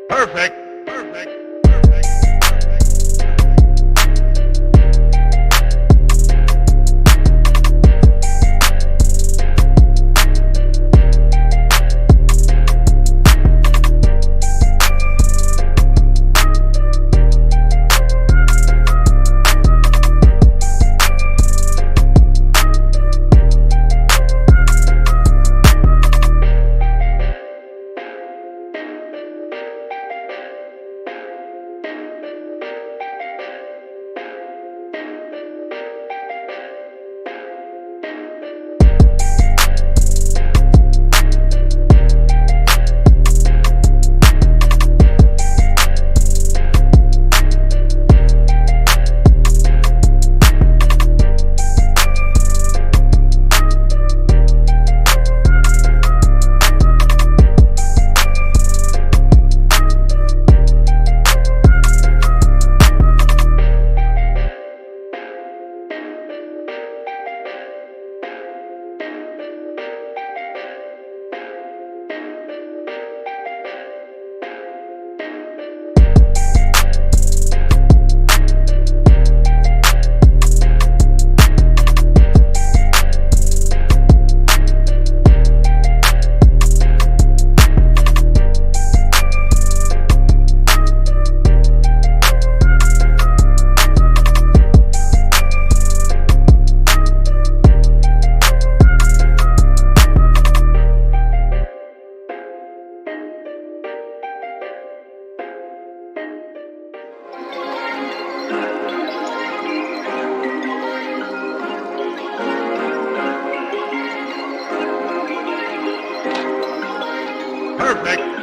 Perfect. Perfect. Perfect.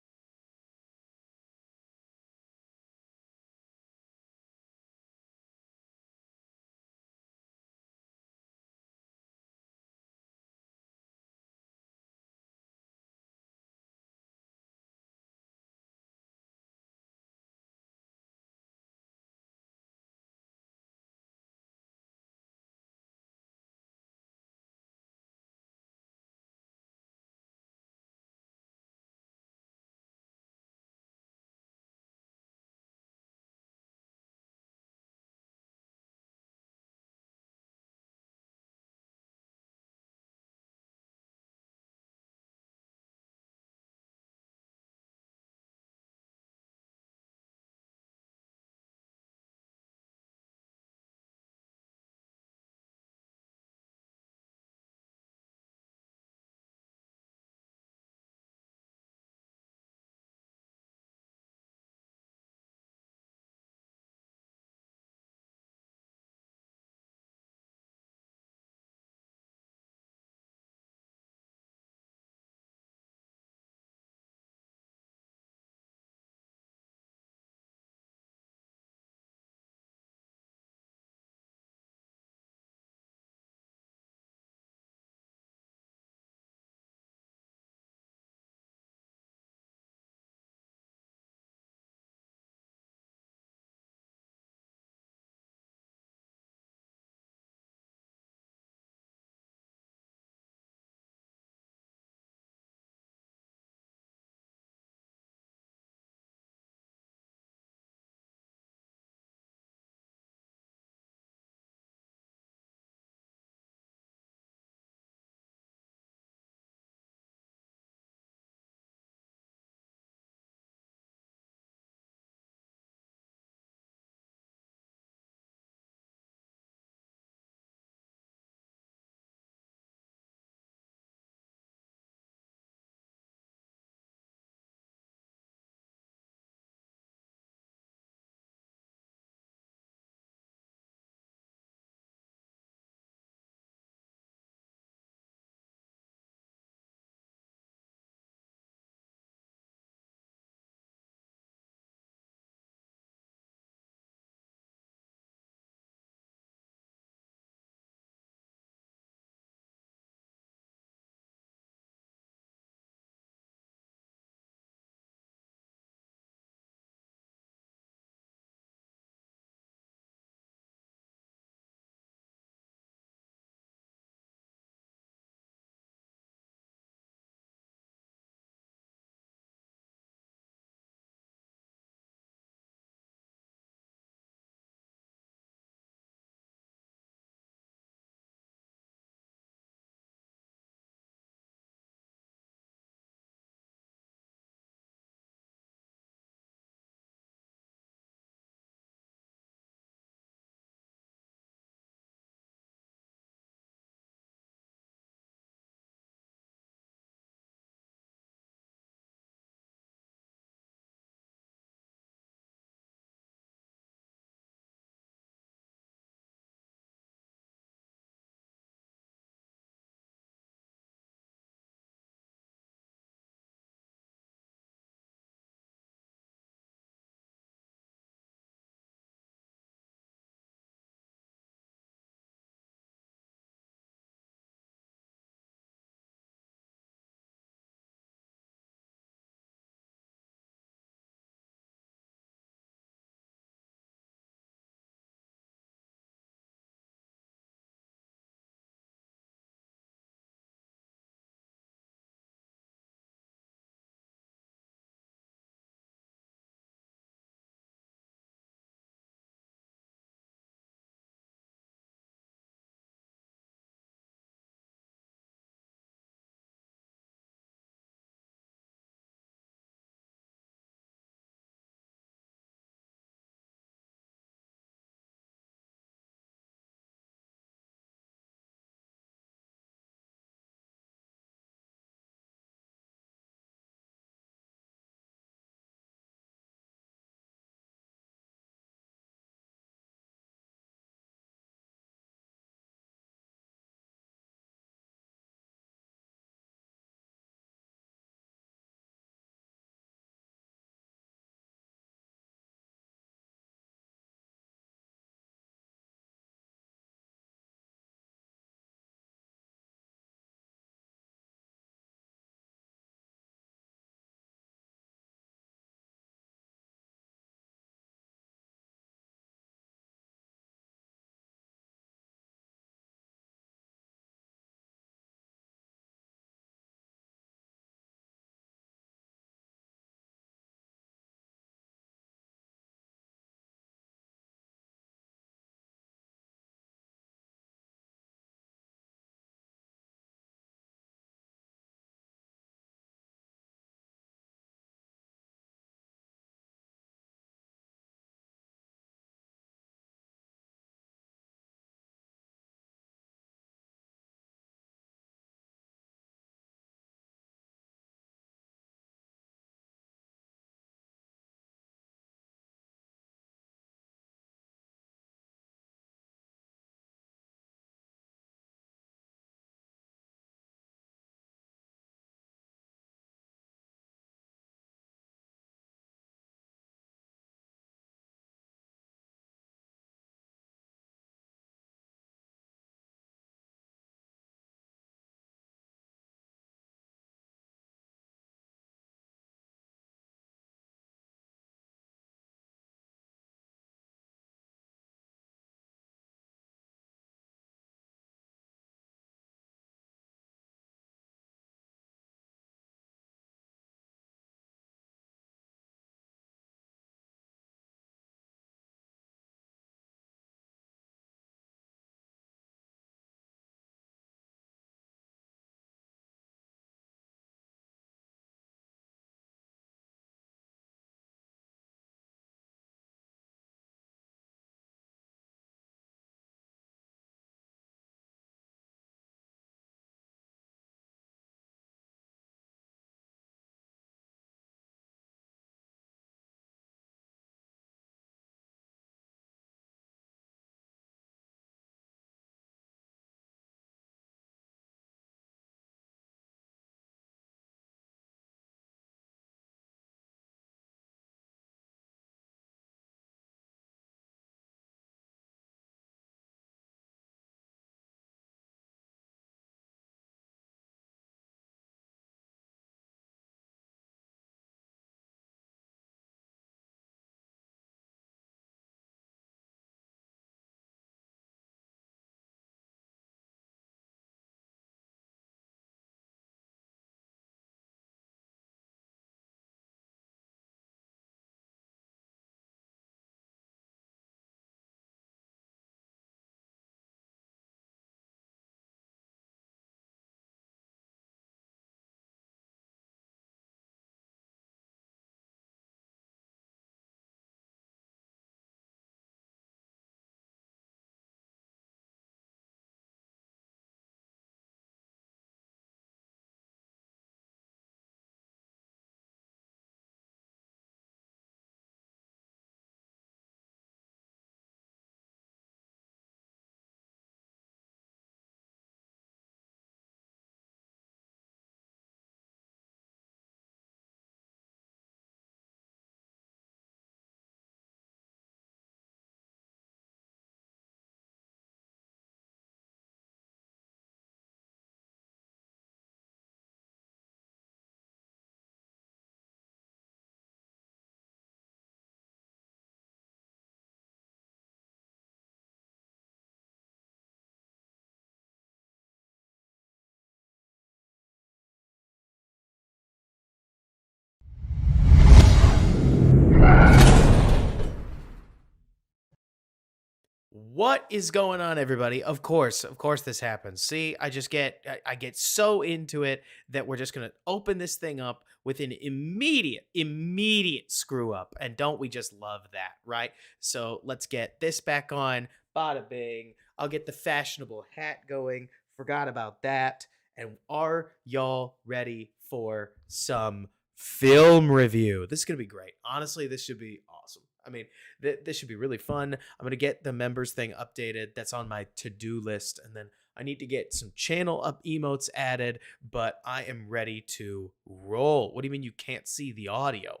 What is going on, everybody? Of course, this happens. See, I get so into it that we're just gonna open this thing up with an immediate screw up, and don't we just love that, right? So let's get this back on. Bada bing. I'll get the fashionable hat going. Forgot about that. And are y'all ready for some film review? This is gonna be great. Honestly, this should be awesome. I mean, this should be really fun. I'm going to get the members thing updated. That's on my to-do list. And then I need to get some channel up emotes added, but I am ready to roll. What do you mean you can't see the audio,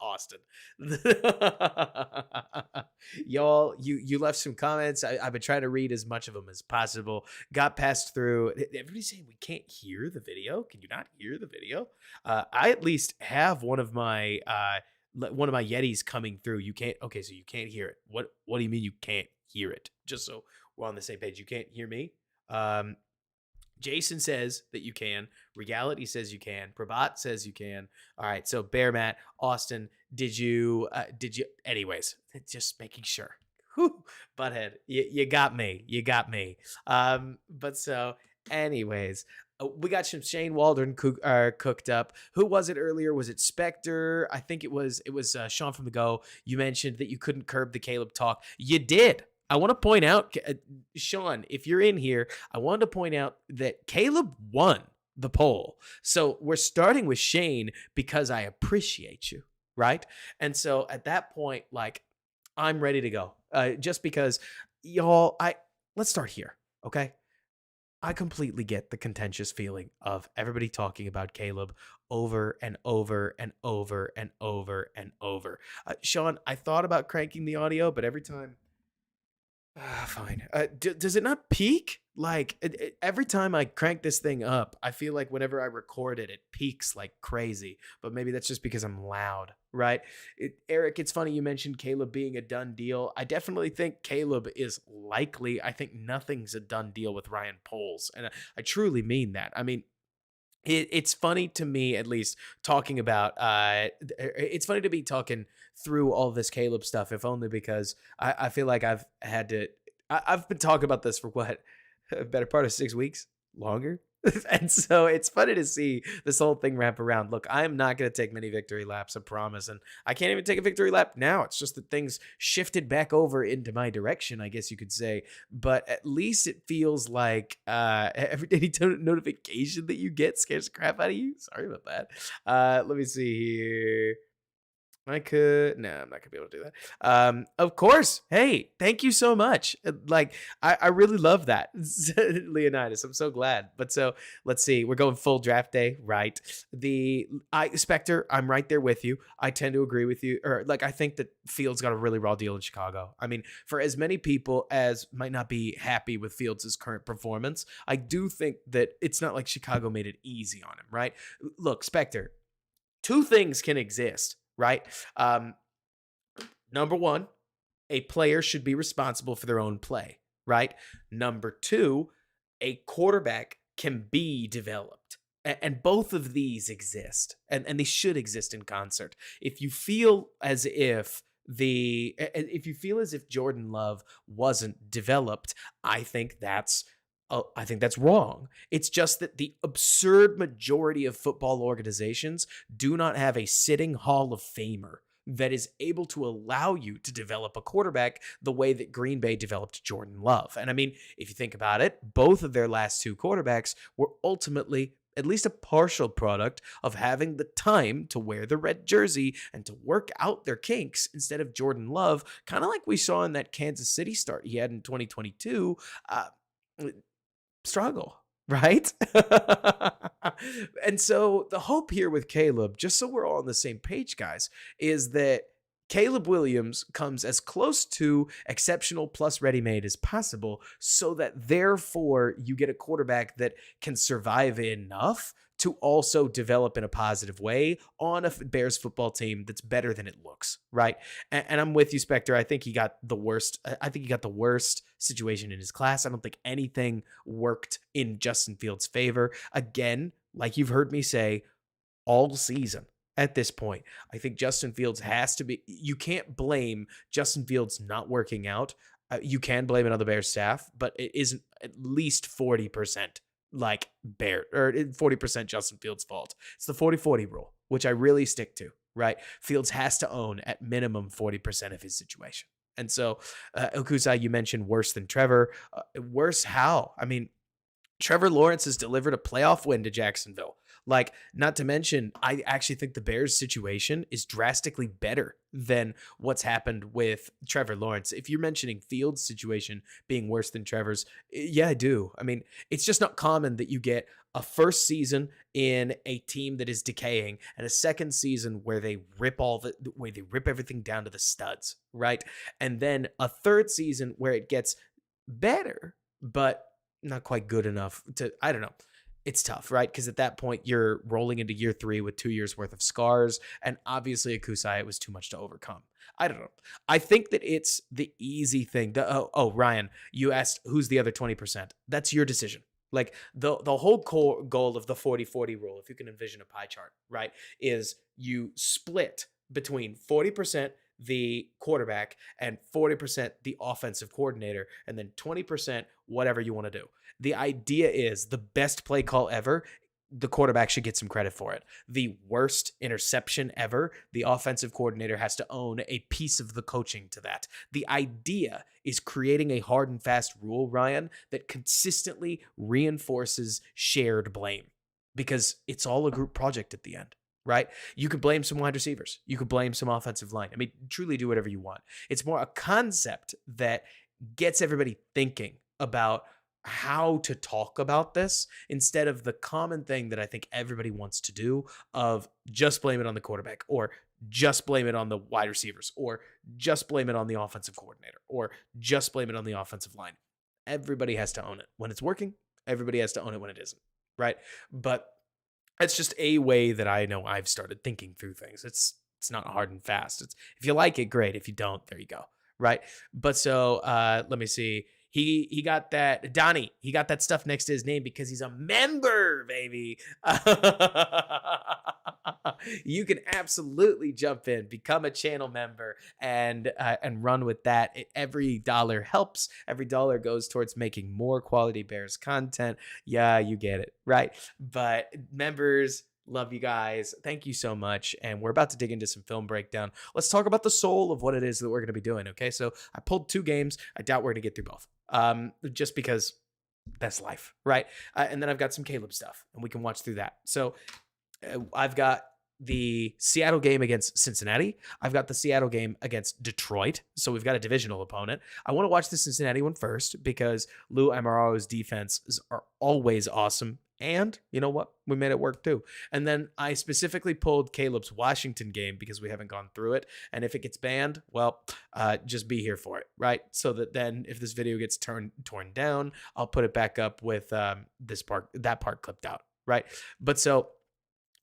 Austin? Y'all, you left some comments. I've been trying to read as much of them as possible. Got passed through. Everybody's saying we can't hear the video. Can you not hear the video? I at least have one of my Yetis coming through. You can't. Okay, so you can't hear it. What do you mean you can't hear it? Just so we're on the same page. You can't hear me. Jason says that you can. Reality says you can. Prabat says you can. All right. So Bear Matt, Austin, did you? Anyways, just making sure. Whew, Butthead, you got me. You got me. But so, anyways. We got some Shane Waldron cooked up. Who was it earlier? Was it Spectre? I think it was Sean from the Go. You mentioned that you couldn't curb the Caleb talk. You did. I want to point out, Sean, if you're in here, I wanted to point out that Caleb won the poll. So we're starting with Shane because I appreciate you, right? And so at that point, like, I'm ready to go. Just because, y'all, let's start here, okay? I completely get the contentious feeling of everybody talking about Caleb over and over and over and over and over. Sean, I thought about cranking the audio, but every time... fine. Does it not peak? Like, every time I crank this thing up, I feel like whenever I record it, it peaks like crazy. But maybe that's just because I'm loud, right? Eric, it's funny you mentioned Caleb being a done deal. I definitely think Caleb is likely. I think nothing's a done deal with Ryan Poles. And I truly mean that. I mean, it's funny to me, at least, talking about it's funny to be talking through all this Caleb stuff, if only because I feel like I've been talking about this for what, a better part of 6 weeks, longer. And so it's funny to see this whole thing wrap around. Look, I'm not going to take many victory laps, I promise. And I can't even take a victory lap now. It's just that things shifted back over into my direction, I guess you could say. But at least it feels like every daily notification that you get scares the crap out of you. Sorry about that. Let me see here. I'm not gonna be able to do that. Of course. Hey, thank you so much. Like, I really love that, Leonidas. I'm so glad. But so let's see. We're going full draft day, right? Spectre, I'm right there with you. I tend to agree with you, or like I think that Fields got a really raw deal in Chicago. I mean, for as many people as might not be happy with Fields' current performance, I do think that it's not like Chicago made it easy on him, right? Look, Spectre, two things can exist. Right. Number one, a player should be responsible for their own play. Right. Number two, a quarterback can be developed. And both of these exist, and they should exist in concert. If you feel as if Jordan Love wasn't developed, I think that's wrong. It's just that the absurd majority of football organizations do not have a sitting Hall of Famer that is able to allow you to develop a quarterback the way that Green Bay developed Jordan Love. And I mean, if you think about it, both of their last two quarterbacks were ultimately at least a partial product of having the time to wear the red jersey and to work out their kinks instead of Jordan Love, kind of like we saw in that Kansas City start he had in 2022. Struggle, right? And so the hope here with Caleb, just so we're all on the same page, guys, is that Caleb Williams comes as close to exceptional plus ready-made as possible so that therefore you get a quarterback that can survive enough to also develop in a positive way on a Bears football team that's better than it looks, right? And I'm with you, Spectre. I think he got the worst. I think he got the worst situation in his class. I don't think anything worked in Justin Fields' favor. Again, like you've heard me say all season, at this point, I think Justin Fields has to be, you can't blame Justin Fields not working out You can blame it on the Bears staff, but it isn't at least 40% like Bear or 40% Justin Fields' fault. It's the 40-40 rule, which I really stick to, right? Fields has to own at minimum 40% of his situation. And so, Okusai, you mentioned worse than Trevor. Worse how? I mean, Trevor Lawrence has delivered a playoff win to Jacksonville. Like, not to mention, I actually think the Bears' situation is drastically better than what's happened with Trevor Lawrence. If you're mentioning Fields' situation being worse than Trevor's, yeah, I do. I mean, it's just not common that you get a first season in a team that is decaying and a second season where they rip everything down to the studs, right? And then a third season where it gets better, but not quite good enough to, I don't know. It's tough, right? Because at that point, you're rolling into year 3 with 2 years worth of scars. And obviously, Akusai, it was too much to overcome. I don't know. I think that it's the easy thing. Ryan, you asked who's the other 20%. That's your decision. Like the whole core goal of the 40-40 rule, if you can envision a pie chart, right, is you split between 40% the quarterback and 40% the offensive coordinator, and then 20% whatever you want to do. The idea is the best play call ever, the quarterback should get some credit for it. The worst interception ever, the offensive coordinator has to own a piece of the coaching to that. The idea is creating a hard and fast rule, Ryan, that consistently reinforces shared blame, because it's all a group project at the end. Right? You could blame some wide receivers. You could blame some offensive line. I mean, truly do whatever you want. It's more a concept that gets everybody thinking about how to talk about this instead of the common thing that I think everybody wants to do of just blame it on the quarterback, or just blame it on the wide receivers, or just blame it on the offensive coordinator, or just blame it on the offensive line. Everybody has to own it when it's working. Everybody has to own it when it isn't. Right? But it's just a way that I know I've started thinking through things. It's not hard and fast. It's, if you like it, great. If you don't, there you go. Right. But so let me see. He got that, Donnie, he got that stuff next to his name because he's a member, baby. You can absolutely jump in, become a channel member, and run with that. Every dollar helps. Every dollar goes towards making more quality Bears content. Yeah, you get it, right? But members, love you guys. Thank you so much. And we're about to dig into some film breakdown. Let's talk about the soul of what it is that we're going to be doing. Okay. So I pulled 2 games. I doubt we're going to get through both. Just because that's life. Right. And then I've got some Caleb stuff and we can watch through that. So I've got the Seattle game against Cincinnati. I've got the Seattle game against Detroit. So we've got a divisional opponent. I want to watch the Cincinnati one first because Lou Amaro's defenses are always awesome. And you know what? We made it work too. And then I specifically pulled Caleb's Washington game because we haven't gone through it. And if it gets banned, well, just be here for it, right? So that then if this video gets torn down, I'll put it back up with that part clipped out, right? But so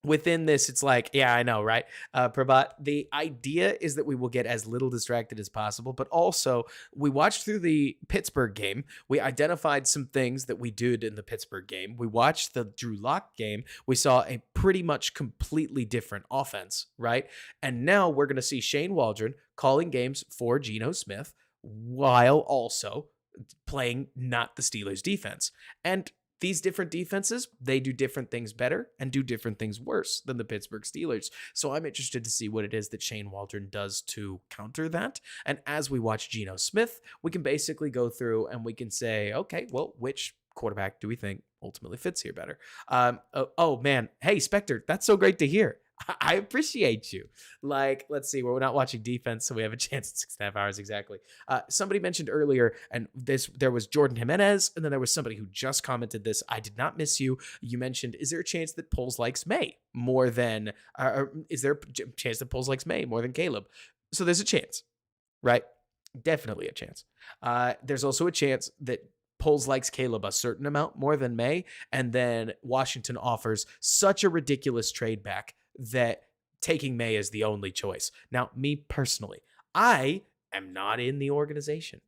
within this, it's like, yeah, I know, right? Prabhat, the idea is that we will get as little distracted as possible, but also we watched through the Pittsburgh game. We identified some things that we did in the Pittsburgh game. We watched the Drew Lock game. We saw a pretty much completely different offense, right? And now we're going to see Shane Waldron calling games for Geno Smith while also playing not the Steelers defense. And these different defenses, they do different things better and do different things worse than the Pittsburgh Steelers. So I'm interested to see what it is that Shane Waldron does to counter that. And as we watch Geno Smith, we can basically go through and we can say, okay, well, which quarterback do we think ultimately fits here better? Oh man. Hey, Spectre, that's so great to hear. I appreciate you. Like, let's see, we're not watching defense, so we have a chance at 6.5 hours exactly. Somebody mentioned earlier, and there was Jordan Jimenez, and then there was somebody who just commented this. I did not miss you. You mentioned, is there a chance that Poles likes May more than, or is there a chance that Poles likes May more than Caleb? So there's a chance, right? Definitely a chance. There's also a chance that Poles likes Caleb a certain amount more than May, and then Washington offers such a ridiculous trade back that taking May is the only choice. Now, me personally, I am not in the organization.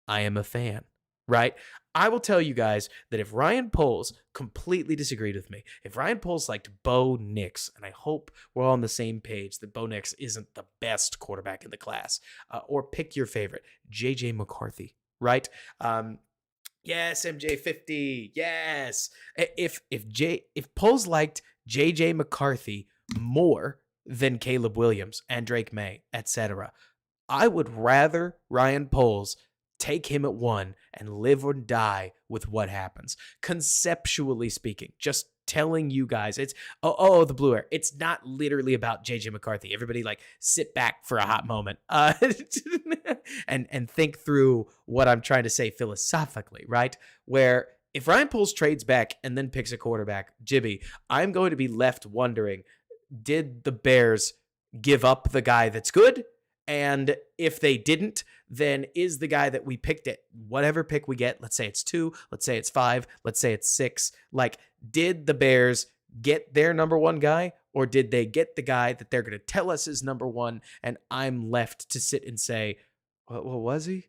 I am a fan. right? I will tell you guys that if Ryan Poles completely disagreed with me, if Ryan Poles liked Bo Nix, and I hope we're all on the same page that Bo Nix isn't the best quarterback in the class, or pick your favorite, JJ McCarthy, right? Yes, MJ50. Yes. If Poles liked JJ McCarthy more than Caleb Williams and Drake May, etc., I would rather Ryan Poles take him at 1 and live or die with what happens. Conceptually speaking, just telling you guys, it's the blue air. It's not literally about JJ McCarthy. Everybody like sit back for a hot moment and think through what I'm trying to say philosophically, right? Where if Ryan Poles trades back and then picks a quarterback, Jibby, I'm going to be left wondering, did the Bears give up the guy that's good? And if they didn't, then is the guy that we picked at whatever pick we get, let's say it's 2, let's say it's 5, let's say it's 6, like, did the Bears get their number 1 guy, or did they get the guy that they're going to tell us is number 1, and I'm left to sit and say, what was he?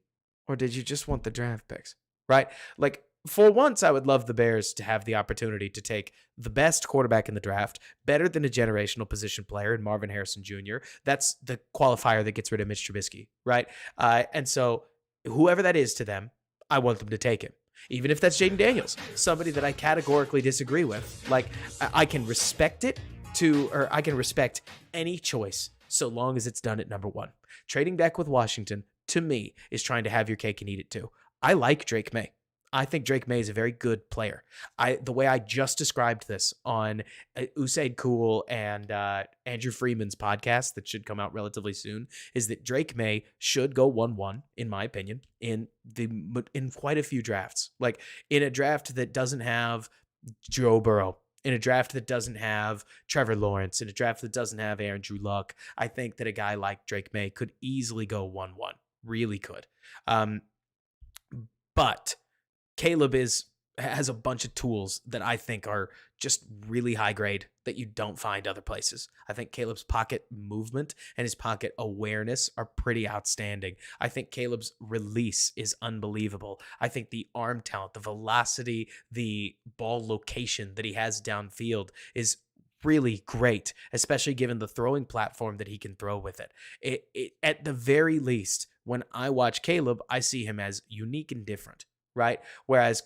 Or did you just want the draft picks, right? Like, for once, I would love the Bears to have the opportunity to take the best quarterback in the draft, better than a generational position player in Marvin Harrison Jr. That's the qualifier that gets rid of Mitch Trubisky, right? And so whoever that is to them, I want them to take him. Even if that's Jaden Daniels, somebody that I categorically disagree with. Like, I can respect I can respect any choice so long as it's done at number 1. Trading back with Washington, to me, is trying to have your cake and eat it too. I like Drake May. I think Drake May is a very good player. The way I just described this on Usaid Cool and Andrew Freeman's podcast that should come out relatively soon is that Drake May should go 1-1, in my opinion, in quite a few drafts. Like, in a draft that doesn't have Joe Burrow, in a draft that doesn't have Trevor Lawrence, in a draft that doesn't have Andrew Luck, I think that a guy like Drake May could easily go 1-1. Really could. But Caleb has a bunch of tools that I think are just really high grade that you don't find other places. I think Caleb's pocket movement and his pocket awareness are pretty outstanding. I think Caleb's release is unbelievable. I think the arm talent, the velocity, the ball location that he has downfield is really great, especially given the throwing platform that he can throw with it. At the very least, when I watch Caleb, I see him as unique and different. Right? Whereas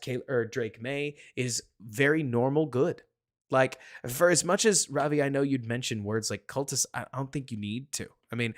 Drake May is very normal good. Like, for as much as, Ravi, I know you'd mention words like cultist, I don't think you need to. I mean,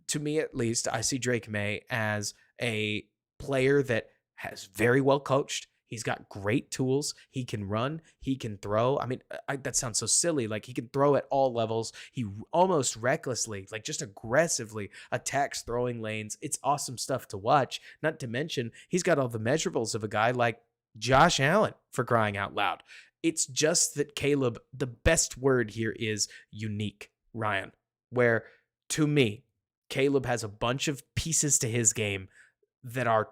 to me at least, I see Drake May as a player that has very well coached. He's got great tools. He can run. He can throw. I mean, that sounds so silly. Like, he can throw at all levels. He almost recklessly, like just aggressively attacks throwing lanes. It's awesome stuff to watch. Not to mention, he's got all the measurables of a guy like Josh Allen, for crying out loud. It's just that Caleb, the best word here is unique, Ryan, where to me, Caleb has a bunch of pieces to his game that are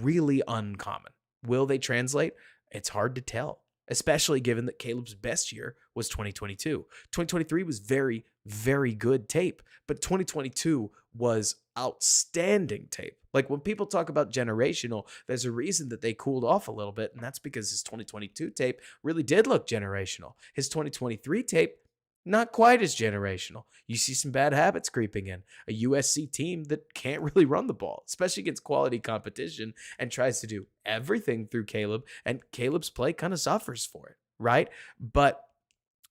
really uncommon. Will they translate? It's hard to tell, especially given that Caleb's best year was 2022. 2023 was very, very good tape, but 2022 was outstanding tape. Like, when people talk about generational, there's a reason that they cooled off a little bit, and that's because his 2022 tape really did look generational. His 2023 tape, not quite as generational. You see some bad habits creeping in. A USC team that can't really run the ball, especially against quality competition, and tries to do everything through Caleb, and Caleb's play kind of suffers for it, right? But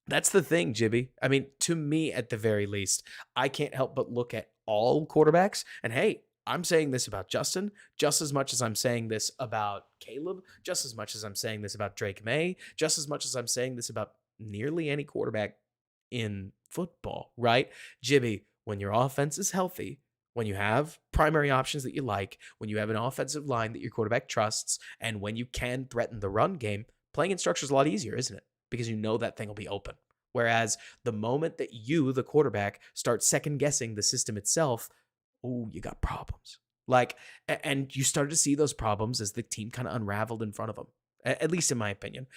that's the thing, Jibby. I mean, to me, at the very least, I can't help but look at all quarterbacks, and hey, I'm saying this about Justin just as much as I'm saying this about Caleb, just as much as I'm saying this about Drake May, just as much as I'm saying this about nearly any quarterback in football, right? Jibby, when your offense is healthy, when you have primary options that you like, when you have an offensive line that your quarterback trusts, and when you can threaten the run game, playing in structure is a lot easier, isn't it? Because you know that thing will be open. Whereas the moment that you, the quarterback, start second guessing the system itself, oh, you got problems. Like, and you started to see those problems as the team kind of unraveled in front of them, at least in my opinion.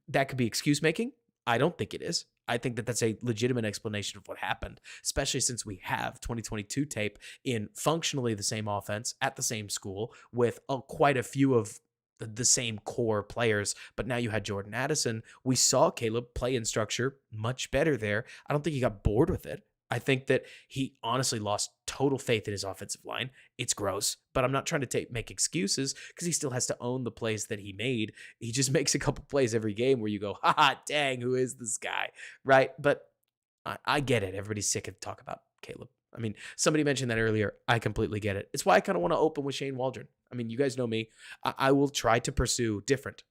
That could be excuse making. I don't think it is. I think that that's a legitimate explanation of what happened, especially since we have 2022 tape in functionally the same offense at the same school with quite a few of the same core players, but now you had Jordan Addison. We saw Caleb play in structure much better there. I don't think he got bored with it. I think that he honestly lost total faith in his offensive line. It's gross, but I'm not trying to make excuses because he still has to own the plays that he made. He just makes a couple plays every game where you go, haha, dang, who is this guy? Right? But I get it. Everybody's sick of talk about Caleb. I mean, somebody mentioned that earlier. I completely get it. It's why I kind of want to open with Shane Waldron. I mean, you guys know me. I will try to pursue different,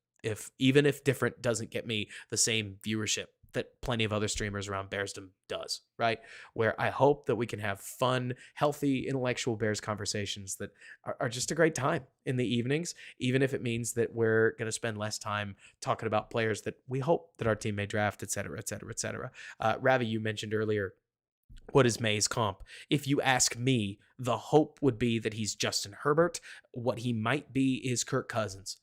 even if different doesn't get me the same viewership that plenty of other streamers around Bearsdom does, right? Where I hope that we can have fun, healthy, intellectual Bears conversations that are just a great time in the evenings, even if it means that we're going to spend less time talking about players that we hope that our team may draft, et cetera, et cetera, et cetera. Ravi, you mentioned earlier, what is May's comp? If you ask me, the hope would be that he's Justin Herbert. What he might be is Kirk Cousins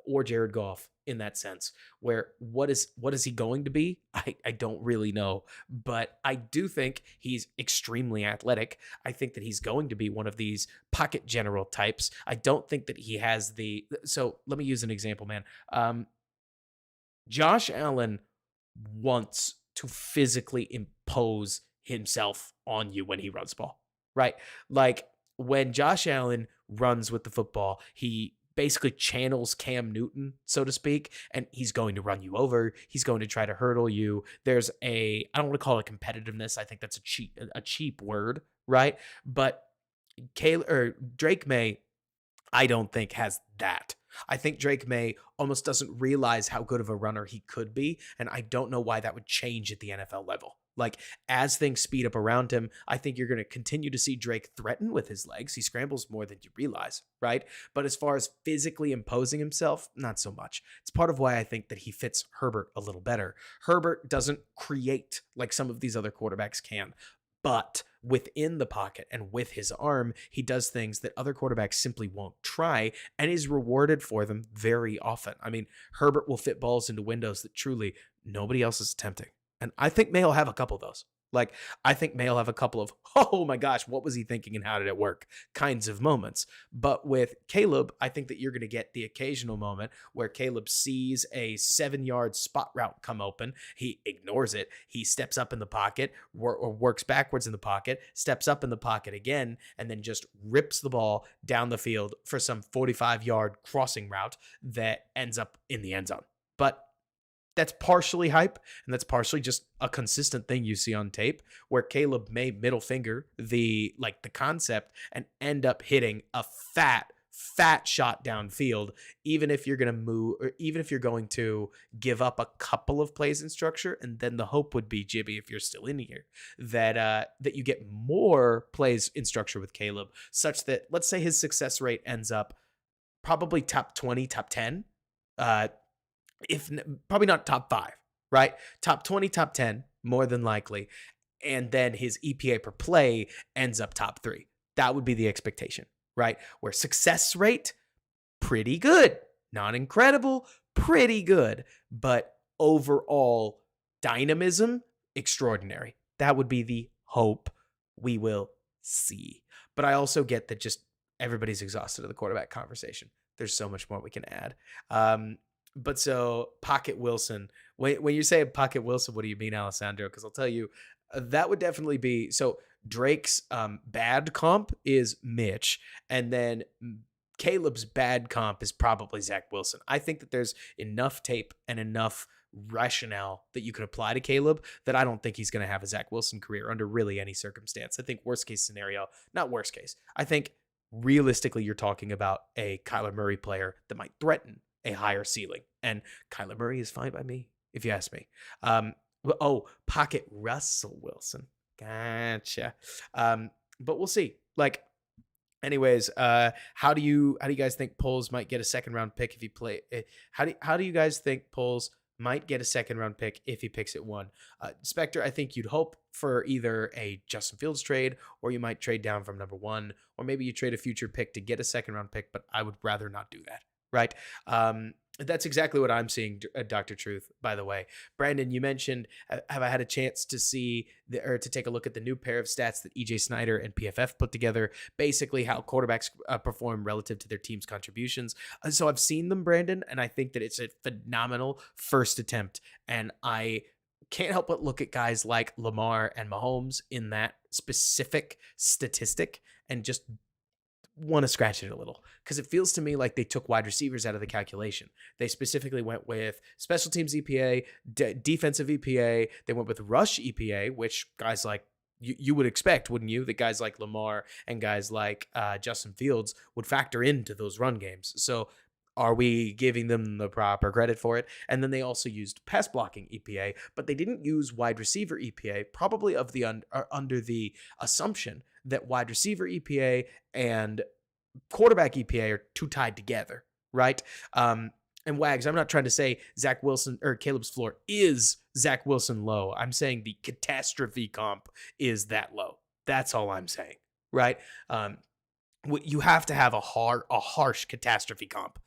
or Jared Goff in that sense, where what is he going to be? I don't really know, but I do think he's extremely athletic. I think that he's going to be one of these pocket general types. I don't think that he has so let me use an example, man. Josh Allen wants to physically impose himself on you when he runs the ball, right? Like when Josh Allen runs with the football, he basically channels Cam Newton, so to speak, and he's going to run you over. He's going to try to hurdle you. There's I don't want to call it competitiveness. I think that's a cheap word, right? But Drake May, I don't think has that. I think Drake May almost doesn't realize how good of a runner he could be, and I don't know why that would change at the NFL level. Like, as things speed up around him, I think you're going to continue to see Drake threaten with his legs. He scrambles more than you realize, right? But as far as physically imposing himself, not so much. It's part of why I think that he fits Herbert a little better. Herbert doesn't create like some of these other quarterbacks can, but within the pocket and with his arm, he does things that other quarterbacks simply won't try and is rewarded for them very often. I mean, Herbert will fit balls into windows that truly nobody else is attempting. And I think May will have a couple of those. Like, I think May will have a couple of, oh my gosh, what was he thinking and how did it work kinds of moments. But with Caleb, I think that you're going to get the occasional moment where Caleb sees a 7-yard spot route come open. He ignores it. He steps up in the pocket or works backwards in the pocket, steps up in the pocket again, and then just rips the ball down the field for some 45-yard crossing route that ends up in the end zone. But that's partially hype, and that's partially just a consistent thing you see on tape where Caleb may middle finger the concept and end up hitting a fat shot downfield, even if you're going to move, or even if you're going to give up a couple of plays in structure. And then the hope would be, Jibby, if you're still in here, that you get more plays in structure with Caleb, such that, let's say his success rate ends up probably top 20, top 10, if probably not top 5, right? Top 20, top 10, more than likely. And then his EPA per play ends up top 3. That would be the expectation, right? Where success rate, pretty good. Not incredible, pretty good. But overall dynamism, extraordinary. That would be the hope. We will see. But I also get that just everybody's exhausted of the quarterback conversation. There's so much more we can add. But so Pocket Wilson, when you say Pocket Wilson, what do you mean, Alessandro? Because I'll tell you, that would definitely be, so Drake's bad comp is Mitch, and then Caleb's bad comp is probably Zach Wilson. I think that there's enough tape and enough rationale that you could apply to Caleb that I don't think he's going to have a Zach Wilson career under really any circumstance. I think worst case scenario, not worst case, I think realistically you're talking about a Kyler Murray player that might threaten a higher ceiling, and Kyler Murray is fine by me, if you ask me. Pocket Russell Wilson. Gotcha. But we'll see. Like, anyways, how do you guys think Poles might get a second round pick if he play? How do you guys think Poles might get a second round pick if he picks at 1? Spectre, I think you'd hope for either a Justin Fields trade, or you might trade down from number 1, or maybe you trade a future pick to get a second round pick, but I would rather not do that. Right. That's exactly what I'm seeing, Dr. Truth, by the way. Brandon, you mentioned, have I had a chance to see or to take a look at the new pair of stats that EJ Snyder and PFF put together, basically how quarterbacks perform relative to their team's contributions. So I've seen them, Brandon, and I think that it's a phenomenal first attempt. And I can't help but look at guys like Lamar and Mahomes in that specific statistic and just want to scratch it a little because it feels to me like they took wide receivers out of the calculation. They specifically went with special teams EPA, defensive EPA. They went with rush EPA, which guys like you would expect, wouldn't you? That guys like Lamar and guys like Justin Fields would factor into those run games. So are we giving them the proper credit for it? And then they also used pass blocking EPA, but they didn't use wide receiver EPA, probably of the under the assumption that wide receiver EPA and quarterback EPA are too tied together, right? And Wags, I'm not trying to say Zach Wilson or Caleb's floor is Zach Wilson low. I'm saying the catastrophe comp is that low. That's all I'm saying, right? You have to have a harsh catastrophe comp,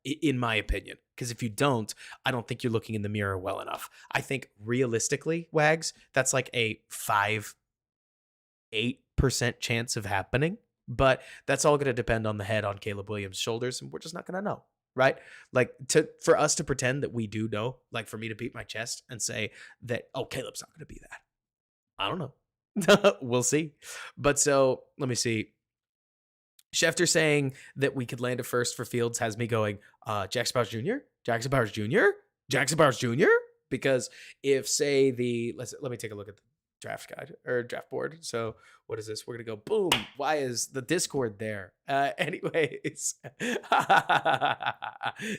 in my opinion. Because if you don't, I don't think you're looking in the mirror well enough. I think realistically, Wags, that's like a 8% chance of happening. But that's all going to depend on the head on Caleb Williams' shoulders, and we're just not going to know, right? Like for us to pretend that we do know, like for me to beat my chest and say that, oh, Caleb's not going to be that. I don't know. We'll see. But so let me see. Schefter saying that we could land a first for Fields has me going, Jackson Powers Jr., Jackson Powers Jr., Jackson Powers Jr. Because if say let me take a look at the draft guide or draft board. So what is this? We're gonna go boom. Why is the Discord there? Anyways,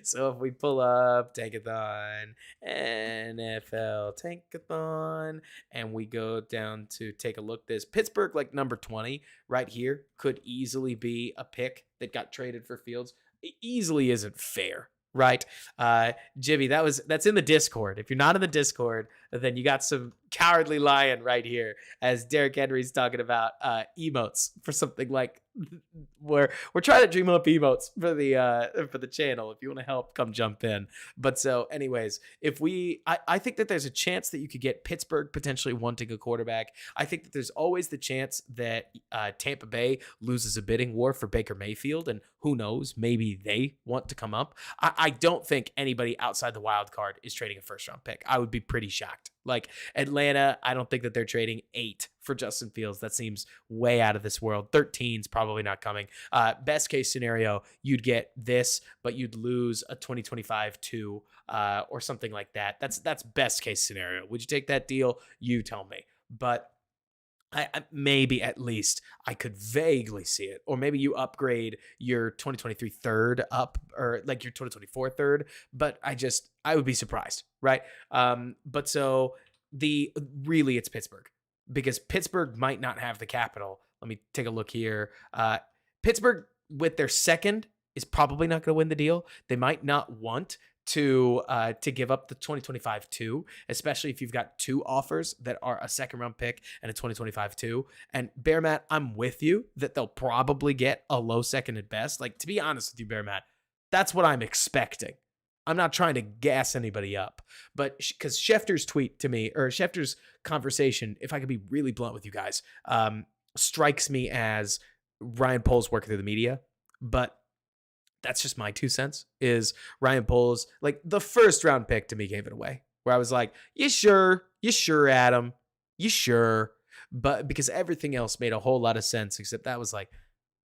so if we pull up Tankathon, NFL Tankathon, and we go down to take a look, this Pittsburgh like number 20 right here could easily be a pick that got traded for Fields. It easily isn't fair. Right. Jimmy, that's in the Discord. If you're not in the Discord, then you got some cowardly lion right here as Derrick Henry's talking about emotes for something like we're trying to dream up emotes for the channel. If you want to help, come jump in. But so anyways, I think that there's a chance that you could get Pittsburgh potentially wanting a quarterback. I think that there's always the chance that Tampa Bay loses a bidding war for Baker Mayfield, and who knows, maybe they want to come up. I don't think anybody outside the wild card is trading a first round pick. I would be pretty shocked. Like Atlanta, I don't think that they're trading 8 for Justin Fields. That seems way out of this world. 13's probably not coming. Best case scenario, you'd get this, but you'd lose a 2025 2 or something like that. That's best case scenario. Would you take that deal? You tell me. But I maybe at least I could vaguely see it, or maybe you upgrade your 2023 third up, or like your 2024 third. But I would be surprised, right? But so it's Pittsburgh, because Pittsburgh might not have the capital. Let me take a look here. Pittsburgh with their second is probably not going to win the deal. They might not want to give up the 2025 2, especially if you've got 2 offers that are a second round pick and a 2025 2. And Bear Matt, I'm with you that they'll probably get a low second at best. Like, to be honest with you, Bear Matt, that's what I'm expecting. I'm not trying to gas anybody up, but because Schefter's tweet to me, or Schefter's conversation, if I could be really blunt with you guys, strikes me as Ryan Poles working through the media. But that's just my 2 cents. Is Ryan Poles, like, the first round pick to me gave it away, where I was like, you sure, Adam, you sure? But because everything else made a whole lot of sense, except that was like,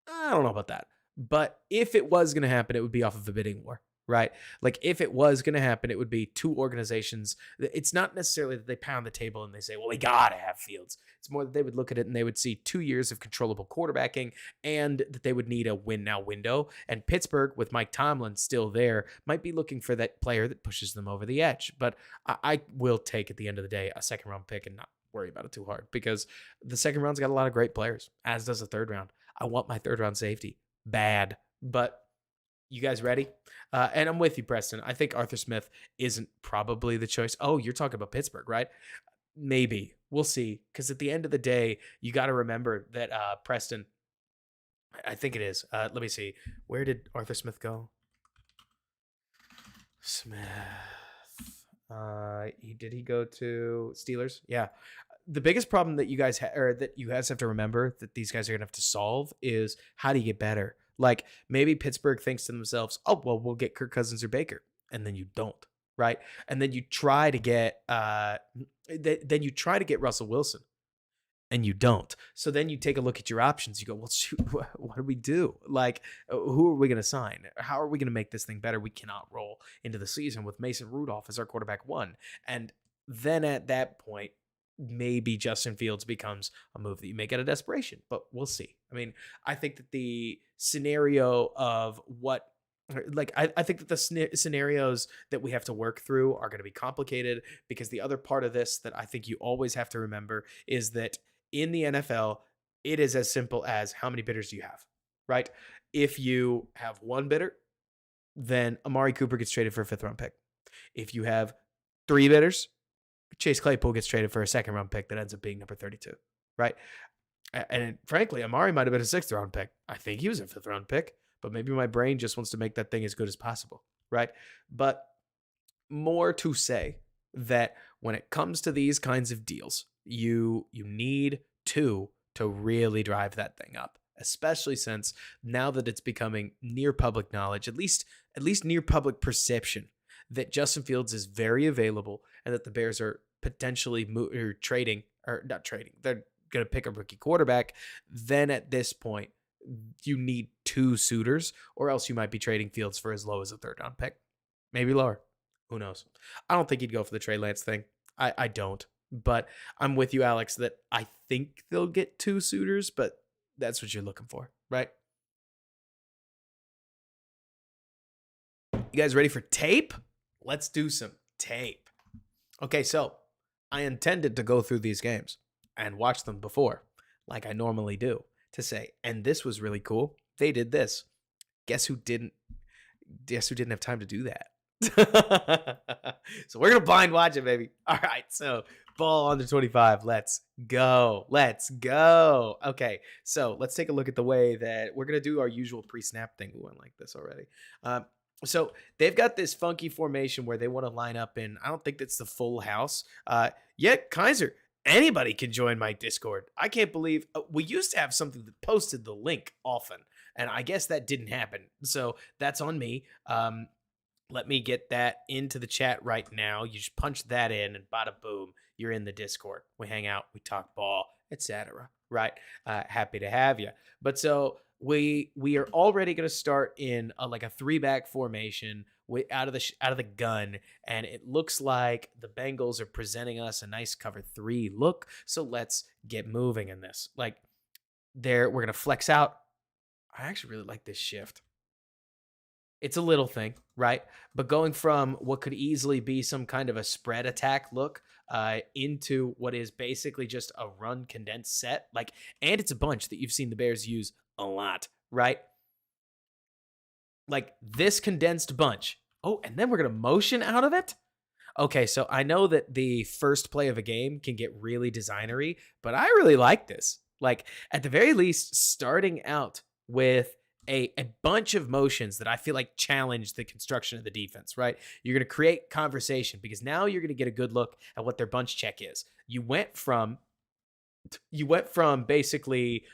I don't know about that. But if it was going to happen, it would be off of a bidding war, right? Like, if it was going to happen, it would be 2 organizations. It's not necessarily that they pound the table and they say, well, we got to have Fields. It's more that they would look at it and they would see 2 years of controllable quarterbacking, and that they would need a win now window. And Pittsburgh, with Mike Tomlin still there, might be looking for that player that pushes them over the edge. But I will take, at the end of the day, a second round pick and not worry about it too hard, because the second round's got a lot of great players, as does the third round. I want my third round safety bad. But you guys ready? And I'm with you, Preston. I think Arthur Smith isn't probably the choice. Oh, you're talking about Pittsburgh, right? Maybe. We'll see. Because at the end of the day, you got to remember that Preston, I think it is. Let me see. Where did Arthur Smith go? Smith. Did he go to Steelers? Yeah. The biggest problem that you guys or that you guys have to remember that these guys are gonna have to solve is how do you get better? Like maybe Pittsburgh thinks to themselves, "Oh well, we'll get Kirk Cousins or Baker," and then you don't, right? And then you try to get then you try to get Russell Wilson, and you don't. So then you take a look at your options. You go, well, shoot, what do we do? Like, who are we going to sign? How are we going to make this thing better? We cannot roll into the season with Mason Rudolph as our quarterback one. And then at that point, maybe Justin Fields becomes a move that you make out of desperation, but we'll see. I mean, I think that the scenario of what I think that the scenarios that we have to work through are going to be complicated because the other part of this that I think you always have to remember is that in the NFL, it is as simple as how many bidders do you have, right? If you have one bidder, then Amari Cooper gets traded for a 5th-round pick. If you have 3 bidders, Chase Claypool gets traded for a 2nd-round pick that ends up being number 32, right? And frankly, Amari might have been a 6th-round pick. I think he was a 5th-round pick, but maybe my brain just wants to make that thing as good as possible, right? But more to say that when it comes to these kinds of deals, you need to really drive that thing up, especially since now that it's becoming near public knowledge, at least near public perception, that Justin Fields is very available and that the Bears are potentially trading, or not trading, they're going to pick a rookie quarterback. Then at this point, you need 2 suitors, or else you might be trading Fields for as low as a 3rd-round pick, maybe lower. Who knows? I don't think he'd go for the Trey Lance thing. I don't. But I'm with you, Alex, that I think they'll get 2 suitors, but that's what you're looking for, right? You guys ready for tape? Let's do some tape. Okay, so I intended to go through these games and watch them before, like I normally do, to say, and this was really cool. They did this. Guess who didn't have time to do that? So we're gonna blind watch it, baby. All right, so ball under 25. Let's go. Okay, so let's take a look at the way that we're gonna do our usual pre-snap thing. Ooh, I like this already. So they've got this funky formation where they want to line up in, I don't think that's the full house. Kaiser, anybody can join my Discord. I can't believe we used to have something that posted the link often, and I guess that didn't happen. So that's on me. Let me get that into the chat right now. You just punch that in and bada boom, you're in the Discord. We hang out, we talk ball, etc. Right? Happy to have you. But so we are already going to start in a 3-back formation out of the gun, and it looks like the Bengals are presenting us a nice cover 3 look. So let's get moving in this. We're going to flex out. I actually really like this shift. It's a little thing, right? But going from what could easily be some kind of a spread attack look into what is basically just a run condensed set, and it's a bunch that you've seen the Bears use a lot, right? Like this condensed bunch. Oh, and then we're going to motion out of it? Okay, so I know that the first play of a game can get really designery, but I really like this. At the very least, starting out with a bunch of motions that I feel like challenge the construction of the defense, right? You're going to create conversation because now you're going to get a good look at what their bunch check is. You went from basically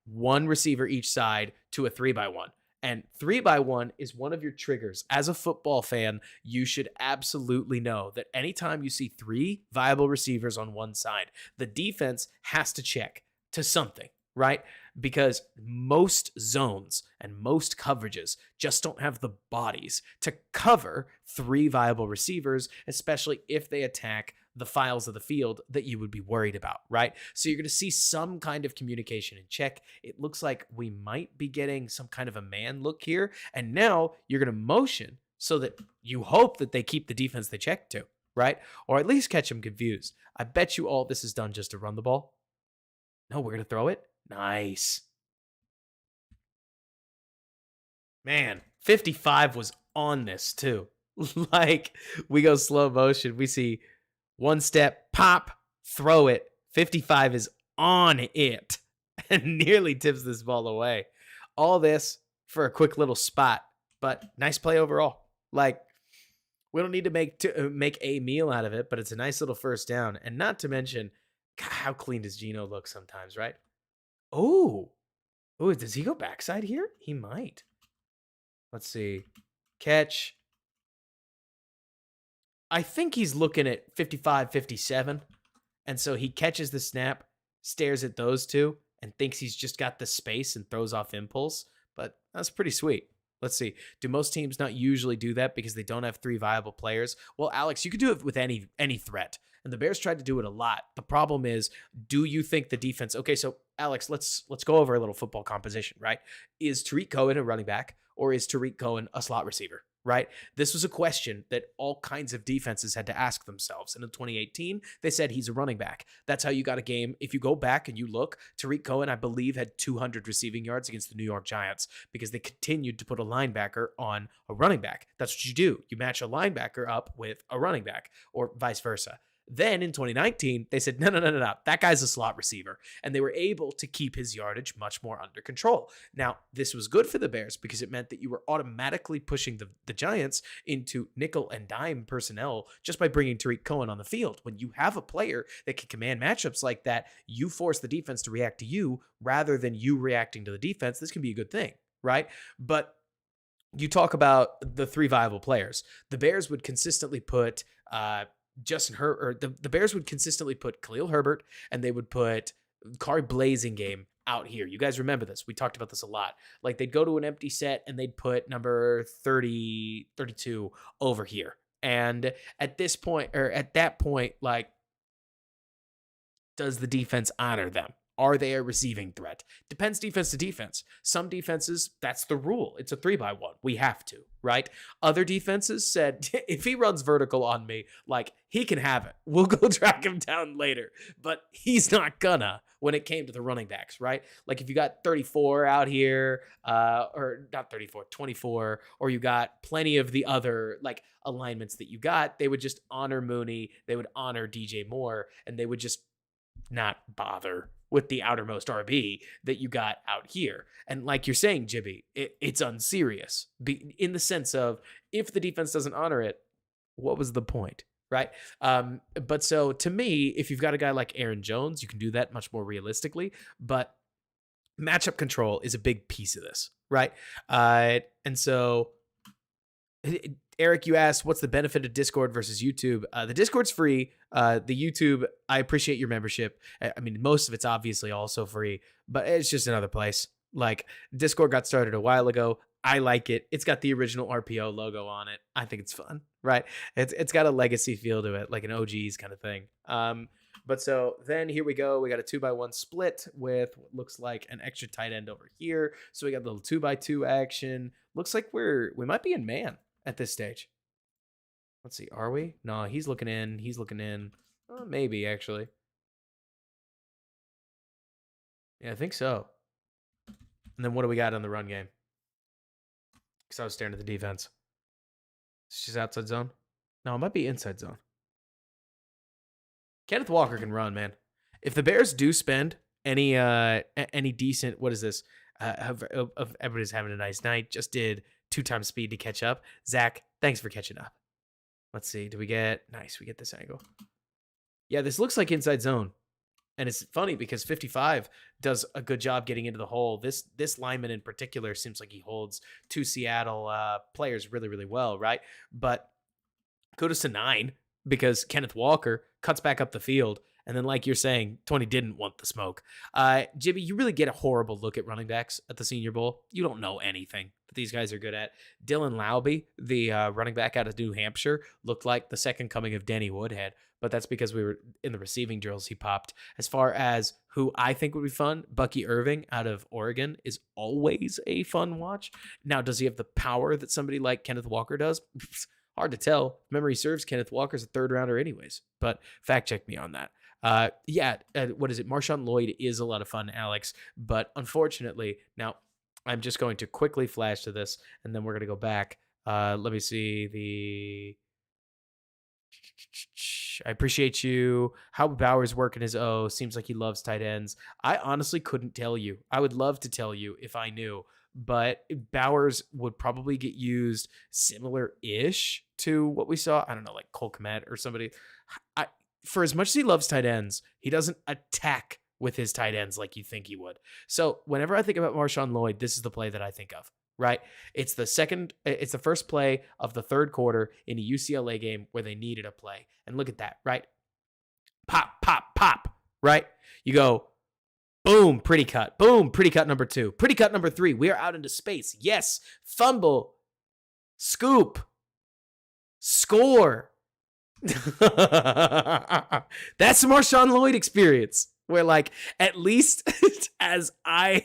one receiver each side to a 3-by-1. And 3-by-1 is one of your triggers. As a football fan, you should absolutely know that anytime you see 3 viable receivers on one side, the defense has to check to something, right? Because most zones and most coverages just don't have the bodies to cover 3 viable receivers, especially if they attack the files of the field that you would be worried about, right? So you're going to see some kind of communication in check. It looks like we might be getting some kind of a man look here. And now you're going to motion so that you hope that they keep the defense they check to, right? Or at least catch them confused. I bet you all this is done just to run the ball. No, we're going to throw it. Nice. Man, 55 was on this too. We go slow motion. We see 1 step, pop, throw it. 55 is on it and nearly tips this ball away. All this for a quick little spot, but nice play overall. Like, we don't need to make a meal out of it, but it's a nice little first down. And not to mention, God, how clean does Geno look sometimes, right? Oh, does he go backside here? He might. Let's see. Catch. I think he's looking at 55, 57. And so he catches the snap, stares at those two, and thinks he's just got the space and throws off impulse. But that's pretty sweet. Let's see. Do most teams not usually do that because they don't have 3 viable players? Well, Alex, you could do it with any threat. And the Bears tried to do it a lot. The problem is, do you think the defense... Okay, so Alex, let's go over a little football composition, right? Is Tariq Cohen a running back, or is Tariq Cohen a slot receiver? Right? This was a question that all kinds of defenses had to ask themselves. And in 2018, they said he's a running back. That's how you got a game. If you go back and you look, Tariq Cohen, I believe, had 200 receiving yards against the New York Giants because they continued to put a linebacker on a running back. That's what you do. You match a linebacker up with a running back or vice versa. Then in 2019, they said, no, that guy's a slot receiver. And they were able to keep his yardage much more under control. Now, this was good for the Bears because it meant that you were automatically pushing the Giants into nickel and dime personnel just by bringing Tariq Cohen on the field. When you have a player that can command matchups like that, you force the defense to react to you rather than you reacting to the defense. This can be a good thing, right? But you talk about the 3 viable players. The Bears would consistently put... Justin Herbert, or the Bears would consistently put Khalil Herbert, and they would put Kari Blasingame out here. You guys remember this. We talked about this a lot. Like, they'd go to an empty set and they'd put number 30, 32 over here. And at this point, or at that point, like, does the defense honor them? Are they a receiving threat? Depends defense to defense. Some defenses, that's the rule. It's a 3-by-1. We have to, right? Other defenses said, if he runs vertical on me, like, he can have it. We'll go track him down later. But he's not gonna when it came to the running backs, right? Like, if you got 34 out here, or not 34, 24, or you got plenty of the other, like, alignments that you got, they would just honor Mooney, they would honor DJ Moore, and they would just not bother with the outermost RB that you got out here. And like you're saying, Jibby, it's unserious in the sense of, if the defense doesn't honor it, what was the point, right? But so to me, if you've got a guy like Aaron Jones, you can do that much more realistically, but matchup control is a big piece of this, right? And so Eric, you asked, what's the benefit of Discord versus YouTube? The Discord's free. The YouTube, I appreciate your membership. I mean, most of it's obviously also free, but it's just another place. Like, Discord got started a while ago. I like it. It's got the original RPO logo on it. I think it's fun, right? It's got a legacy feel to it, like an OGs kind of thing. But so then here we go. We got a 2-by-1 split with what looks like an extra tight end over here. So we got a little 2-by-2 action. Looks like we might be in man at this stage. Let's see. Are we? No, he's looking in. He's looking in. Maybe, actually. Yeah, I think so. And then what do we got on the run game? Because I was staring at the defense. It's just outside zone. No, it might be inside zone. Kenneth Walker can run, man. If the Bears do spend any decent, what is this? Everybody's having a nice night. Just did 2 times speed to catch up. Zach, thanks for catching up. Let's see. Do we get... Nice. We get this angle. Yeah, this looks like inside zone. And it's funny because 55 does a good job getting into the hole. This lineman in particular seems like he holds 2 Seattle players really, really well, right? But kudos to 9 because Kenneth Walker cuts back up the field. And then, like you're saying, 20 didn't want the smoke. Jimmy, you really get a horrible look at running backs at the Senior Bowl. You don't know anything that these guys are good at. Dylan Laube, the running back out of New Hampshire, looked like the second coming of Denny Woodhead. But that's because we were in the receiving drills he popped. As far as who I think would be fun, Bucky Irving out of Oregon is always a fun watch. Now, does he have the power that somebody like Kenneth Walker does? Hard to tell. Memory serves, Kenneth Walker's a 3rd rounder anyways. But fact check me on that. What is it? Marshawn Lloyd is a lot of fun, Alex. But unfortunately, now I'm just going to quickly flash to this, and then we're going to go back. Let me see I appreciate you. How Bauer's working his O. Seems like he loves tight ends. I honestly couldn't tell you. I would love to tell you if I knew. but Bowers would probably get used similar-ish to what we saw. I don't know, like Cole Kmet or somebody. For as much as he loves tight ends, he doesn't attack with his tight ends like you think he would. So whenever I think about Marshawn Lloyd, this is the play that I think of, right? It's the first play of the third quarter in a UCLA game where they needed a play. And look at that, right? Pop, pop, pop, right? You go, boom, pretty cut. Boom, pretty cut number 2. Pretty cut number 3. We are out into space. Yes, fumble, scoop, score. That's the Marshawn Lloyd experience. Where like at least as I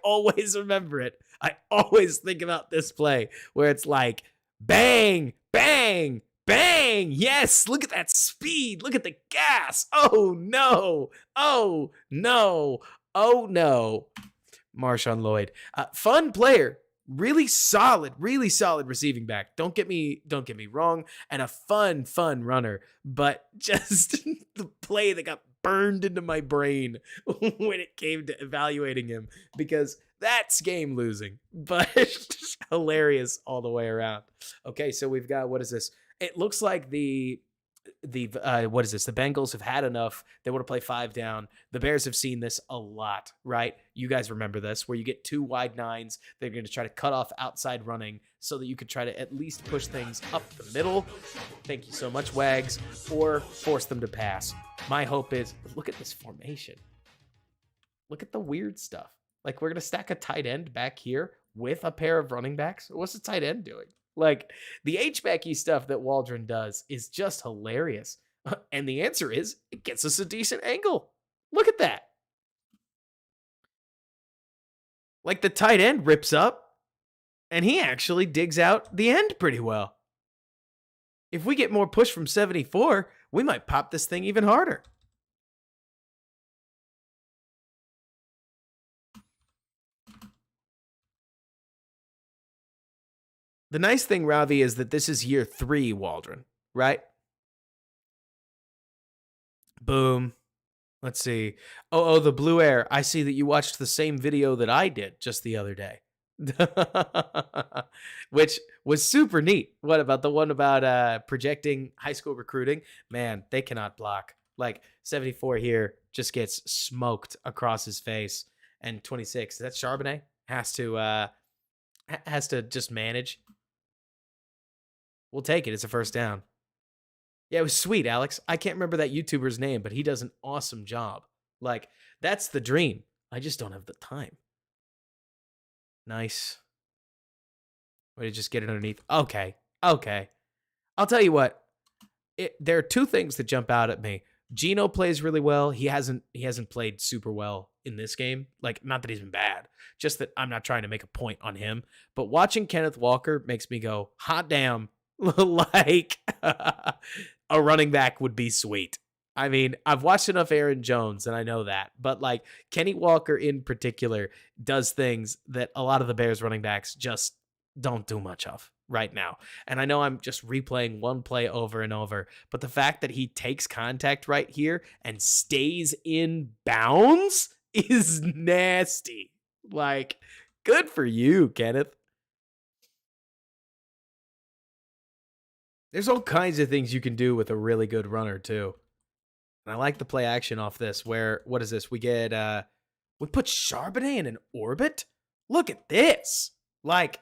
always remember it, I always think about this play where it's like bang, bang, bang. Yes, look at that speed. Look at the gas. Oh no. Oh no. Oh no. Marshawn Lloyd. Fun player. Really solid receiving back. Don't get me wrong. And a fun runner. But just the play that got burned into my brain when it came to evaluating him, because that's game losing, but hilarious all the way around. Okay, so we've got, what is this? It looks like the what is this? The Bengals have had enough. They want to play 5 down. The Bears have seen this a lot, right? You guys remember this, where you get 2 wide 9s. They're going to try to cut off outside running so that you could try to at least push things up the middle. Thank you so much, Wags. Or force them to pass. My hope is, look at this formation. Look at the weird stuff. Like, we're going to stack a tight end back here with a pair of running backs. What's the tight end doing? Like, the H-backy stuff that Waldron does is just hilarious. And the answer is, it gets us a decent angle. Look at that. Like, the tight end rips up, and he actually digs out the end pretty well. If we get more push from 74, we might pop this thing even harder. The nice thing, Ravi, is that this is year 3, Waldron, right? Boom. Let's see. Oh, the blue air. I see that you watched the same video that I did just the other day. Which was super neat. What about the one about projecting high school recruiting? Man, they cannot block. Like 74 here just gets smoked across his face. And 26, that's Charbonnet, has to just manage. We'll take it. It's a first down. Yeah, it was sweet, Alex. I can't remember that YouTuber's name, but he does an awesome job. Like, that's the dream. I just don't have the time. Nice. Way to just get it underneath. Okay. I'll tell you what. There are 2 things that jump out at me. Gino plays really well. He hasn't played super well in this game. Like, not that he's been bad, just that I'm not trying to make a point on him. But watching Kenneth Walker makes me go, hot damn. Like, a running back would be sweet. I mean, I've watched enough Aaron Jones, and I know that. But, like, Kenny Walker in particular does things that a lot of the Bears running backs just don't do much of right now. And I know I'm just replaying one play over and over, but the fact that he takes contact right here and stays in bounds is nasty. Like, good for you, Kenneth. There's all kinds of things you can do with a really good runner, too. And I like the play action off this, where, what is this? We get, we put Charbonnet in an orbit? Look at this. Like,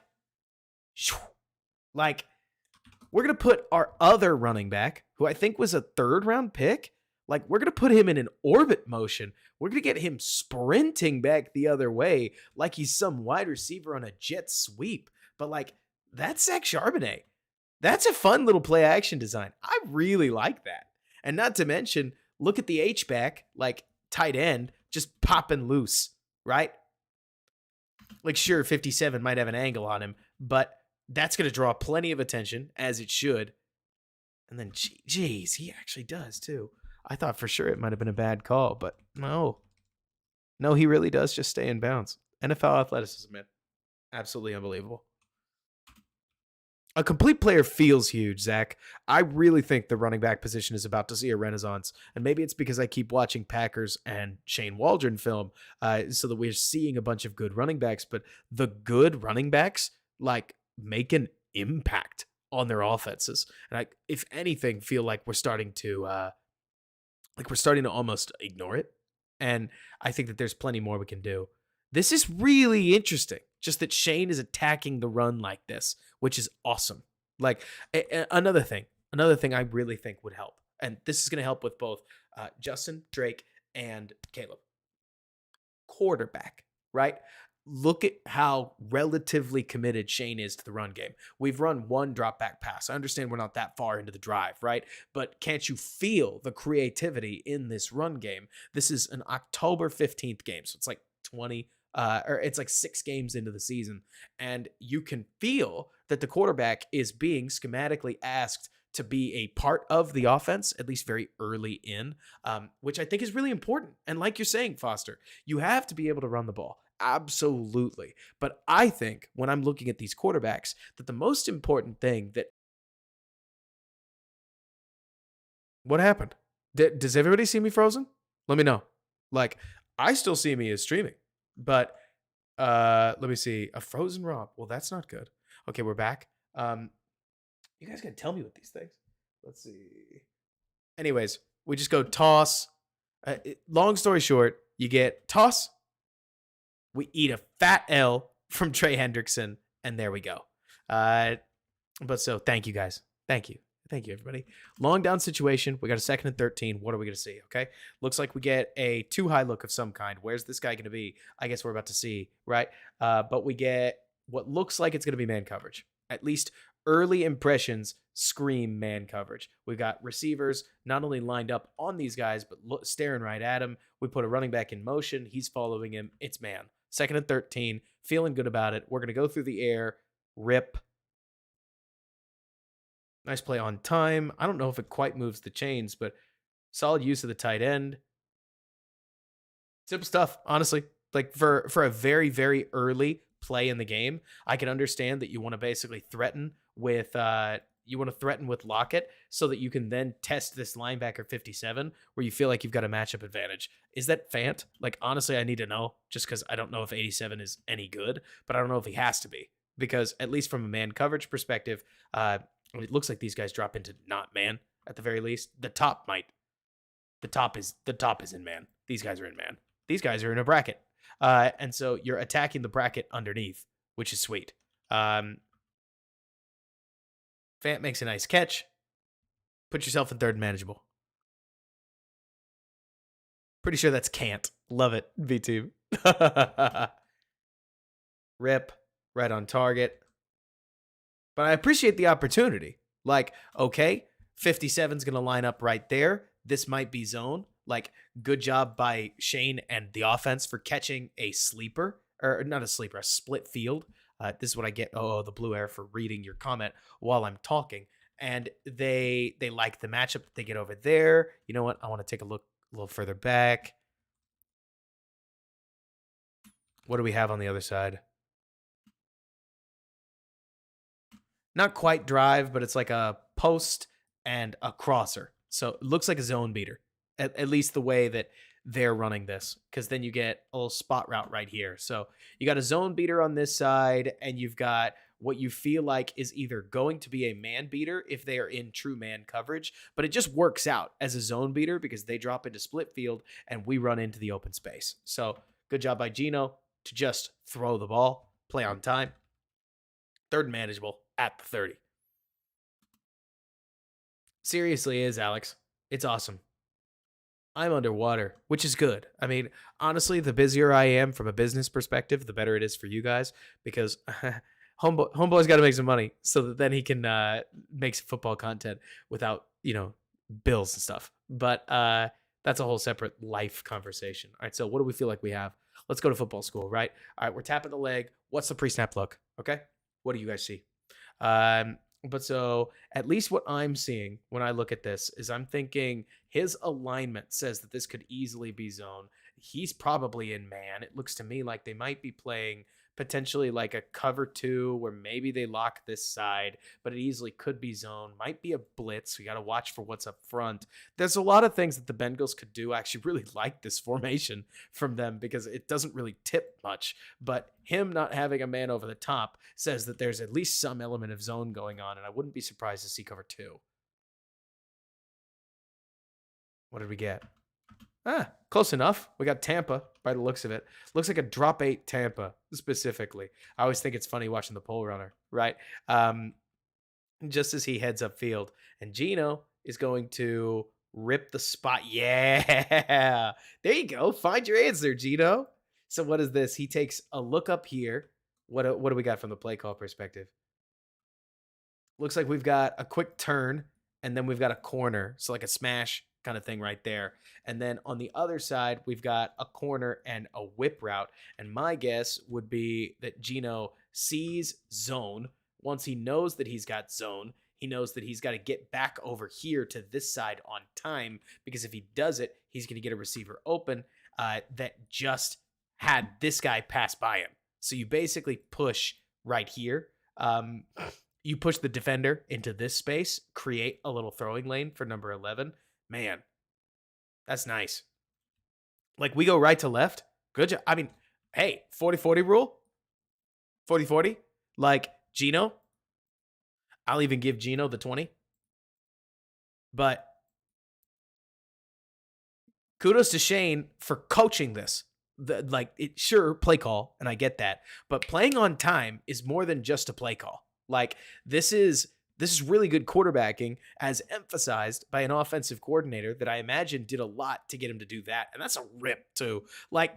we're going to put our other running back, who I think was a 3rd-round pick, like, we're going to put him in an orbit motion. We're going to get him sprinting back the other way like he's some wide receiver on a jet sweep. But, like, that's Zach Charbonnet. That's a fun little play action design. I really like that. And not to mention, look at the H-back, like tight end, just popping loose, right? Like, sure, 57 might have an angle on him, but that's going to draw plenty of attention, as it should. And then, geez, he actually does, too. I thought for sure it might have been a bad call, but no. No, he really does just stay in bounds. NFL athleticism, man. Absolutely unbelievable. A complete player feels huge, Zach. I really think the running back position is about to see a renaissance. And maybe it's because I keep watching Packers and Shane Waldron film, so that we're seeing a bunch of good running backs. But the good running backs, like, make an impact on their offenses. And I, if anything, feel like we're starting to almost ignore it. And I think that there's plenty more we can do. This is really interesting. Just that Shane is attacking the run like this, which is awesome. Like, another thing I really think would help, and this is going to help with both Justin, Drake, and Caleb. Quarterback, right? Look at how relatively committed Shane is to the run game. We've run one drop back pass. I understand we're not that far into the drive, right? But can't you feel the creativity in this run game? This is an October 15th game, so it's like 20 or it's like 6 games into the season, and you can feel that the quarterback is being schematically asked to be a part of the offense, at least very early in, which I think is really important. And like you're saying, Foster, you have to be able to run the ball. Absolutely. But I think when I'm looking at these quarterbacks, that the most important thing that... What happened? Does everybody see me frozen? Let me know. Like, I still see me as streaming, but let me see. A frozen Rob. Well, that's not good. Okay, we're back. You guys can tell me with these things. Let's see. Anyways, we just go toss. Long story short, you get toss. We eat a fat L from Trey Hendrickson, and there we go. But so thank you guys. Thank you. Thank you, everybody. Long down situation. We got a 2nd and 13. What are we going to see? Okay. Looks like we get a 2-high look of some kind. Where's this guy going to be? I guess we're about to see, right? But we get what looks like it's going to be man coverage. At least early impressions scream man coverage. We got receivers not only lined up on these guys, but staring right at him. We put a running back in motion. He's following him. It's man. 2nd and 13. Feeling good about it. We're going to go through the air. Rip. Nice play on time. I don't know if it quite moves the chains, but solid use of the tight end. Simple stuff, honestly. Like, for a very, very early play in the game, I can understand that you want to basically threaten with Lockett so that you can then test this linebacker 57 where you feel like you've got a matchup advantage. Is that Fant? Like, honestly, I need to know, just because I don't know if 87 is any good, but I don't know if he has to be, because at least from a man coverage perspective, it looks like these guys drop into not man at the very least. The top is in man. These guys are in man. These guys are in a bracket. And so you're attacking the bracket underneath, which is sweet. Fant makes a nice catch. Put yourself in 3rd and manageable. Pretty sure that's can't. Love it, V2. Rip. Right on target. But I appreciate the opportunity. Like, okay, 57's going to line up right there. This might be zone. Like, good job by Shane and the offense for catching a sleeper. Or not a sleeper, a split field. This is what I get. Oh, the blue air for reading your comment while I'm talking. And they like the matchup that they get over there. You know what? I want to take a look a little further back. What do we have on the other side? Not quite drive, but it's like a post and a crosser. So it looks like a zone beater, at least the way that they're running this, because then you get a little spot route right here. So you got a zone beater on this side, and you've got what you feel like is either going to be a man beater if they are in true man coverage, but it just works out as a zone beater because they drop into split field and we run into the open space. So good job by Gino to just throw the ball, play on time. 3rd and manageable at the 30. Seriously is, Alex. It's awesome. I'm underwater, which is good. I mean, honestly, the busier I am from a business perspective, the better it is for you guys, because Homeboy's got to make some money so that then he can make some football content without, bills and stuff. But that's a whole separate life conversation. All right, so what do we feel like we have? Let's go to football school, right? All right, we're tapping the leg. What's the pre-snap look? Okay, what do you guys see? But so at least what I'm seeing when I look at this is I'm thinking his alignment says that this could easily be zone. He's probably in man. It looks to me like they might be playing potentially like a cover 2 where maybe they lock this side, but it easily could be zone, might be a blitz. We got to watch for what's up front. There's a lot of things that the Bengals could do. I actually really like this formation from them because it doesn't really tip much, but him not having a man over the top says that there's at least some element of zone going on, and I wouldn't be surprised to see cover 2. What did we get? Close enough. We got Tampa by the looks of it. Looks like a drop 8 Tampa specifically. I always think it's funny watching the pole runner, right? Just as he heads upfield, and Gino is going to rip the spot. Yeah, there you go. Find your answer, Gino. So what is this? He takes a look up here. What do we got from the play call perspective? Looks like we've got a quick turn, and then we've got a corner. So like a smash kind of thing right there. And then on the other side, we've got a corner and a whip route. And my guess would be that Gino sees zone. Once he knows that he's got zone, he knows that he's got to get back over here to this side on time, because if he does it, he's going to get a receiver open that just had this guy pass by him. So you basically push right here. You push the defender into this space, create a little throwing lane for number 11. Man, that's nice. Like, we go right to left. Good job. I mean, hey, 40-40 rule. 40-40. Like, Gino. I'll even give Gino the 20. But kudos to Shane for coaching this. Sure, play call, and I get that. But playing on time is more than just a play call. Like, this is really good quarterbacking, as emphasized by an offensive coordinator that I imagine did a lot to get him to do that. And that's a rip too. Like,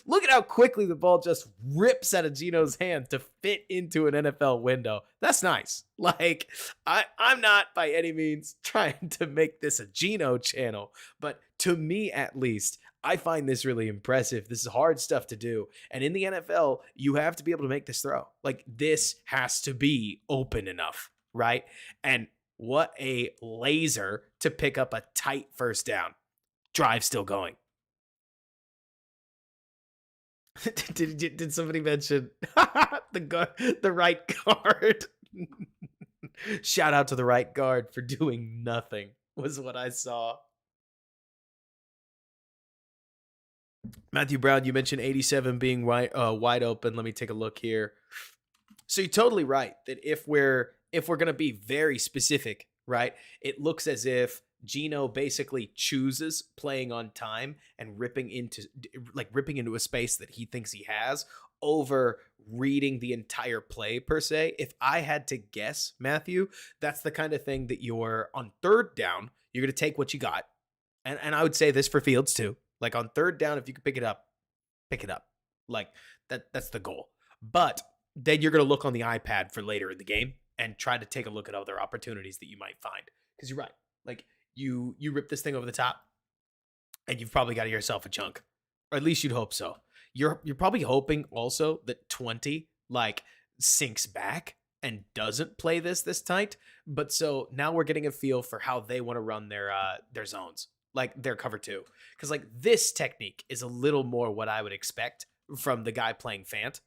look at how quickly the ball just rips out of Gino's hand to fit into an NFL window. That's nice. Like, I'm not by any means trying to make this a Gino channel, but to me at least, I find this really impressive. This is hard stuff to do. And in the NFL, you have to be able to make this throw. Like, this has to be open enough, right? And what a laser to pick up a tight first down. Drive still going. Did somebody mention the right guard? Shout out to the right guard for doing nothing, was what I saw. Matthew Brown, you mentioned 87 being wide open. Let me take a look here. So you're totally right that if we're going to be very specific, right, it looks as if Gino basically chooses playing on time and ripping into a space that he thinks he has over reading the entire play per se. If I had to guess, Matthew, that's the kind of thing that you're on third down, you're going to take what you got. And I would say this for Fields too. Like, on third down, if you can pick it up. Like, that's the goal. But then you're going to look on the iPad for later in the game and try to take a look at other opportunities that you might find. Because you're right. Like, you rip this thing over the top, and you've probably got yourself a chunk. Or at least you'd hope so. You're probably hoping also that 20, like, sinks back and doesn't play this tight. But so now we're getting a feel for how they want to run their zones. Like, their cover 2. Because, like, this technique is a little more what I would expect from the guy playing Fant.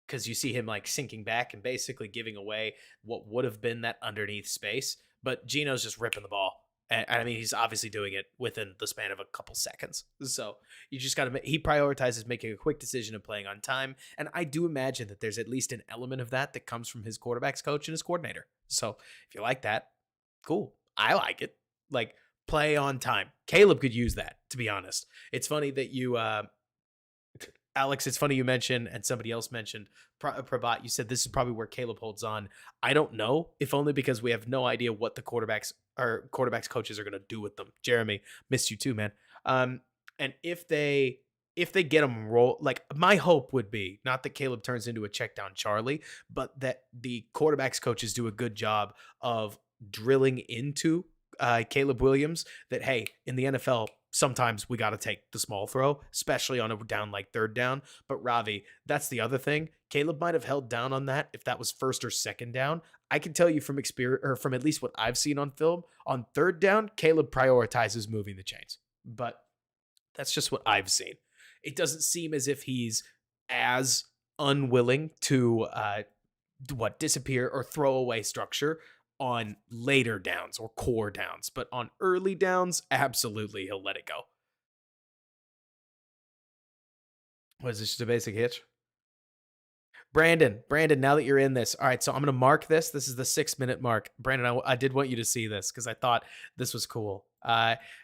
Because you see him, like, sinking back and basically giving away what would have been that underneath space. But Gino's just ripping the ball. And I mean, he's obviously doing it within the span of a couple seconds. So you just got to, he prioritizes making a quick decision of playing on time. And I do imagine that there's at least an element of that comes from his quarterback's coach and his coordinator. So if you like that, cool. I like it. Like, play on time. Caleb could use that, to be honest. It's funny that you, Alex, it's funny you mentioned, and somebody else mentioned, Prabat, you said this is probably where Caleb holds on. I don't know, if only because we have no idea what the quarterbacks coaches are going to do with them. Jeremy, missed you too, man. And if they get them roll, like, my hope would be not that Caleb turns into a check down Charlie, but that the quarterbacks coaches do a good job of drilling into Caleb Williams that, hey, in the NFL, sometimes we got to take the small throw, especially on a down like third down. But Ravi, that's the other thing. Caleb might have held down on that if that was first or second down. I can tell you from experience, or from at least what I've seen on film, on third down, Caleb prioritizes moving the chains. But that's just what I've seen. It doesn't seem as if he's as unwilling to disappear or throw away structure on later downs or core downs, but on early downs, absolutely he'll let it go. Was this just a basic hitch? Brandon, now that you're in this, all right, so I'm going to mark this. This is the 6-minute mark. Brandon, I did want you to see this because I thought this was cool.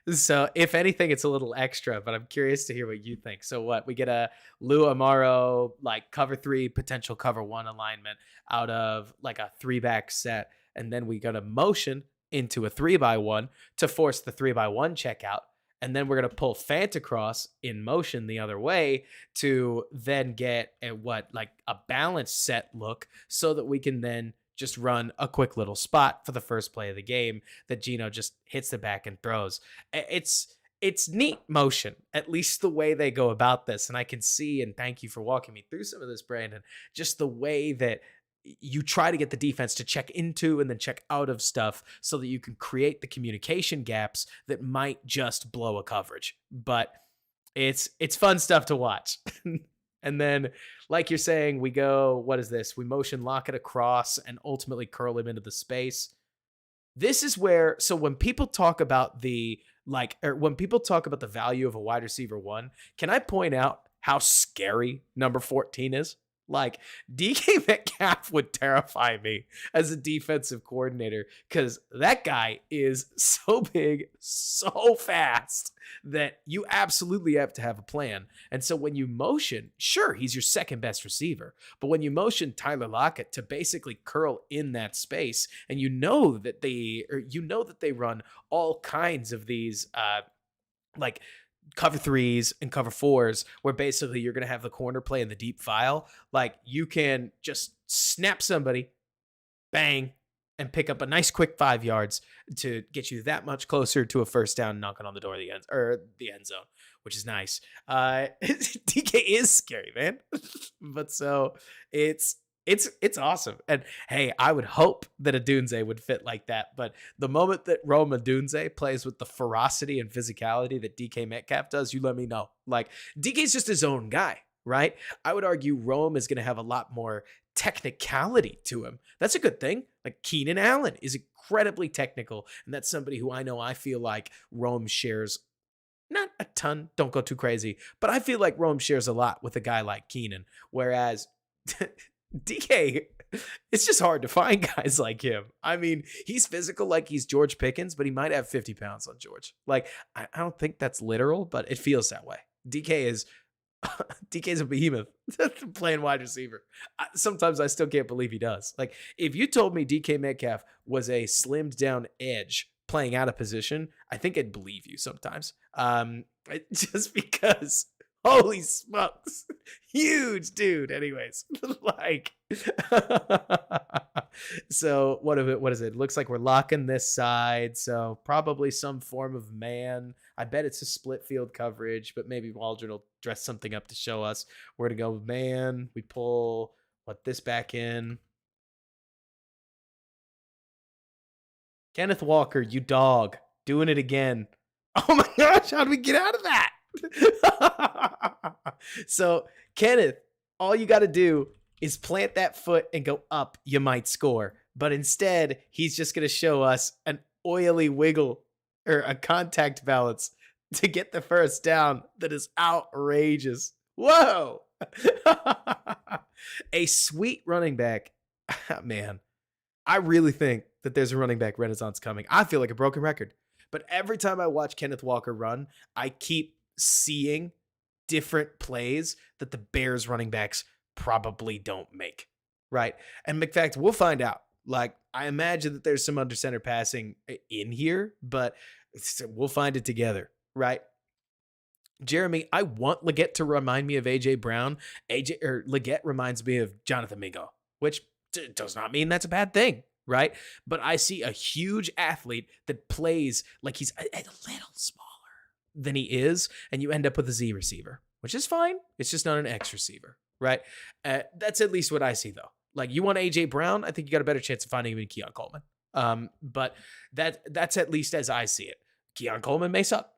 So if anything, it's a little extra, but I'm curious to hear what you think. So what, we get a Lou Amaro, like cover 3, potential cover 1 alignment out of like a 3-back set. And then we go to motion into a 3x1 to force the 3x1 check out. And then we're going to pull Fantacross in motion the other way to then get a balanced set look so that we can then just run a quick little spot for the first play of the game that Gino just hits the back and throws. It's neat motion, at least the way they go about this. And I can see, and thank you for walking me through some of this, Brandon, just the way that you try to get the defense to check into and then check out of stuff so that you can create the communication gaps that might just blow a coverage. But it's fun stuff to watch. And then, like you're saying, we go, what is this? We motion lock it across and ultimately curl him into the space. This is where, so when people talk about when people talk about the value of a wide receiver 1, can I point out how scary number 14 is? Like, DK Metcalf would terrify me as a defensive coordinator because that guy is so big, so fast that you absolutely have to have a plan. And so when you motion, sure, he's your second best receiver. But when you motion Tyler Lockett to basically curl in that space, and you know that they run all kinds of these cover 3s and cover 4s where basically you're going to have the corner play in the deep file. Like, you can just snap somebody, bang, and pick up a nice quick 5 yards to get you that much closer to a first down, knocking on the door of the end zone, which is nice. DK is scary, man. But so it's awesome. And hey, I would hope that Odunze would fit like that. But the moment that Rome Odunze plays with the ferocity and physicality that DK Metcalf does, you let me know. Like, DK's just his own guy, right? I would argue Rome is going to have a lot more technicality to him. That's a good thing. Like, Keenan Allen is incredibly technical. And that's somebody who I feel like Rome shares not a ton, don't go too crazy, but I feel like Rome shares a lot with a guy like Keenan. Whereas DK, it's just hard to find guys like him. I mean, he's physical like he's George Pickens, but he might have 50 pounds on George. Like, I don't think that's literal, but it feels that way. DK's a behemoth playing wide receiver. Sometimes I still can't believe he does. Like, if you told me DK Metcalf was a slimmed down edge playing out of position, I think I'd believe you sometimes. Just because, holy smokes, huge dude. Anyways, like, so what is it? Looks like we're locking this side. So probably some form of man. I bet it's a split field coverage, but maybe Waldron will dress something up to show us where to go. Man, we pull this back in. Kenneth Walker, you dog, doing it again. Oh my gosh, how do we get out of that? So, Kenneth, all you got to do is plant that foot and go up. You might score. But instead, he's just going to show us an oily wiggle or a contact balance to get the first down that is outrageous. Whoa. A sweet running back. Man, I really think that there's a running back renaissance coming. I feel like a broken record. But every time I watch Kenneth Walker run, I keep seeing different plays that the Bears running backs probably don't make, right? And in fact, we'll find out. Like, I imagine that there's some under center passing in here, but we'll find it together, right? Jeremy, I want Leggett to remind me of AJ Brown. Leggett reminds me of Jonathan Mingo, which does not mean that's a bad thing, right? But I see a huge athlete that plays like he's a little smaller than he is, and you end up with a Z receiver, which is fine. It's just not an X receiver, right? That's at least what I see, though. Like, you want AJ Brown, I think you got a better chance of finding him in Keon Coleman. But that's at least as I see it. Keon Coleman may suck.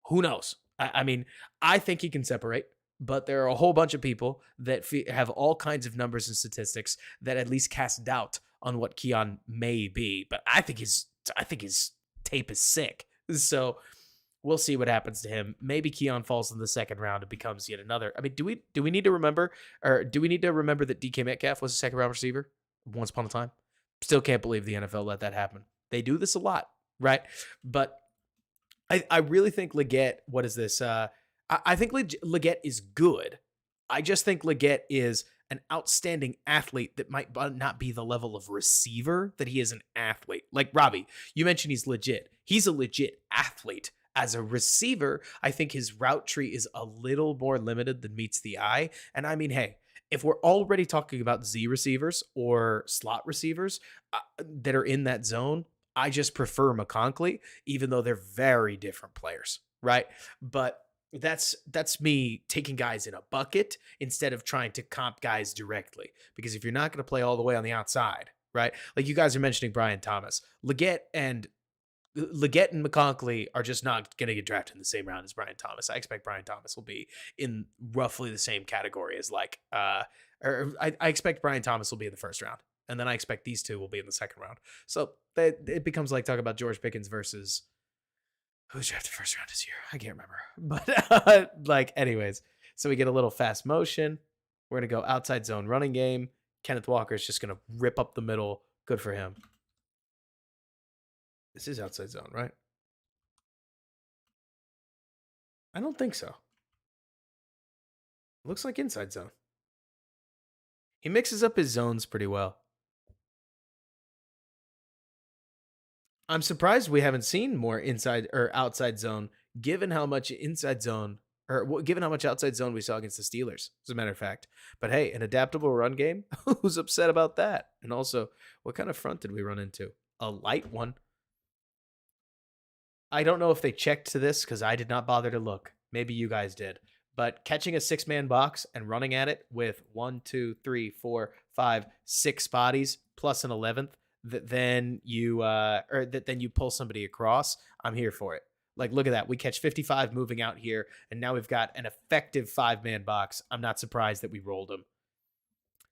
Who knows? I mean, I think he can separate. But there are a whole bunch of people that have all kinds of numbers and statistics that at least cast doubt on what Keon may be. But I think his tape is sick. So we'll see what happens to him. Maybe Keon falls in the second round and becomes yet another. I mean, do we need to remember, that DK Metcalf was a second round receiver once upon a time? Still can't believe the NFL let that happen. They do this a lot, right? But I really think Leggett, what is this? I think Leggett is good. I just think Leggett is an outstanding athlete that might not be the level of receiver that he is an athlete. Like Robbie, you mentioned he's legit. He's a legit athlete. As a receiver, I think his route tree is a little more limited than meets the eye. And I mean, hey, if we're already talking about Z receivers or slot receivers that are in that zone, I just prefer McConkey, even though they're very different players, right? But that's me taking guys in a bucket instead of trying to comp guys directly. Because if you're not going to play all the way on the outside, right? Like you guys are mentioning Brian Thomas, Leggett and McConkey are just not going to get drafted in the same round as Brian Thomas. I expect Brian Thomas will be in roughly the same category as I expect Brian Thomas will be in the first round. And then I expect these two will be in the second round. So it becomes like talking about George Pickens versus who's drafted first round this year? I can't remember. But anyways, so we get a little fast motion. We're going to go outside zone running game. Kenneth Walker is just going to rip up the middle. Good for him. This is outside zone, right? I don't think so. Looks like inside zone. He mixes up his zones pretty well. I'm surprised we haven't seen more inside or outside zone, given how much outside zone we saw against the Steelers, as a matter of fact. But hey, an adaptable run game? Who's upset about that? And also, what kind of front did we run into? A light one. I don't know if they checked to this because I did not bother to look. Maybe you guys did. But catching a 6-man box and running at it with 1, 2, 3, 4, 5, 6 bodies plus an 11th, then you pull somebody across, I'm here for it. Like, look at that. We catch 55 moving out here, and now we've got an effective 5-man box. I'm not surprised that we rolled him.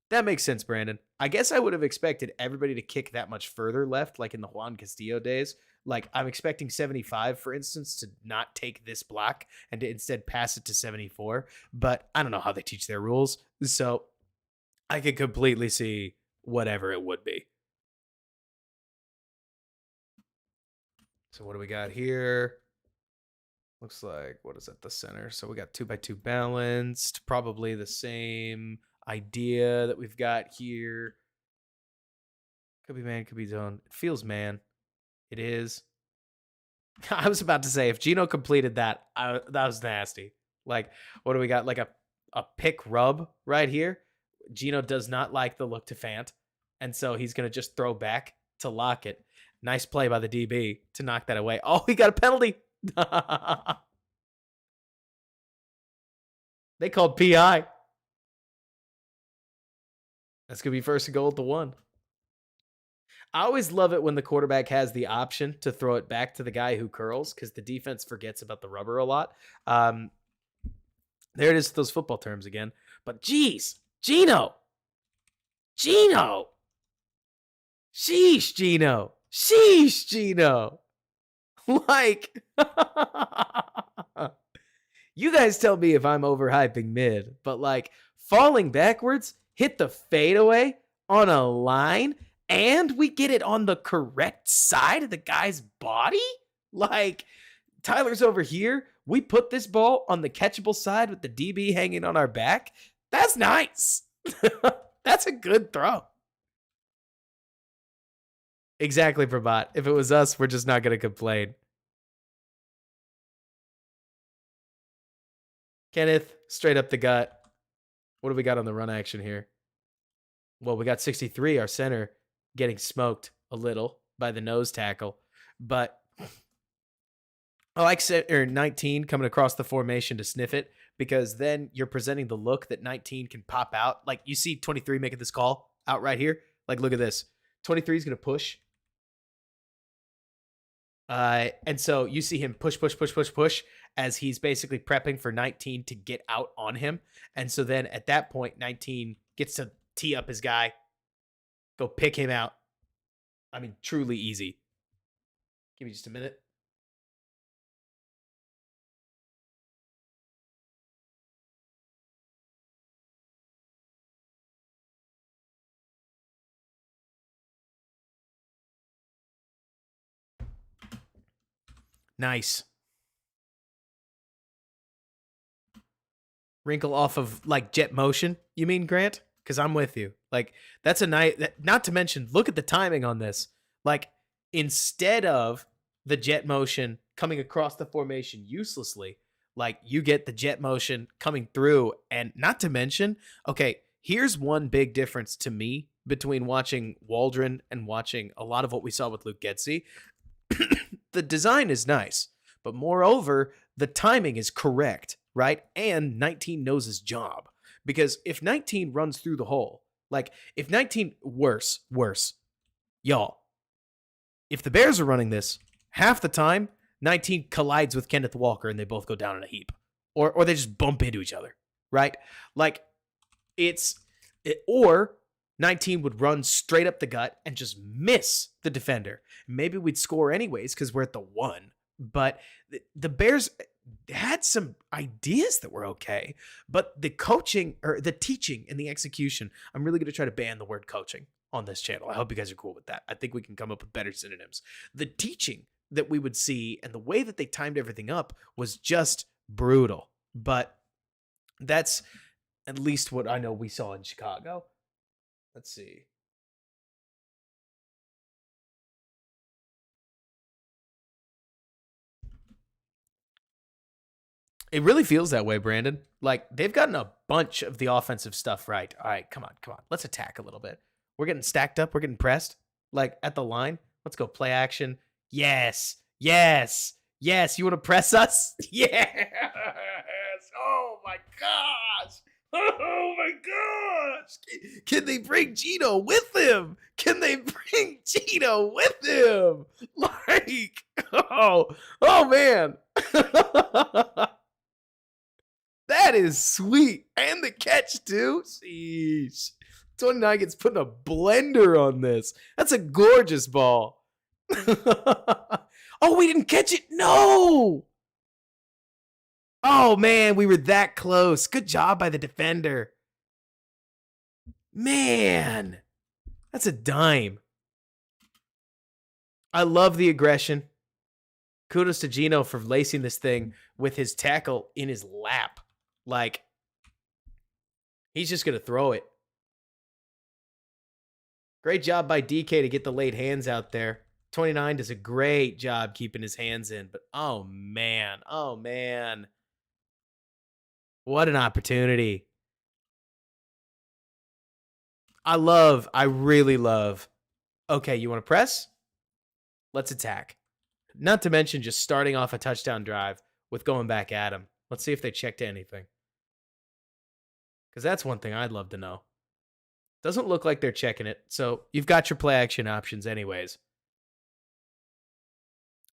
That makes sense, Brandon. I guess I would have expected everybody to kick that much further left, like in the Juan Castillo days. Like, I'm expecting 75, for instance, to not take this block and to instead pass it to 74. But I don't know how they teach their rules, so I could completely see whatever it would be. So what do we got here? Looks like, what is that, the center? So we got 2x2 balanced, probably the same idea that we've got here. Could be man, could be zone. It feels man. It is. I was about to say, if Gino completed that, that was nasty. Like, what do we got? Like a pick rub right here. Gino does not like the look to Fant, and so he's going to just throw back to Lockett. Nice play by the DB to knock that away. Oh, he got a penalty. They called PI. That's going to be first and goal at the 1. I always love it when the quarterback has the option to throw it back to the guy who curls because the defense forgets about the rubber a lot. There it is, those football terms again. But geez, Gino. Sheesh, Gino. Like, you guys tell me if I'm overhyping mid, but like falling backwards, hit the fadeaway on a line, and we get it on the correct side of the guy's body? Like, Tyler's over here. We put this ball on the catchable side with the DB hanging on our back. That's nice. That's a good throw. Exactly, Prabhat. If it was us, we're just not going to complain. Kenneth, straight up the gut. What do we got on the run action here? Well, we got 63, our center, getting smoked a little by the nose tackle. But I like 19 coming across the formation to sniff it, because then you're presenting the look that 19 can pop out. Like, you see 23 making this call out right here. Like, look at this. 23 is going to push. And so you see him push. as he's basically prepping for 19 to get out on him. And so then at that point, 19 gets to tee up his guy, go pick him out. I mean, truly easy. Give me just a minute. Nice. Wrinkle off of like jet motion, you mean, Grant? Because I'm with you. Like, that's a night. Not to mention, look at the timing on this. Like, instead of the jet motion coming across the formation uselessly, like you get the jet motion coming through. And not to mention, okay, here's one big difference to me between watching Waldron and watching a lot of what we saw with Luke Getsy. The design is nice, but moreover, the timing is correct, right? And 19 knows his job. Because if 19 runs through the hole, like if 19, worse, y'all, if the Bears are running this, half the time, 19 collides with Kenneth Walker and they both go down in a heap. Or they just bump into each other, right? Like or 19 would run straight up the gut and just miss the defender. Maybe we'd score anyways because we're at the 1. But the Bears had some ideas that were okay. But the coaching or the teaching and the execution, I'm really going to try to ban the word coaching on this channel. I hope you guys are cool with that. I think we can come up with better synonyms. The teaching that we would see and the way that they timed everything up was just brutal. But that's at least what I know we saw in Chicago. Let's see. It really feels that way, Brandon. Like, they've gotten a bunch of the offensive stuff right. All right, come on. Let's attack a little bit. We're getting stacked up. We're getting pressed. Like, at the line. Let's go play action. Yes. You want to press us? Yes. Oh, my gosh. Oh, my gosh. Can they bring Gino with him? Like, oh man. That is sweet. And the catch, too. Sheesh. 29 gets put in a blender on this. That's a gorgeous ball. Oh, we didn't catch it. No. Oh, man, we were that close. Good job by the defender. Man, that's a dime. I love the aggression. Kudos to Gino for lacing this thing with his tackle in his lap. Like, he's just going to throw it. Great job by DK to get the late hands out there. 29 does a great job keeping his hands in. But, oh, man. What an opportunity. I really love. Okay, you want to press? Let's attack. Not to mention just starting off a touchdown drive with going back at him. Let's see if they checked anything. Because that's one thing I'd love to know. Doesn't look like they're checking it. So you've got your play action options anyways.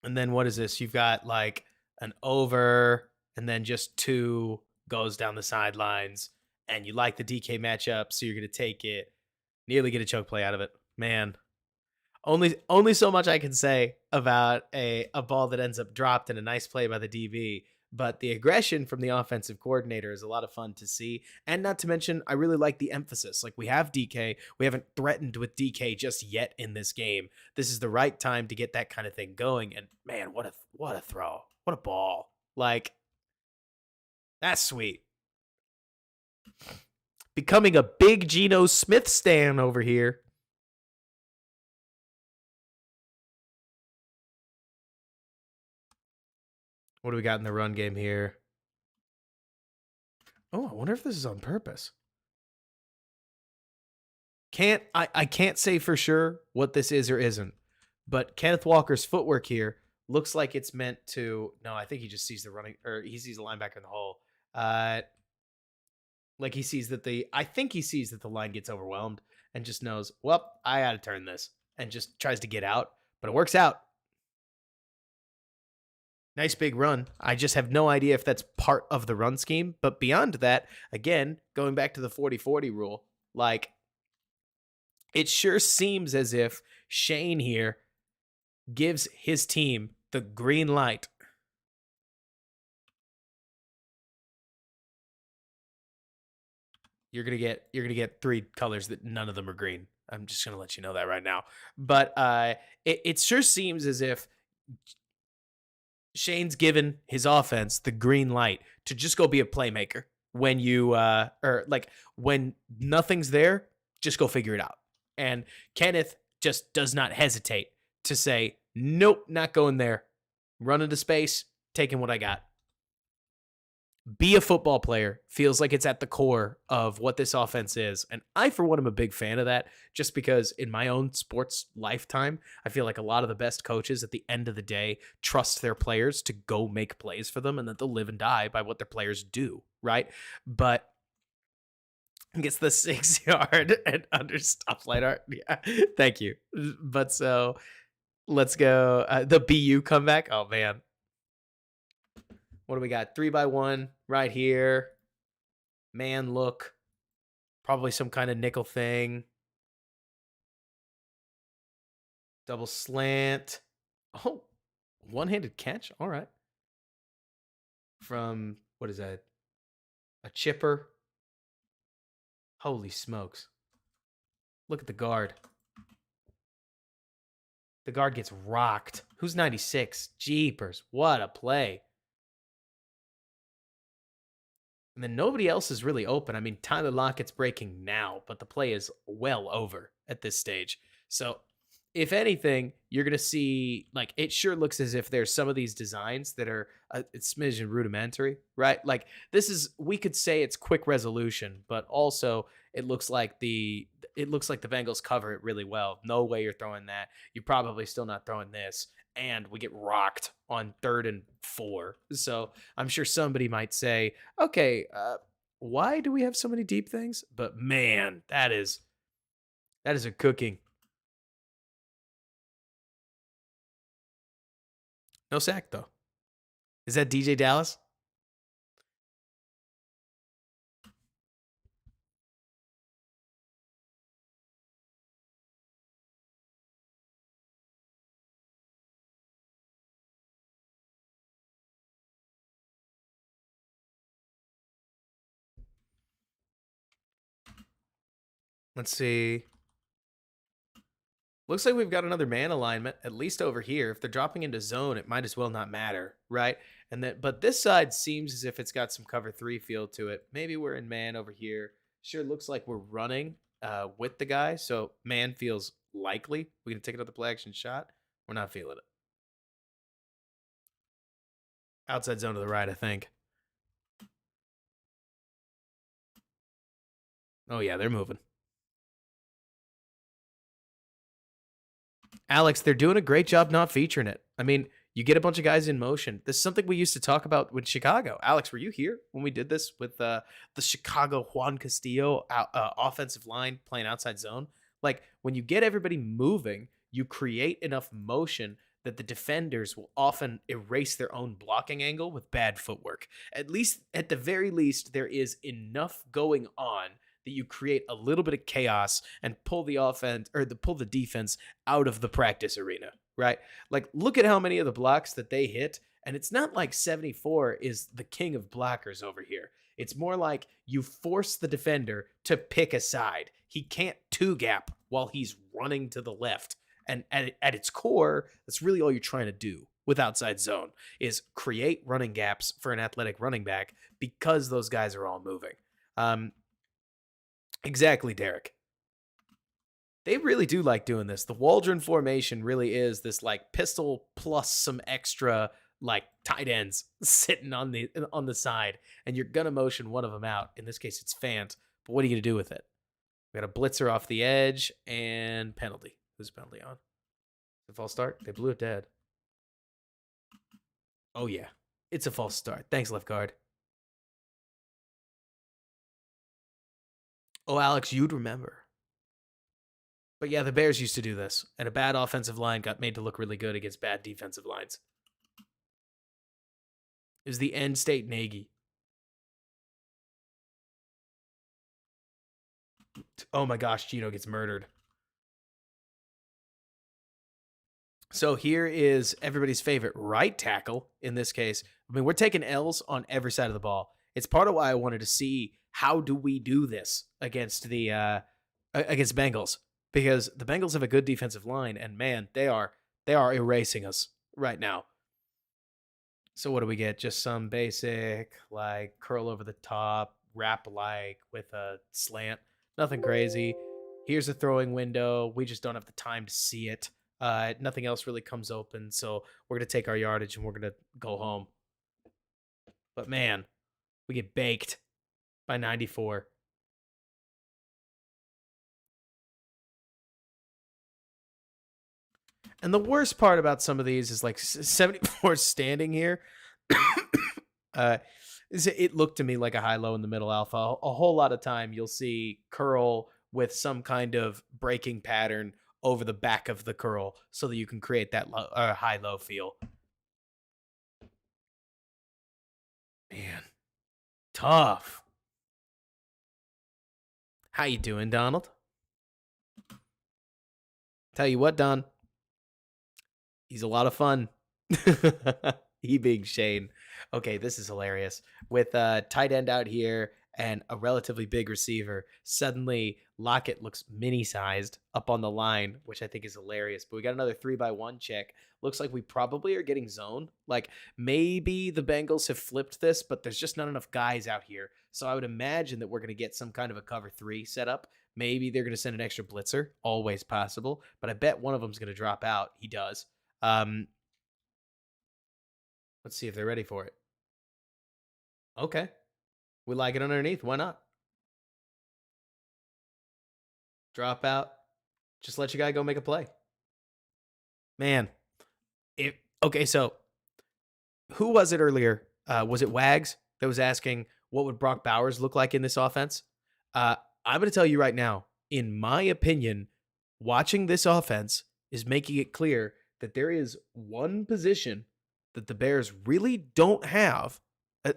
And then what is this? You've got like an over and then just 2 goes down the sidelines. And you like the DK matchup, so you're going to take it. Nearly get a choke play out of it. Man. Only so much I can say about a ball that ends up dropped in a nice play by the DB. But the aggression from the offensive coordinator is a lot of fun to see. And not to mention, I really like the emphasis. Like, we have DK. We haven't threatened with DK just yet in this game. This is the right time to get that kind of thing going. And, man, what a throw. What a ball. Like, that's sweet. Becoming a big Geno Smith stan over here. What do we got in the run game here? Oh, I wonder if this is on purpose. I can't say for sure what this is or isn't, but Kenneth Walker's footwork here looks like it's meant to. No, I think he just sees the running, or he sees the linebacker in the hole. Like he sees that I think he sees that the line gets overwhelmed and just knows, well, I got to turn this, and just tries to get out, but it works out. Nice big run. I just have no idea if that's part of the run scheme. But beyond that, again, going back to the 40-40 rule, like it sure seems as if Shane here gives his team the green light. You're gonna get three colors that none of them are green. I'm just gonna let you know that right now. But it sure seems as if Shane's given his offense the green light to just go be a playmaker when you or like when nothing's there, just go figure it out. And Kenneth just does not hesitate to say, nope, not going there. Run into space, taking what I got. Be a football player feels like it's at the core of what this offense is. And I, for one, am a big fan of that just because in my own sports lifetime, I feel like a lot of the best coaches at the end of the day trust their players to go make plays for them and that they'll live and die by what their players do, right? But gets the 6 yard and under stoplight art. Yeah, thank you. But so let's go. The BU comeback. Oh, man. What do we got? 3x1 right here. Man look. Probably some kind of nickel thing. Double slant. Oh, one-handed catch. All right. From, what is that? A chipper. Holy smokes. Look at the guard. The guard gets rocked. Who's 96? Jeepers. What a play. And then nobody else is really open. I mean, Tyler Lockett's breaking now, but the play is well over at this stage. So, if anything, you're going to see, like, it sure looks as if there's some of these designs that are it's smidgen rudimentary, right? Like, we could say it's quick resolution, but also it looks like the Bengals cover it really well. No way you're throwing that. You're probably still not throwing this. And we get rocked on 3rd and 4. So I'm sure somebody might say, okay, why do we have so many deep things? But man, that is a cooking. No sack, though. Is that DJ Dallas? Let's see. Looks like we've got another man alignment, at least over here. If they're dropping into zone, it might as well not matter, right? But this side seems as if it's got some cover 3 feel to it. Maybe we're in man over here. Sure looks like we're running with the guy, so man feels likely. We can take another play action shot. We're not feeling it. Outside zone to the right, I think. Oh yeah, they're moving. Alex, they're doing a great job not featuring it. I mean, you get a bunch of guys in motion. This is something we used to talk about with Chicago. Alex, were you here when we did this with the Chicago Juan Castillo offensive line playing outside zone? Like, when you get everybody moving, you create enough motion that the defenders will often erase their own blocking angle with bad footwork. At the very least, there is enough going on that you create a little bit of chaos and pull the offense or pull the defense out of the practice arena, right? Like, look at how many of the blocks that they hit. And it's not like 74 is the king of blockers over here. It's more like you force the defender to pick a side. He can't two gap while he's running to the left. And at its core, that's really all you're trying to do with outside zone is create running gaps for an athletic running back because those guys are all moving. Exactly, Derek. They really do like doing this. The Waldron formation really is this like pistol plus some extra like tight ends sitting on the side, and you're gonna motion one of them out. In this case, it's Fant. But what are you gonna do with it? We got a blitzer off the edge and penalty. Who's the penalty on? The false start. They blew it dead. Oh yeah, it's a false start. Thanks, left guard. Oh, Alex, you'd remember. But yeah, the Bears used to do this, and a bad offensive line got made to look really good against bad defensive lines. Is the end state Nagy. Oh my gosh, Gino gets murdered. So here is everybody's favorite right tackle in this case. I mean, we're taking L's on every side of the ball. It's part of why I wanted to see how do we do this against the against Bengals, because the Bengals have a good defensive line, and man, they are erasing us right now. So what do we get? Just some basic like curl over the top, wrap like with a slant. Nothing crazy. Here's a throwing window. We just don't have the time to see it. Nothing else really comes open, so we're gonna take our yardage and we're gonna go home. But man, we get baked by 94. And the worst part about some of these is like 74 standing here. It looked to me like a high-low in the middle alpha. A whole lot of time you'll see curl with some kind of breaking pattern over the back of the curl so that you can create that high-low feel. Man, tough. How you doing, Donald? Tell you what, Don. He's a lot of fun. He being Shane. Okay, this is hilarious. With a tight end out here and a relatively big receiver, suddenly Lockett looks mini-sized up on the line, which I think is hilarious. But we got another 3-by-1 check. Looks like we probably are getting zone. Like, maybe the Bengals have flipped this, but there's just not enough guys out here. So I would imagine that we're going to get some kind of a cover 3 setup. Maybe they're going to send an extra blitzer. Always possible. But I bet one of them's going to drop out. He does. Let's see if they're ready for it. Okay. We like it underneath. Why not? Drop out. Just let your guy go make a play. Man. Okay, so who was it earlier? Was it Wags that was asking what would Brock Bowers look like in this offense? I'm going to tell you right now, in my opinion, watching this offense is making it clear that there is one position that the Bears really don't have.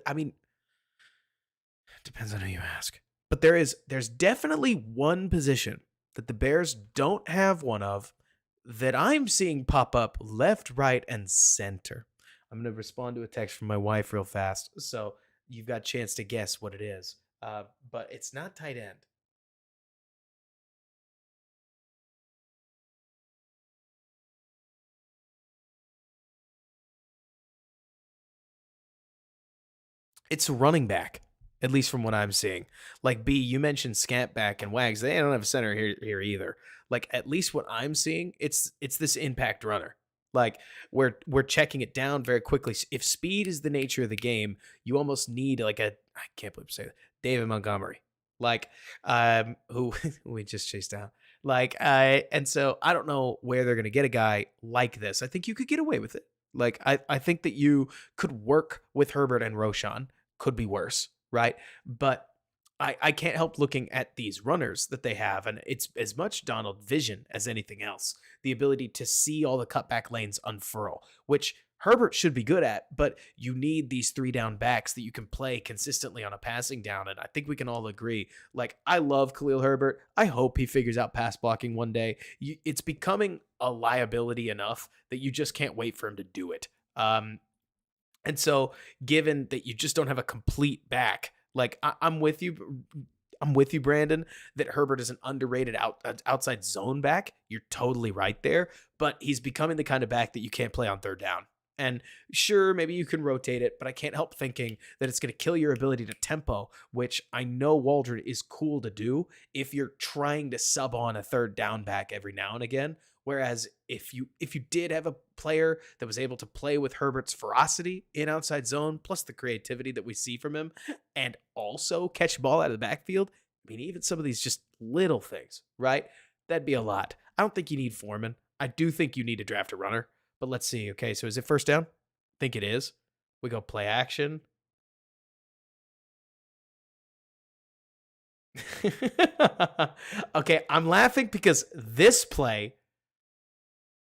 I mean, it depends on who you ask. But there's definitely one position that the Bears don't have one of that I'm seeing pop up left, right, and center. I'm going to respond to a text from my wife real fast, so you've got a chance to guess what it is. But it's not tight end. It's running back, at least from what I'm seeing. Like B, you mentioned Scantback and Wags. They don't have a center here either. Like at least what I'm seeing, it's this impact runner. Like we're checking it down very quickly. If speed is the nature of the game, you almost need like I can't believe I say that, David Montgomery, like who we just chased down. Like and so I don't know where they're gonna get a guy like this. I think you could get away with it. Like I think that you could work with Herbert and Roshan. Could be worse, right? But I can't help looking at these runners that they have, and it's as much Donald vision as anything else. The ability to see all the cutback lanes unfurl, which Herbert should be good at, but you need these 3-down backs that you can play consistently on a passing down, and I think we can all agree. Like, I love Khalil Herbert. I hope he figures out pass blocking one day. It's becoming a liability enough that you just can't wait for him to do it. And so, given that you just don't have a complete back, like I'm with you, Brandon, that Herbert is an underrated outside zone back. You're totally right there, but he's becoming the kind of back that you can't play on 3rd down. And sure, maybe you can rotate it, but I can't help thinking that it's going to kill your ability to tempo, which I know Waldron is cool to do if you're trying to sub on a 3rd down back every now and again. Whereas if you did have a player that was able to play with Herbert's ferocity in outside zone, plus the creativity that we see from him, and also catch ball out of the backfield, I mean, even some of these just little things, right? That'd be a lot. I don't think you need Foreman. I do think you need to draft a runner, but let's see. Okay, so is it 1st down? I think it is. We go play action. Okay, I'm laughing because this play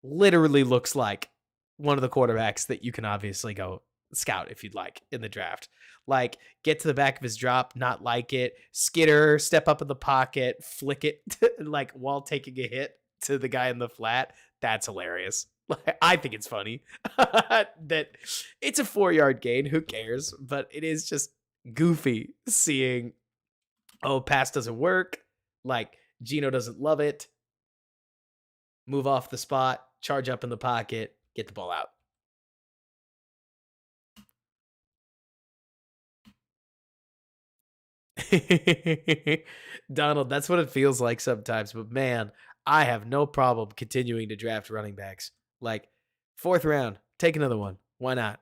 literally looks like one of the quarterbacks that you can obviously go scout if you'd like in the draft. Like, get to the back of his drop, not like it, skitter, step up in the pocket, flick it like while taking a hit to the guy in the flat. That's hilarious. Like, I think it's funny that it's a 4-yard gain. Who cares? But it is just goofy seeing, oh, pass doesn't work. Like, Gino doesn't love it. Move off the spot, charge up in the pocket, get the ball out. Donald, that's what it feels like sometimes. But man, I have no problem continuing to draft running backs. Like, 4th round, take another one. Why not?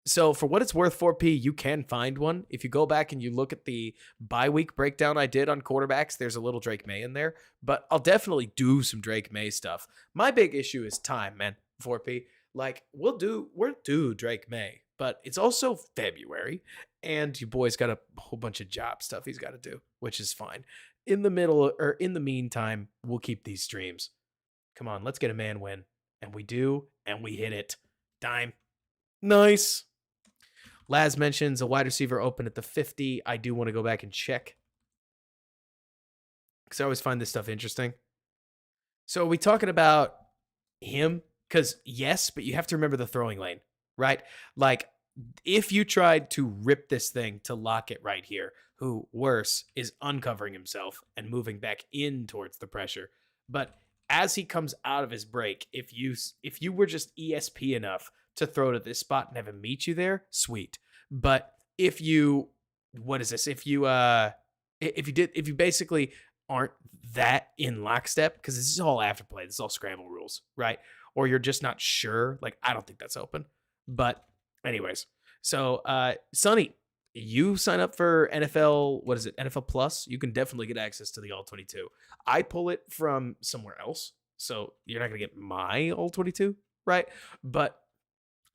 So for what it's worth, 4P, you can find one. If you go back and you look at the bye week breakdown I did on quarterbacks, there's a little Drake May in there. But I'll definitely do some Drake May stuff. My big issue is time, man, 4P. Like, we're due Drake May, but it's also February, and you boy's got a whole bunch of job stuff he's got to do, which is fine. In the meantime, we'll keep these streams. Come on, let's get a man win. And we do, and we hit it. Dime. Nice. Laz mentions a wide receiver open at the 50. I do want to go back and check, because I always find this stuff interesting. So are we talking about him? Because yes, but you have to remember the throwing lane, right? Like, if you tried to rip this thing to Lockett right here, who worse is uncovering himself and moving back in towards the pressure. But as he comes out of his break, if you were just ESP enough to throw to this spot and have him meet you there, sweet. But if you basically aren't that in lockstep, because this is all afterplay, this is all scramble rules, right? Or you're just not sure, like, I don't think that's open. But anyways, so Sonny, you sign up for NFL, NFL Plus, you can definitely get access to the All-22. I pull it from somewhere else, so you're not going to get my All-22, right? But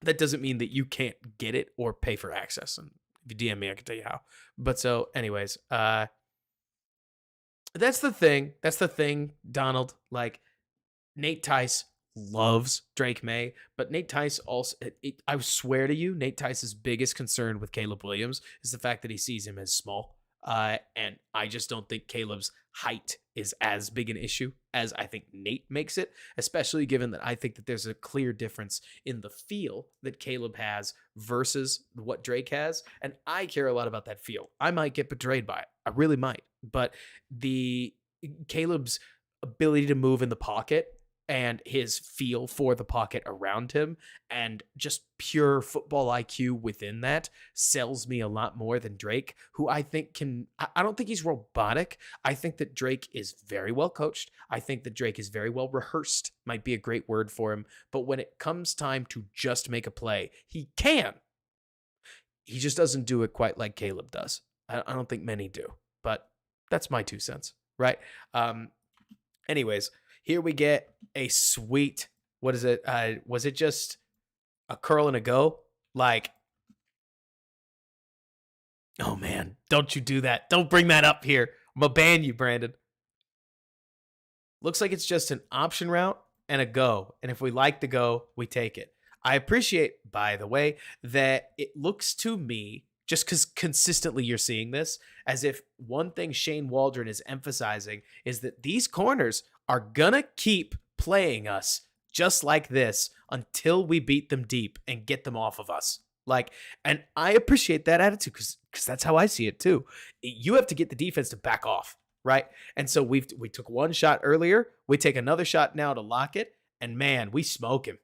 that doesn't mean that you can't get it or pay for access. And if you DM me, I can tell you how. But so anyways, that's the thing. That's the thing, Donald. Like, Nate Tice loves Drake May, but Nate Tice also, I swear to you, Nate Tice's biggest concern with Caleb Williams is the fact that he sees him as small. And I just don't think Caleb's height is as big an issue as I think Nate makes it, especially given that I think that there's a clear difference in the feel that Caleb has versus what Drake has. And I care a lot about that feel. I might get betrayed by it. I really might. But Caleb's ability to move in the pocket and his feel for the pocket around him and just pure football IQ within that sells me a lot more than Drake, who I think I don't think he's robotic. I think that Drake is very well coached. I think that Drake is very well rehearsed, might be a great word for him. But when it comes time to just make a play, he can. He just doesn't do it quite like Caleb does. I don't think many do, but that's my 2 cents, right? Anyways, here we get a sweet, what is it? Was it just a curl and a go? Like, oh man, don't you do that. Don't bring that up here. I'm going to ban you, Brandon. Looks like it's just an option route and a go. And if we like the go, we take it. I appreciate, by the way, that it looks to me, just because consistently you're seeing this, as if one thing Shane Waldron is emphasizing is that these corners are going to keep playing us just like this until we beat them deep and get them off of us. Like, and I appreciate that attitude because that's how I see it too. You have to get the defense to back off, right? And so we took one shot earlier. We take another shot now to lock it, and man, we smoke him.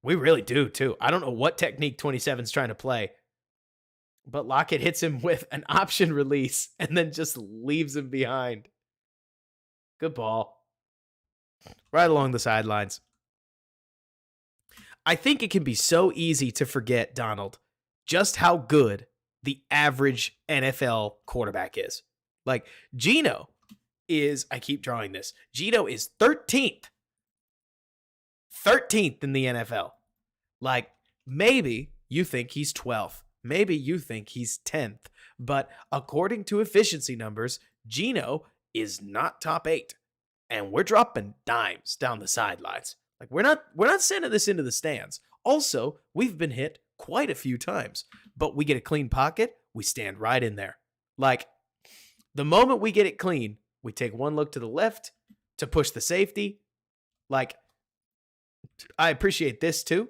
We really do too. I don't know what technique 27's trying to play, but Lockett hits him with an option release and then just leaves him behind. Good ball. Right along the sidelines. I think it can be so easy to forget, Donald, just how good the average NFL quarterback is. Like, Gino is, I keep drawing this, Gino is 13th. 13th in the NFL. Like, maybe you think he's 12th. Maybe you think he's 10th. But according to efficiency numbers, Gino is not top 8. And we're dropping dimes down the sidelines. Like we're not sending this into the stands. Also, we've been hit quite a few times, but we get a clean pocket, we stand right in there. Like the moment we get it clean, we take one look to the left to push the safety. Like I appreciate this too.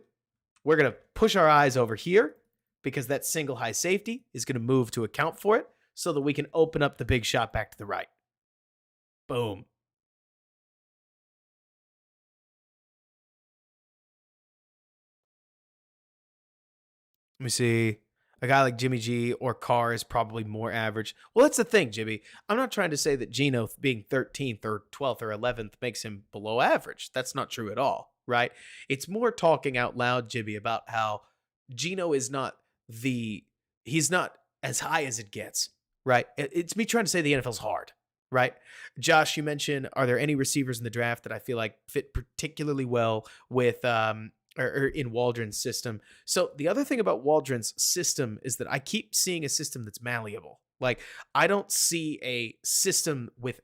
We're going to push our eyes over here because that single high safety is going to move to account for it so that we can open up the big shot back to the right. Boom. Let me see. A guy like Jimmy G or Carr is probably more average. Well, that's the thing, Jimmy. I'm not trying to say that Geno being 13th or 12th or 11th makes him below average. That's not true at all, right? It's more talking out loud, Jimmy, about how Geno is not he's not as high as it gets, right? It's me trying to say the NFL's hard, right? Josh, you mentioned, are there any receivers in the draft that I feel like fit particularly well with or in Waldron's system? So the other thing about Waldron's system is that I keep seeing a system that's malleable. Like I don't see a system with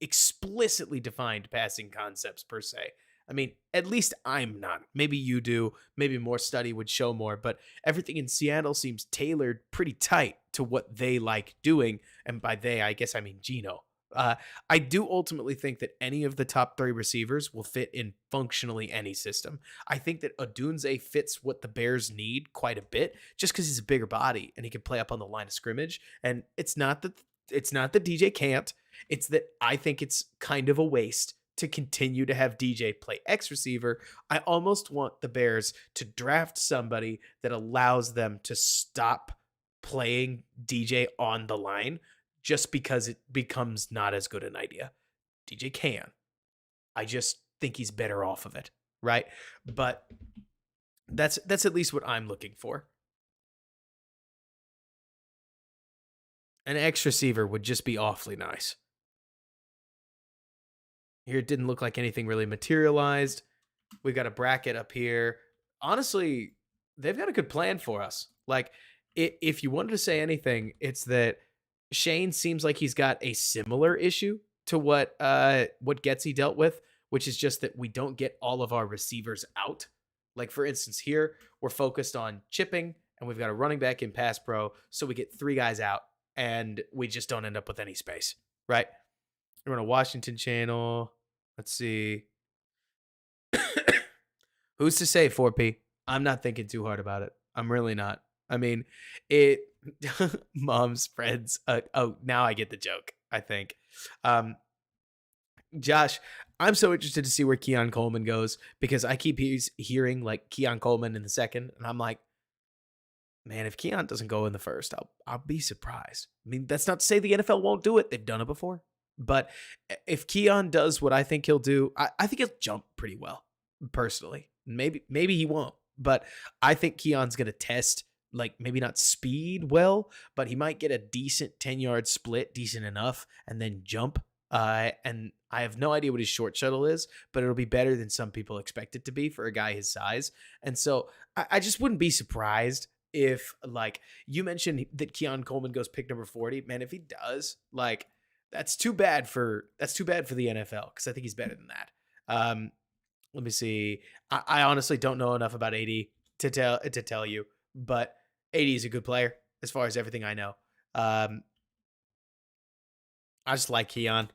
explicitly defined passing concepts per se. I mean, at least I'm not. Maybe you do. Maybe more study would show more, but everything in Seattle seems tailored pretty tight to what they like doing. And by they, I guess I mean Geno. I do ultimately think that any of the top 3 receivers will fit in functionally any system. I think that Odunze fits what the Bears need quite a bit, just because he's a bigger body and he can play up on the line of scrimmage. And it's not that DJ can't. It's that I think it's kind of a waste to continue to have DJ play X receiver. I almost want the Bears to draft somebody that allows them to stop playing DJ on the line just because it becomes not as good an idea. DJ can. I just think he's better off of it, right? But that's at least what I'm looking for. An X receiver would just be awfully nice. Here it didn't look like anything really materialized. We got a bracket up here. Honestly, they've got a good plan for us. Like, if you wanted to say anything, it's that Shane seems like he's got a similar issue to what Getsy dealt with, which is just that we don't get all of our receivers out. Like, for instance, here we're focused on chipping, and we've got a running back in pass pro, so we get 3 guys out, and we just don't end up with any space, right? We're on a Washington channel. Let's see. Who's to say 4P? I'm not thinking too hard about it. I'm really not. I mean, it mom's friends. Now I get the joke, I think. Josh, I'm so interested to see where Keon Coleman goes because I keep hearing like Keon Coleman in the second, and I'm like, man, if Keon doesn't go in the first, I'll be surprised. I mean, that's not to say the NFL won't do it. They've done it before. But if Keon does what I think he'll do, I think he'll jump pretty well, personally. Maybe he won't. But I think Keon's going to test, like, maybe not speed well, but he might get a decent 10-yard split, decent enough, and then jump. And I have no idea what his short shuttle is, but it'll be better than some people expect it to be for a guy his size. And so I just wouldn't be surprised if, like, you mentioned that Keon Coleman goes pick number 40. Man, if he does, like, that's too bad for the NFL because I think he's better than that. Let me see. I honestly don't know enough about AD to tell you, but AD is a good player as far as everything I know. I just like Keon.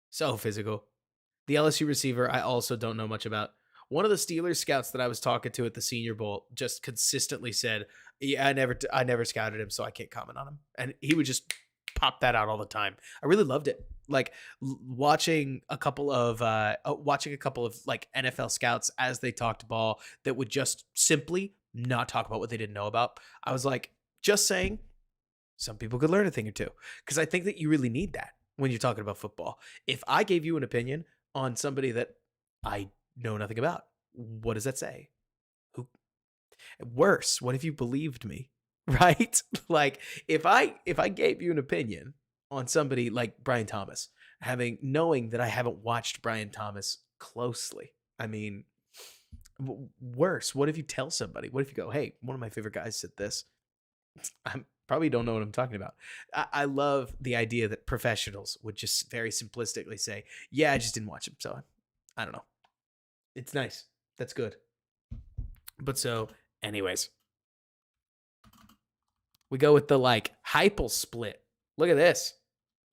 So physical. The LSU receiver, I also don't know much about. One of the Steelers scouts that I was talking to at the Senior Bowl just consistently said, "Yeah, I never scouted him, so I can't comment on him." And he would just pop that out all the time. I really loved it. Like watching a couple of like NFL scouts as they talked ball that would just simply not talk about what they didn't know about. I was like, just saying, some people could learn a thing or two, because I think that you really need that when you're talking about football. If I gave you an opinion on somebody that I know nothing about, what does that say? Who? Worse, what if you believed me? Right? Like if I gave you an opinion on somebody like Brian Thomas, knowing that I haven't watched Brian Thomas closely. I mean, worse, what if you tell somebody? What if you go, "Hey, one of my favorite guys said this." I probably don't know what I'm talking about. I love the idea that professionals would just very simplistically say, "Yeah, I just didn't watch him, so I don't know." It's nice. That's good. But so, anyways, we go with the like hypel split. Look at this.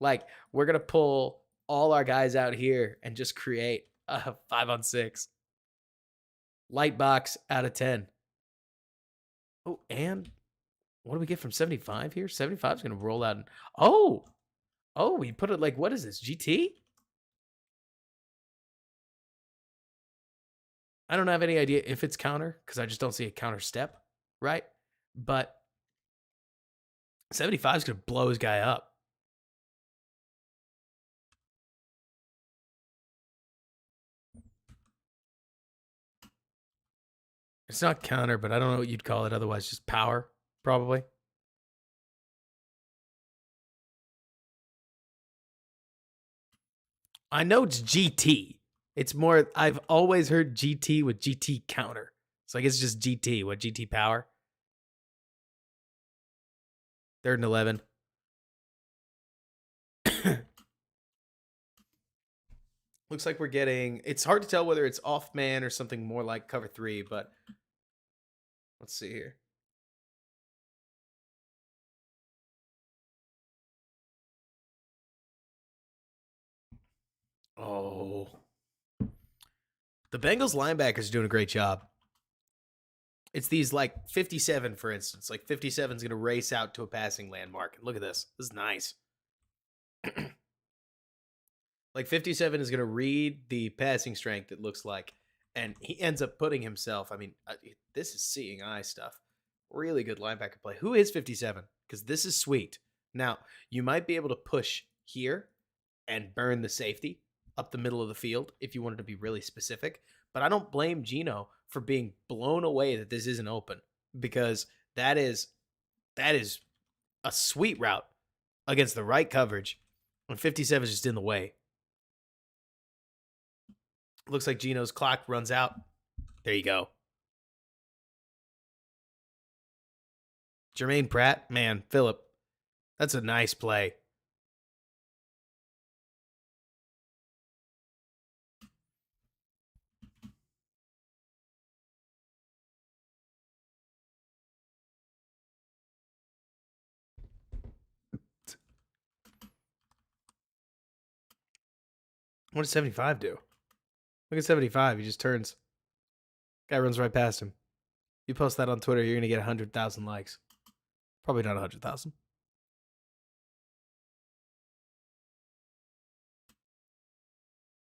Like, we're going to pull all our guys out here and just create a 5-on-6. Light box out of 10. Oh, and what do we get from 75 here? 75 is going to roll out. And, oh, we put it like, what is this? GT? I don't have any idea if it's counter because I just don't see a counter step, right? But 75 is going to blow his guy up. It's not counter, but I don't know what you'd call it otherwise. Just power, probably. I know it's GT. It's more, I've always heard GT with GT counter. So I guess it's just GT. What, GT power? 3rd and 11. Looks like we're getting, it's hard to tell whether it's off man or something more like cover 3, but let's see here. Oh. The Bengals linebackers are doing a great job. It's these like 57, for instance. Like 57 is going to race out to a passing landmark. Look at this. This is nice. Like 57 is going to read the passing strength, it looks like. And he ends up putting himself, I mean, this is seeing eye stuff. Really good linebacker play. Who is 57? Because this is sweet. Now, you might be able to push here and burn the safety up the middle of the field if you wanted to be really specific. But I don't blame Gino for being blown away that this isn't open, because that is a sweet route against the right coverage when 57 is just in the way. Looks like Gino's clock runs out. There you go. Jermaine Pratt, man, Phillip, that's a nice play. What does 75 do? Look at 75. He just turns. Guy runs right past him. You post that on Twitter, you're going to get 100,000 likes. Probably not 100,000.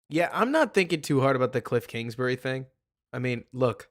Yeah, I'm not thinking too hard about the Cliff Kingsbury thing. I mean, look,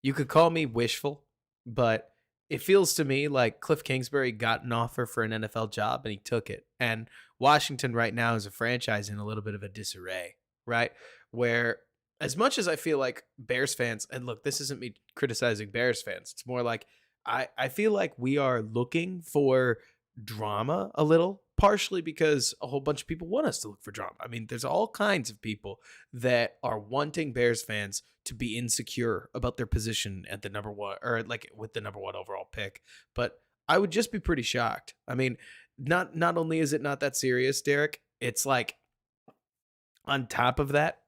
you could call me wishful, but it feels to me like Cliff Kingsbury got an offer for an NFL job and he took it. And Washington right now is a franchise in a little bit of a disarray, right? Where as much as I feel like Bears fans, and look, this isn't me criticizing Bears fans. It's more like I feel like we are looking for drama a little, partially because a whole bunch of people want us to look for drama. I mean, there's all kinds of people that are wanting Bears fans to be insecure about their position at the number one, or like with the number 1 overall pick. But I would just be pretty shocked. I mean, not only is it not that serious, Derek, it's like on top of that,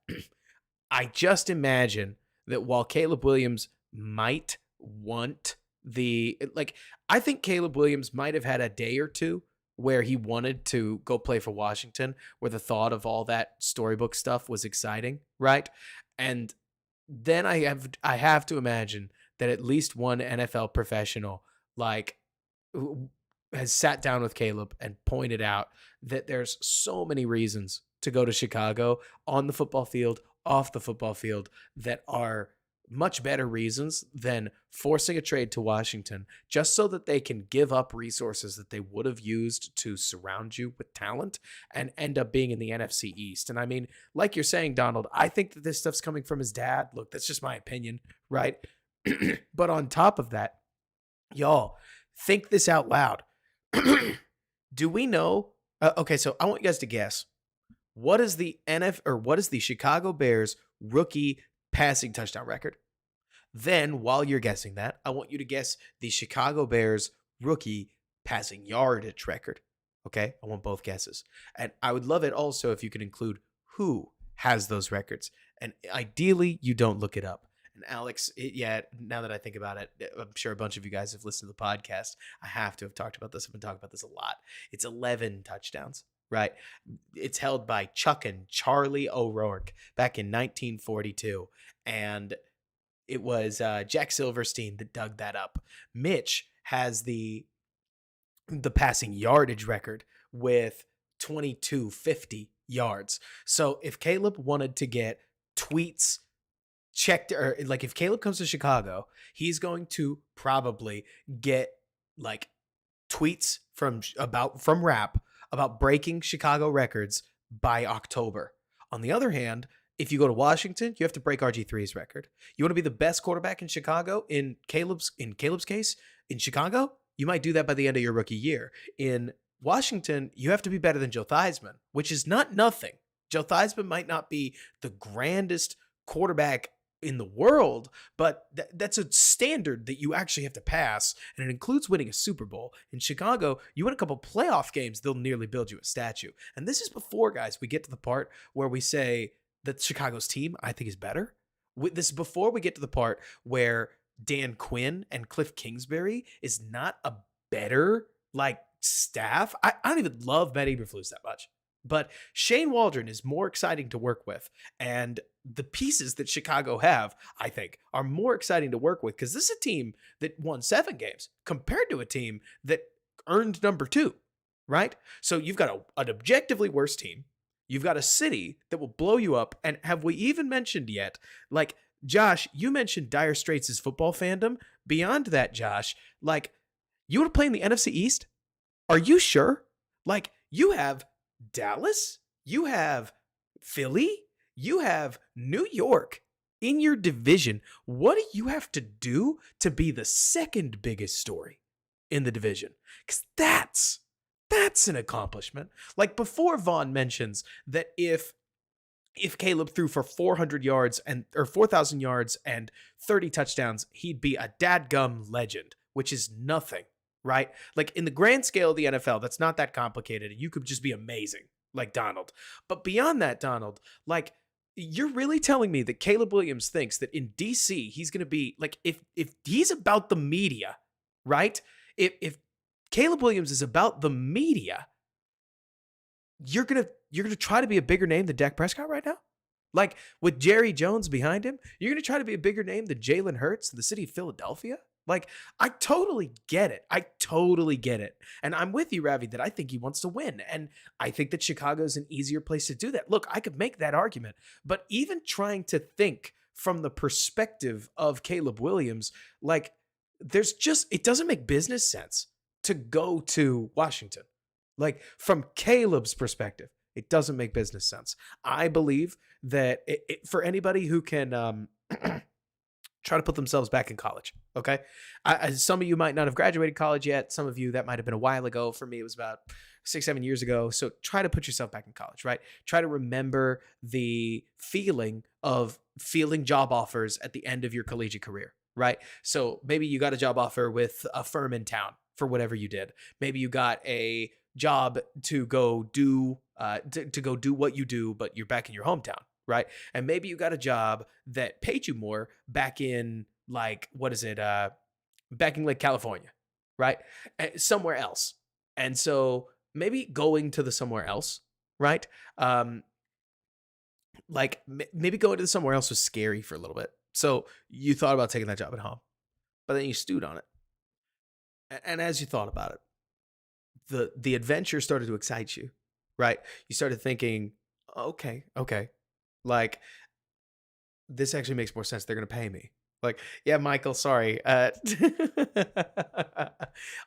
I just imagine that while Caleb Williams might want I think Caleb Williams might have had a day or two where he wanted to go play for Washington, where the thought of all that storybook stuff was exciting, right? And then I have to imagine that at least one NFL professional like has sat down with Caleb and pointed out that there's so many reasons to go to Chicago on the football field, off the football field, that are much better reasons than forcing a trade to Washington just so that they can give up resources that they would have used to surround you with talent and end up being in the NFC East. And I mean, like you're saying, Donald, I think that this stuff's coming from his dad. Look, that's just my opinion, right? But on top of that, y'all, think this out loud. Do we know? Okay, so I want you guys to guess. What is the what is the Chicago Bears rookie passing touchdown record? Then, while you're guessing that, I want you to guess the Chicago Bears rookie passing yardage record. Okay? I want both guesses. And I would love it also if you could include who has those records. And ideally, you don't look it up. And Alex, now that I think about it, I'm sure a bunch of you guys have listened to the podcast. I have to have talked about this. I've been talking about this a lot. It's 11 touchdowns, right? It's held by Chuck and Charlie O'Rourke back in 1942. And it was Jack Silverstein that dug that up. Mitch has the passing yardage record with 2250 yards. So if Caleb wanted to get tweets checked, or like if Caleb comes to Chicago, he's going to probably get like tweets from Rap about breaking Chicago records by October. On the other hand, if you go to Washington, you have to break RG3's record. You want to be the best quarterback in Chicago, in Caleb's case, in Chicago, you might do that by the end of your rookie year. In Washington, you have to be better than Joe Theismann, which is not nothing. Joe Theismann might not be the grandest quarterback in the world, but that's a standard that you actually have to pass, and it includes winning a Super Bowl. In Chicago, you win a couple playoff games, they'll nearly build you a statue. And this is before, guys, we get to the part where we say that Chicago's team, I think, is better. This is before we get to the part where Dan Quinn and Cliff Kingsbury is not a better, like, staff. I don't even love Matt Eberflus that much. But Shane Waldron is more exciting to work with. And the pieces that Chicago have, I think, are more exciting to work with, because this is a team that won 7 games compared to a team that earned number 2, right? So you've got an objectively worse team. You've got a city that will blow you up. And have we even mentioned yet, like, Josh, you mentioned Dire Straits' football fandom. Beyond that, Josh, like, you want to play in the NFC East? Are you sure? Like, you have Dallas, you have Philly, you have New York in your division. What do you have to do to be the second biggest story in the division? Because that's an accomplishment. Like, before Vaughn mentions that if Caleb threw for 400 yards or 4,000 yards and 30 touchdowns, he'd be a dadgum legend, which is nothing. Right? Like, in the grand scale of the NFL, that's not that complicated. You could just be amazing, like Donald. But beyond that, Donald, like, you're really telling me that Caleb Williams thinks that in DC, he's going to be, like, if he's about the media, right? If Caleb Williams is about the media, you're going to try to be a bigger name than Dak Prescott right now? Like, with Jerry Jones behind him, you're going to try to be a bigger name than Jalen Hurts in the city of Philadelphia? Like, I totally get it. And I'm with you, Ravi, that I think he wants to win. And I think that Chicago's an easier place to do that. Look, I could make that argument. But even trying to think from the perspective of Caleb Williams, like, it doesn't make business sense to go to Washington. Like, from Caleb's perspective, it doesn't make business sense. I believe that for anybody who can try to put themselves back in college, okay? Some of you might not have graduated college yet. Some of you, that might have been a while ago. For me, it was about 6-7 years ago. So try to put yourself back in college, right? Try to remember the feeling of fielding job offers at the end of your collegiate career, right? So maybe you got a job offer with a firm in town for whatever you did. Maybe you got a job to go do what you do, but you're back in your hometown, right? And maybe you got a job that paid you more back in, like, back in, like, California, right? Somewhere else. And so maybe going to the somewhere else, right? Like, maybe going to the somewhere else was scary for a little bit. So you thought about taking that job at home, but then you stewed on it. And as you thought about it, the adventure started to excite you, right? You started thinking, okay, like, this actually makes more sense. They're going to pay me. Like, yeah, Michael, sorry.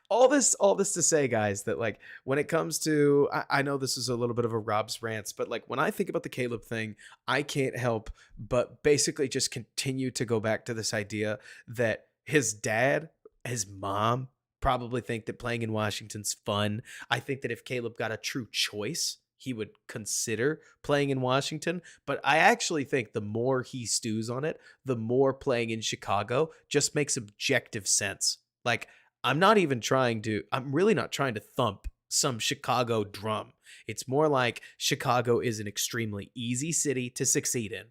All this to say, guys, that, like, when it comes to, I know this is a little bit of a Rob's rants, but, like, when I think about the Caleb thing, I can't help but basically just continue to go back to this idea that his dad, his mom probably think that playing in Washington's fun. I think that if Caleb got a true choice, he would consider playing in Washington. But I actually think the more he stews on it, the more playing in Chicago just makes objective sense. Like, I'm really not trying to thump some Chicago drum. It's more like Chicago is an extremely easy city to succeed in.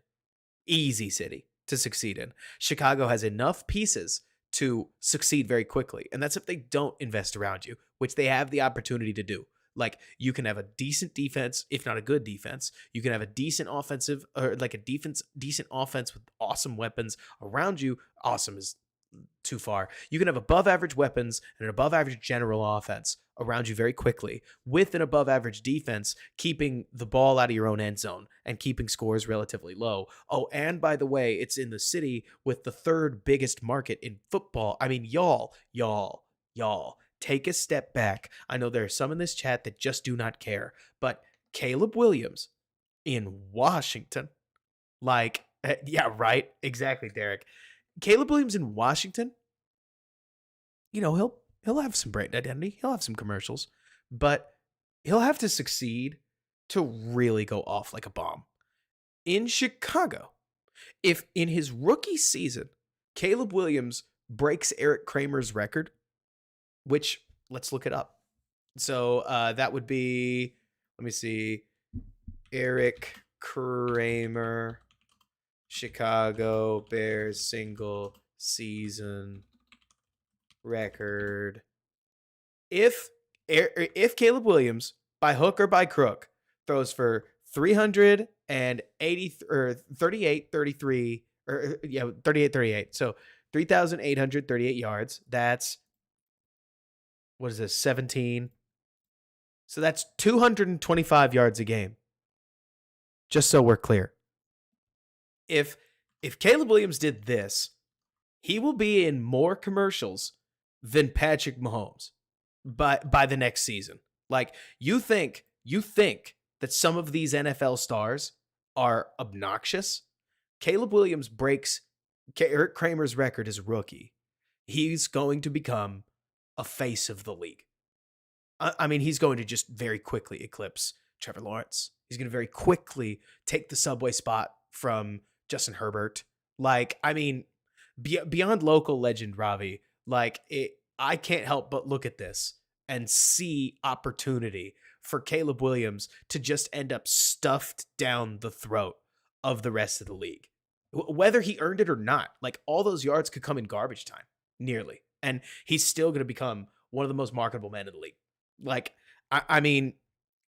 Easy city to succeed in. Chicago has enough pieces to succeed very quickly. And that's if they don't invest around you, which they have the opportunity to do. Like, you can have a decent defense, if not a good defense. You can have a decent offensive, or like a decent offense with awesome weapons around you. Awesome is too far. You can have above average weapons and an above average general offense around you very quickly, with an above average defense keeping the ball out of your own end zone and keeping scores relatively low. Oh, and by the way, it's in the city with the third biggest market in football. I mean, y'all, take a step back. I know there are some in this chat that just do not care, but Caleb Williams in Washington, like, yeah, right, exactly, Derek. Caleb Williams in Washington, you know, he'll have some brand identity, he'll have some commercials, but he'll have to succeed to really go off like a bomb. In Chicago, if in his rookie season, Caleb Williams breaks Eric Kramer's record, which, let's look it up. So that would be, let me see, Eric Kramer, Chicago Bears single season record. If Caleb Williams, by hook or by crook, throws for 380 or 38, so 3,838 yards, that's, what is this, 17? So that's 225 yards a game. Just so we're clear. If Caleb Williams did this, he will be in more commercials than Patrick Mahomes by the next season. Like, you think that some of these NFL stars are obnoxious? Caleb Williams breaks Eric Kramer's record as a rookie. He's going to become a face of the league. I mean, he's going to just very quickly eclipse Trevor Lawrence. He's going to very quickly take the subway spot from Justin Herbert. Like, I mean, beyond local legend, Ravi, like, I can't help but look at this and see opportunity for Caleb Williams to just end up stuffed down the throat of the rest of the league. Whether he earned it or not, like, all those yards could come in garbage time, nearly. And he's still going to become one of the most marketable men in the league. Like, I mean,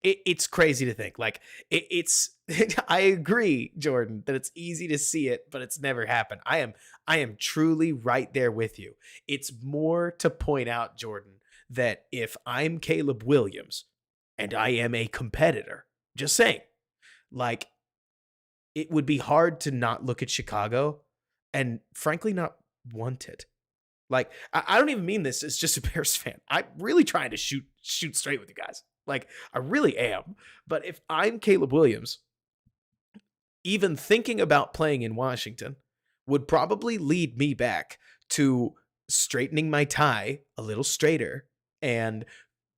it's crazy to think. Like, it's I agree, Jordan, that it's easy to see it, but it's never happened. I am truly right there with you. It's more to point out, Jordan, that if I'm Caleb Williams and I am a competitor, just saying, like, it would be hard to not look at Chicago and frankly not want it. Like, I don't even mean this as just a Bears fan. I'm really trying to shoot straight with you guys. Like, I really am. But if I'm Caleb Williams, even thinking about playing in Washington would probably lead me back to straightening my tie a little straighter and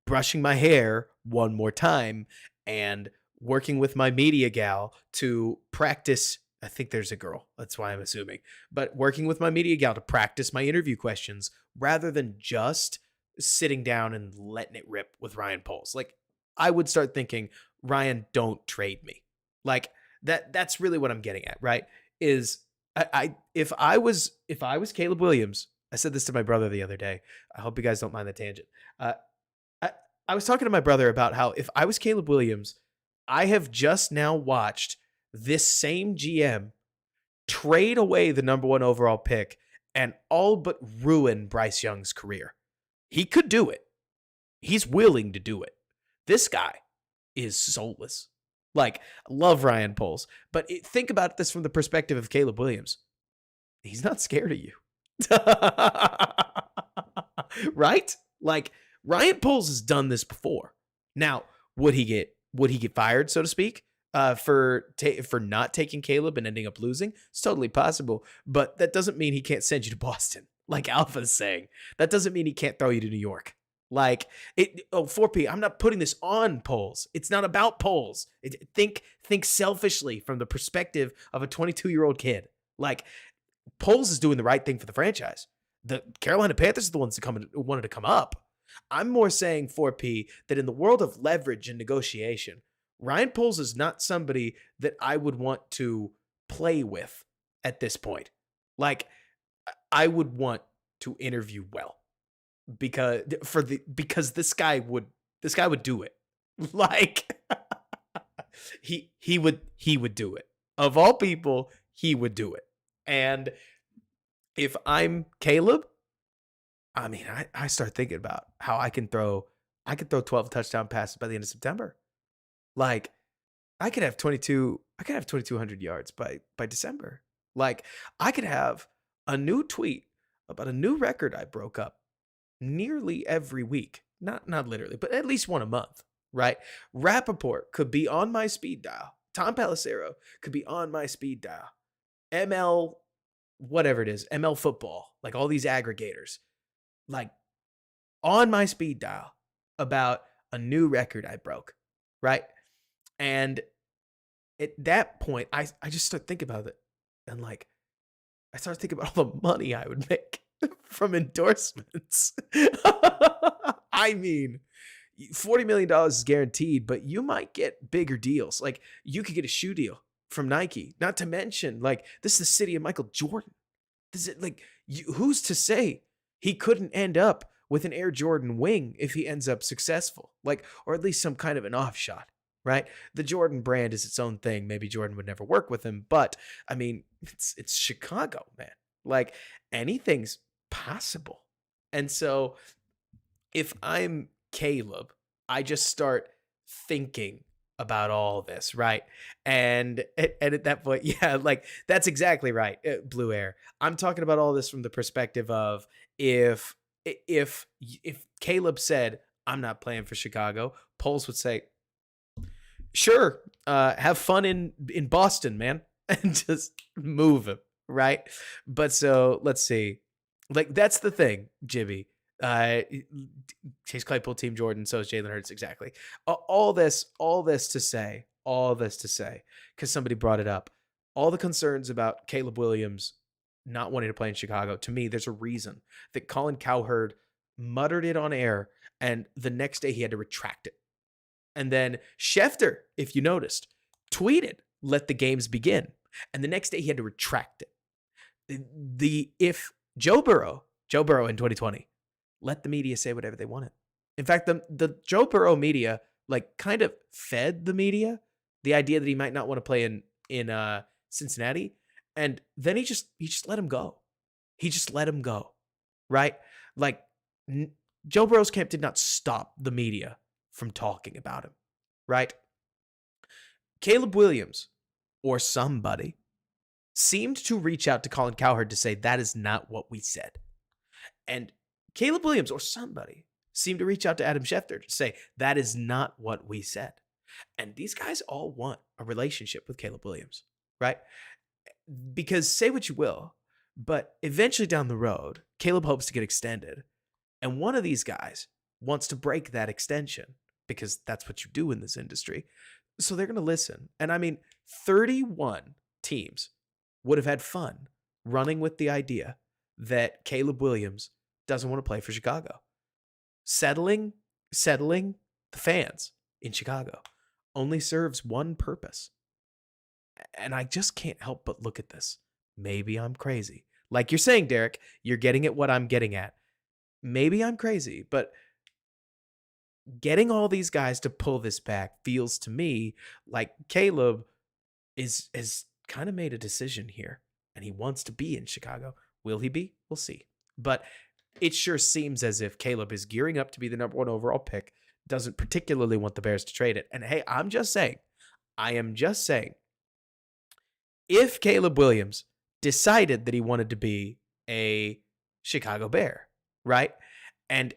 brushing my hair one more time and working with my media gal to practice. I think there's a girl. That's why I'm assuming. But working with my media gal to practice my interview questions rather than just sitting down and letting it rip with Ryan Poles. Like, I would start thinking, Ryan, don't trade me. Like, that's really what I'm getting at, right? Is if I was Caleb Williams, I said this to my brother the other day. I hope you guys don't mind the tangent. I was talking to my brother about how if I was Caleb Williams, I have just now watched this same GM trade away the number 1 overall pick and all but ruin Bryce Young's career. He could do it. He's willing to do it. This guy is soulless. Like, love Ryan Poles, but think about this from the perspective of Caleb Williams. He's not scared of you. Right? Like, Ryan Poles has done this before. Now, would he get fired, so to speak? For not taking Caleb and ending up losing? It's totally possible, but that doesn't mean he can't send you to Boston, like Alpha's saying. That doesn't mean he can't throw you to New York. Like, 4P, I'm not putting this on Poles. It's not about Poles. Think selfishly from the perspective of a 22-year-old kid. Like, Poles is doing the right thing for the franchise. The Carolina Panthers are the ones who wanted to come up. I'm more saying 4P that in the world of leverage and negotiation, Ryan Poles is not somebody that I would want to play with at this point. Like, I would want to interview well because this guy would do it. Like, he would do it. Of all people, he would do it. And if I'm Caleb, I mean, I start thinking about how I can throw 12 touchdown passes by the end of September. Like, I could have 2,200 yards by December. Like, I could have a new tweet about a new record I broke up nearly every week. Not literally, but at least one a month, right? Rappaport could be on my speed dial. Tom Pelissero could be on my speed dial. ML, whatever it is, ML football, like all these aggregators, like on my speed dial about a new record I broke, right? And at that point, I just start thinking about it. And like, I start thinking about all the money I would make from endorsements. I mean, $40 million is guaranteed, but you might get bigger deals. Like, you could get a shoe deal from Nike. Not to mention, like, this is the city of Michael Jordan. This is like, who's to say he couldn't end up with an Air Jordan wing if he ends up successful? Like, or at least some kind of an offshot, right? The Jordan brand is its own thing. Maybe Jordan would never work with him, but I mean, it's Chicago, man. Like, anything's possible. And so if I'm Caleb, I just start thinking about all this, right? And at that point, yeah, like, that's exactly right. Blue Air. I'm talking about all this from the perspective of if Caleb said, I'm not playing for Chicago, Poles would say, sure, have fun in Boston, man, and just move him, right? But so let's see. Like, that's the thing, Jibby. Chase Claypool, Team Jordan, so is Jalen Hurts, exactly. All this to say, because somebody brought it up, all the concerns about Caleb Williams not wanting to play in Chicago. To me, there's a reason that Colin Cowherd muttered it on air, and the next day he had to retract it. And then Schefter, if you noticed, tweeted, "Let the games begin," and the next day he had to retract it. If Joe Burrow in 2020, let the media say whatever they wanted. In fact, the Joe Burrow media like kind of fed the media the idea that he might not want to play in Cincinnati, and then he just let him go. He just let him go, right? Like, Joe Burrow's camp did not stop the media from talking about him, right? Caleb Williams or somebody seemed to reach out to Colin Cowherd to say that is not what we said. And Caleb Williams or somebody seemed to reach out to Adam Schefter to say that is not what we said. And these guys all want a relationship with Caleb Williams, right? Because say what you will, but eventually down the road, Caleb hopes to get extended. And one of these guys wants to break that extension because that's what you do in this industry. So they're going to listen. And I mean, 31 teams would have had fun running with the idea that Caleb Williams doesn't want to play for Chicago. Settling the fans in Chicago only serves one purpose. And I just can't help but look at this. Maybe I'm crazy. Like you're saying, Derek, you're getting at what I'm getting at. Maybe I'm crazy, but getting all these guys to pull this back feels to me like Caleb has kind of made a decision here, and he wants to be in Chicago. Will he be? We'll see. But it sure seems as if Caleb is gearing up to be the number 1 overall pick, doesn't particularly want the Bears to trade it. And hey, I am just saying, if Caleb Williams decided that he wanted to be a Chicago Bear, right? And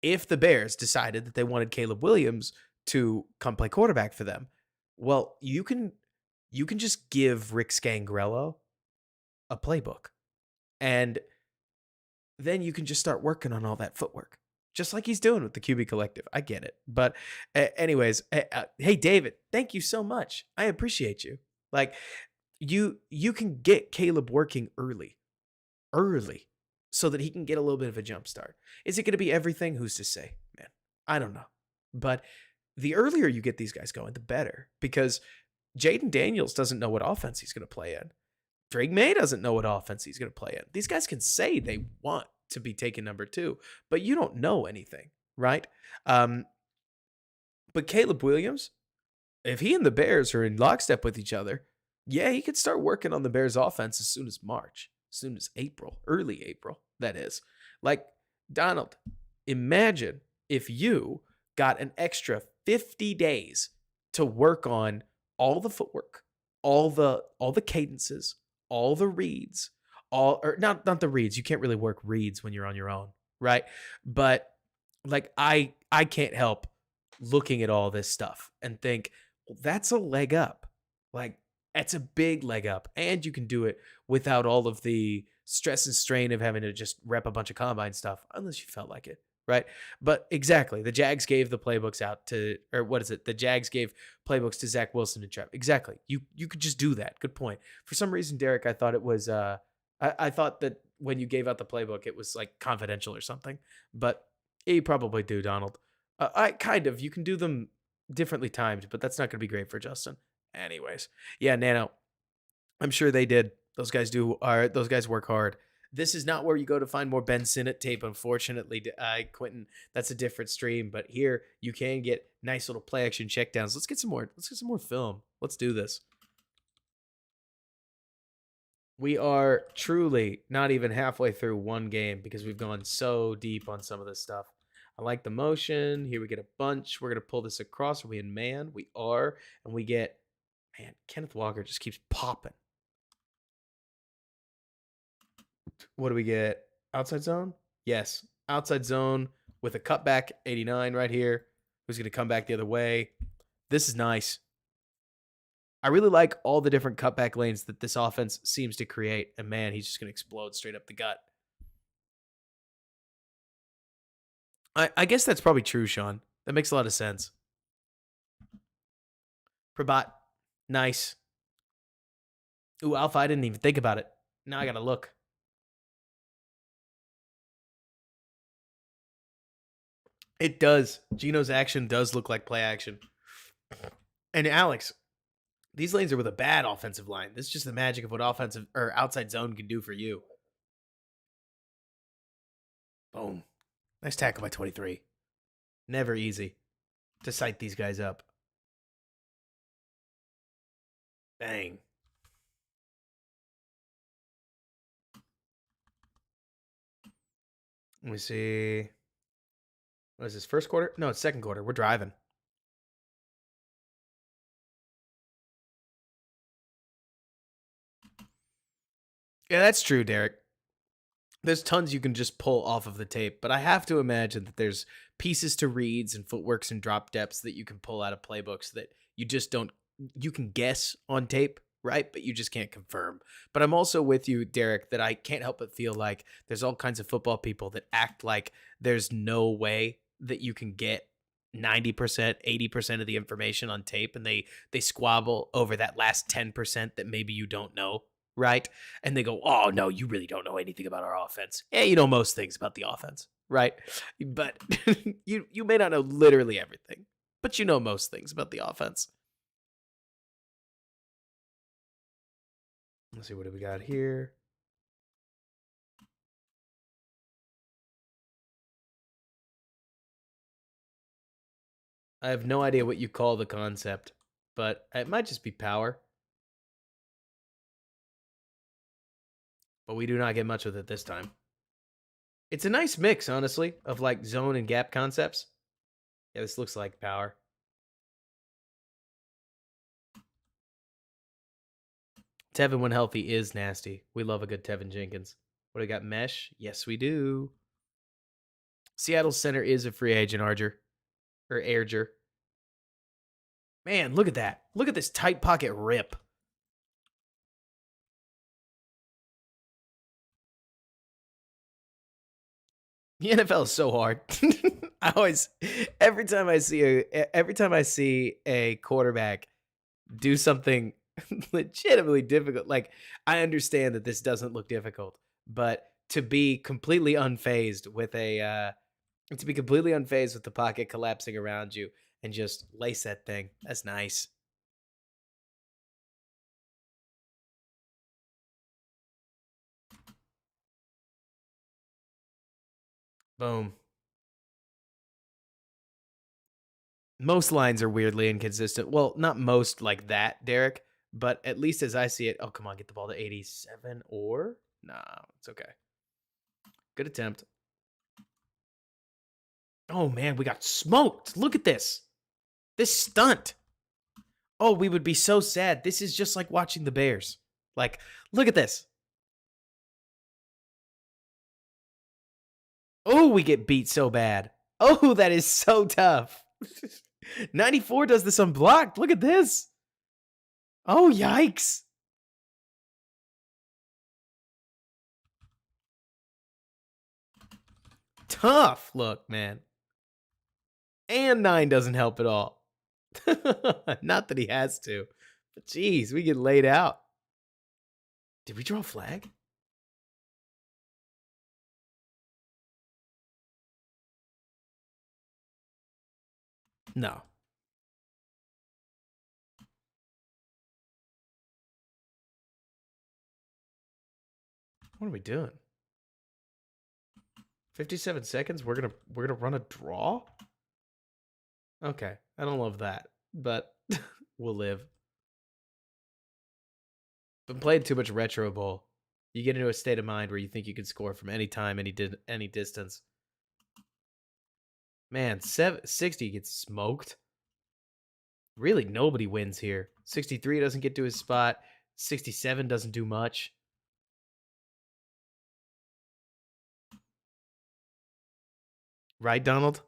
if the Bears decided that they wanted Caleb Williams to come play quarterback for them, well, you can just give Rick Scangarello a playbook. And then you can just start working on all that footwork, just like he's doing with the QB Collective. I get it. But anyways, hey, David, thank you so much. I appreciate you. Like, you can get Caleb working early. so that he can get a little bit of a jump start. Is it going to be everything? Who's to say, man? I don't know. But the earlier you get these guys going, the better, because Jaden Daniels doesn't know what offense he's going to play in. Drake May doesn't know what offense he's going to play in. These guys can say they want to be taken number 2, but you don't know anything, right? But Caleb Williams, if he and the Bears are in lockstep with each other, yeah, he could start working on the Bears offense as soon as March, as soon as April, early April, that is. Like, Donald, imagine if you got an extra 50 days to work on all the footwork, all the cadences, all the reads, or not the reads. You can't really work reads when you're on your own, right? But like I can't help looking at all this stuff and think, well, that's a leg up. Like, that's a big leg up. And you can do it without all of the stress and strain of having to just rep a bunch of combine stuff, unless you felt like it, right? But exactly, the Jags gave the playbooks out to, or what is it? The Jags gave playbooks to Zach Wilson and Trev. Exactly. You could just do that. Good point. For some reason, Derek, I thought it was, I thought that when you gave out the playbook, it was like confidential or something. But you probably do, Donald. You can do them differently timed, but that's not going to be great for Justin. Anyways, yeah, Nano, I'm sure they did. Those guys those guys work hard. This is not where you go to find more Ben Sinnott tape, unfortunately, Quentin. That's a different stream, but here you can get nice little play action checkdowns. Let's get some more film. Let's do this. We are truly not even halfway through one game because we've gone so deep on some of this stuff. I like the motion. Here we get a bunch. We're going to pull this across. Are we in man? We are. And we get, man, Kenneth Walker just keeps popping. What do we get? Outside zone? Yes. Outside zone with a cutback, 89 right here. Who's going to come back the other way? This is nice. I really like all the different cutback lanes that this offense seems to create. And man, he's just going to explode straight up the gut. I guess that's probably true, Sean. That makes a lot of sense. Prabat, nice. Ooh, Alpha, I didn't even think about it. Now I got to look. It does. Gino's action does look like play action. And Alex, these lanes are with a bad offensive line. This is just the magic of what offensive or outside zone can do for you. Boom. Nice tackle by 23. Never easy to sight these guys up. Bang. Let me see. What is this, first quarter? No, it's second quarter. We're driving. Yeah, that's true, Derek. There's tons you can just pull off of the tape, but I have to imagine that there's pieces to reads and footworks and drop depths that you can pull out of playbooks that you just don't, you can guess on tape, right? But you just can't confirm. But I'm also with you, Derek, that I can't help but feel like there's all kinds of football people that act like there's no way that you can get 90%, 80% of the information on tape, and they squabble over that last 10% that maybe you don't know. Right? And they go, oh, no, you really don't know anything about our offense. Yeah, you know most things about the offense, right? But you may not know literally everything, but you know most things about the offense. Let's see, what do we got here? I have no idea what you call the concept, but it might just be power. But we do not get much with it this time. It's a nice mix, honestly, of like zone and gap concepts. Yeah, this looks like power. Tevin, when healthy, is nasty. We love a good Tevin Jenkins. What do we got? Mesh? Yes, we do. Seattle's center is a free agent, Arger. Man, look at that. Look at this tight pocket rip. The NFL is so hard. Every time I see a quarterback do something legitimately difficult, like, I understand that this doesn't look difficult, but to be completely unfazed with a the pocket collapsing around you and just lace that thing. That's nice. Boom. Most lines are weirdly inconsistent. Well, not most like that, Derek, but at least as I see it, oh, come on, get the ball to 87 or? Nah, it's okay. Good attempt. Oh, man, we got smoked. Look at this. This stunt. Oh, we would be so sad. This is just like watching the Bears. Like, look at this. Oh, we get beat so bad. Oh, that is so tough. 94 does this unblocked. Look at this. Oh, yikes. Tough look, man. And 9 doesn't help at all. Not that he has to. But geez, we get laid out. Did we draw a flag? No. What are we doing? 57 seconds? We're gonna run a draw? Okay. I don't love that, but we'll live. Been playing too much retro bowl. You get into a state of mind where you think you can score from any time, any distance. Man, 60 gets smoked. Really, nobody wins here. 63 doesn't get to his spot. 67 doesn't do much. Right, Donald?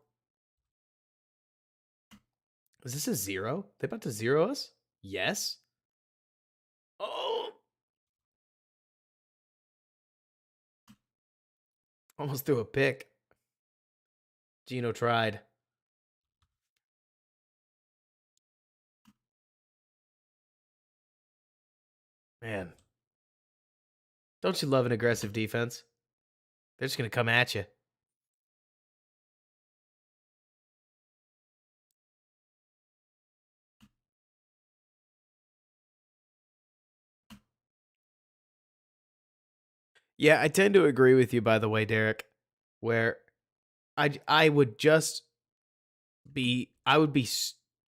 Is this a 0? They about to 0 us? Yes. Oh! Almost threw a pick. Gino tried. Man. Don't you love an aggressive defense? They're just going to come at you. Yeah, I tend to agree with you, by the way, Derek, where I would just I would be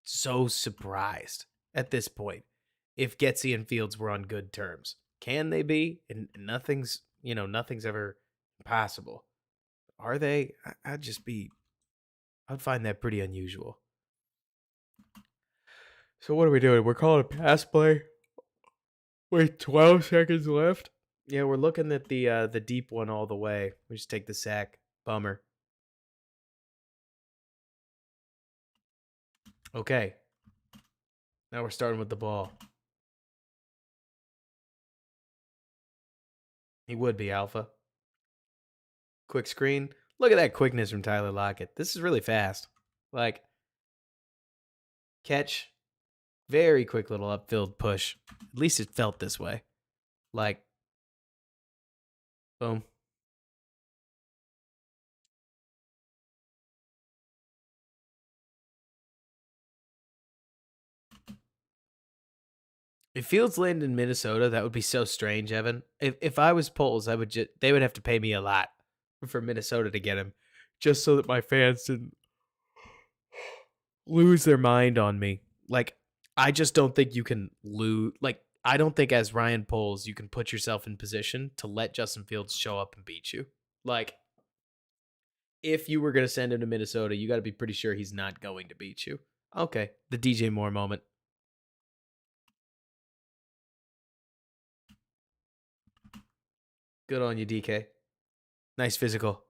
so surprised at this point if Getsy and Fields were on good terms. Can they be? And nothing's ever impossible. Are they? I'd find that pretty unusual. So what are we doing? We're calling a pass play. Wait, 12 seconds left. Yeah, we're looking at the deep one all the way. We just take the sack. Bummer. Okay. Now we're starting with the ball. He would be alpha. Quick screen. Look at that quickness from Tyler Lockett. This is really fast. Like, catch. Very quick little upfield push. At least it felt this way. Like, boom. If Fields landed in Minnesota, that would be so strange, Evan. If I was Poles, they would have to pay me a lot for Minnesota to get him, just so that my fans didn't lose their mind on me. Like, I just don't think you can lose. Like, I don't think as Ryan Poles you can put yourself in position to let Justin Fields show up and beat you. Like, if you were going to send him to Minnesota, you got to be pretty sure he's not going to beat you. Okay, the DJ Moore moment. Good on you, DK. Nice physical.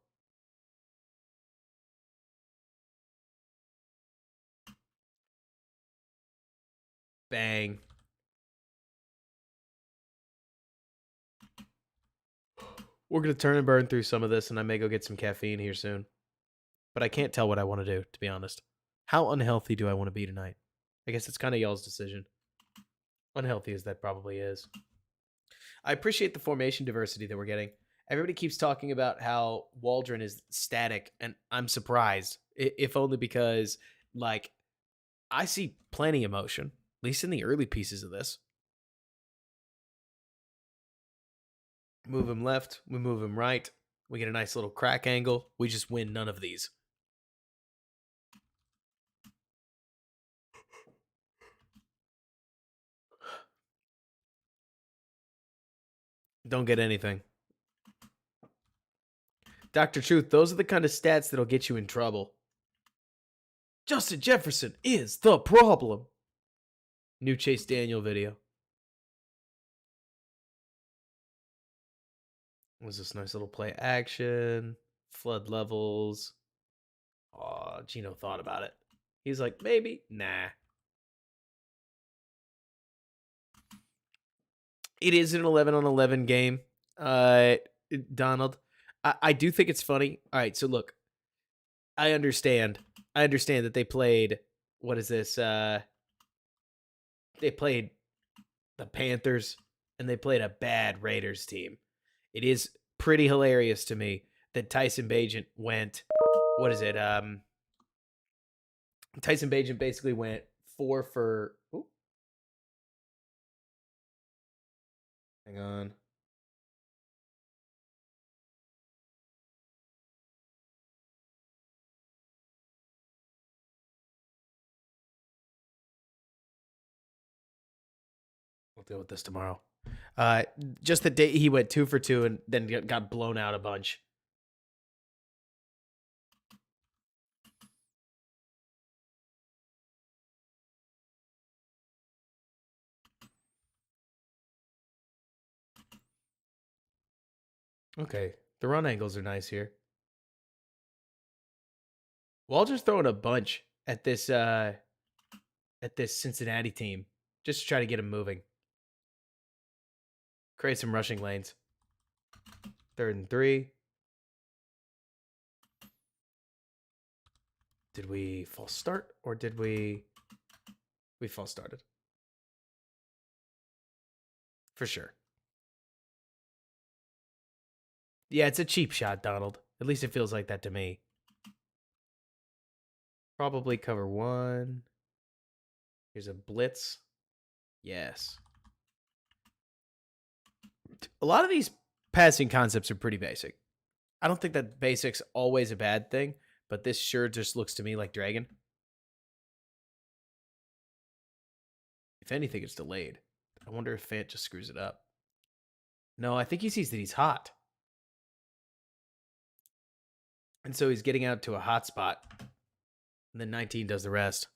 Bang. We're going to turn and burn through some of this, and I may go get some caffeine here soon. But I can't tell what I want to do, to be honest. How unhealthy do I want to be tonight? I guess it's kind of y'all's decision. Unhealthy as that probably is. I appreciate the formation diversity that we're getting. Everybody keeps talking about how Waldron is static, and I'm surprised, if only because, like, I see plenty of motion, at least in the early pieces of this. Move him left, we move him right. We get a nice little crack angle. We just win none of these. Don't get anything. Dr. Truth, those are the kind of stats that'll get you in trouble. Justin Jefferson is the problem. New Chase Daniel video. Was this nice little play action? Flood levels. Oh, Gino thought about it. He's like, maybe. Nah. It is an 11-on-11 game, Donald. I do think it's funny. All right, so look. I understand that they played, what is this? They played the Panthers, and they played a bad Raiders team. It is pretty hilarious to me that Tyson Bagent went, what is it? Tyson Bagent basically went 4 for, ooh. Hang on. We'll deal with this tomorrow. Just the day he went 2 for 2 and then got blown out a bunch. Okay, the run angles are nice here. Waldron's throwing a bunch at this Cincinnati team just to try to get him moving. Create some rushing lanes. 3rd and 3. Did we false start or did we false started? For sure. Yeah, it's a cheap shot, Donald. At least it feels like that to me. Probably cover 1. Here's a blitz. Yes. A lot of these passing concepts are pretty basic. I don't think that basic's always a bad thing, but this sure just looks to me like Dragon. If anything, it's delayed. I wonder if Fant just screws it up. No, I think he sees that he's hot. And so he's getting out to a hot spot. And then 19 does the rest.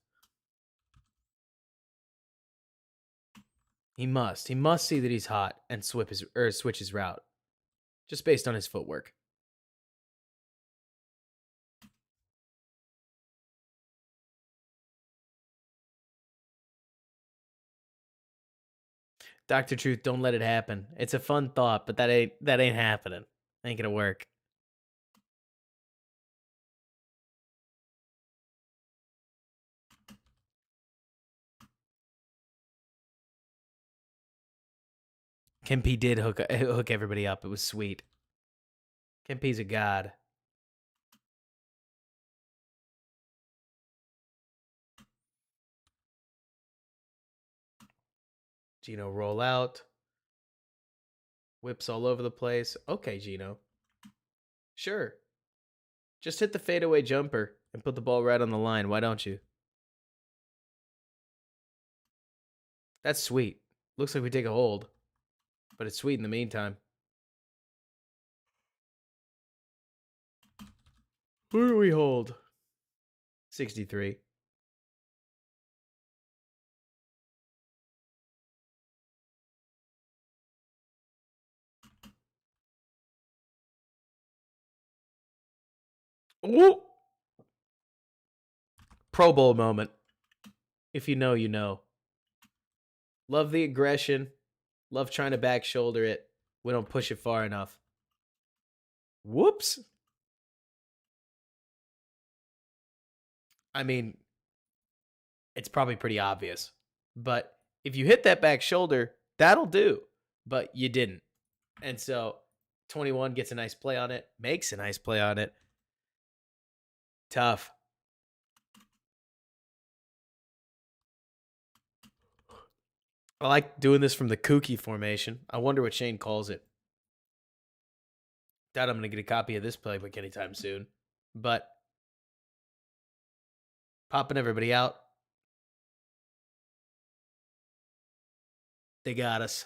He must see that he's hot and switch his route. Just based on his footwork. Dr. Truth, don't let it happen. It's a fun thought, but that ain't happening. Ain't gonna work. Kempe did hook everybody up. It was sweet. Kempe's a god. Gino roll out. Whips all over the place. Okay, Gino. Sure. Just hit the fadeaway jumper and put the ball right on the line. Why don't you? That's sweet. Looks like we take a hold. But it's sweet in the meantime. Where do we hold? 63. Ooh! Pro Bowl moment. If you know, you know. Love the aggression. Love trying to back shoulder it. We don't push it far enough. Whoops. I mean, it's probably pretty obvious. But if you hit that back shoulder, that'll do. But you didn't. And so 21 gets a nice play on it, makes a nice play on it. Tough. I like doing this from the kooky formation. I wonder what Shane calls it. Doubt I'm going to get a copy of this playbook anytime soon. But popping everybody out. They got us.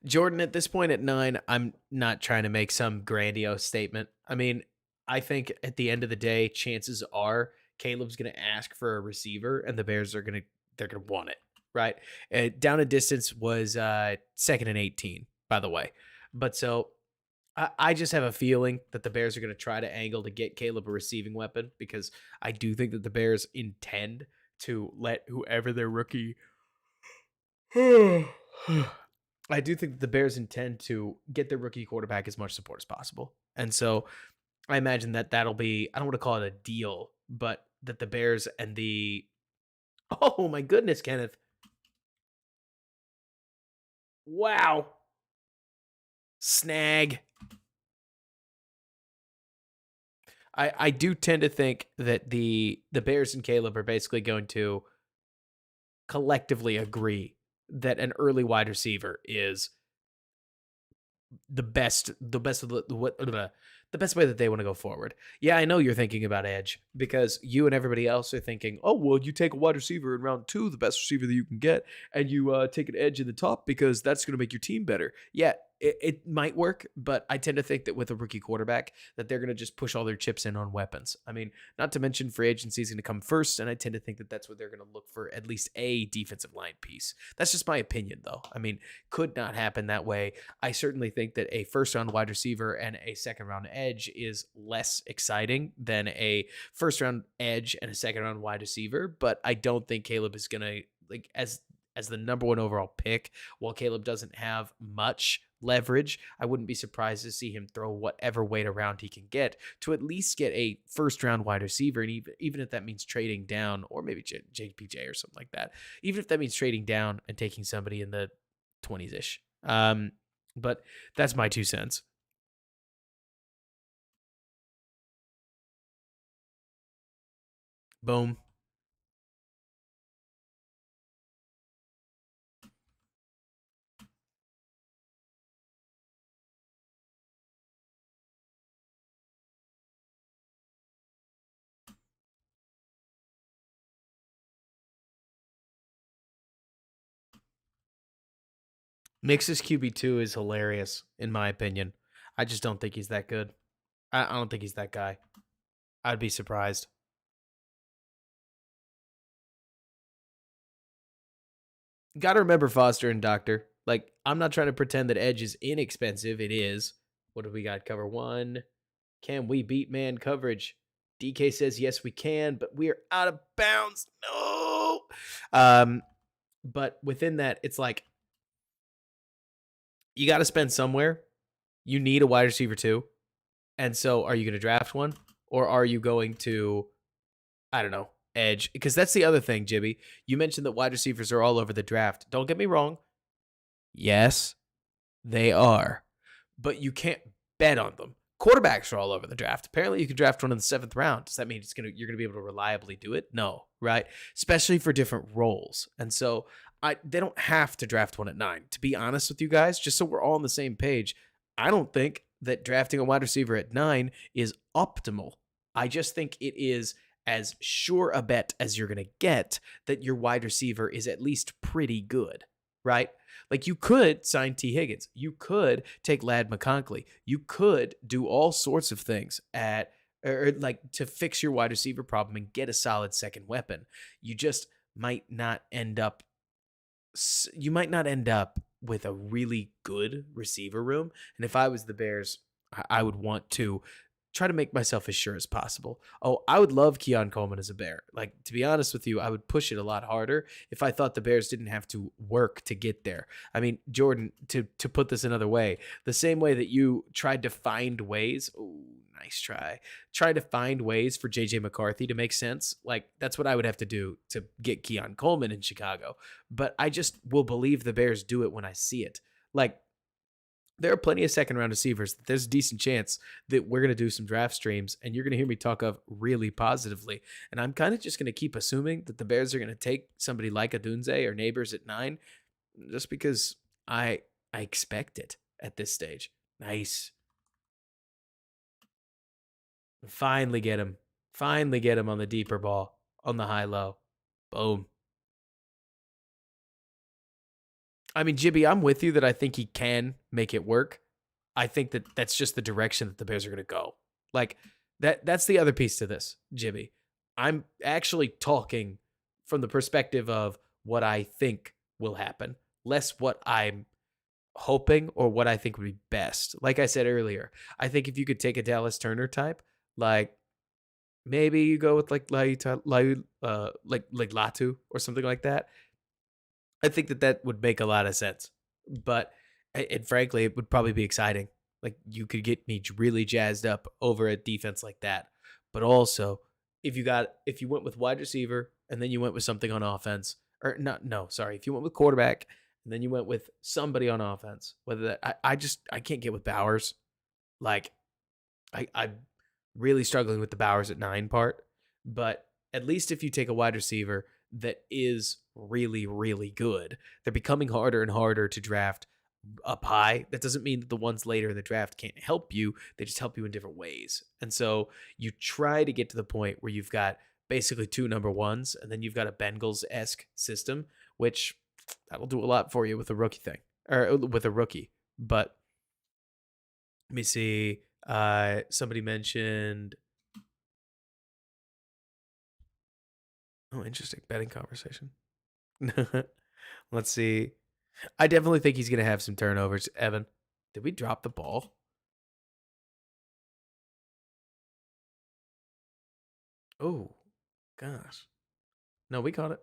Jordan, at this point at 9, I'm not trying to make some grandiose statement. I mean, I think at the end of the day, chances are Caleb's going to ask for a receiver, and the Bears are going to want it, right? Down a distance was 2nd and 18, by the way. But so I just have a feeling that the Bears are going to try to angle to get Caleb a receiving weapon, because I do think that the Bears intend to let whoever their rookie I do think that the Bears intend to get their rookie quarterback as much support as possible. And so I imagine that that'll be, I don't want to call it a deal, but that the Bears and the, oh my goodness, Kenneth. Wow. Snag. I do tend to think that the Bears and Caleb are basically going to collectively agree that an early wide receiver is the best the best way that they want to go forward. Yeah, I know you're thinking about edge, because you and everybody else are thinking, oh, well, you take a wide receiver in round 2, the best receiver that you can get, and you take an edge in the top because that's going to make your team better. Yeah, it might work, but I tend to think that with a rookie quarterback that they're going to just push all their chips in on weapons. I mean, not to mention free agency is going to come first, and I tend to think that that's what they're going to look for, at least a defensive line piece. That's just my opinion, though. I mean, could not happen that way. I certainly think that a first-round wide receiver and a second-round edge is less exciting than a first-round edge and a second-round wide receiver, but I don't think Caleb is going to, like, as the number 1 overall pick, while Caleb doesn't have much leverage, I wouldn't be surprised to see him throw whatever weight around he can get to at least get a first-round wide receiver, and even if that means trading down, or maybe JPJ or something like that, even if that means trading down and taking somebody in the 20s-ish. But that's my 2 cents. Boom. Mix's QB2 is hilarious, in my opinion. I just don't think he's that good. I don't think he's that guy. I'd be surprised. Got to remember, Foster and Doctor. Like, I'm not trying to pretend that Edge is inexpensive. It is. What do we got? Cover 1. Can we beat man coverage? DK says yes, we can, but we are out of bounds. No. But within that, it's like, you got to spend somewhere. You need a wide receiver too. And so are you going to draft one? Or are you going to, I don't know, edge? Because that's the other thing, Jibby. You mentioned that wide receivers are all over the draft. Don't get me wrong. Yes, they are. But you can't bet on them. Quarterbacks are all over the draft. Apparently, you can draft one in the 7th round. Does that mean you're gonna be able to reliably do it? No, right? Especially for different roles. And so they don't have to draft one at 9. To be honest with you guys, just so we're all on the same page, I don't think that drafting a wide receiver at 9 is optimal. I just think it is as sure a bet as you're gonna get that your wide receiver is at least pretty good, right? Like, you could sign T. Higgins. You could take Ladd McConkey. You could do all sorts of things to fix your wide receiver problem and get a solid second weapon. You just might not end up with a really good receiver room. And if I was the Bears, I would want to try to make myself as sure as possible. Oh, I would love Keon Coleman as a Bear. Like, to be honest with you, I would push it a lot harder if I thought the Bears didn't have to work to get there. I mean, Jordan, to put this another way, the same way that you tried to find ways, nice try to find ways for JJ McCarthy to make sense. Like, that's what I would have to do to get Keon Coleman in Chicago. But I just will believe the Bears do it when I see it. Like, there are plenty of second round receivers. There's a decent chance that we're going to do some draft streams and you're going to hear me talk of really positively. And I'm kind of just going to keep assuming that the Bears are going to take somebody like Adunze or Neighbors at 9 just because I expect it at this stage. Nice. Finally get him. Finally get him on the deeper ball, on the high-low. Boom. I mean, Jibby, I'm with you that I think he can make it work. I think that that's just the direction that the Bears are going to go. Like, that's the other piece to this, Jibby. I'm actually talking from the perspective of what I think will happen, less what I'm hoping or what I think would be best. Like I said earlier, I think if you could take a Dallas Turner type, like maybe you go with like like Latu or something like that. I think that would make a lot of sense. But and frankly, it would probably be exciting. Like you could get me really jazzed up over a defense like that. But also, if you went with wide receiver and then you went with something on offense, or not, no, sorry, if you went with quarterback and then you went with somebody on offense, whether that I can't get with Bowers. Like I'm really struggling with the Bowers at 9 part. But at least if you take a wide receiver that is really, really good, they're becoming harder and harder to draft up high. That doesn't mean that the ones later in the draft can't help you. They just help you in different ways. And so you try to get to the point where you've got basically 2 number ones, and then you've got a Bengals-esque system, which that'll do a lot for you with a rookie thing, or with a rookie. But let me see. Somebody mentioned. Oh, interesting. Betting conversation. Let's see. I definitely think he's going to have some turnovers. Evan, did we drop the ball? Oh, gosh. No, we caught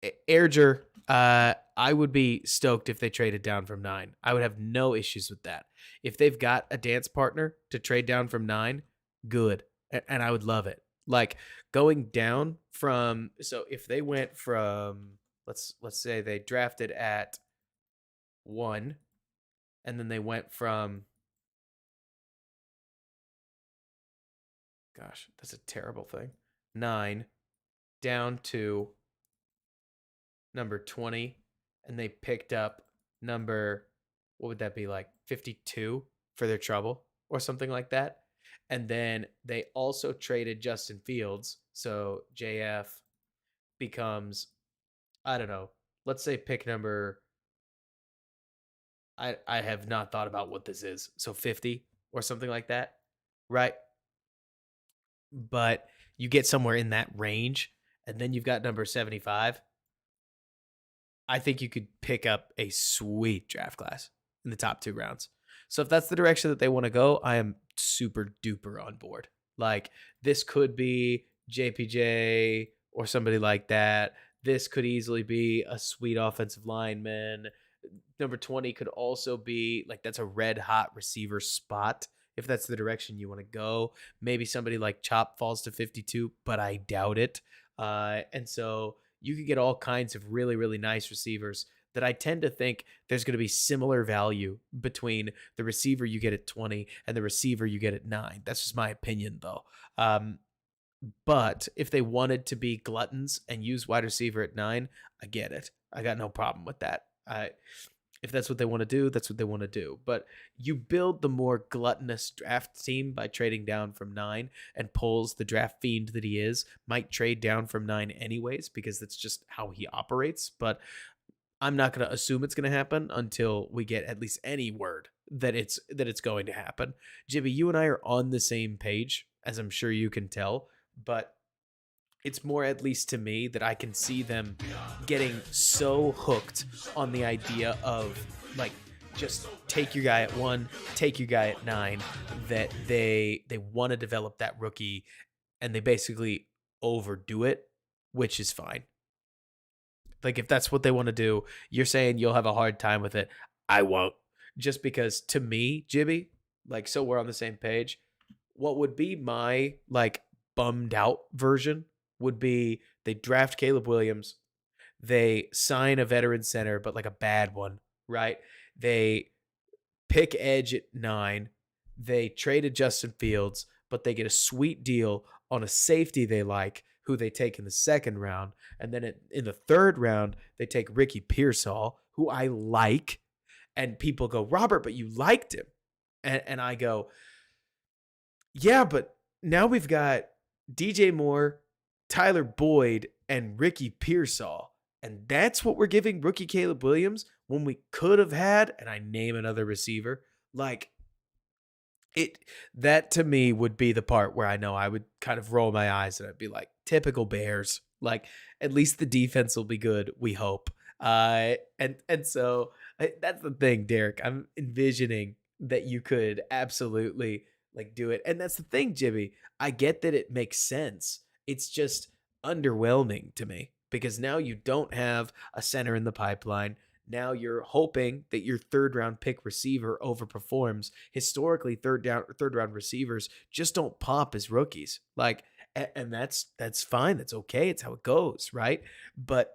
it. Erger, I would be stoked if they traded down from 9. I would have no issues with that. If they've got a dance partner to trade down from 9, good. And I would love it. Like going down from, so if they went from, let's say they drafted at 1 and then they went from, gosh, that's a terrible thing, 9 down to number 20, and they picked up number, what would that be, like 52 for their trouble or something like that. And then they also traded Justin Fields. So JF becomes, I don't know, let's say pick number, I have not thought about what this is. So 50 or something like that, right? But you get somewhere in that range, and then you've got number 75. I think you could pick up a sweet draft class in the top 2 rounds. So if that's the direction that they want to go, I am super duper on board. Like this could be JPJ or somebody like that. This could easily be a sweet offensive lineman. Number 20 could also be like, that's a red hot receiver spot if that's the direction you want to go. Maybe somebody like Chop falls to 52, but I doubt it. And so you could get all kinds of really, really nice receivers that I tend to think there's going to be similar value between the receiver you get at 20 and the receiver you get at 9. That's just my opinion, though. But if they wanted to be gluttons and use wide receiver at 9, I get it. I got no problem with that. If that's what they want to do, that's what they want to do. But you build the more gluttonous draft team by trading down from 9, and Poles, the draft fiend that he is, might trade down from 9 anyways because that's just how he operates. But I'm not going to assume it's going to happen until we get at least any word that it's going to happen. Jibby, you and I are on the same page, as I'm sure you can tell, but it's more, at least to me, that I can see them getting so hooked on the idea of like just take your guy at 1, take your guy at 9, that they want to develop that rookie and they basically overdo it, which is fine. Like if that's what they want to do, you're saying you'll have a hard time with it. I won't. Just because to me, Jibby, like, so we're on the same page. What would be my like bummed out version would be they draft Caleb Williams. They sign a veteran center, but like a bad one, right? They pick edge at 9. They traded Justin Fields, but they get a sweet deal on a safety they like, who they take in the second round. And then in the third round, they take Ricky Pearsall, who I like. And people go, Robert, but you liked him. And I go, yeah, but now we've got DJ Moore, Tyler Boyd, and Ricky Pearsall. And that's what we're giving rookie Caleb Williams when we could have had, and I name another receiver. Like, that to me would be the part where I know I would kind of roll my eyes and I'd be like, typical Bears. Like, at least the defense will be good, we hope. And so that's the thing, Derek. I'm envisioning that you could absolutely like do it. And that's the thing, Jimmy. I get that it makes sense. It's just underwhelming to me because now you don't have a center in the pipeline. Now you're hoping that your third round pick receiver overperforms. Historically, third round receivers just don't pop as rookies. Like, and that's fine. That's okay. It's how it goes, right? But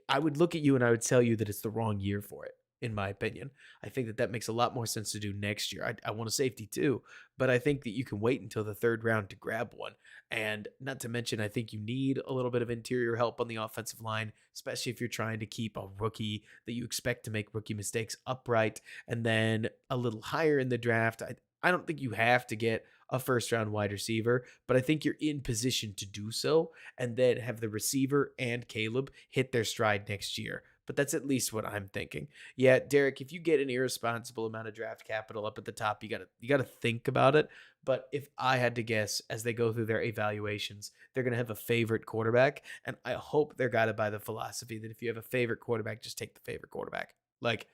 I would look at you and I would tell you that it's the wrong year for it, in my opinion. I think that makes a lot more sense to do next year. I want a safety too, but I think that you can wait until the third round to grab one. And not to mention, I think you need a little bit of interior help on the offensive line, especially if you're trying to keep a rookie that you expect to make rookie mistakes upright. And then a little higher in the draft, I don't think you have to get a first round wide receiver, but I think you're in position to do so and then have the receiver and Caleb hit their stride next year. But that's at least what I'm thinking. Yeah, Derek, if you get an irresponsible amount of draft capital up at the top, you gotta think about it. But if I had to guess, as they go through their evaluations, they're gonna have a favorite quarterback, and I hope they're guided by the philosophy that if you have a favorite quarterback, just take the favorite quarterback. Like,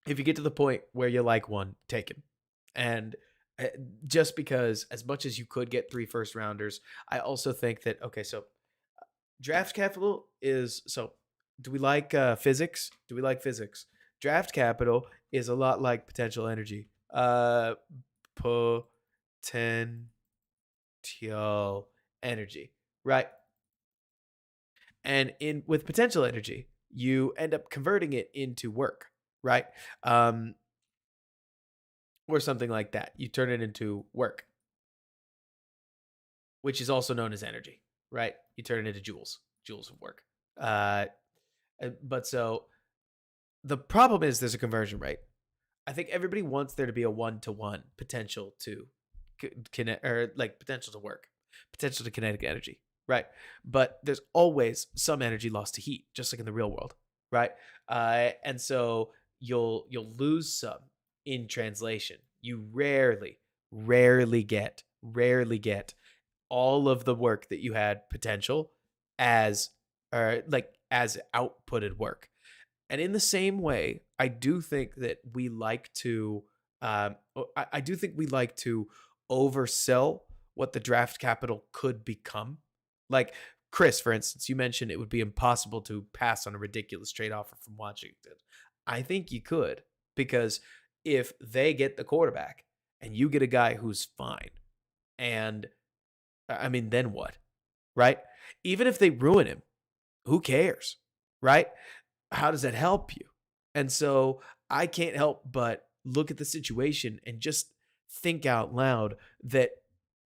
if you get to the point where you like one, take him. And just because, as much as you could get 3 first rounders, I also think that okay, so draft capital is so. Do we like physics? Do we like physics? Draft capital is a lot like potential energy. Potential energy, right? And in with potential energy, you end up converting it into work, right? Um, or something like that. You turn it into work, which is also known as energy, right? You turn it into joules, joules of work. Uh, but so the problem is there's a conversion rate. I think everybody wants there to be a 1-to-1 potential to connect, or like potential to work, potential to kinetic energy, right? But there's always some energy lost to heat, just like in the real world, right? And so you'll lose some in translation. You rarely get all of the work that you had potential as or like as outputted work. And in the same way, I do think that we like to I do think we like to oversell what the draft capital could become. Like Chris, for instance, you mentioned it would be impossible to pass on a ridiculous trade offer from Washington. I think you could, because if they get the quarterback and you get a guy who's fine, and I mean, then what? Right? Even if they ruin him, who cares? Right? How does that help you? And so I can't help but look at the situation and just think out loud that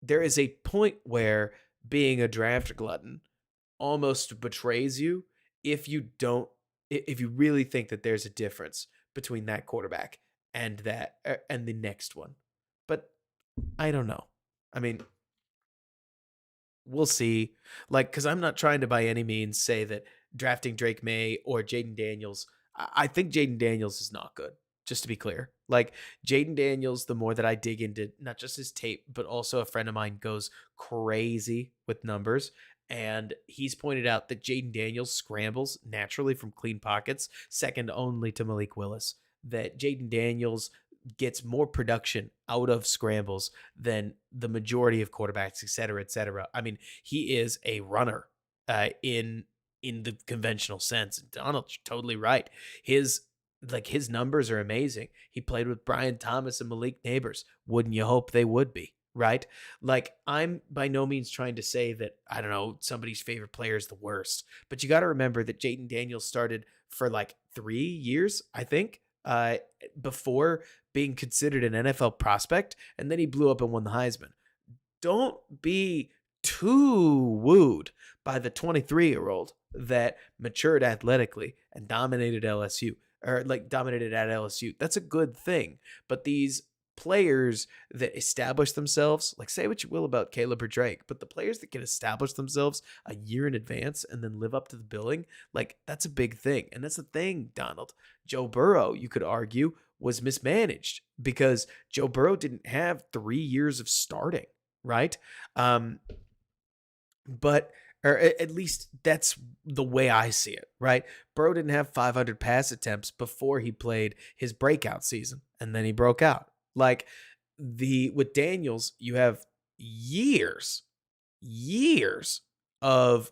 there is a point where being a draft glutton almost betrays you if you don't if you really think that there's a difference between that quarterback and and the next one. But I don't know. I mean, we'll see. Like, because I'm not trying to by any means say that drafting Drake May or Jaden Daniels, I think Jaden Daniels is not good, just to be clear. Like, Jaden Daniels, the more that I dig into not just his tape, but also a friend of mine goes crazy with numbers. And he's pointed out that Jaden Daniels scrambles naturally from clean pockets, second only to Malik Willis. That Jaden Daniels gets more production out of scrambles than the majority of quarterbacks, et cetera, et cetera. I mean, he is a runner in the conventional sense. Donald's totally right. His numbers are amazing. He played with Brian Thomas and Malik Neighbors. Wouldn't you hope they would be? right? Like, I'm by no means trying to say that, I don't know, somebody's favorite player is the worst, but you got to remember that Jayden Daniels started for like 3 years, I think, before being considered an NFL prospect, and then he blew up and won the Heisman. Don't be too wooed by the 23-year-old that matured athletically and dominated LSU, or like dominated at LSU. That's a good thing. But these players that establish themselves, like, say what you will about Caleb or Drake, but the players that can establish themselves a year in advance and then live up to the billing, like, that's a big thing. And that's the thing, Donald. Joe Burrow, you could argue, was mismanaged because Joe Burrow didn't have 3 years of starting, right? Um, but or at least that's the way I see it, right? Burrow didn't have 500 pass attempts before he played his breakout season, and then he broke out. Like, the with Daniels, you have years, years of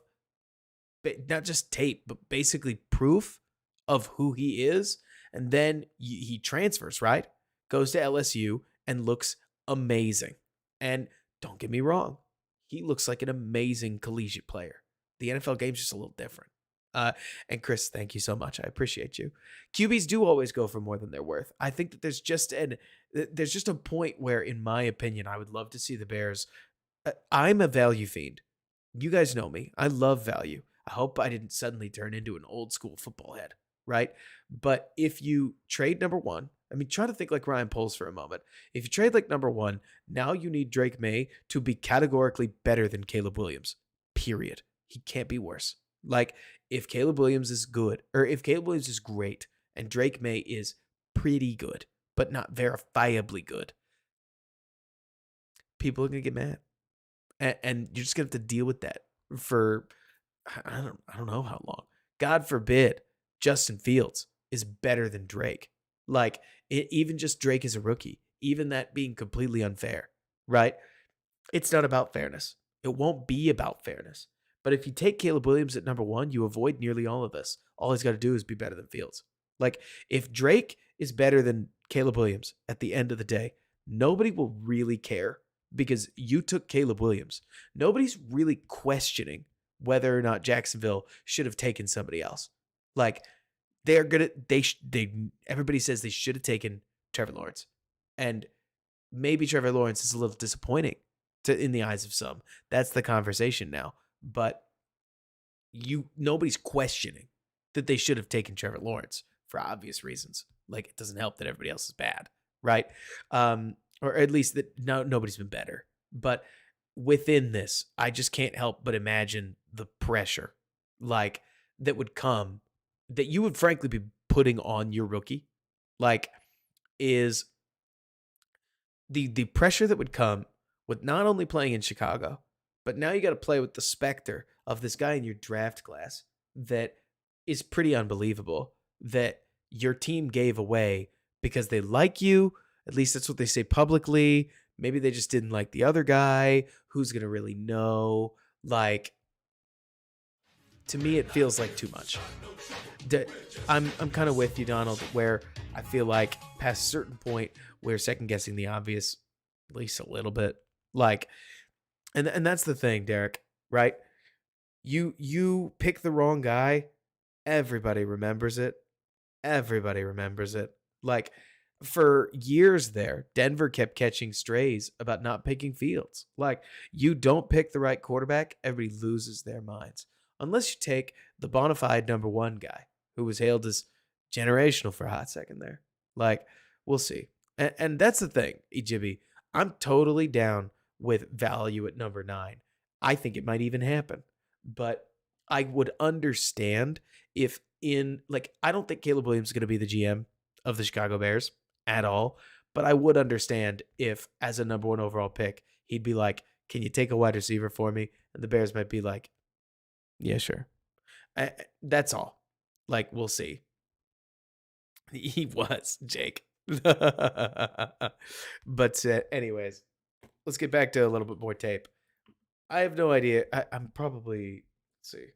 not just tape, but basically proof of who he is. And then he transfers, right? Goes to LSU and looks amazing. And don't get me wrong, he looks like an amazing collegiate player. The NFL game's just a little different. And Chris, thank you so much. I appreciate you. QBs do always go for more than they're worth. I think that there's just a point where, in my opinion, I would love to see the Bears. I'm a value fiend. You guys know me. I love value. I hope I didn't suddenly turn into an old school football head, right? But if you trade number one, I mean, try to think like Ryan Poles for a moment. If you trade like number one, now you need Drake May to be categorically better than Caleb Williams, period. He can't be worse. Like, if Caleb Williams is good, or if Caleb Williams is great, and Drake May is pretty good, but not verifiably good, people are going to get mad. And you're just going to have to deal with that for, I don't know how long. God forbid Justin Fields is better than Drake. Like, even just Drake as a rookie, even that being completely unfair, right? It's not about fairness. It won't be about fairness. But if you take Caleb Williams at number one, you avoid nearly all of this. All he's got to do is be better than Fields. Like, if Drake is better than Caleb Williams at the end of the day, nobody will really care because you took Caleb Williams. Nobody's really questioning whether or not Jacksonville should have taken somebody else. Like, they're gonna everybody says they should have taken Trevor Lawrence, and maybe Trevor Lawrence is a little disappointing in the eyes of some. That's the conversation now, but nobody's questioning that they should have taken Trevor Lawrence for obvious reasons. Like, it doesn't help that everybody else is bad, right? Or at least that nobody's been better. But within this, I just can't help but imagine the pressure, like, that would come, that you would frankly be putting on your rookie, like, is the pressure that would come with not only playing in Chicago, but now you got to play with the specter of this guy in your draft class that is pretty unbelievable, that your team gave away because they like you. At least that's what they say publicly. Maybe they just didn't like the other guy. Who's going to really know? Like, to me, it feels like too much. I'm kind of with you, Donald, where I feel like past a certain point, we're second guessing the obvious, at least a little bit. Like, and that's the thing, Derek, right? You pick the wrong guy, everybody remembers it. Everybody remembers it. Like, for years there, Denver kept catching strays about not picking Fields. Like, you don't pick the right quarterback, everybody loses their minds. Unless you take the bona fide number one guy who was hailed as generational for a hot second there. Like, we'll see. And that's the thing, Ejibby. I'm totally down with value at number 9. I think it might even happen. But I would understand if I don't think Caleb Williams is going to be the GM of the Chicago Bears at all. But I would understand if, as a number 1 overall pick, he'd be like, can you take a wide receiver for me? And the Bears might be like, yeah, sure. That's all. Like, we'll see. He was, Jake. But anyways, let's get back to a little bit more tape. I have no idea. I'm probably, let's see.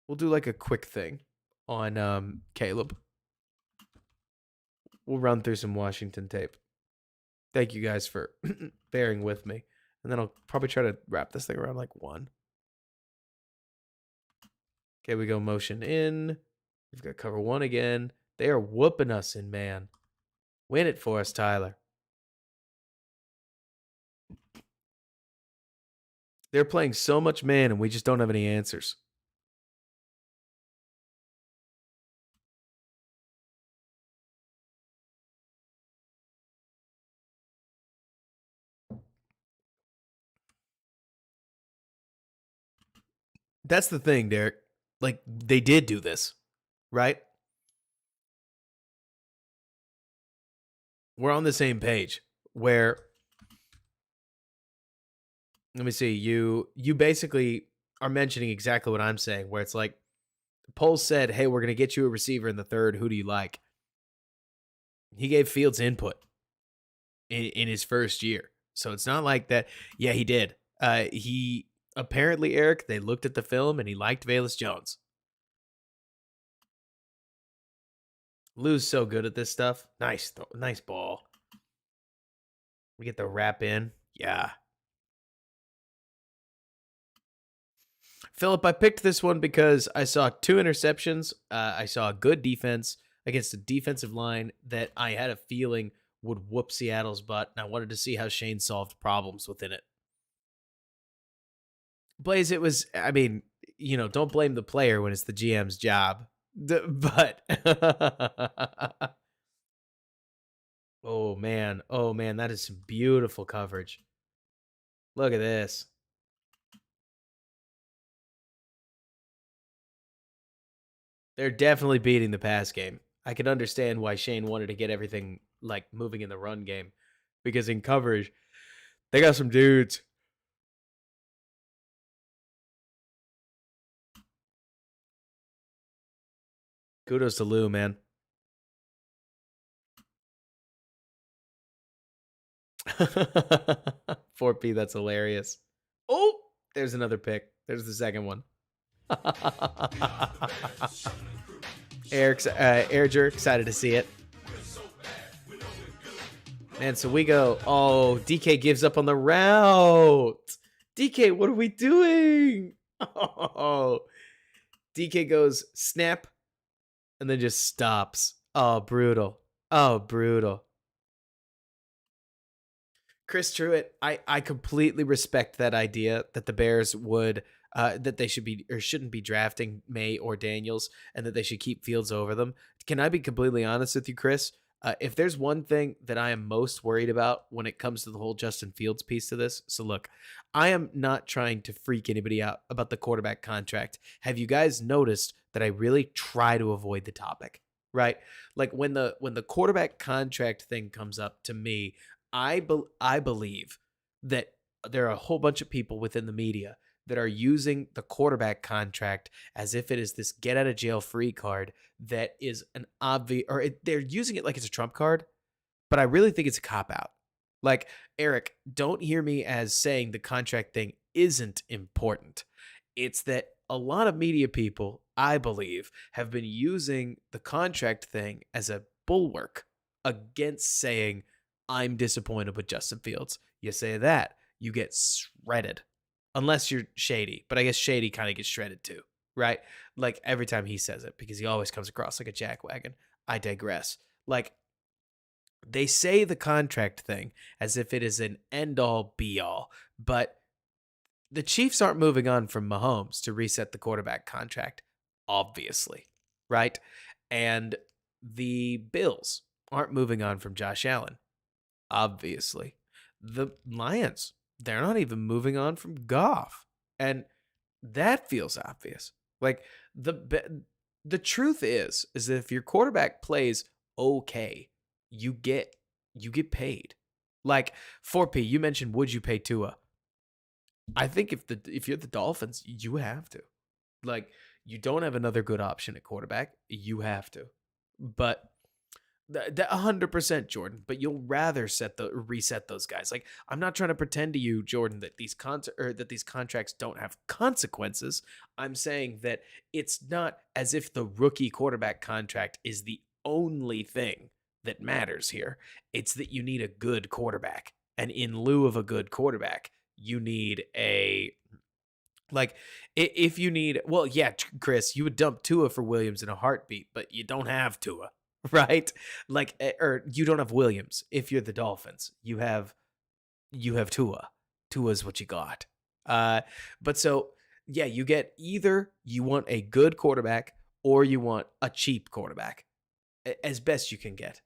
We'll do like a quick thing on Caleb. We'll run through some Washington tape. Thank you guys for bearing with me. And then I'll probably try to wrap this thing around like 1. Okay, we go motion in. We've got cover 1 again. They are whooping us in man. Win it for us, Tyler. They're playing so much man, and we just don't have any answers. That's the thing, Derek. Like, they did do this, right? We're on the same page where, let me see, you basically are mentioning exactly what I'm saying, where it's like, Poles said, hey, we're going to get you a receiver in the 3rd. Who do you like? He gave Fields input in his first year. So it's not like that. Yeah, he did. He apparently, Eric, they looked at the film and he liked Velus Jones. Lou's so good at this stuff. Nice ball. We get the wrap in. Yeah. Philip, I picked this one because I saw 2 interceptions. I saw a good defense against a defensive line that I had a feeling would whoop Seattle's butt, and I wanted to see how Shane solved problems within it. Blaze, it was, I mean, don't blame the player when it's the GM's job. But oh man, that is some beautiful coverage. Look at this. They're definitely beating the pass game. I can understand why Shane wanted to get everything like moving in the run game, because in coverage, they got some dudes. Kudos to Lou, man. 4P, that's hilarious. Oh, there's another pick. There's the second one. Eric's Erger, excited to see it. Man, so we go. Oh, DK gives up on the route. DK, what are we doing? Oh, DK goes snap and then just stops. Oh, brutal. Oh, brutal. Chris Truitt, I completely respect that idea that the Bears would that they should be or shouldn't be drafting May or Daniels, and that they should keep Fields over them. Can I be completely honest with you, Chris? If there's one thing that I am most worried about when it comes to the whole Justin Fields piece to this, so look, I am not trying to freak anybody out about the quarterback contract. Have you guys noticed that I really try to avoid the topic? Right? Like when the quarterback contract thing comes up, to me, I believe that there are a whole bunch of people within the media that are using the quarterback contract as if it is this get out of jail free card that is an obvious, or they're using it like it's a trump card, but I really think it's a cop out. Like, Eric, don't hear me as saying the contract thing isn't important. It's that a lot of media people, I believe, have been using the contract thing as a bulwark against saying, I'm disappointed with Justin Fields. You say that, you get shredded. Unless you're Shady. But I guess Shady kind of gets shredded too, right? Like every time he says it, because he always comes across like a jackwagon. I digress. Like, they say the contract thing as if it is an end-all, be-all. But the Chiefs aren't moving on from Mahomes to reset the quarterback contract, obviously, right? And the Bills aren't moving on from Josh Allen, obviously. The Lions, they're not even moving on from Goff. And that feels obvious. Like, the truth is that if your quarterback plays okay, you get paid. Like, 4P, you mentioned, would you pay Tua? I think if you're the Dolphins, you have to. Like, you don't have another good option at quarterback. You have to. But 100%, Jordan. But you'll rather reset those guys. Like, I'm not trying to pretend to you, Jordan, that these contracts don't have consequences. I'm saying that it's not as if the rookie quarterback contract is the only thing that matters here. It's that you need a good quarterback. And in lieu of a good quarterback, you need a like if you need well, yeah, Chris, you would dump Tua for Williams in a heartbeat, but you don't have Tua, right? Like or you don't have Williams if you're the Dolphins. You have Tua. Tua's what you got. But so yeah, you get either you want a good quarterback or you want a cheap quarterback as best you can get.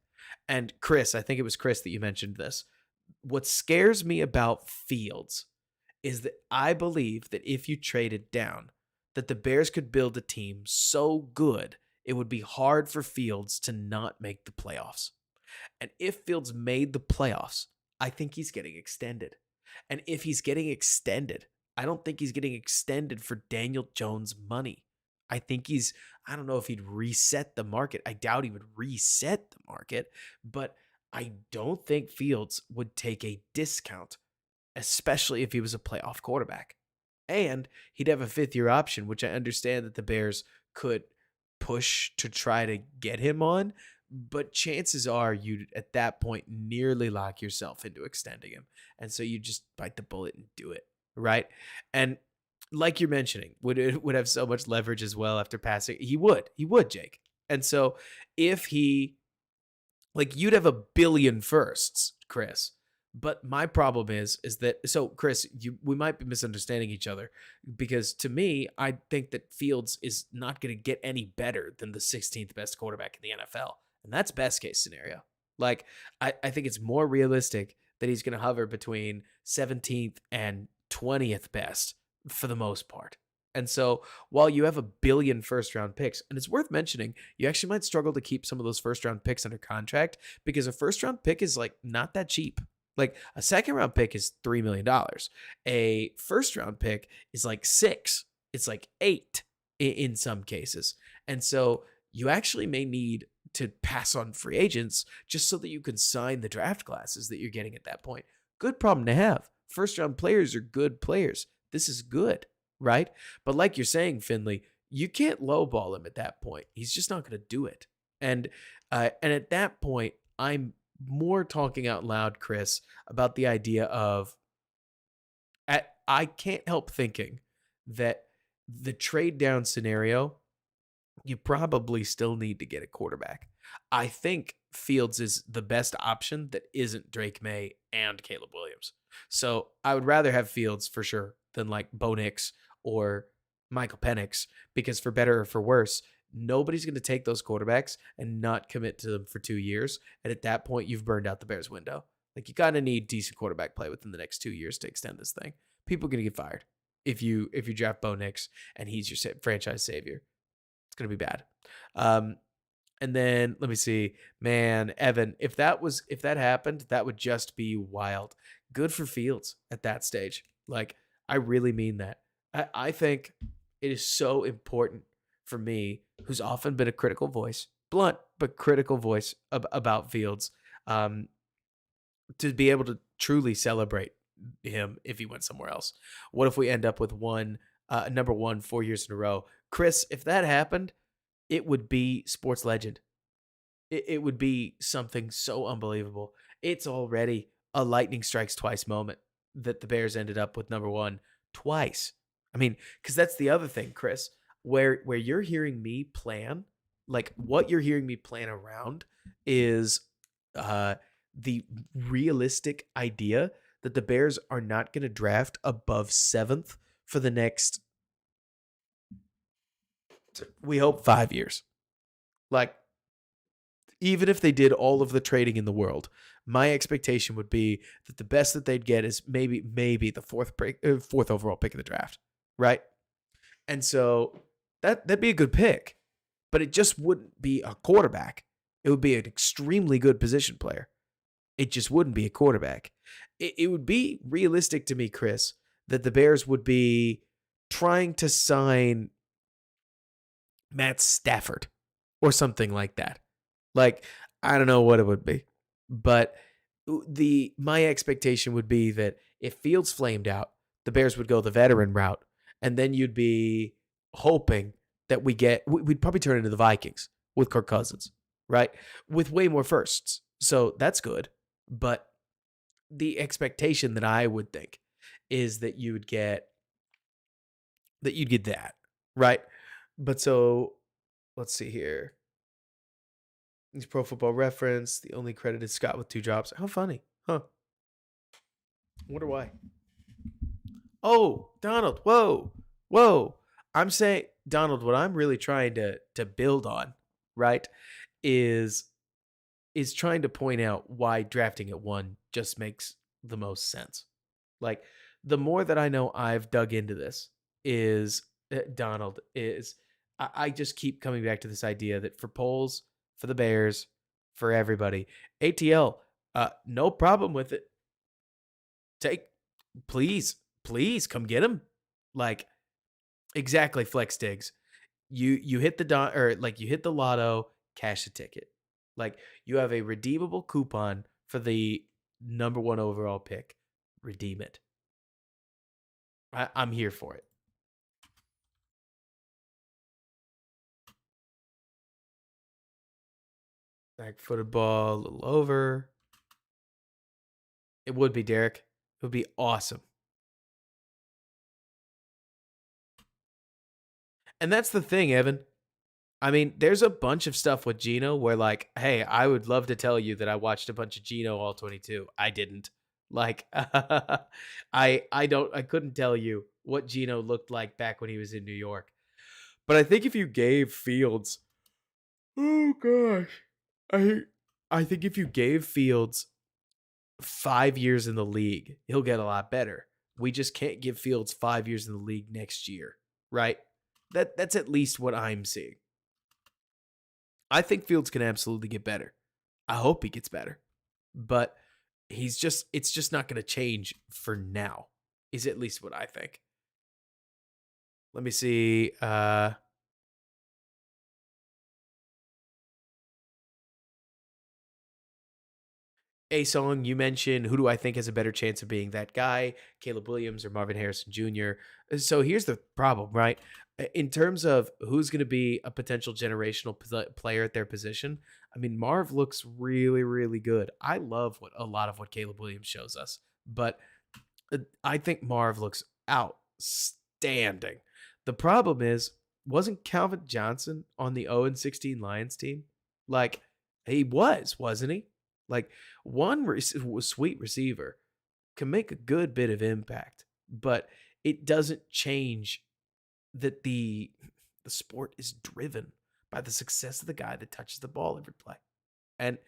And Chris, I think it was Chris that you mentioned this. What scares me about Fields is that I believe that if you traded down, that the Bears could build a team so good it would be hard for Fields to not make the playoffs. And if Fields made the playoffs, I think he's getting extended. And if he's getting extended, I don't think he's getting extended for Daniel Jones money. I don't know if he'd reset the market. I doubt he would reset the market, but I don't think Fields would take a discount, especially if he was a playoff quarterback. And he'd have a fifth-year option, which I understand that the Bears could push to try to get him on, but chances are you'd at that point nearly lock yourself into extending him. And so you just bite the bullet and do it, right? And like you're mentioning, would have so much leverage as well after passing. He would, Jake. And so if he, like, you'd have a billion firsts, Chris. But my problem is that, so Chris, we might be misunderstanding each other because to me, I think that Fields is not going to get any better than the 16th best quarterback in the NFL. And that's best case scenario. Like, I think it's more realistic that he's going to hover between 17th and 20th best for the most part. And so while you have a billion first round picks, and it's worth mentioning, you actually might struggle to keep some of those first round picks under contract because a first round pick is like not that cheap. Like a second round pick is $3 million. A first round pick is like 6. It's like 8 in some cases. And so you actually may need to pass on free agents just so that you can sign the draft classes that you're getting at that point. Good problem to have. First round players are good players. This is good, right? But like you're saying, Finley, you can't lowball him at that point. He's just not going to do it. And at that point, I'm more talking out loud, Chris, about the idea of I can't help thinking that the trade down scenario, you probably still need to get a quarterback. I think Fields is the best option that isn't Drake May and Caleb Williams. So I would rather have Fields for sure than like Bo Nix or Michael Penix, because for better or for worse, nobody's going to take those quarterbacks and not commit to them for 2 years. And at that point, you've burned out the Bears window. Like, you kind of need decent quarterback play within the next 2 years to extend this thing. People are going to get fired if you draft Bo Nix and he's your franchise savior. It's going to be bad. And then let me see, man, Evan, if that happened, that would just be wild. Good for Fields at that stage. Like, I really mean that. I think it is so important for me, who's often been a critical voice, blunt, but critical voice about Fields, to be able to truly celebrate him if he went somewhere else. What if we end up with number one 4 years in a row? Chris, if that happened, it would be sports legend. It would be something so unbelievable. It's already a lightning strikes twice moment that the Bears ended up with number one twice. I mean, because that's the other thing, Chris, where you're hearing me plan, like what you're hearing me plan around is the realistic idea that the Bears are not going to draft above 7th for the next, we hope, 5 years. Like, even if they did all of the trading in the world, my expectation would be that the best that they'd get is maybe the fourth overall pick of the draft, right? And so that'd be a good pick, but it just wouldn't be a quarterback. It would be an extremely good position player. It just wouldn't be a quarterback. It would be realistic to me, Chris, that the Bears would be trying to sign Matt Stafford or something like that. Like, I don't know what it would be, but my expectation would be that if Fields flamed out, the Bears would go the veteran route, and then you'd be hoping that we'd probably turn into the Vikings with Kirk Cousins. right? With way more firsts. So that's good. But the expectation that I would think is that you'd get that, right? But so let's see here. He's Pro Football Reference, the only credited Scott with 2 drops. How funny, huh? Wonder why. Oh, Donald, whoa, whoa. I'm saying, Donald, what I'm really trying to build on, right, is trying to point out why drafting at 1 just makes the most sense. Like, the more that I know I've dug into this is Donald is I just keep coming back to this idea that for polls, for the Bears, for everybody, ATL, no problem with it. Take, please, please come get him. Like, exactly, Flex Diggs. You hit the or like you hit the lotto, cash the ticket. Like, you have a redeemable coupon for the number 1 overall pick. Redeem it. I'm here for it. Back-footed ball, a little over. It would be, Derek. It would be awesome. And that's the thing, Evan. I mean, there's a bunch of stuff with Geno where, like, hey, I would love to tell you that I watched a bunch of Geno all 22. I didn't. Like, I couldn't tell you what Geno looked like back when he was in New York. But I think if you gave Fields, oh gosh, I think if you gave Fields 5 years in the league, he'll get a lot better. We just can't give Fields 5 years in the league next year, right? That's at least what I'm seeing. I think Fields can absolutely get better. I hope he gets better. But it's just not going to change for now. Is at least what I think. Let me see. A song you mentioned, who do I think has a better chance of being that guy? Caleb Williams or Marvin Harrison Jr. So here's the problem, right? In terms of who's going to be a potential generational player at their position, I mean, Marv looks really, really good. I love a lot of what Caleb Williams shows us, but I think Marv looks outstanding. The problem is, wasn't Calvin Johnson on the 0-16 Lions team? Like, he wasn't he? Like, one sweet receiver can make a good bit of impact, but it doesn't change that the sport is driven by the success of the guy that touches the ball every play. And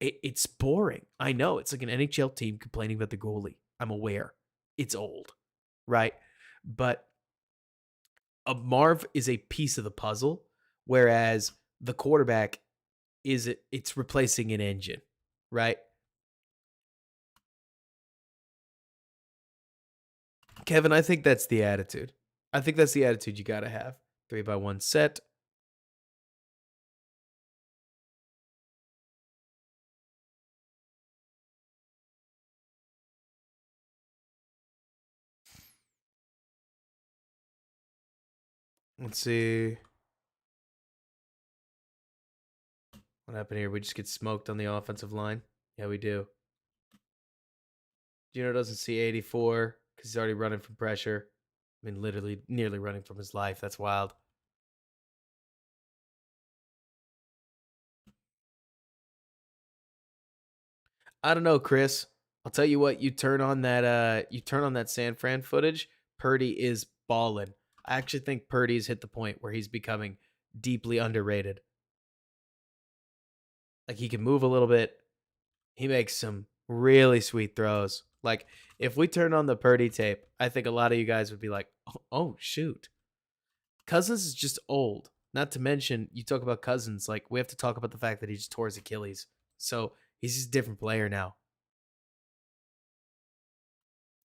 it's boring. I know it's like an NHL team complaining about the goalie. I'm aware. It's old, right? But a Marv is a piece of the puzzle, whereas the quarterback it's replacing an engine, right? Kevin, I think that's the attitude. I think that's the attitude you got to have. 3x1 set. Let's see. What happened here? We just get smoked on the offensive line? Yeah, we do. Gino doesn't see 84 because he's already running from pressure. I mean, literally, nearly running from his life. That's wild. I don't know, Chris. I'll tell you what. You turn on that San Fran footage. Purdy is balling. I actually think Purdy's hit the point where he's becoming deeply underrated. Like, he can move a little bit. He makes some really sweet throws. Like, if we turn on the Purdy tape, I think a lot of you guys would be like, oh shoot. Cousins is just old. Not to mention, you talk about Cousins, like, we have to talk about the fact that he just tore his Achilles. So he's just a different player now.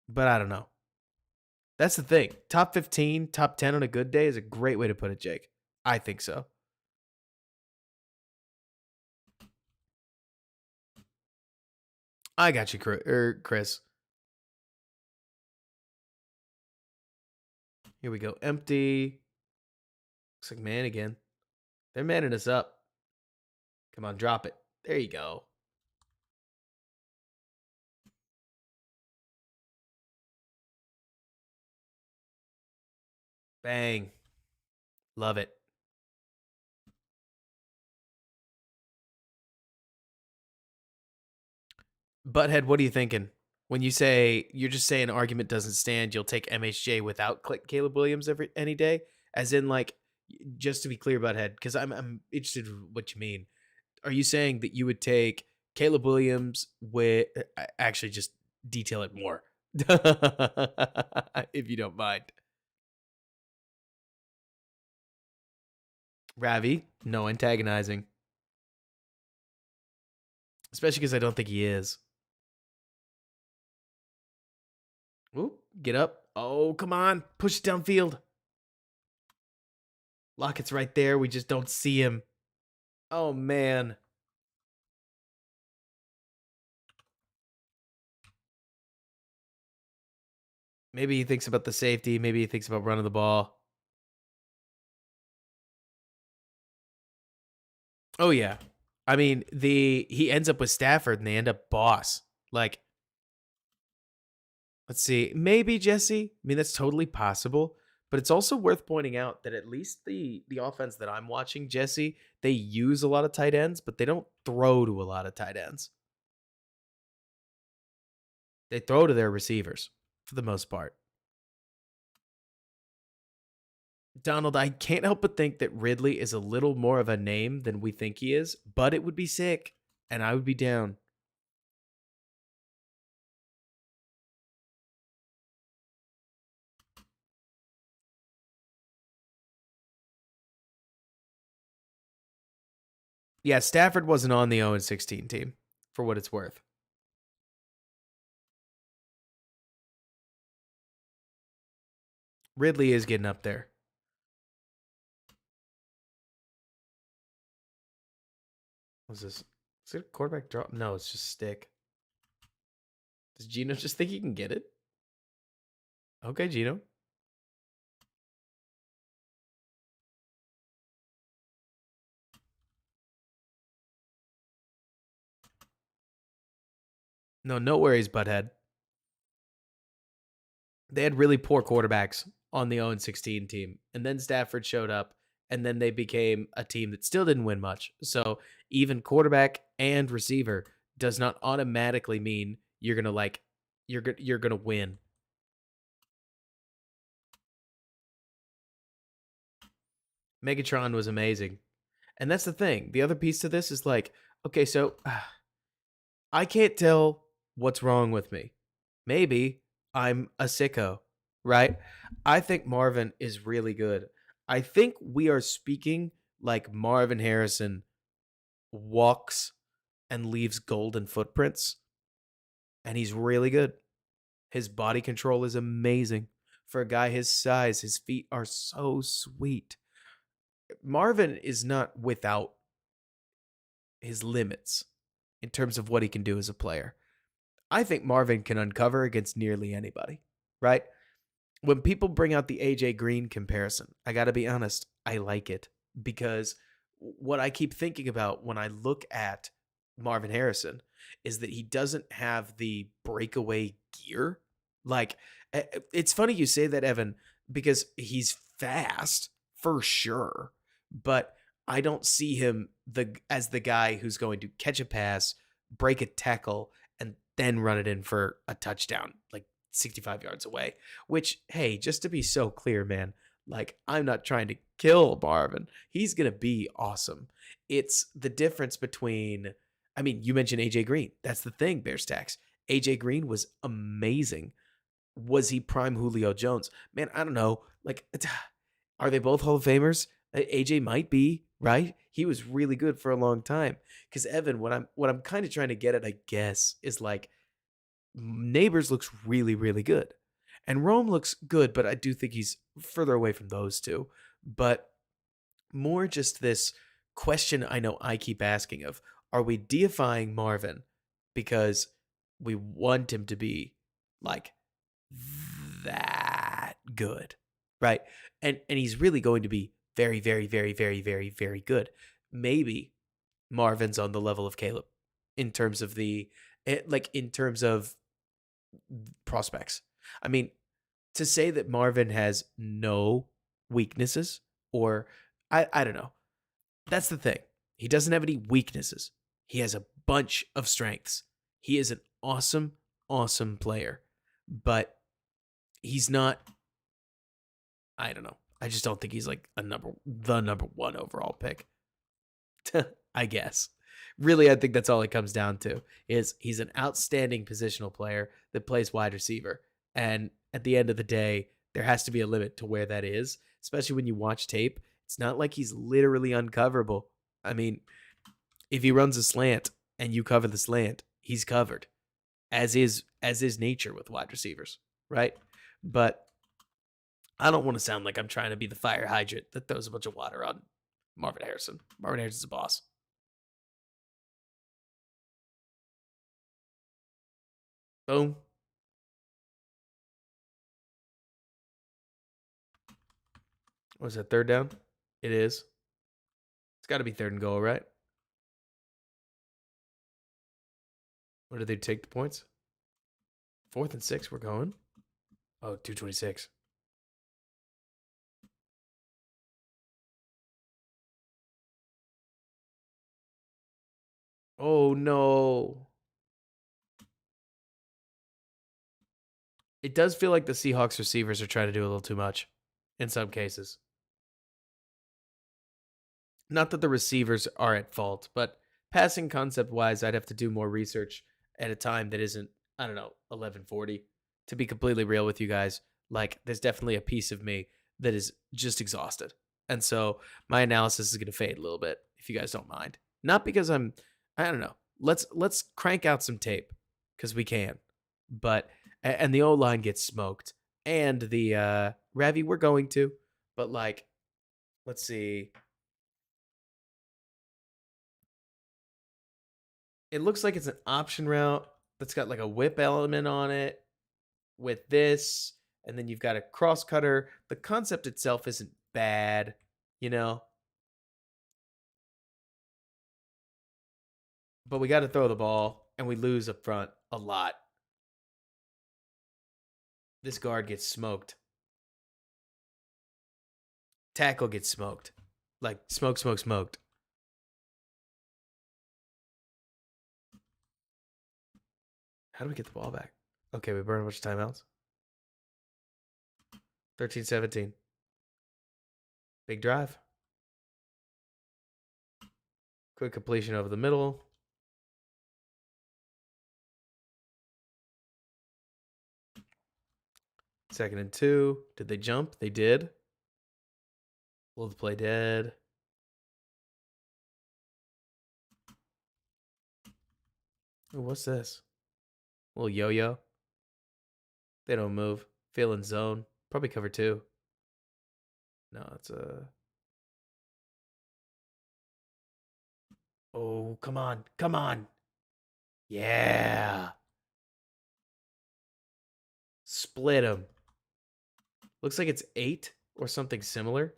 But I don't know. That's the thing. Top 15, top 10 on a good day is a great way to put it, Jake. I think so. I got you, Chris. Here we go. Empty. Looks like man again. They're manning us up. Come on, drop it. There you go. Bang. Love it. Butthead, what are you thinking? When you say you're just saying argument doesn't stand, you'll take MHJ without Caleb Williams any day, as in like, just to be clear, Butthead, because I'm interested in what you mean. Are you saying that you would take Caleb Williams with actually just detail it more, if you don't mind? Ravi, no antagonizing, especially because I don't think he is. Ooh, get up. Oh, come on. Push it downfield. Lockett's right there. We just don't see him. Oh, man. Maybe he thinks about the safety. Maybe he thinks about running the ball. Oh, yeah. I mean, he ends up with Stafford and they end up boss. Like, let's see. Maybe Jesse. I mean, that's totally possible. But it's also worth pointing out that at least the offense that I'm watching, Jesse, they use a lot of tight ends, but they don't throw to a lot of tight ends. They throw to their receivers for the most part. Donald, I can't help but think that Ridley is a little more of a name than we think he is, but it would be sick, and I would be down. Yeah, Stafford wasn't on the 0-16 team, for what it's worth. Ridley is getting up there. What's this? Is it a quarterback drop? No, it's just stick. Does Gino just think he can get it? Okay, Gino. No worries, butthead. They had really poor quarterbacks on the 0-16 team, and then Stafford showed up, and then they became a team that still didn't win much. So even quarterback and receiver does not automatically mean you're gonna win. Megatron was amazing, and that's the thing. The other piece to this is like, okay, so I can't tell what's wrong with me. Maybe I'm a sicko, right? I think Marvin is really good. I think we are speaking like Marvin Harrison walks and leaves golden footprints, and he's really good. His body control is amazing. For a guy his size, his feet are so sweet. Marvin is not without his limits in terms of what he can do as a player. I think Marvin can uncover against nearly anybody, right? When people bring out the AJ Green comparison, I got to be honest, I like it because what I keep thinking about when I look at Marvin Harrison is that he doesn't have the breakaway gear. Like, it's funny you say that, Evan, because he's fast for sure, but I don't see him as the guy who's going to catch a pass, break a tackle, and then run it in for a touchdown, like 65 yards away. Which, hey, just to be so clear, man, like, I'm not trying to kill Marvin. He's going to be awesome. It's the difference between, I mean, you mentioned AJ Green. That's the thing, Bear Stacks. AJ Green was amazing. Was he prime Julio Jones? Man, I don't know. Like, are they both Hall of Famers? AJ might be, right? He was really good for a long time. Because Evan, what I'm kind of trying to get at, I guess, is like, Neighbors looks really, really good. And Rome looks good, but I do think he's further away from those two. But more just this question I know I keep asking of, are we deifying Marvin because we want him to be like that good, right? And he's really going to be very, very, very, very, very, very good. Maybe Marvin's on the level of Caleb in terms of in terms of prospects. I mean, to say that Marvin has no weaknesses, or I don't know. That's the thing. He doesn't have any weaknesses. He has a bunch of strengths. He is an awesome, awesome player. But he's not, I don't know. I just don't think he's like the number one overall pick. I guess. Really, I think that's all it comes down to is he's an outstanding positional player that plays wide receiver. And at the end of the day, there has to be a limit to where that is, especially when you watch tape. It's not like he's literally uncoverable. I mean, if he runs a slant and you cover the slant, he's covered, as is nature with wide receivers, right? But I don't want to sound like I'm trying to be the fire hydrant that throws a bunch of water on Marvin Harrison. Marvin Harrison's a boss. Boom. Was that third down? It is. It's got to be third and goal, right? Or did they take the points? 4th and 6, we're going. Oh, 2:26. Oh, no. It does feel like the Seahawks receivers are trying to do a little too much in some cases. Not that the receivers are at fault, but passing concept wise, I'd have to do more research at a time that isn't, I don't know, 11:40. To be completely real with you guys, like there's definitely a piece of me that is just exhausted. And so my analysis is going to fade a little bit if you guys don't mind. Not because I don't know. Let's crank out some tape cuz we can. But and the O-line gets smoked and the Ravi we're going to, but like let's see. It looks like it's an option route that's got like a whip element on it with this, and then you've got a cross cutter. The concept itself isn't bad, you know, but we got to throw the ball and we lose up front a lot. This guard gets smoked. Tackle gets smoked. Like smoked. How do we get the ball back? Okay, we burn a bunch of timeouts. 13-17. Big drive. Quick completion over the middle. Second and 2. Did they jump? They did. Will the play dead? Ooh, what's this? A little yo-yo. They don't move. Feeling zone. Probably cover 2. No, it's a... Oh, come on. Come on. Yeah. Split him. Looks like it's 8 or something similar.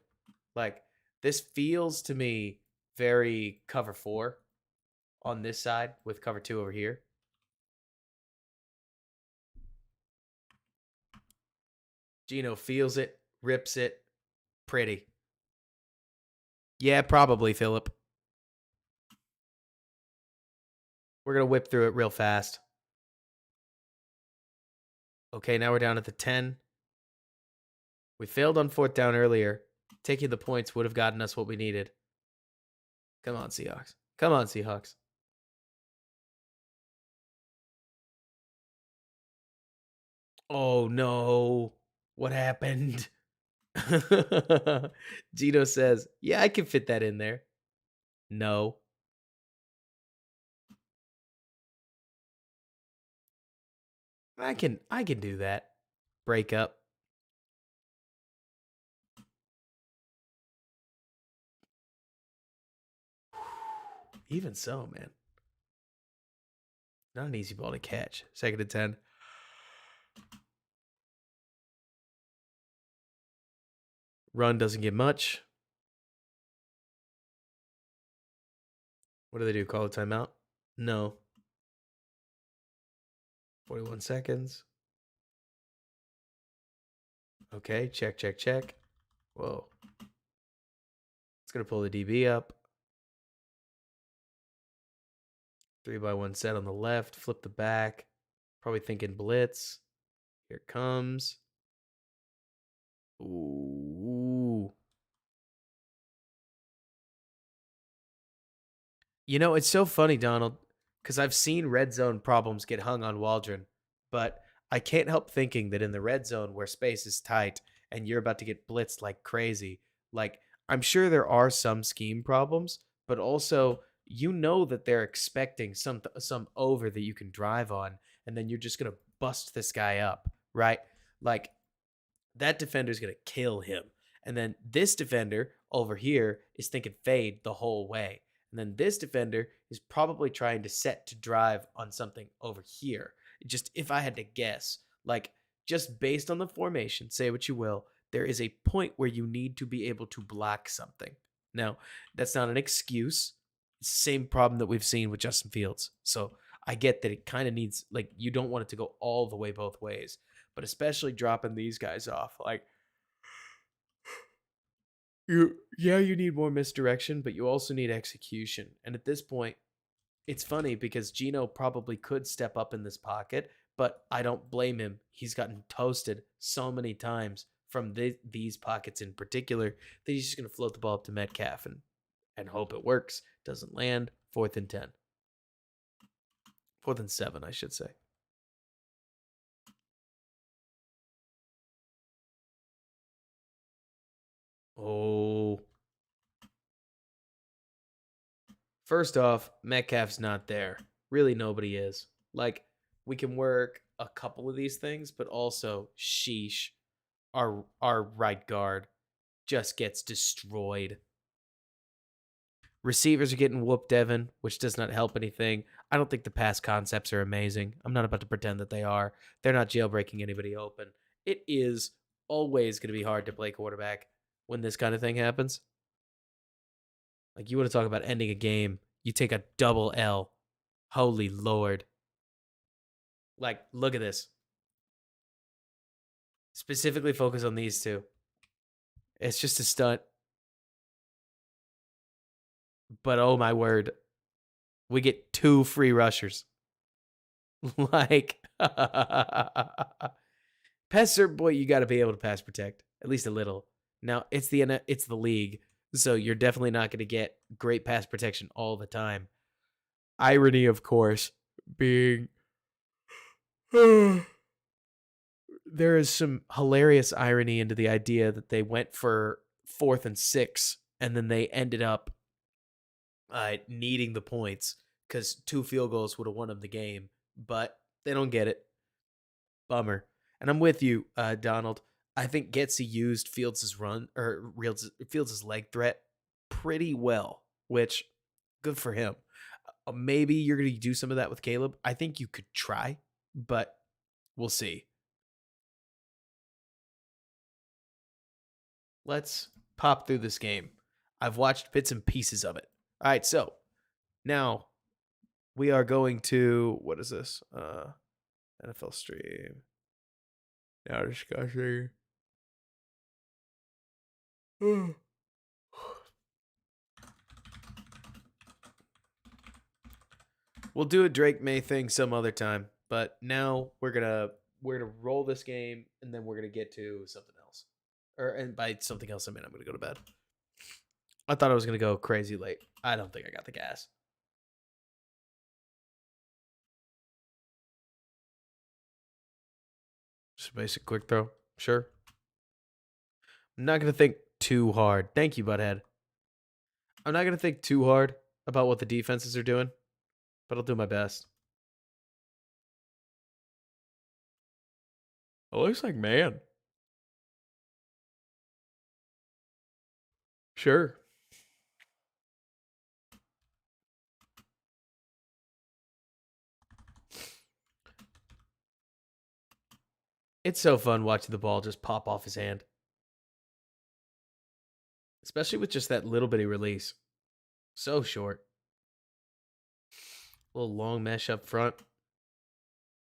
Like, this feels to me very cover 4 on this side with cover 2 over here. Gino feels it, rips it. Pretty. Yeah, probably, Philip. We're going to whip through it real fast. Okay, now we're down at the 10. We failed on 4th down earlier. Taking the points would have gotten us what we needed. Come on, Seahawks. Come on, Seahawks. Oh, no. What happened? Gino says, yeah, I can fit that in there. No. I can do that. Break up. Even so, man. Not an easy ball to catch. 2nd and 10. Run doesn't get much. What do they do? Call a timeout? No. 41 seconds. Okay, check, check, check. Whoa. It's going to pull the DB up. 3-by-1 set on the left. Flip the back. Probably thinking blitz. Here it comes. Ooh. You know, it's so funny, Donald, because I've seen red zone problems get hung on Waldron, but I can't help thinking that in the red zone where space is tight and you're about to get blitzed like crazy, like I'm sure there are some scheme problems, but also you know that they're expecting some over that you can drive on, and then you're just gonna bust this guy up, right? Like that defender is going to kill him. And then this defender over here is thinking fade the whole way. And then this defender is probably trying to set to drive on something over here. Just if I had to guess, like just based on the formation, say what you will, there is a point where you need to be able to block something. Now, that's not an excuse. It's the same problem that we've seen with Justin Fields. So I get that it kind of needs, like, you don't want it to go all the way both ways, but especially dropping these guys off. Like, you need more misdirection, but you also need execution. And at this point, it's funny because Gino probably could step up in this pocket, but I don't blame him. He's gotten toasted so many times from these pockets in particular that he's just going to float the ball up to Metcalf and hope it works. Doesn't land. 4th and 10. 4th and 7, I should say. Oh. First off, Metcalf's not there. Really, nobody is. Like, we can work a couple of these things, but also, sheesh, our right guard just gets destroyed. Receivers are getting whooped, Evan, which does not help anything. I don't think the pass concepts are amazing. I'm not about to pretend that they are. They're not jailbreaking anybody open. It is always going to be hard to play quarterback when this kind of thing happens. Like, you want to talk about ending a game, you take a double L. Holy Lord. Like, look at this. Specifically focus on these two. It's just a stunt. But oh my word. We get 2 free rushers. Like, passer, boy, you got to be able to pass protect. At least a little. Now, it's the league. So you're definitely not going to get great pass protection all the time. Irony, of course, being there is some hilarious irony into the idea that they went for 4th and 6 and then they ended up needing the points because 2 field goals would have won them the game, but they don't get it. Bummer. And I'm with you, Donald. I think Getsy used Fields' leg threat pretty well, which good for him. Maybe you're going to do some of that with Caleb. I think you could try, but we'll see. Let's pop through this game. I've watched bits and pieces of it. All right, so now we are going to, what is this? NFL stream. Now discussing. We'll do a Drake May thing some other time, but now we're gonna roll this game and then we're gonna get to something else. And by something else I mean I'm gonna go to bed. I thought I was gonna go crazy late. I don't think I got the gas. Just a basic quick throw. Sure. I'm not gonna think too hard. Thank you, Butthead. I'm not gonna think too hard about what the defenses are doing, but I'll do my best. It looks like man. Sure. It's so fun watching the ball just pop off his hand. Especially with just that little bitty release. So short. little long mesh up front.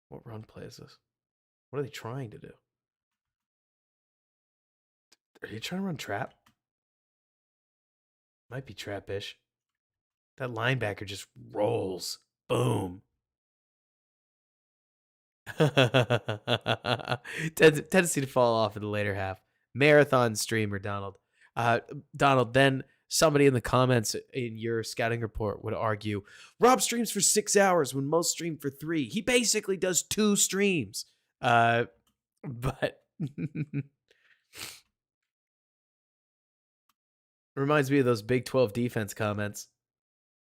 What run play is this? What are they trying to do? Are you trying to run trap? Might be trap-ish. That linebacker just rolls. Boom. Tendency to fall off in the later half. Marathon streamer, Donald. Donald, then somebody in the comments in your scouting report would argue, Rob streams for 6 hours when most stream for 3. He basically does 2 streams. But reminds me of those Big 12 defense comments.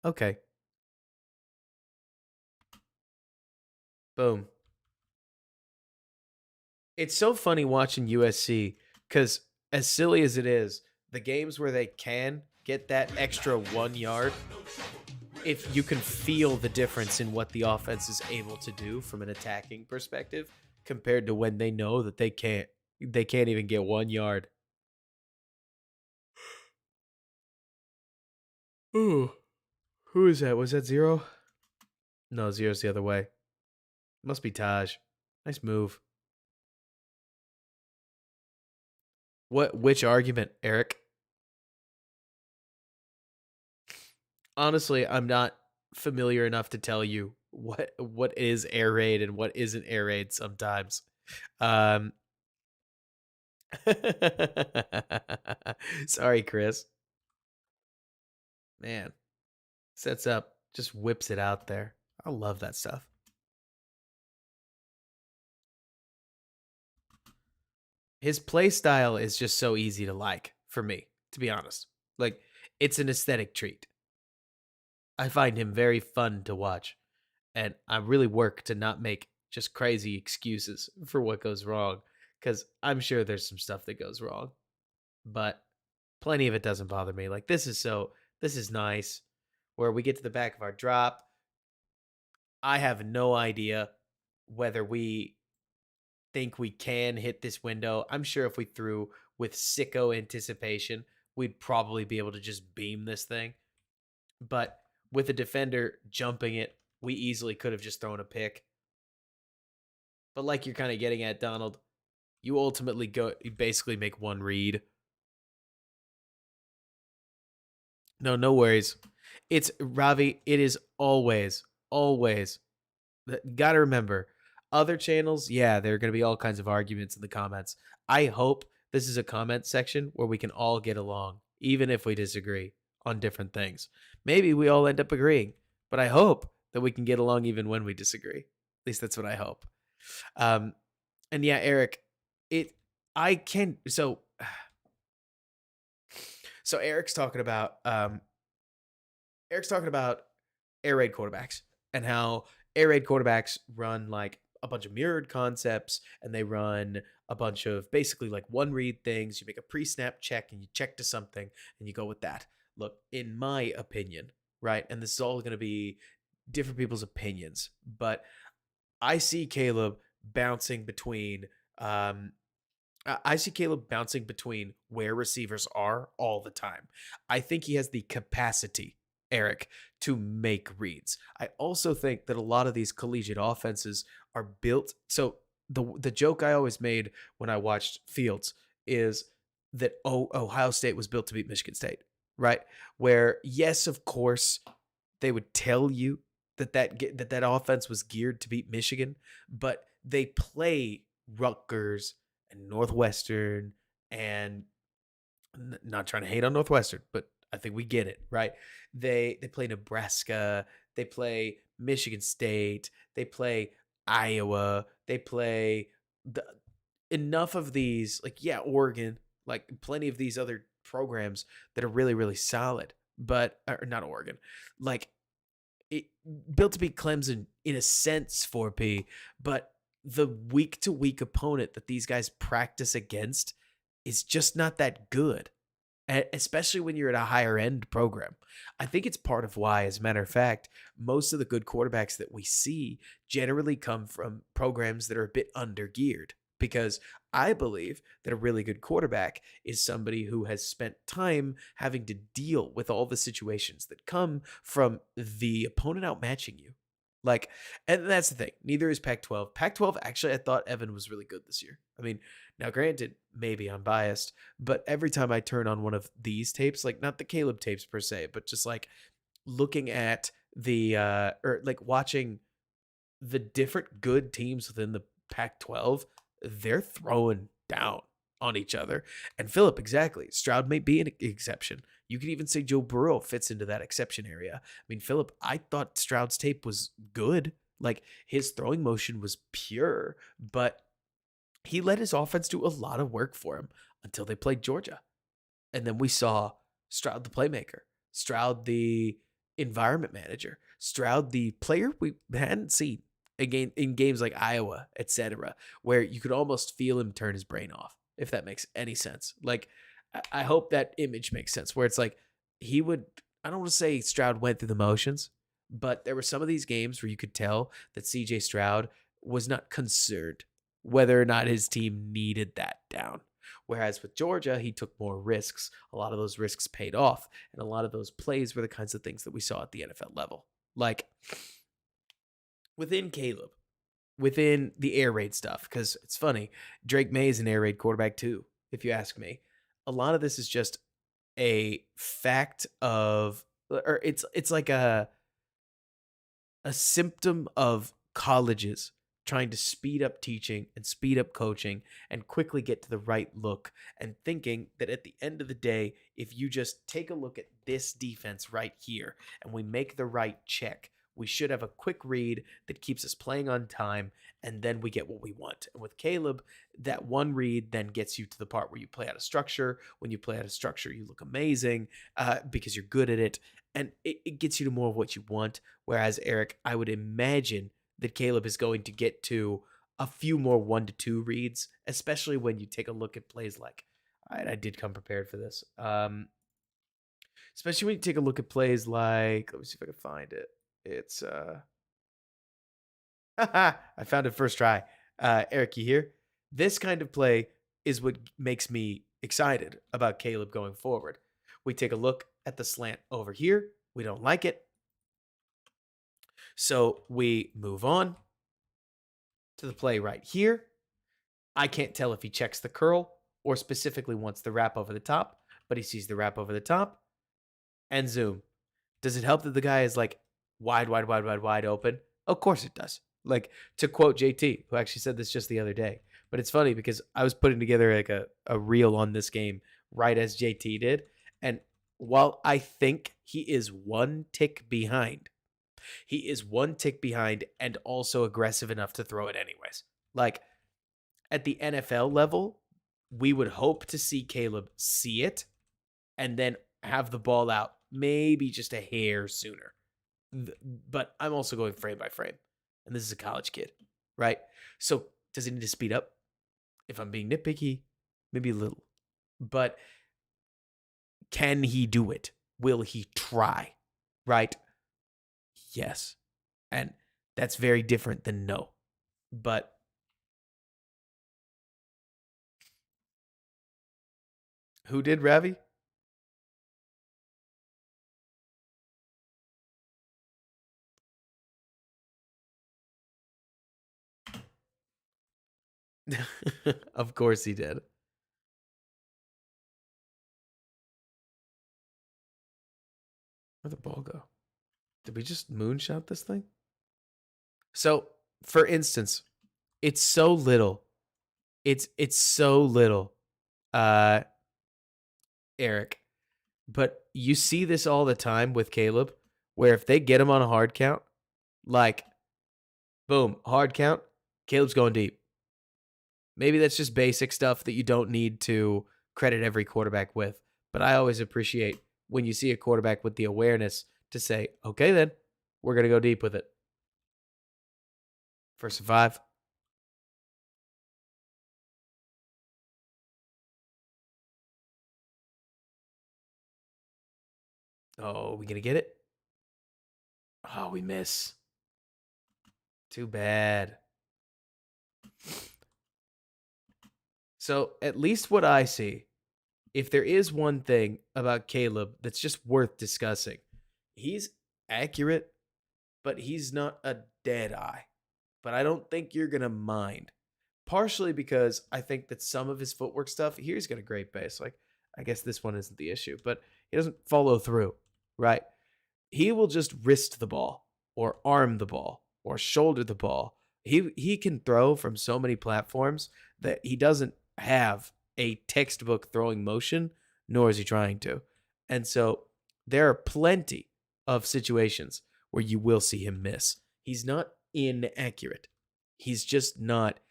Okay. Boom. It's so funny watching USC because as silly as it is, the games where they can get that extra 1 yard, if you can feel the difference in what the offense is able to do from an attacking perspective compared to when they know that they can't even get 1 yard. Ooh. Who is that? Was that 0? No, 0's the other way. Must be Taj. Nice move. Which argument, Eric? Honestly, I'm not familiar enough to tell you what is air raid and what isn't air raid sometimes. Sorry, Chris. Man, sets up, just whips it out there. I love that stuff. His play style is just so easy to like for me, to be honest. Like, it's an aesthetic treat. I find him very fun to watch, and I really work to not make just crazy excuses for what goes wrong, because I'm sure there's some stuff that goes wrong, but plenty of it doesn't bother me. Like, this is nice, where we get to the back of our drop. I have no idea whether we think we can hit this window. I'm sure if we threw with sicko anticipation, we'd probably be able to just beam this thing. But with a defender jumping it, we easily could have just thrown a pick. But like you're kind of getting at, Donald, you ultimately you basically make one read. No worries. It's Ravi. It is always. Got to remember, other channels, yeah, there are going to be all kinds of arguments in the comments. I hope this is a comment section where we can all get along, even if we disagree on different things. Maybe we all end up agreeing, but I hope that we can get along even when we disagree. At least that's what I hope. And yeah, Eric, so Eric's talking about air raid quarterbacks and how air raid quarterbacks run like a bunch of mirrored concepts, and they run a bunch of basically like one read things. You make a pre-snap check and you check to something and you go with that. Look, in my opinion, right? And this is all going to be different people's opinions, but I see Caleb bouncing between where receivers are all the time. I think he has the capacity, Eric, to make reads. I also think that a lot of these collegiate offenses are built. So the joke I always made when I watched Fields is that Ohio State was built to beat Michigan State, right? Where, yes, of course, they would tell you that offense was geared to beat Michigan, but they play Rutgers and Northwestern, and not trying to hate on Northwestern, but I think we get it, right? They play Nebraska, they play Michigan State, they play Iowa, they play enough of these, like, yeah, Oregon, like plenty of these other programs that are really, really solid, but or not Oregon, like it built to be Clemson in a sense 4P, but the week to week opponent that these guys practice against is just not that good, especially when you're at a higher end program. I think it's part of why, as a matter of fact, most of the good quarterbacks that we see generally come from programs that are a bit under geared, because I believe that a really good quarterback is somebody who has spent time having to deal with all the situations that come from the opponent outmatching you. Like, and that's the thing. Neither is Pac 12. Pac 12, actually, I thought Evan was really good this year. I mean, now granted, maybe I'm biased, but every time I turn on one of these tapes, like not the Caleb tapes per se, but just like looking at the, or like watching the different good teams within the Pac 12, they're throwing down on each other. And Philip, exactly. Stroud may be an exception. You could even say Joe Burrow fits into that exception area. I mean, Philip, I thought Stroud's tape was good. Like his throwing motion was pure, but he let his offense do a lot of work for him until they played Georgia. And then we saw Stroud the playmaker, Stroud the environment manager, Stroud the player we hadn't seen again in games like Iowa, etc., where you could almost feel him turn his brain off, if that makes any sense. Like, I hope that image makes sense, where it's like he would, I don't want to say Stroud went through the motions, but there were some of these games where you could tell that CJ Stroud was not concerned whether or not his team needed that down. Whereas with Georgia, he took more risks. A lot of those risks paid off, and a lot of those plays were the kinds of things that we saw at the NFL level. Like within Caleb, within the air raid stuff, because it's funny, Drake May is an air raid quarterback too, if you ask me. A lot of this is just a fact of, or it's like a symptom of colleges trying to speed up teaching and speed up coaching and quickly get to the right look, and thinking that at the end of the day, if you just take a look at this defense right here and we make the right check, we should have a quick read that keeps us playing on time, and then we get what we want. And with Caleb, that one read then gets you to the part where you play out of structure. When you play out of structure, you look amazing because you're good at it, and it gets you to more of what you want. Whereas Eric, I would imagine that Caleb is going to get to a few more 1-2 reads, especially when you take a look at plays like, I did come prepared for this. Especially when you take a look at plays like, let me see if I can find it. It's I found it first try. Eric, you here? This kind of play is what makes me excited about Caleb going forward. We take a look at the slant over here. We don't like it. So we move on to the play right here. I can't tell if he checks the curl or specifically wants the wrap over the top, but he sees the wrap over the top and zoom. Does it help that the guy is like wide open? Of course it does. Like, to quote JT, who actually said this just the other day. But it's funny because I was putting together like a reel on this game right as JT did. And while I think he is one tick behind, he is one tick behind and also aggressive enough to throw it anyways. Like, at the NFL level, we would hope to see Caleb see it and then have the ball out maybe just a hair sooner. But I'm also going frame by frame. And this is a college kid, right? So does he need to speed up? If I'm being nitpicky, maybe a little. But can he do it? Will he try? Right? Yes. And that's very different than no. But who did Ravi? Of course he did. Where'd the ball go? Did we just moonshot this thing? So, for instance, it's so little. It's so little, uh, Eric. But you see this all the time with Caleb, where if they get him on a hard count, like, boom, hard count, Caleb's going deep. Maybe that's just basic stuff that you don't need to credit every quarterback with. But I always appreciate when you see a quarterback with the awareness to say, okay, then we're going to go deep with it. First and 5. Oh, we going to get it? Oh, we miss. Too bad. So at least what I see, if there is one thing about Caleb that's just worth discussing, he's accurate, but he's not a dead eye. But I don't think you're going to mind. Partially because I think that some of his footwork stuff, here he's got a great base. Like, I guess this one isn't the issue, but he doesn't follow through, right? He will just wrist the ball or arm the ball or shoulder the ball. He can throw from so many platforms that he doesn't have a textbook throwing motion, nor is he trying to. And so there are plenty of situations where you will see him miss. He's not inaccurate. He's just not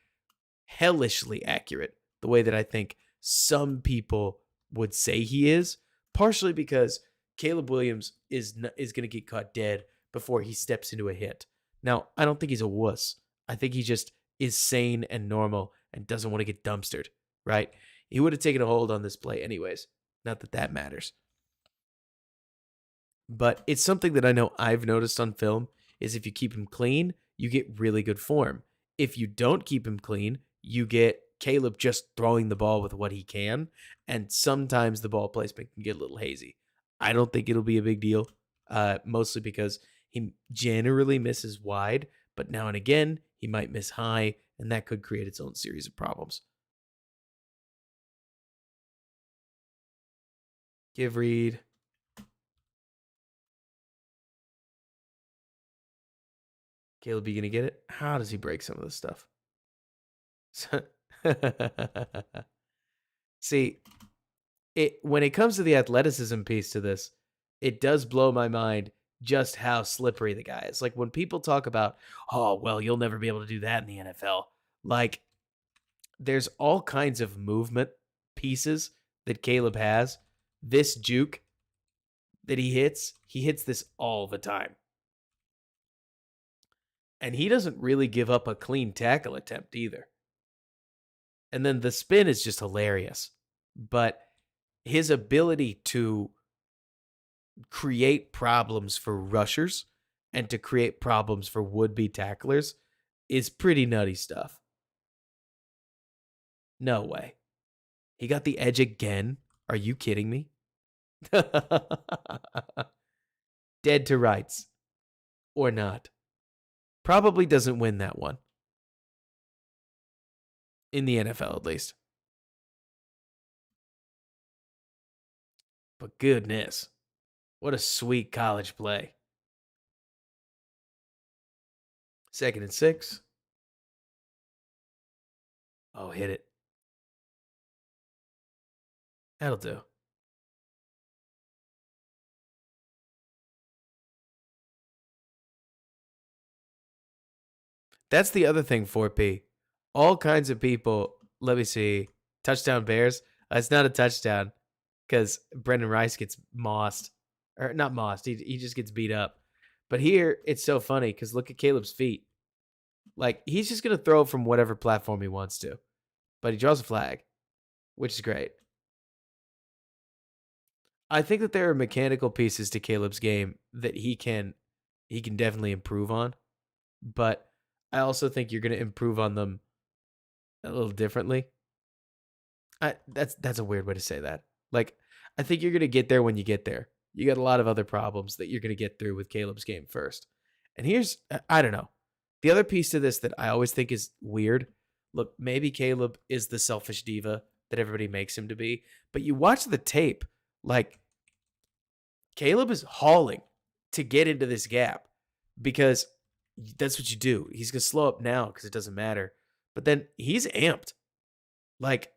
hellishly accurate the way that I think some people would say he is, partially because Caleb Williams is going to get caught dead before he steps into a hit. Now, I don't think he's a wuss. I think he just is sane and normal and doesn't want to get dumpstered, right? He would have taken a hold on this play anyways. Not that that matters. But it's something that I know I've noticed on film is if you keep him clean, you get really good form. If you don't keep him clean, you get Caleb just throwing the ball with what he can, and sometimes the ball placement can get a little hazy. I don't think it'll be a big deal, mostly because he generally misses wide, but now and again, he might miss high, and that could create its own series of problems. Give read. Caleb, you going to get it? How does he break some of this stuff? See, when it comes to the athleticism piece to this, it does blow my mind just how slippery the guy is. Like when people talk about, oh, well, you'll never be able to do that in the NFL. Like there's all kinds of movement pieces that Caleb has. This juke that he hits this all the time. And he doesn't really give up a clean tackle attempt either. And then the spin is just hilarious. But his ability to create problems for rushers and to create problems for would-be tacklers is pretty nutty stuff. No way. He got the edge again? Are you kidding me? Dead to rights. Or not. Probably doesn't win that one. In the NFL, at least. But goodness, what a sweet college play. 2nd and 6. Oh, hit it. That'll do. That's the other thing, 4P. All kinds of people, let me see, touchdown Bears. It's not a touchdown because Brendan Rice gets mossed. Or not mossed, he just gets beat up. But here, it's so funny because look at Caleb's feet. Like, he's just going to throw from whatever platform he wants to. But he draws a flag, which is great. I think that there are mechanical pieces to Caleb's game that he can definitely improve on. But I also think you're going to improve on them a little differently. That's a weird way to say that. Like, I think you're going to get there when you get there. You got a lot of other problems that you're going to get through with Caleb's game first. And here's, I don't know. The other piece to this that I always think is weird. Look, maybe Caleb is the selfish diva that everybody makes him to be. But you watch the tape, like, Caleb is hauling to get into this gap because that's what you do. He's going to slow up now because it doesn't matter. But then he's amped. Like,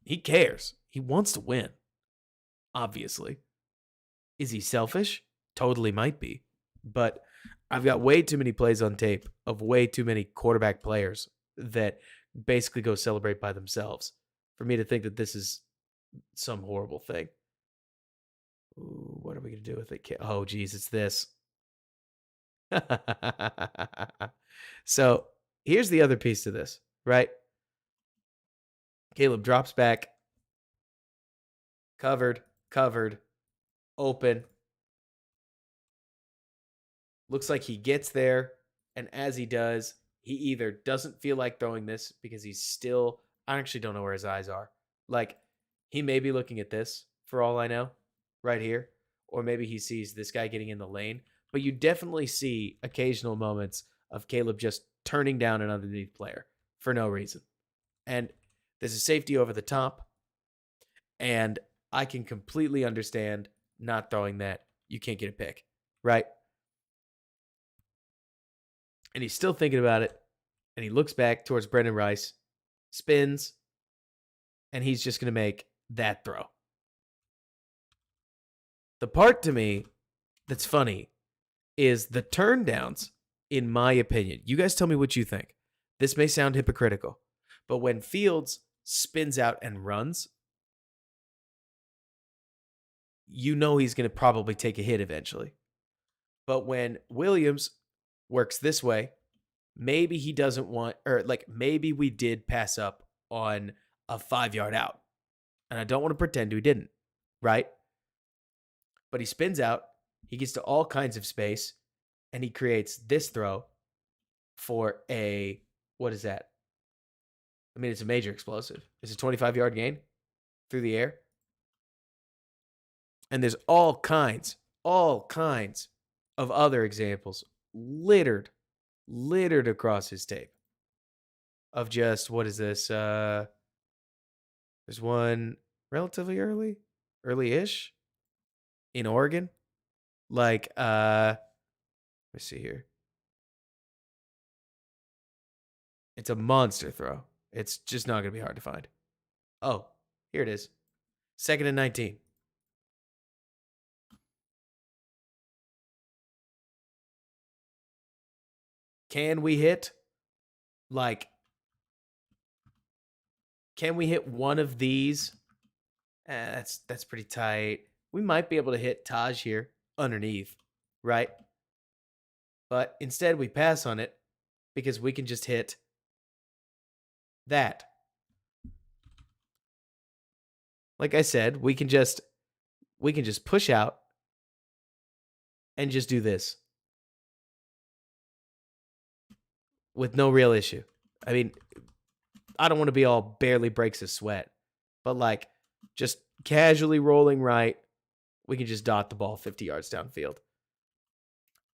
he cares. He wants to win. Obviously. Is he selfish? Totally might be. But I've got way too many plays on tape of way too many quarterback players that basically go celebrate by themselves for me to think that this is some horrible thing. Ooh, what are we going to do with it? Oh, geez, it's this. So here's the other piece to this, right? Caleb drops back. Covered, open. Looks like he gets there, and as he does, he either doesn't feel like throwing this because he's still I actually don't know where his eyes are. Like, he may be looking at this for all I know, right here. Or maybe he sees this guy getting in the lane. But you definitely see occasional moments of Caleb just turning down an underneath player for no reason. And there's a safety over the top. And I can completely understand not throwing that. You can't get a pick, right? And he's still thinking about it. And he looks back towards Brendan Rice, spins, and he's just going to make that throw. The part to me that's funny is the turn downs, in my opinion. You guys tell me what you think. This may sound hypocritical, but when Fields spins out and runs, you know he's going to probably take a hit eventually. But when Williams works this way, maybe he doesn't want, or like maybe we did pass up on a 5-yard out. And I don't want to pretend we didn't, right? But he spins out, he gets to all kinds of space, and he creates this throw for a, what is that? I mean, it's a major explosive. It's a 25-yard gain through the air. And there's all kinds of other examples littered across his tape of just, what is this? There's one relatively early-ish in Oregon. Like, let me see here. It's a monster throw. It's just not going to be hard to find. Oh, here it is. 2nd and 19. Can we hit? Like, can we hit one of these? That's pretty tight. We might be able to hit Taj here underneath, right? But instead we pass on it because we can just hit that. Like I said, we can just push out and just do this with no real issue. I mean, I don't want to be all barely breaks a sweat, but like just casually rolling right, we can just dot the ball 50 yards downfield.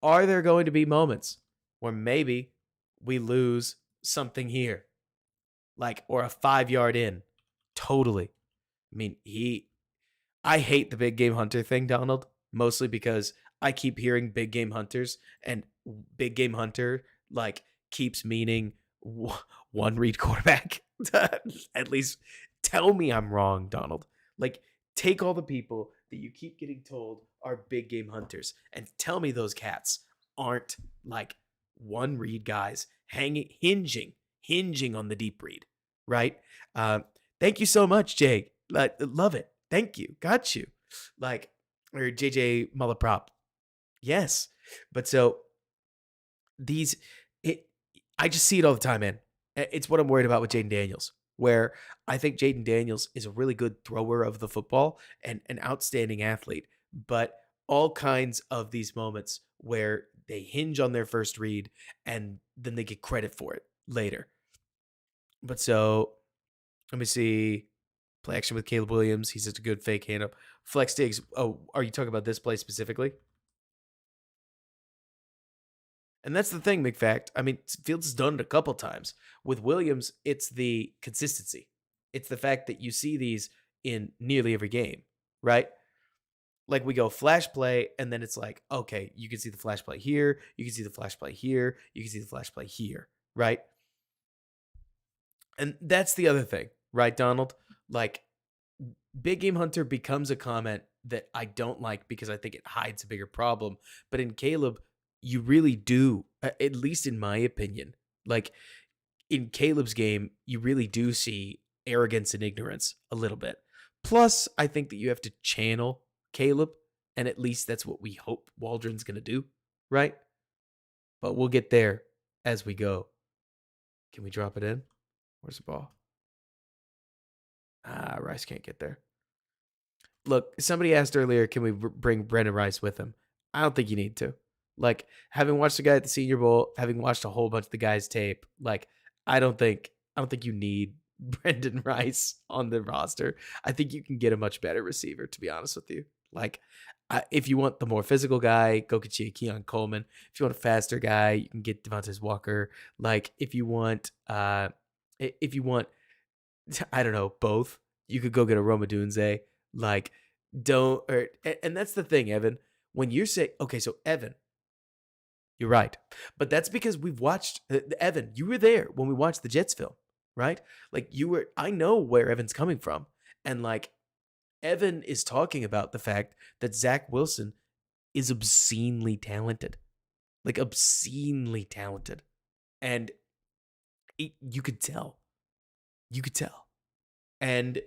Are there going to be moments where maybe we lose something here? Like, or a 5-yard in? Totally. I mean, I hate the big game hunter thing, Donald, mostly because I keep hearing big game hunters, and big game hunter like keeps meaning one read quarterback. At least tell me I'm wrong, Donald. Like, take all the people that you keep getting told are big game hunters and tell me those cats aren't like one read guys hinging on the deep read, right? Thank you so much, Jake. Love it. Thank you. Got you. Like, or JJ Mullaprop. Yes. But so I just see it all the time, man. It's what I'm worried about with Jaden Daniels, where I think Jaden Daniels is a really good thrower of the football and an outstanding athlete, but all kinds of these moments where they hinge on their first read and then they get credit for it later. But so let me see. Play action with Caleb Williams. He's just a good fake hand up. Flex digs. Oh, are you talking about this play specifically? And that's the thing, McFact. I mean, Fields has done it a couple times. With Williams, it's the consistency. It's the fact that you see these in nearly every game, right? Like we go flash play, and then it's like, okay, you can see the flash play here. You can see the flash play here. You can see the flash play here, right? And that's the other thing, right, Donald? Like, big game hunter becomes a comment that I don't like because I think it hides a bigger problem. But in Caleb, you really do, at least in my opinion, like in Caleb's game, you really do see arrogance and ignorance a little bit. Plus, I think that you have to channel Caleb, and at least that's what we hope Waldron's going to do, right? But we'll get there as we go. Can we drop it in? Where's the ball? Rice can't get there. Look, somebody asked earlier, can we bring Brendan Rice with him? I don't think you need to. Like, having watched the guy at the Senior Bowl, having watched a whole bunch of the guy's tape, like, I don't think you need Brendan Rice on the roster. I think you can get a much better receiver, to be honest with you. Like, if you want the more physical guy, go get you a Keon Coleman. If you want a faster guy, you can get Devontae Walker. Like, if you want, I don't know, both, you could go get a Roma Dunze. Like, and that's the thing, Evan. When you say, okay, so Evan, you're right. But that's because we've watched Evan, you were there when we watched the Jets film, right? Like I know where Evan's coming from. And like Evan is talking about the fact that Zach Wilson is obscenely talented. Like obscenely talented. And you could tell. You could tell. And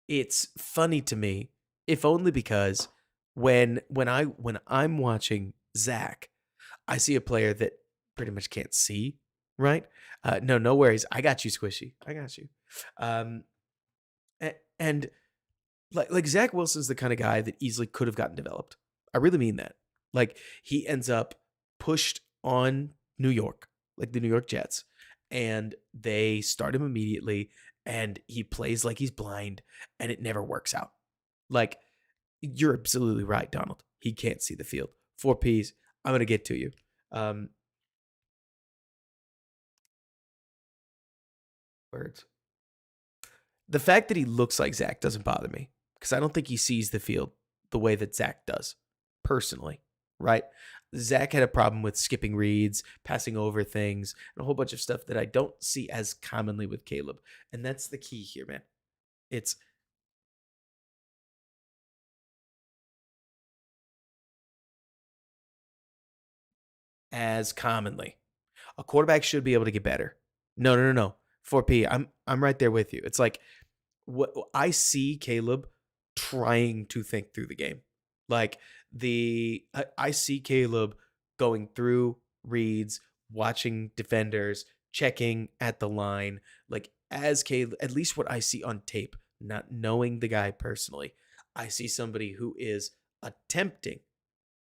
it's funny to me, if only because when I'm watching Zach, I see a player that pretty much can't see, right? No worries. I got you, Squishy. I got you. And like Zach Wilson's the kind of guy that easily could have gotten developed. I really mean that. Like he ends up pushed on New York, like the New York Jets, and they start him immediately, and he plays like he's blind, and it never works out. Like you're absolutely right, Donald. He can't see the field. 4Ps. I'm gonna get to you. Words. The fact that he looks like Zach doesn't bother me because I don't think he sees the field the way that Zach does, personally, right? Zach had a problem with skipping reads, passing over things, and a whole bunch of stuff that I don't see as commonly with Caleb. And that's the key here, man. It's as commonly. A quarterback should be able to get better. No. 4P. I'm right there with you. It's like what I see Caleb trying to think through the game. Like I see Caleb going through reads, watching defenders, checking at the line. Like as Caleb, at least what I see on tape, not knowing the guy personally, I see somebody who is attempting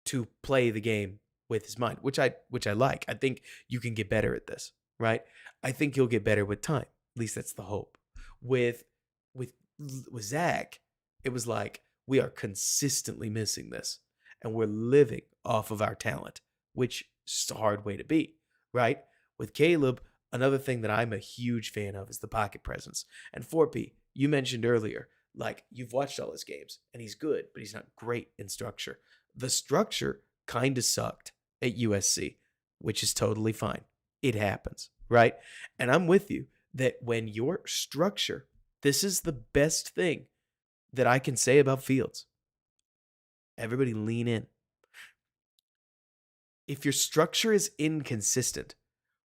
to play the game with his mind, which I like. I think you can get better at this, right? I think you'll get better with time. At least that's the hope. With with with Zach, it was like we are consistently missing this, and we're living off of our talent, which is a hard way to be, right? With Caleb, another thing that I'm a huge fan of is the pocket presence. And 4P, you mentioned earlier, like you've watched all his games, and he's good, but he's not great in structure. The structure kind of sucked at USC, which is totally fine. It happens, right? And I'm with you that when your structure, this is the best thing that I can say about Fields. Everybody lean in. If your structure is inconsistent,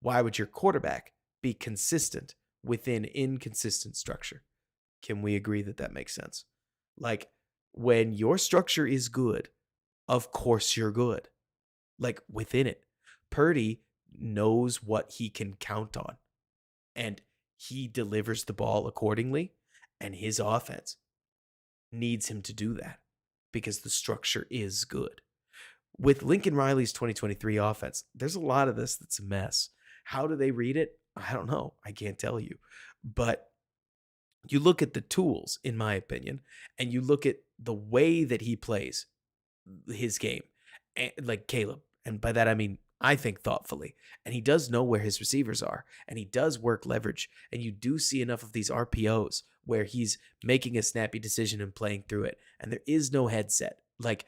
why would your quarterback be consistent within inconsistent structure? Can we agree that that makes sense? Like when your structure is good, of course you're good. Like within it, Purdy knows what he can count on, and he delivers the ball accordingly, and his offense needs him to do that because the structure is good. With Lincoln Riley's 2023 offense, there's a lot of this that's a mess. How do they read it? I don't know. I can't tell you. But you look at the tools, in my opinion, and you look at the way that he plays his game, like Caleb. And by that, I mean, I think thoughtfully. And he does know where his receivers are, and he does work leverage. And you do see enough of these RPOs where he's making a snappy decision and playing through it. And there is no headset. Like,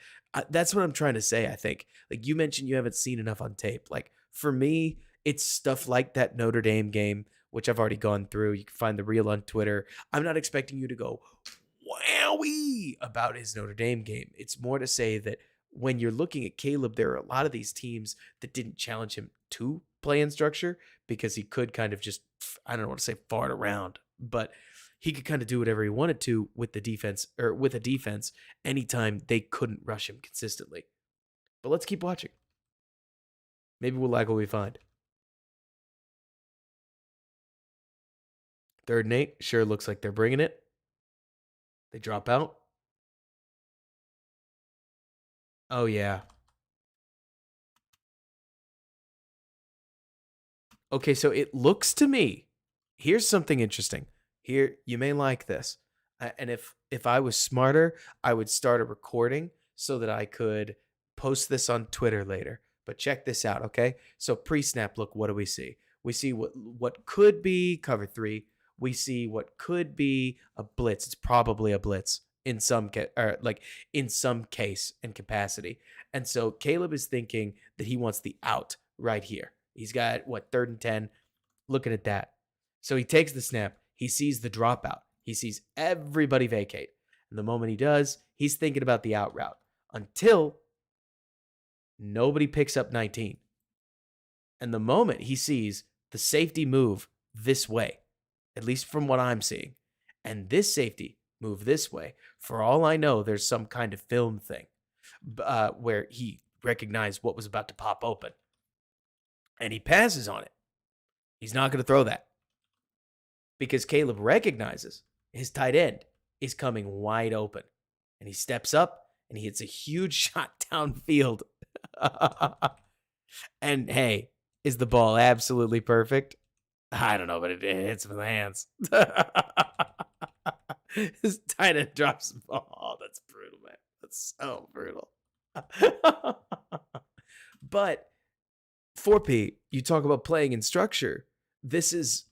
that's what I'm trying to say, I think. Like, you mentioned you haven't seen enough on tape. Like, for me, it's stuff like that Notre Dame game, which I've already gone through. You can find the reel on Twitter. I'm not expecting you to go, wowee, about his Notre Dame game. It's more to say that when you're looking at Caleb, there are a lot of these teams that didn't challenge him to play in structure because he could kind of just, I don't want to say fart around, but he could kind of do whatever he wanted to with the defense or with a defense anytime they couldn't rush him consistently. But let's keep watching. Maybe we'll like what we find. 3rd and 8, sure looks like they're bringing it. They drop out. Oh, yeah. Okay, so it looks to me, Here's something interesting. Here, you may like this. And if I was smarter, I would start a recording so that I could post this on Twitter later. But check this out, okay? So pre-snap, look, what do we see? We see what could be cover 3. We see what could be a blitz. It's probably a blitz in some in some case and capacity. And so Caleb is thinking that he wants the out right here. He's got what, 3rd and 10. Looking at that. So he takes the snap. He sees the dropout. He sees everybody vacate. And the moment he does, he's thinking about the out route until nobody picks up 19. And the moment he sees the safety move this way, at least from what I'm seeing, and this safety move this way, for all I know, there's some kind of film thing where he recognized what was about to pop open. And he passes on it. He's not going to throw that because Caleb recognizes his tight end is coming wide open. And he steps up and he hits a huge shot downfield. And hey, is the ball absolutely perfect? I don't know, but it hits him in the hands. His tight end drops the ball. Oh, that's brutal, man. That's so brutal. But 4P, you talk about playing in structure. This is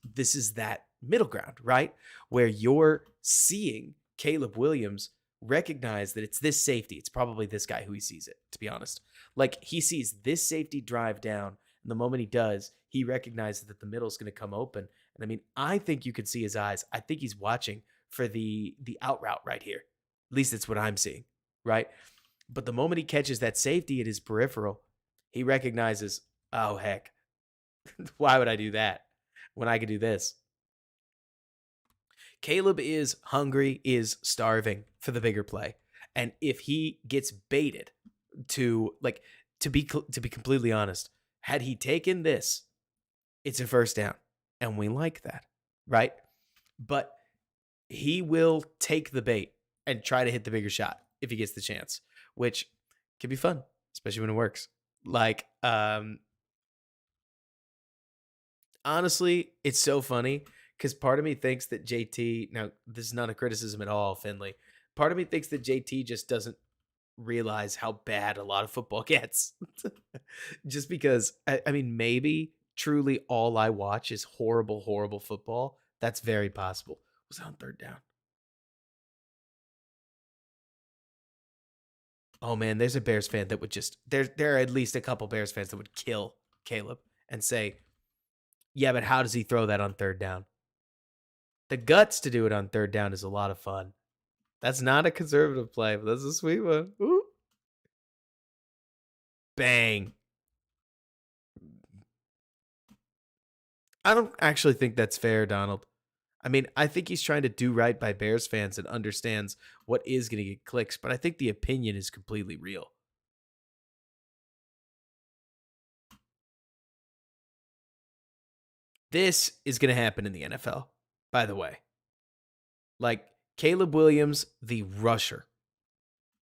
that middle ground, right? Where you're seeing Caleb Williams recognize that it's this safety. It's probably this guy who he sees it, to be honest. Like, he sees this safety drive down, and the moment he does, he recognizes that the middle's going to come open. And I mean, I think you could see his eyes. I think he's watching for the out route right here. At least that's what I'm seeing, right? But the moment he catches that safety at his peripheral, he recognizes, oh, heck, why would I do that when I could do this? Caleb is hungry, is starving for the bigger play. And if he gets baited to be completely honest, had he taken this, it's a first down. And we like that, right? But he will take the bait and try to hit the bigger shot if he gets the chance, which can be fun, especially when it works. Like, honestly, it's so funny because part of me thinks that JT, now this is not a criticism at all, Finley. Part of me thinks that JT just doesn't realize how bad a lot of football gets. Just because, I mean, maybe truly all I watch is horrible, horrible football. That's very possible. Was it on 3rd down? Oh man, there's a Bears fan that would just, there are at least a couple Bears fans that would kill Caleb and say, yeah, but how does he throw that on 3rd down? The guts to do it on 3rd down is a lot of fun. That's not a conservative play, but that's a sweet one. Ooh. Bang. I don't actually think that's fair, Donald. I mean, I think he's trying to do right by Bears fans and understands what is going to get clicks, but I think the opinion is completely real. This is going to happen in the NFL, by the way. Like, Caleb Williams, the rusher.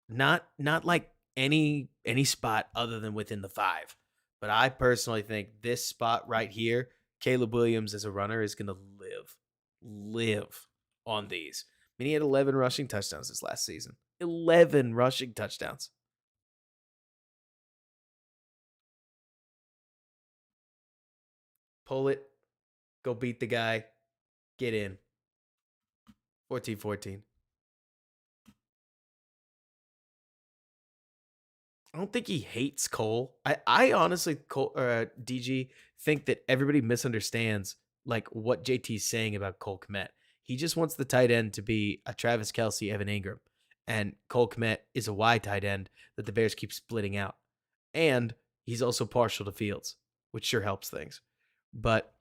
Not like any spot other than within the 5. But I personally think this spot right here, Caleb Williams as a runner is going to live on these. I mean, he had 11 rushing touchdowns this last season. 11 rushing touchdowns. Pull it. Go beat the guy. Get in. 14-14. I don't think he hates Cole. I honestly, DG, think that everybody misunderstands like what JT's saying about Cole Kmet. He just wants the tight end to be a Travis Kelce, Evan Ingram. And Cole Kmet is a wide tight end that the Bears keep splitting out. And he's also partial to Fields, which sure helps things. But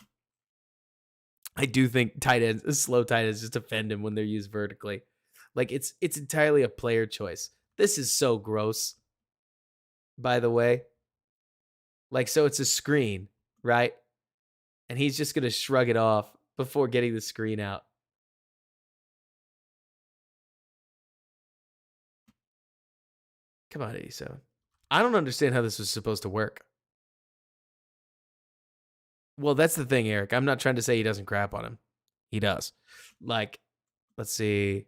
I do think slow tight ends just offend him when they're used vertically. Like, it's entirely a player choice. This is so gross, by the way. Like, so it's a screen, right? And he's just going to shrug it off before getting the screen out. Come on, 87. I don't understand how this was supposed to work. Well, that's the thing, Eric. I'm not trying to say he doesn't crap on him. He does. Like, let's see.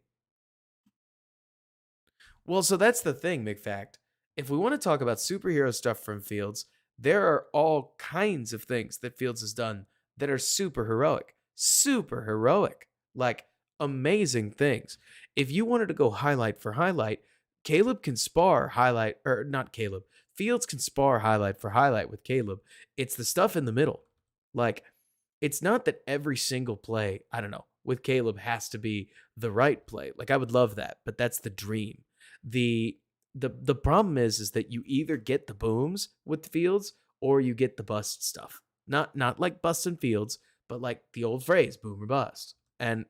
Well, so that's the thing, McFact. If we want to talk about superhero stuff from Fields, there are all kinds of things that Fields has done that are super heroic. Super heroic. Like amazing things. If you wanted to go highlight for highlight, Caleb can spar highlight, or not Caleb. Fields can spar highlight for highlight with Caleb. It's the stuff in the middle. Like, it's not that every single play, I don't know, with Caleb has to be the right play. Like, I would love that, but that's the dream. The problem is that you either get the booms with Fields or you get the bust stuff. Not like bust and Fields, but like the old phrase, boom or bust. And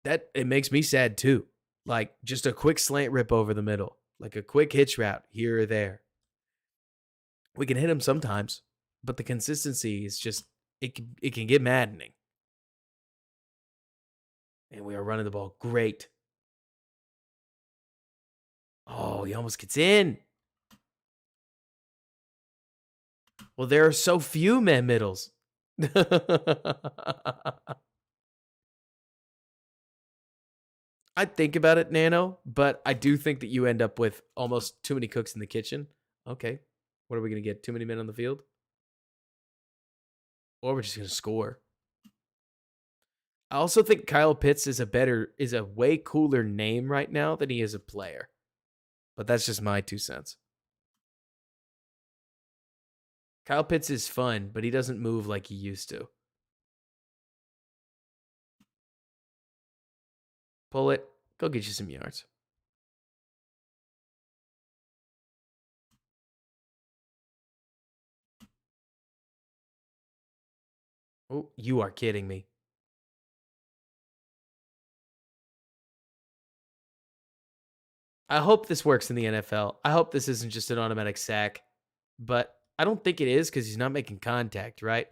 that it makes me sad too. Like just a quick slant rip over the middle, like a quick hitch route here or there. We can hit him sometimes, but the consistency is just it can get maddening. And we are running the ball great. Oh, he almost gets in. Well, there are so few man middles. I think about it, Nano, but I do think that you end up with almost too many cooks in the kitchen. Okay. What are we going to get? Too many men on the field? Or we're just going to score. I also think Kyle Pitts is a way cooler name right now than he is a player. But that's just my 2 cents. Kyle Pitts is fun, but he doesn't move like he used to. Pull it. Go get you some yards. Oh, you are kidding me. I hope this works in the NFL. I hope this isn't just an automatic sack, but I don't think it is because he's not making contact, right?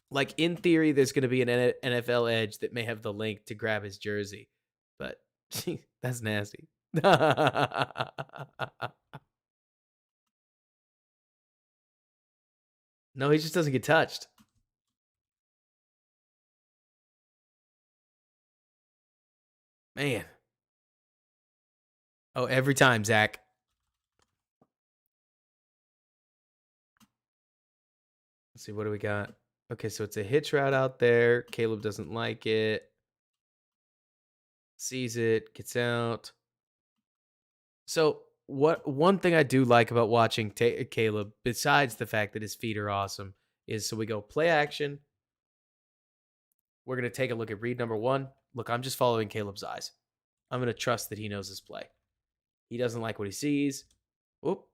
Like in theory, there's going to be an NFL edge that may have the link to grab his jersey, but that's nasty. No, he just doesn't get touched. Man. Oh, every time, Zach. Let's see, what do we got? Okay, so it's a hitch route out there. Caleb doesn't like it. Sees it, gets out. So, one thing I do like about watching Caleb, besides the fact that his feet are awesome, is so we go play action. We're going to take a look at read number 1. Look, I'm just following Caleb's eyes. I'm going to trust that he knows his play. He doesn't like what he sees. Oop.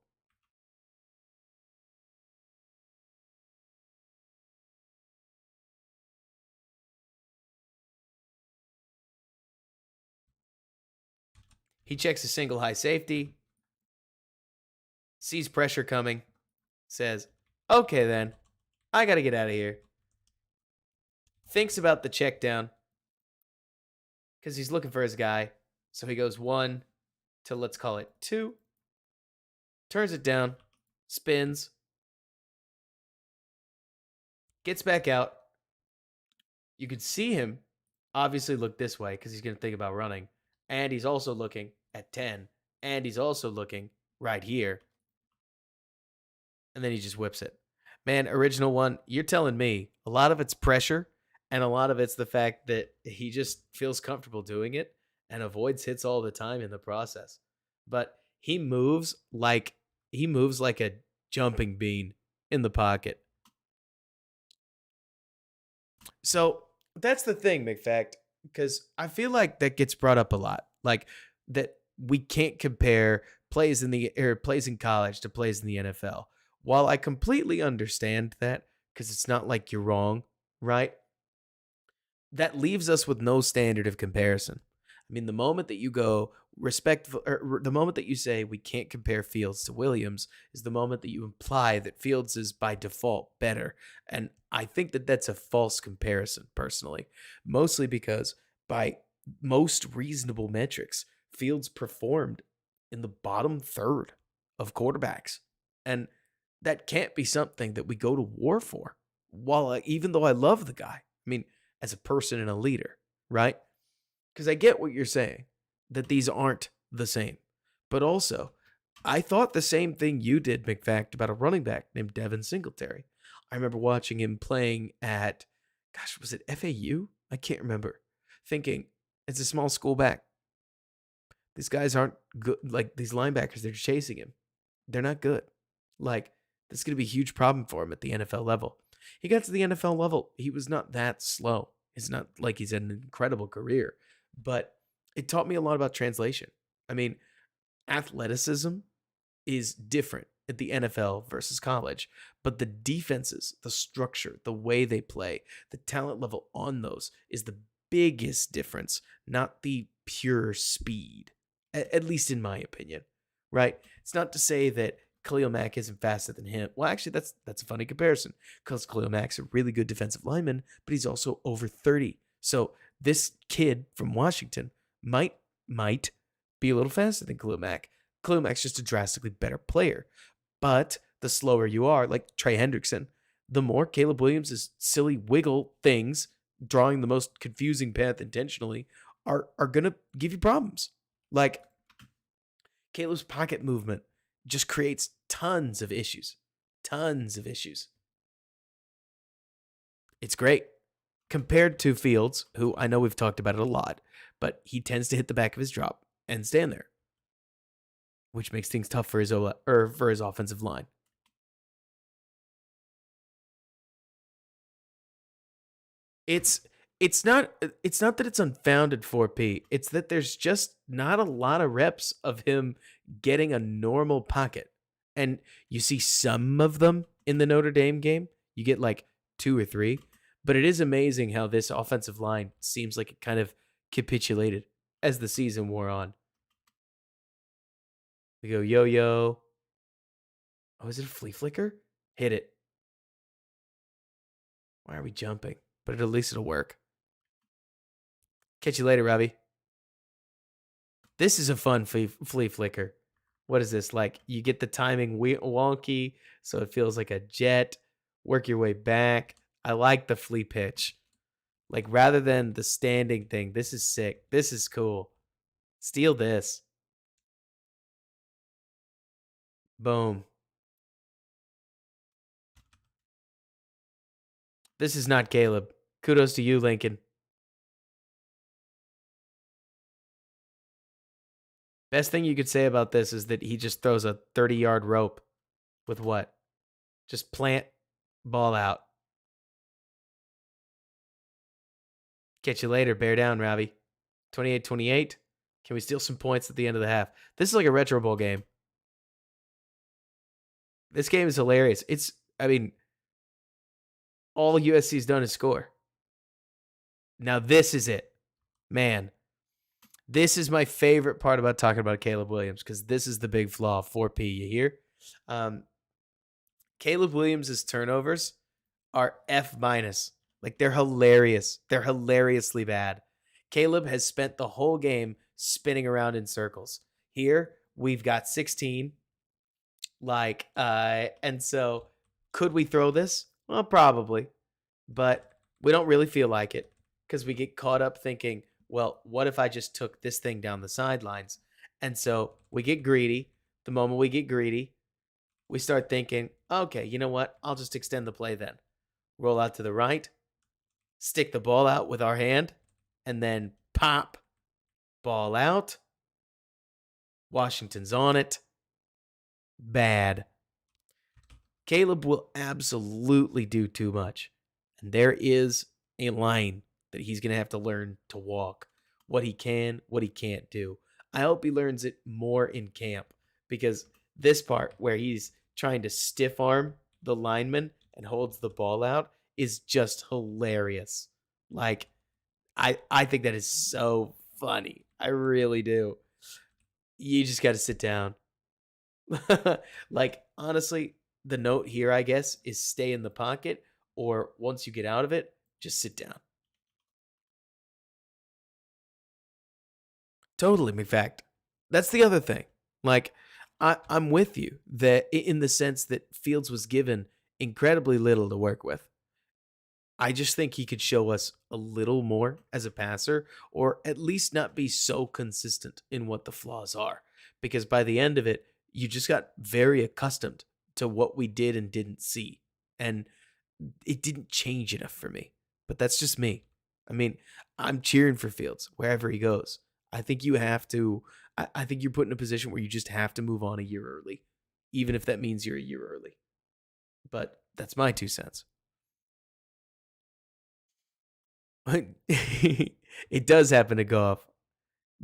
He checks a single high safety, sees pressure coming, says, okay, then, I got to get out of here. Thinks about the check down because he's looking for his guy. So he goes 1 to, let's call it 2, turns it down, spins, gets back out. You could see him obviously look this way because he's going to think about running. And he's also looking at 10. And he's also looking right here. And then he just whips it. Man, original one, you're telling me a lot of it's pressure and a lot of it's the fact that he just feels comfortable doing it and avoids hits all the time in the process. But he moves like a jumping bean in the pocket. So that's the thing, McFact, because I feel like that gets brought up a lot. Like that we can't compare plays in college to plays in the NFL. While I completely understand that, because it's not like you're wrong, right? That leaves us with no standard of comparison. I mean, the moment that you go respectful, or the moment that you say we can't compare Fields to Williams is the moment that you imply that Fields is by default better. And I think that that's a false comparison, personally, mostly because by most reasonable metrics, Fields performed in the bottom third of quarterbacks. And that can't be something that we go to war for. even though I love the guy, I mean, as a person and a leader, right? Because I get what you're saying, that these aren't the same. But also, I thought the same thing you did, McFact, about a running back named Devin Singletary. I remember watching him playing at, gosh, was it FAU? I can't remember. Thinking, it's a small school back. These guys aren't good. Like, these linebackers, they're chasing him. They're not good. Like, this is going to be a huge problem for him at the NFL level. He got to the NFL level. He was not that slow. It's not like he's had an incredible career, but it taught me a lot about translation. I mean, athleticism is different at the NFL versus college, but the defenses, the structure, the way they play, the talent level on those is the biggest difference, not the pure speed, at least in my opinion, right? It's not to say that Khalil Mack isn't faster than him. Well, actually, that's a funny comparison because Khalil Mack's a really good defensive lineman, but he's also over 30. So this kid from Washington might be a little faster than Khalil Mack. Khalil Mack's just a drastically better player. But the slower you are, like Trey Hendrickson, the more Caleb Williams' silly wiggle things, drawing the most confusing path intentionally, are going to give you problems. Like, Caleb's pocket movement just creates tons of issues. Tons of issues. It's great. Compared to Fields, who I know we've talked about it a lot, but he tends to hit the back of his drop and stand there, which makes things tough for his offensive line. It's not that it's unfounded 4P. It's that there's just not a lot of reps of him getting a normal pocket. And you see some of them in the Notre Dame game. You get like 2 or 3. But it is amazing how this offensive line seems like it kind of capitulated as the season wore on. We go yo-yo. Oh, is it a flea flicker? Hit it. Why are we jumping? But at least it'll work. Catch you later, Robbie. This is a fun flea flicker. What is this? Like, you get the timing wonky, so it feels like a jet. Work your way back. I like the flea pitch. Like, rather than the standing thing, this is sick. This is cool. Steal this. Boom. This is not Caleb. Kudos to you, Lincoln. Best thing you could say about this is that he just throws a 30-yard rope with what? Just plant, ball out. Catch you later. Bear down, Robbie. 28-28. Can we steal some points at the end of the half? This is like a Retro Bowl game. This game is hilarious. All USC's done is score. Now this is it. Man, this is my favorite part about talking about Caleb Williams because this is the big flaw. 4P, you hear? Caleb Williams' turnovers are F-. Like, they're hilarious. They're hilariously bad. Caleb has spent the whole game spinning around in circles. Here, we've got 16. And so could we throw this? Well, probably. But we don't really feel like it because we get caught up thinking, well, what if I just took this thing down the sidelines? And so we get greedy. The moment we get greedy, we start thinking, okay, you know what? I'll just extend the play then. Roll out to the right, stick the ball out with our hand, and then pop, ball out. Washington's on it. Bad. Caleb will absolutely do too much. And there is a line that he's going to have to learn to walk. What he can, what he can't do. I hope he learns it more in camp because this part where he's trying to stiff arm the lineman and holds the ball out is just hilarious. Like, I think that is so funny. I really do. You just got to sit down. Like, honestly, the note here, I guess, is stay in the pocket, or once you get out of it, just sit down. Totally, in fact. That's the other thing. Like, I'm with you that in the sense that Fields was given incredibly little to work with. I just think he could show us a little more as a passer, or at least not be so consistent in what the flaws are. Because by the end of it, you just got very accustomed to what we did and didn't see. And it didn't change enough for me. But that's just me. I mean, I'm cheering for Fields wherever he goes. I think you have to, I think you're put in a position where you just have to move on a year early, even if that means you're a year early. But that's my 2 cents. It does happen to Goff.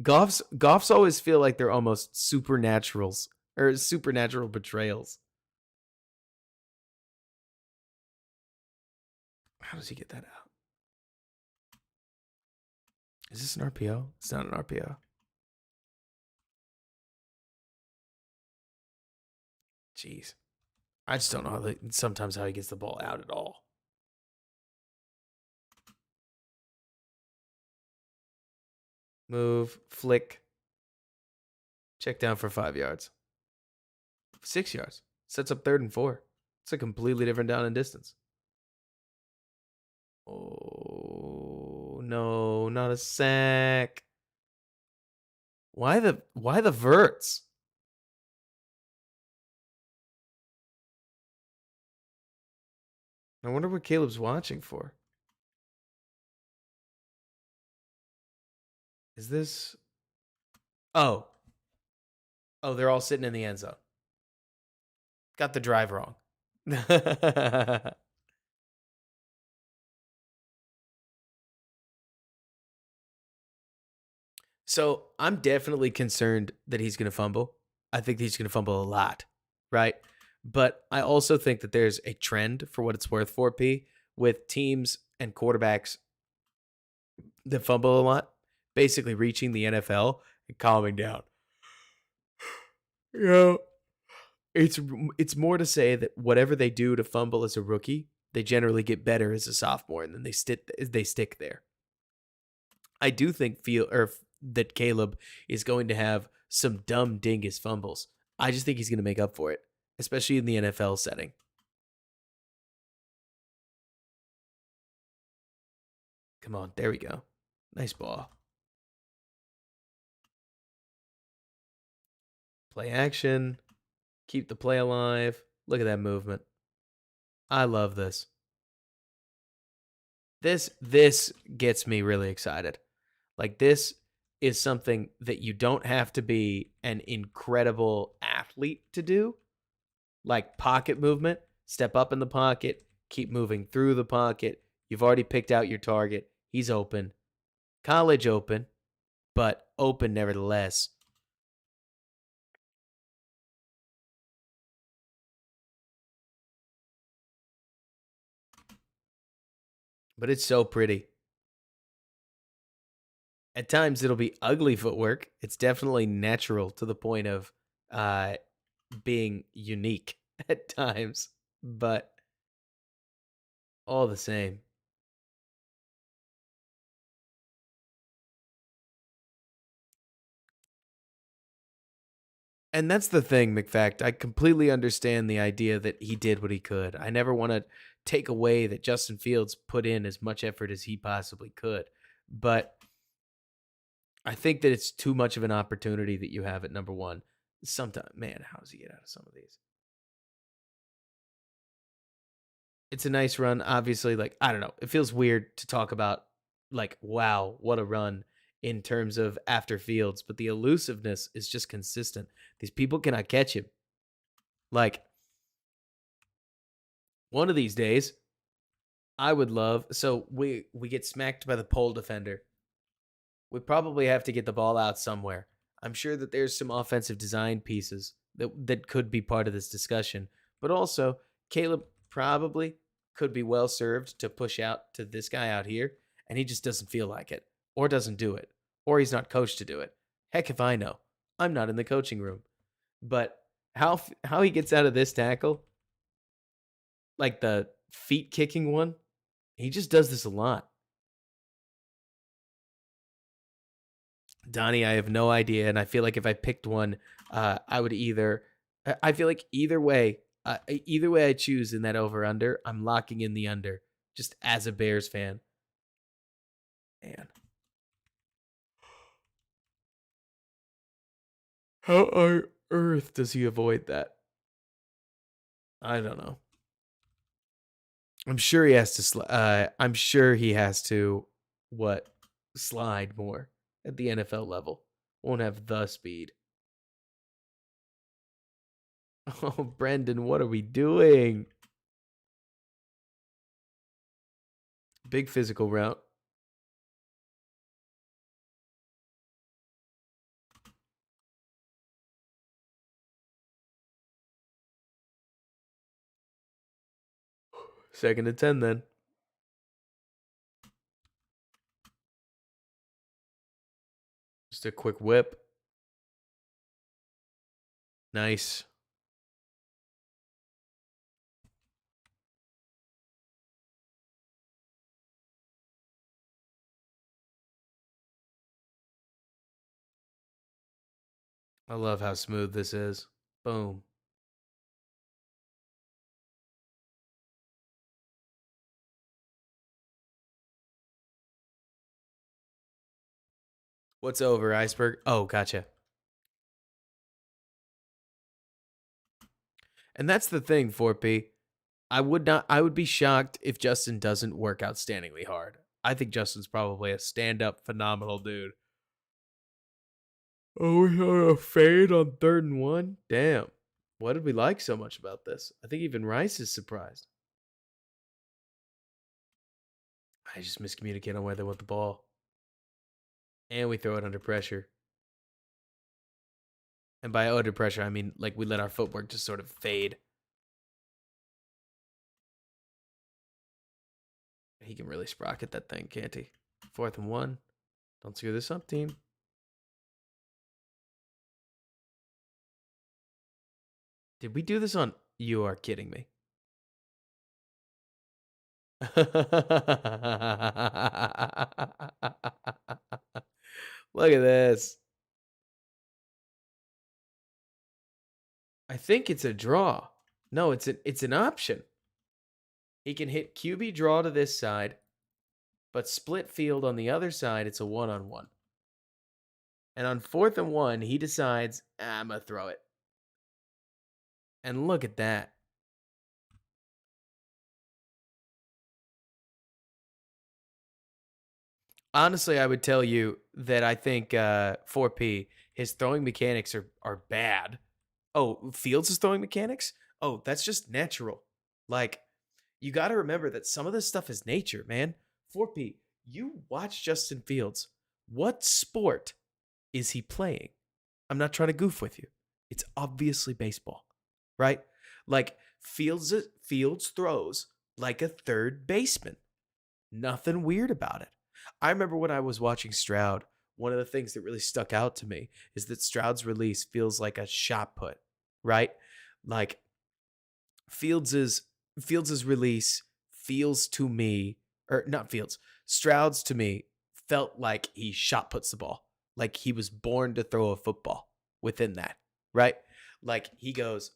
Goffs always feel like they're almost supernaturals or supernatural betrayals. How does he get that out? Is this an RPO? It's not an RPO. Jeez. I just don't know sometimes how he gets the ball out at all. Move, flick. Check down for 5 yards. 6 yards. Sets up 3rd and 4. It's a completely different down and distance. Oh, no, not a sack. Why the verts? I wonder what Caleb's watching for. Is this? Oh. Oh, they're all sitting in the end zone. Got the drive wrong. So I'm definitely concerned that he's going to fumble. I think he's going to fumble a lot, right? But I also think that there's a trend, for what it's worth, for P, with teams and quarterbacks that fumble a lot, basically reaching the NFL and calming down. Yeah, it's more to say that whatever they do to fumble as a rookie, they generally get better as a sophomore, and then they stick there. I do think that Caleb is going to have some dumb dingus fumbles. I just think he's going to make up for it, especially in the NFL setting. Come on, there we go. Nice ball. Play action. Keep the play alive. Look at that movement. I love this. This gets me really excited. Like, this is something that you don't have to be an incredible athlete to do. Like pocket movement, step up in the pocket, keep moving through the pocket. You've already picked out your target. He's open. College open, but open nevertheless. But it's so pretty. At times it'll be ugly footwork. It's definitely natural to the point of being unique at times, but all the same. And that's the thing, McFact. I completely understand the idea that he did what he could. I never want to take away that Justin Fields put in as much effort as he possibly could. But I think that it's too much of an opportunity that you have at number one. Sometimes, man, how does he get out of some of these? It's a nice run. Obviously, like, I don't know. It feels weird to talk about, like, wow, what a run in terms of after Fields, but the elusiveness is just consistent. These people cannot catch him. Like, one of these days, I would love. So we get smacked by the pole defender. We probably have to get the ball out somewhere. I'm sure that there's some offensive design pieces that could be part of this discussion, but also Caleb probably could be well served to push out to this guy out here, and he just doesn't feel like it, or doesn't do it, or he's not coached to do it. Heck if I know. I'm not in the coaching room. But how he gets out of this tackle, like the feet kicking one, he just does this a lot. Donnie, I have no idea, and I feel like if I picked one, I would either. I feel like either way I choose in that over under, I'm locking in the under. just as a Bears fan. Man. How on earth does he avoid that? I don't know. I'm sure he has to. I'm sure he has to. What? Slide more at the NFL level. Won't have the speed. Oh, Brendan, what are we doing? Big physical route. Second and 10 then. Just a quick whip. Nice. I love how smooth this is. Boom. What's over, Iceberg? Oh, gotcha. And that's the thing, 4P. I would be shocked if Justin doesn't work outstandingly hard. I think Justin's probably a stand-up phenomenal dude. Oh, we had a fade on 3rd and 1? Damn. What did we like so much about this? I think even Rice is surprised. I just miscommunicate on where they want the ball. And we throw it under pressure. And by under pressure, I mean like we let our footwork just sort of fade. He can really sprocket that thing, can't he? 4th and 1. Don't screw this up, team. Did we do this on... You are kidding me. Look at this. I think it's a draw. No, it's an option. He can hit QB draw to this side, but split field on the other side, it's a one-on-one. And on 4th and 1, he decides, I'm going to throw it. And look at that. Honestly, I would tell you that I think 4P, his throwing mechanics are bad. Oh, Fields' throwing mechanics? Oh, that's just natural. Like, you got to remember that some of this stuff is nature, man. 4P, you watch Justin Fields. What sport is he playing? I'm not trying to goof with you. It's obviously baseball, right? Like, Fields throws like a third baseman. Nothing weird about it. I remember when I was watching Stroud, one of the things that really stuck out to me is that Stroud's release feels like a shot put, right? Like Fields's release feels to me, or not Fields, Stroud's to me felt like he shot puts the ball, like he was born to throw a football within that, right? Like he goes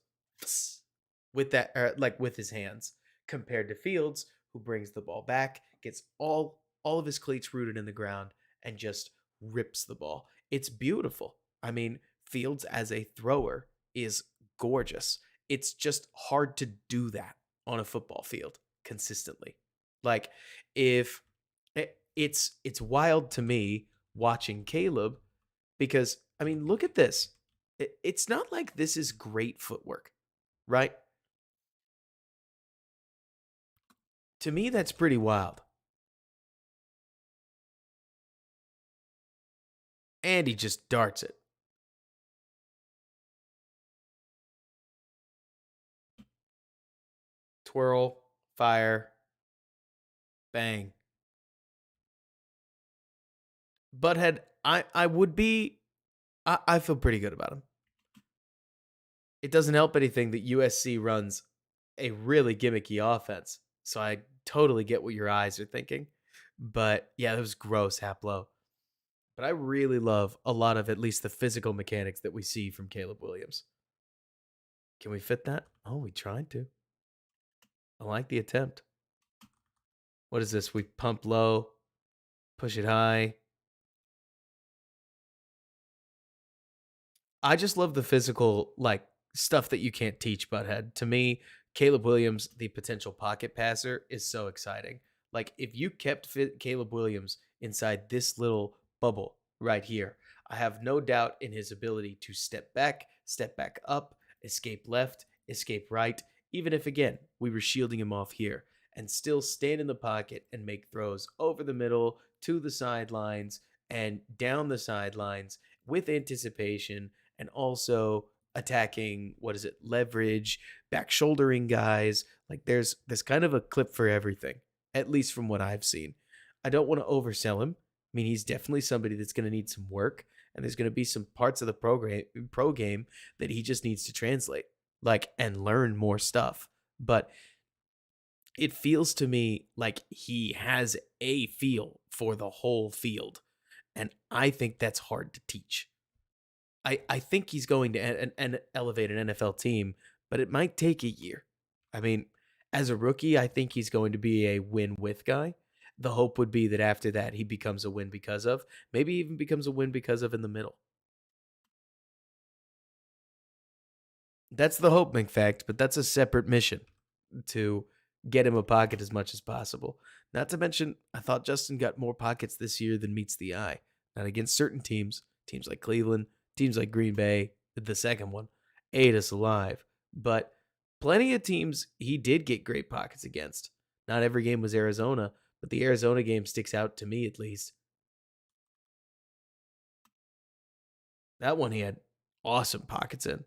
with that, or like with his hands, compared to Fields, who brings the ball back, gets all of his cleats rooted in the ground, and just rips the ball. It's beautiful. I mean, Fields as a thrower is gorgeous. It's just hard to do that on a football field consistently. Like if it's wild to me watching Caleb, because I mean, look at this. It's not like this is great footwork, right? To me, that's pretty wild. And he just darts it. Twirl, fire, bang. Butthead, I would be... I feel pretty good about him. It doesn't help anything that USC runs a really gimmicky offense. So I totally get what your eyes are thinking. But yeah, that was gross, Haplo. But I really love a lot of at least the physical mechanics that we see from Caleb Williams. Can we fit that? Oh, we tried to. I like the attempt. What is this? We pump low, push it high. I just love the physical, like, stuff that you can't teach, butthead. To me, Caleb Williams, the potential pocket passer, is so exciting. Like, if you kept Caleb Williams inside this little bubble right here, I have no doubt in his ability to step back up, escape left, escape right, even if, again, we were shielding him off here, and still stand in the pocket and make throws over the middle, to the sidelines, and down the sidelines with anticipation, and also attacking, what is it, leverage, back shouldering guys. Like, there's kind of a clip for everything, at least from what I've seen. I don't want to oversell him. I mean, he's definitely somebody that's going to need some work, and there's going to be some parts of the pro game that he just needs to translate, like, and learn more stuff. But it feels to me like he has a feel for the whole field, and I think that's hard to teach. I think he's going to elevate an NFL team, but it might take a year. I mean, as a rookie, I think he's going to be a win with guy. The hope would be that after that, he becomes a win because of, maybe even becomes a win because of in the middle. That's the hope, in fact, but that's a separate mission to get him a pocket as much as possible. Not to mention, I thought Justin got more pockets this year than meets the eye. Not against certain teams, teams like Cleveland, teams like Green Bay, the second one, ate us alive. But plenty of teams he did get great pockets against. Not every game was Arizona, but the Arizona game sticks out to me at least. That one he had awesome pockets in.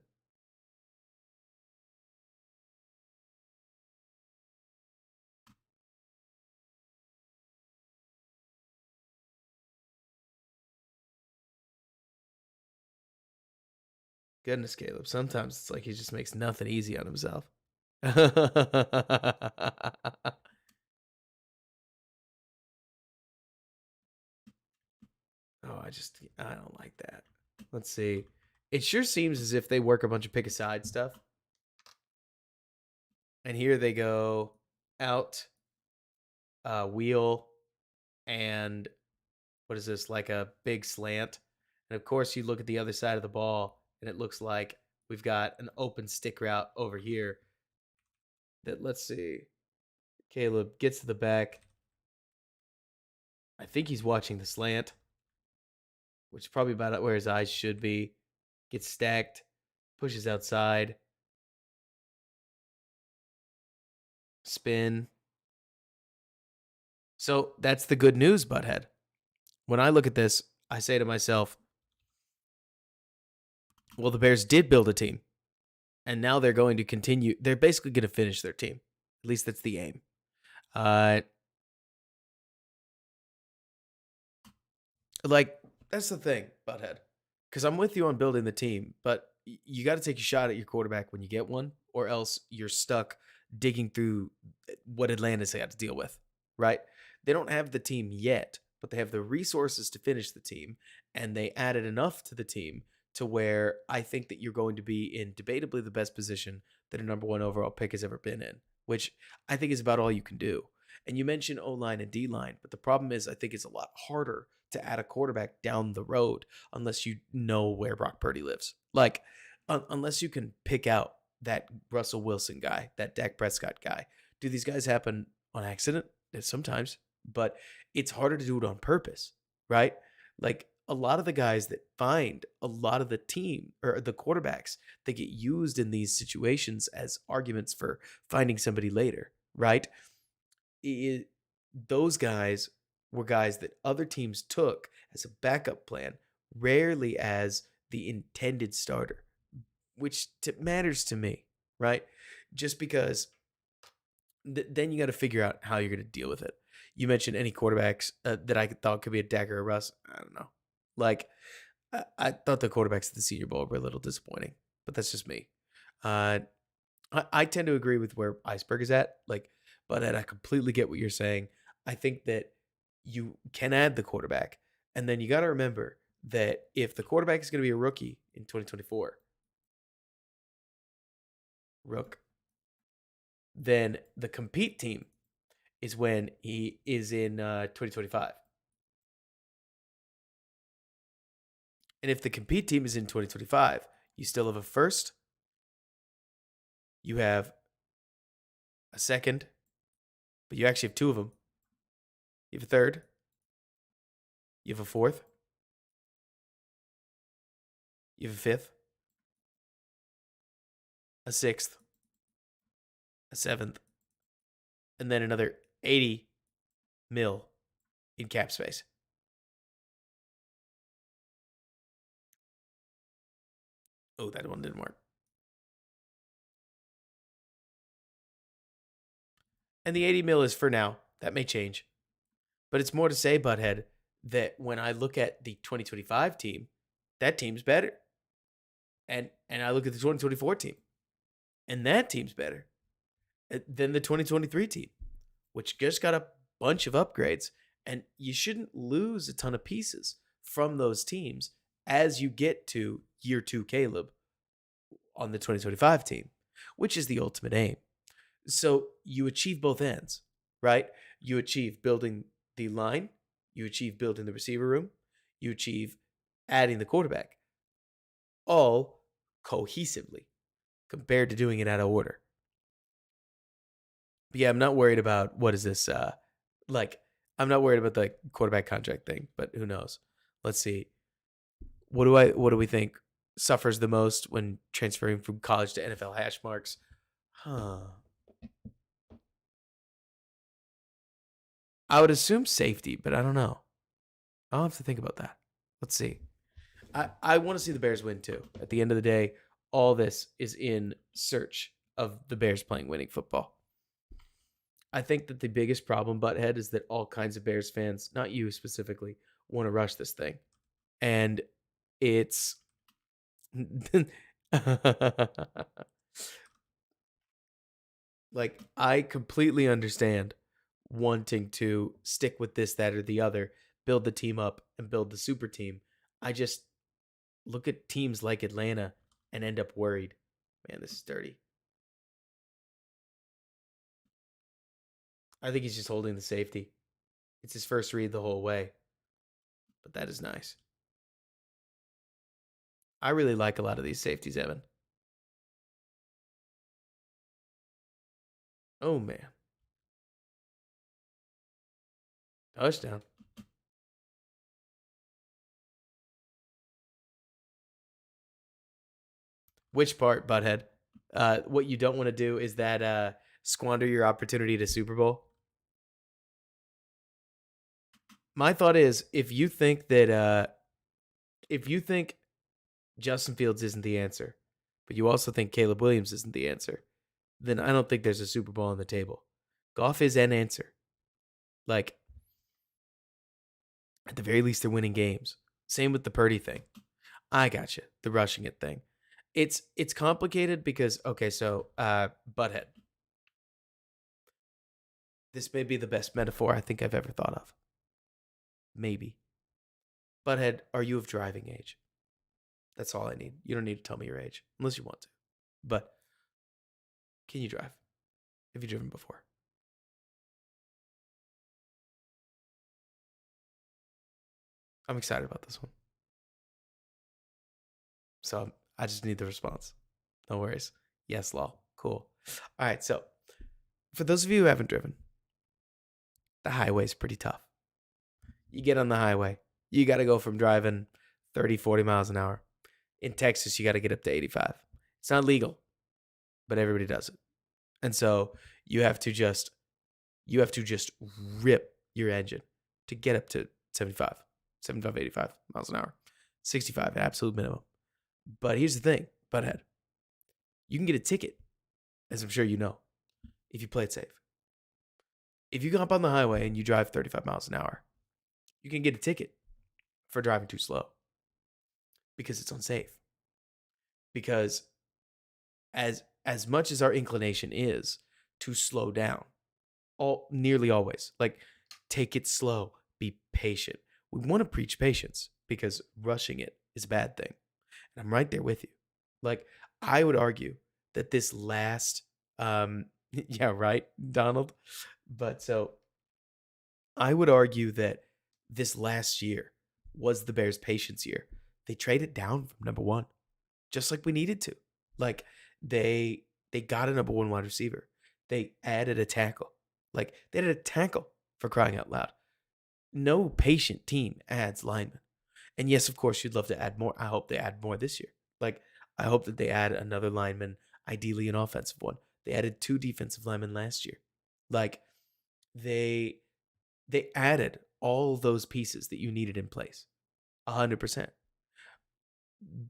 Goodness, Caleb. Sometimes it's like he just makes nothing easy on himself. Oh, I don't like that. Let's see. It sure seems as if they work a bunch of pick aside stuff. And here they go out, wheel, and what is this? Like a big slant. And of course, you look at the other side of the ball, and it looks like we've got an open stick route over here. That, let's see. Caleb gets to the back. I think he's watching the slant, which is probably about where his eyes should be. Gets stacked, pushes outside, spin. So that's the good news, butthead. When I look at this, I say to myself, well, the Bears did build a team, and now they're going to continue. They're basically going to finish their team. At least that's the aim. Like, that's the thing, butthead. Because I'm with you on building the team, but you got to take a shot at your quarterback when you get one, or else you're stuck digging through what Atlanta's got to deal with, right? They don't have the team yet, but they have the resources to finish the team, and they added enough to the team to where I think that you're going to be in debatably the best position that a number one overall pick has ever been in, which I think is about all you can do. And you mentioned O-line and D-line, but the problem is I think it's a lot harder to add a quarterback down the road unless you know where Brock Purdy lives. Like, unless you can pick out that Russell Wilson guy, that Dak Prescott guy. Do these guys happen on accident? Sometimes, but it's harder to do it on purpose, right? Like, a lot of the guys that find a lot of the team or the quarterbacks that get used in these situations as arguments for finding somebody later, right? Those guys were guys that other teams took as a backup plan, rarely as the intended starter, which matters to me, right? Just because then you got to figure out how you're going to deal with it. You mentioned any quarterbacks that I thought could be a Dak or a Russ. I don't know. Like, I thought the quarterbacks at the Senior Bowl were a little disappointing, but that's just me. I tend to agree with where Iceberg is at. Like, but I completely get what you're saying. I think that you can add the quarterback, and then you got to remember that if the quarterback is going to be a rookie in 2024, rook, then the compete team is when he is in 2025. And if the compete team is in 2025, you still have a first, you have a second, but you actually have two of them. You have a third, you have a fourth, you have a fifth, a sixth, a seventh, and then another 80 mil in cap space. Oh, that one didn't work. And the 80 mil is for now. That may change. But it's more to say, Butthead, that when I look at the 2025 team, that team's better. And I look at the 2024 team, and that team's better than the 2023 team, which just got a bunch of upgrades. And you shouldn't lose a ton of pieces from those teams as you get to year 2 Caleb on the 2025 team, which is the ultimate aim. So you achieve both ends, right? You achieve building the line, you achieve building the receiver room, you achieve adding the quarterback, all cohesively compared to doing it out of order. But yeah, I'm not worried about what is this I'm not worried about the quarterback contract thing, but who knows? Let's see. What do we think suffers the most when transferring from college to NFL hash marks? I would assume safety, but I don't know. I'll have to think about that. Let's see. I want to see the Bears win too. At the end of the day, all this is in search of the Bears playing winning football. I think that the biggest problem, Butthead, is that all kinds of Bears fans, not you specifically, want to rush this thing. And it's like, I completely understand wanting to stick with this, that, or the other, build the team up and build the super team. I just look at teams like Atlanta and end up worried. Man, this is dirty. I think he's just holding the safety. It's his first read the whole way. But that is nice. I really like a lot of these safeties, Evan. Oh, man. Touchdown. Which part, Butthead? What you don't want to do is that squander your opportunity to Super Bowl. My thought is, if you think Justin Fields isn't the answer, but you also think Caleb Williams isn't the answer, then I don't think there's a Super Bowl on the table. Goff is an answer. Like, at the very least, they're winning games. Same with the Purdy thing. I got you. The rushing it thing. It's complicated because, okay, so Butthead. This may be the best metaphor I think I've ever thought of. Maybe. Butthead, are you of driving age? That's all I need. You don't need to tell me your age, unless you want to. But can you drive? Have you driven before? I'm excited about this one. So I just need the response. No worries. Yes, lol. Cool. All right. So for those of you who haven't driven, the highway is pretty tough. You get on the highway, you got to go from driving 30, 40 miles an hour. In Texas, you got to get up to 85. It's not legal, but everybody does it. And so you have to just rip your engine to get up to 75, 85 miles an hour, 65 at absolute minimum. But here's the thing, Butthead. You can get a ticket, as I'm sure you know, if you play it safe. If you go up on the highway and you drive 35 miles an hour, you can get a ticket for driving too slow because it's unsafe. Because as much as our inclination is to slow down, nearly always, like, take it slow, be patient. We want to preach patience because rushing it is a bad thing. And I'm right there with you. Like, I would argue that this last, yeah, right, Donald? But so I would argue that this last year was the Bears' patience year. They traded down from number one, just like we needed to. Like they they got a number one wide receiver. They added a tackle. Like they added a tackle for crying out loud. No patient team adds linemen. And yes, of course, you'd love to add more. I hope they add more this year. Like I hope that they add another lineman, ideally an offensive one. They added 2 defensive linemen last year. Like they they added all those pieces that you needed in place. 100%.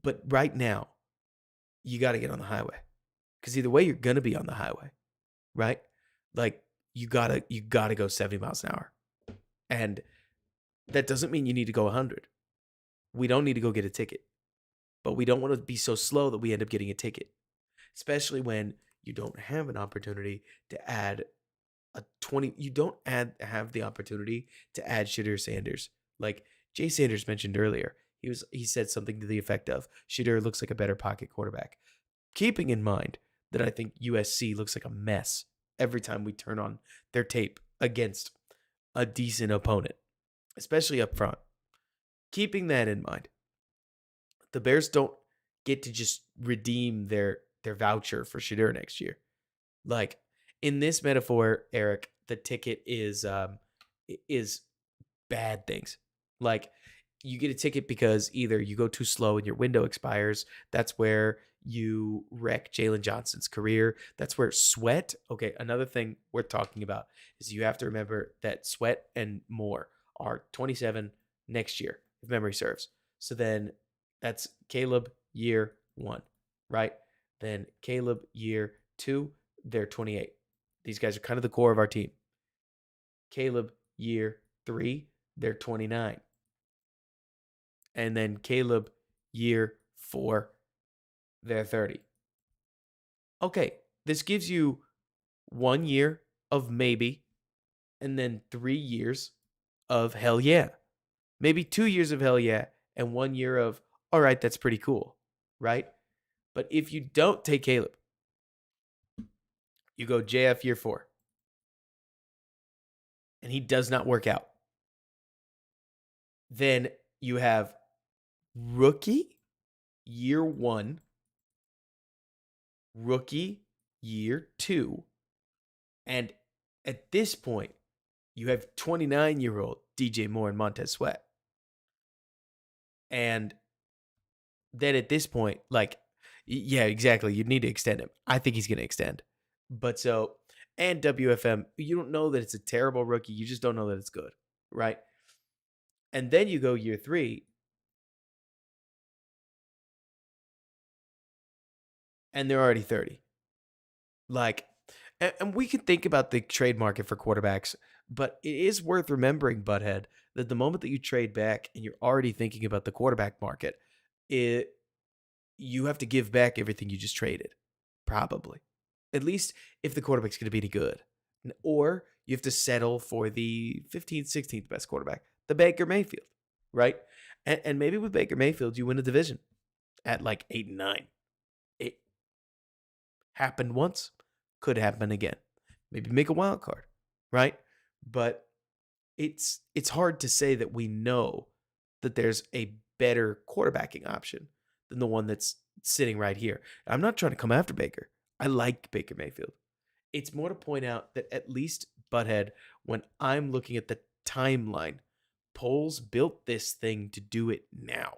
But right now, you got to get on the highway. Cuz either way you're going to be on the highway, right? Like you got to go 70 miles an hour. And that doesn't mean you need to go 100. We don't need to go get a ticket. But we don't want to be so slow that we end up getting a ticket, especially when you don't have an opportunity to add a 20. You don't have the opportunity to add Shadur Sanders. Like Jay Sanders mentioned earlier, he said something to the effect of Shadur looks like a better pocket quarterback. Keeping in mind that I think USC looks like a mess every time we turn on their tape against a decent opponent, especially up front. Keeping that in mind, the Bears don't get to just redeem their voucher for Shadur next year. Like in this metaphor, Eric, the ticket is bad things. Like you get a ticket because either you go too slow and your window expires. That's where you wreck Jalen Johnson's career. That's where Sweat. Okay, another thing we're talking about is you have to remember that Sweat and Moore are 27 next year, if memory serves. So then that's Caleb year 1, right? Then Caleb year 2, they're 28. These guys are kind of the core of our team. Caleb year 3, they're 29. And then Caleb year 4, they're 30. Okay, this gives you 1 year of maybe, and then 3 years of hell yeah. Maybe 2 years of hell yeah, and 1 year of, all right, that's pretty cool, right? But if you don't take Caleb, you go JF year 4, and he does not work out, then you have rookie year 1, rookie year 2, and at this point, you have 29-year-old DJ Moore and Montez Sweat. And then at this point, like, yeah, exactly. You'd need to extend him. I think he's going to extend. But so, and WFM, you don't know that it's a terrible rookie. You just don't know that it's good, right? And then you go year 3, and they're already 30. Like, and we can think about the trade market for quarterbacks, but it is worth remembering, Butthead, that the moment that you trade back and you're already thinking about the quarterback market, you have to give back everything you just traded, probably. At least if the quarterback's going to be any good. Or you have to settle for the 15th, 16th best quarterback, the Baker Mayfield, right? And maybe with Baker Mayfield, you win a division at like 8 and 9. It happened once, could happen again. Maybe make a wild card, right? But it's hard to say that we know that there's a better quarterbacking option than the one that's sitting right here. I'm not trying to come after Baker. I like Baker Mayfield. It's more to point out that at least, Butthead, when I'm looking at the timeline, Poles built this thing to do it now.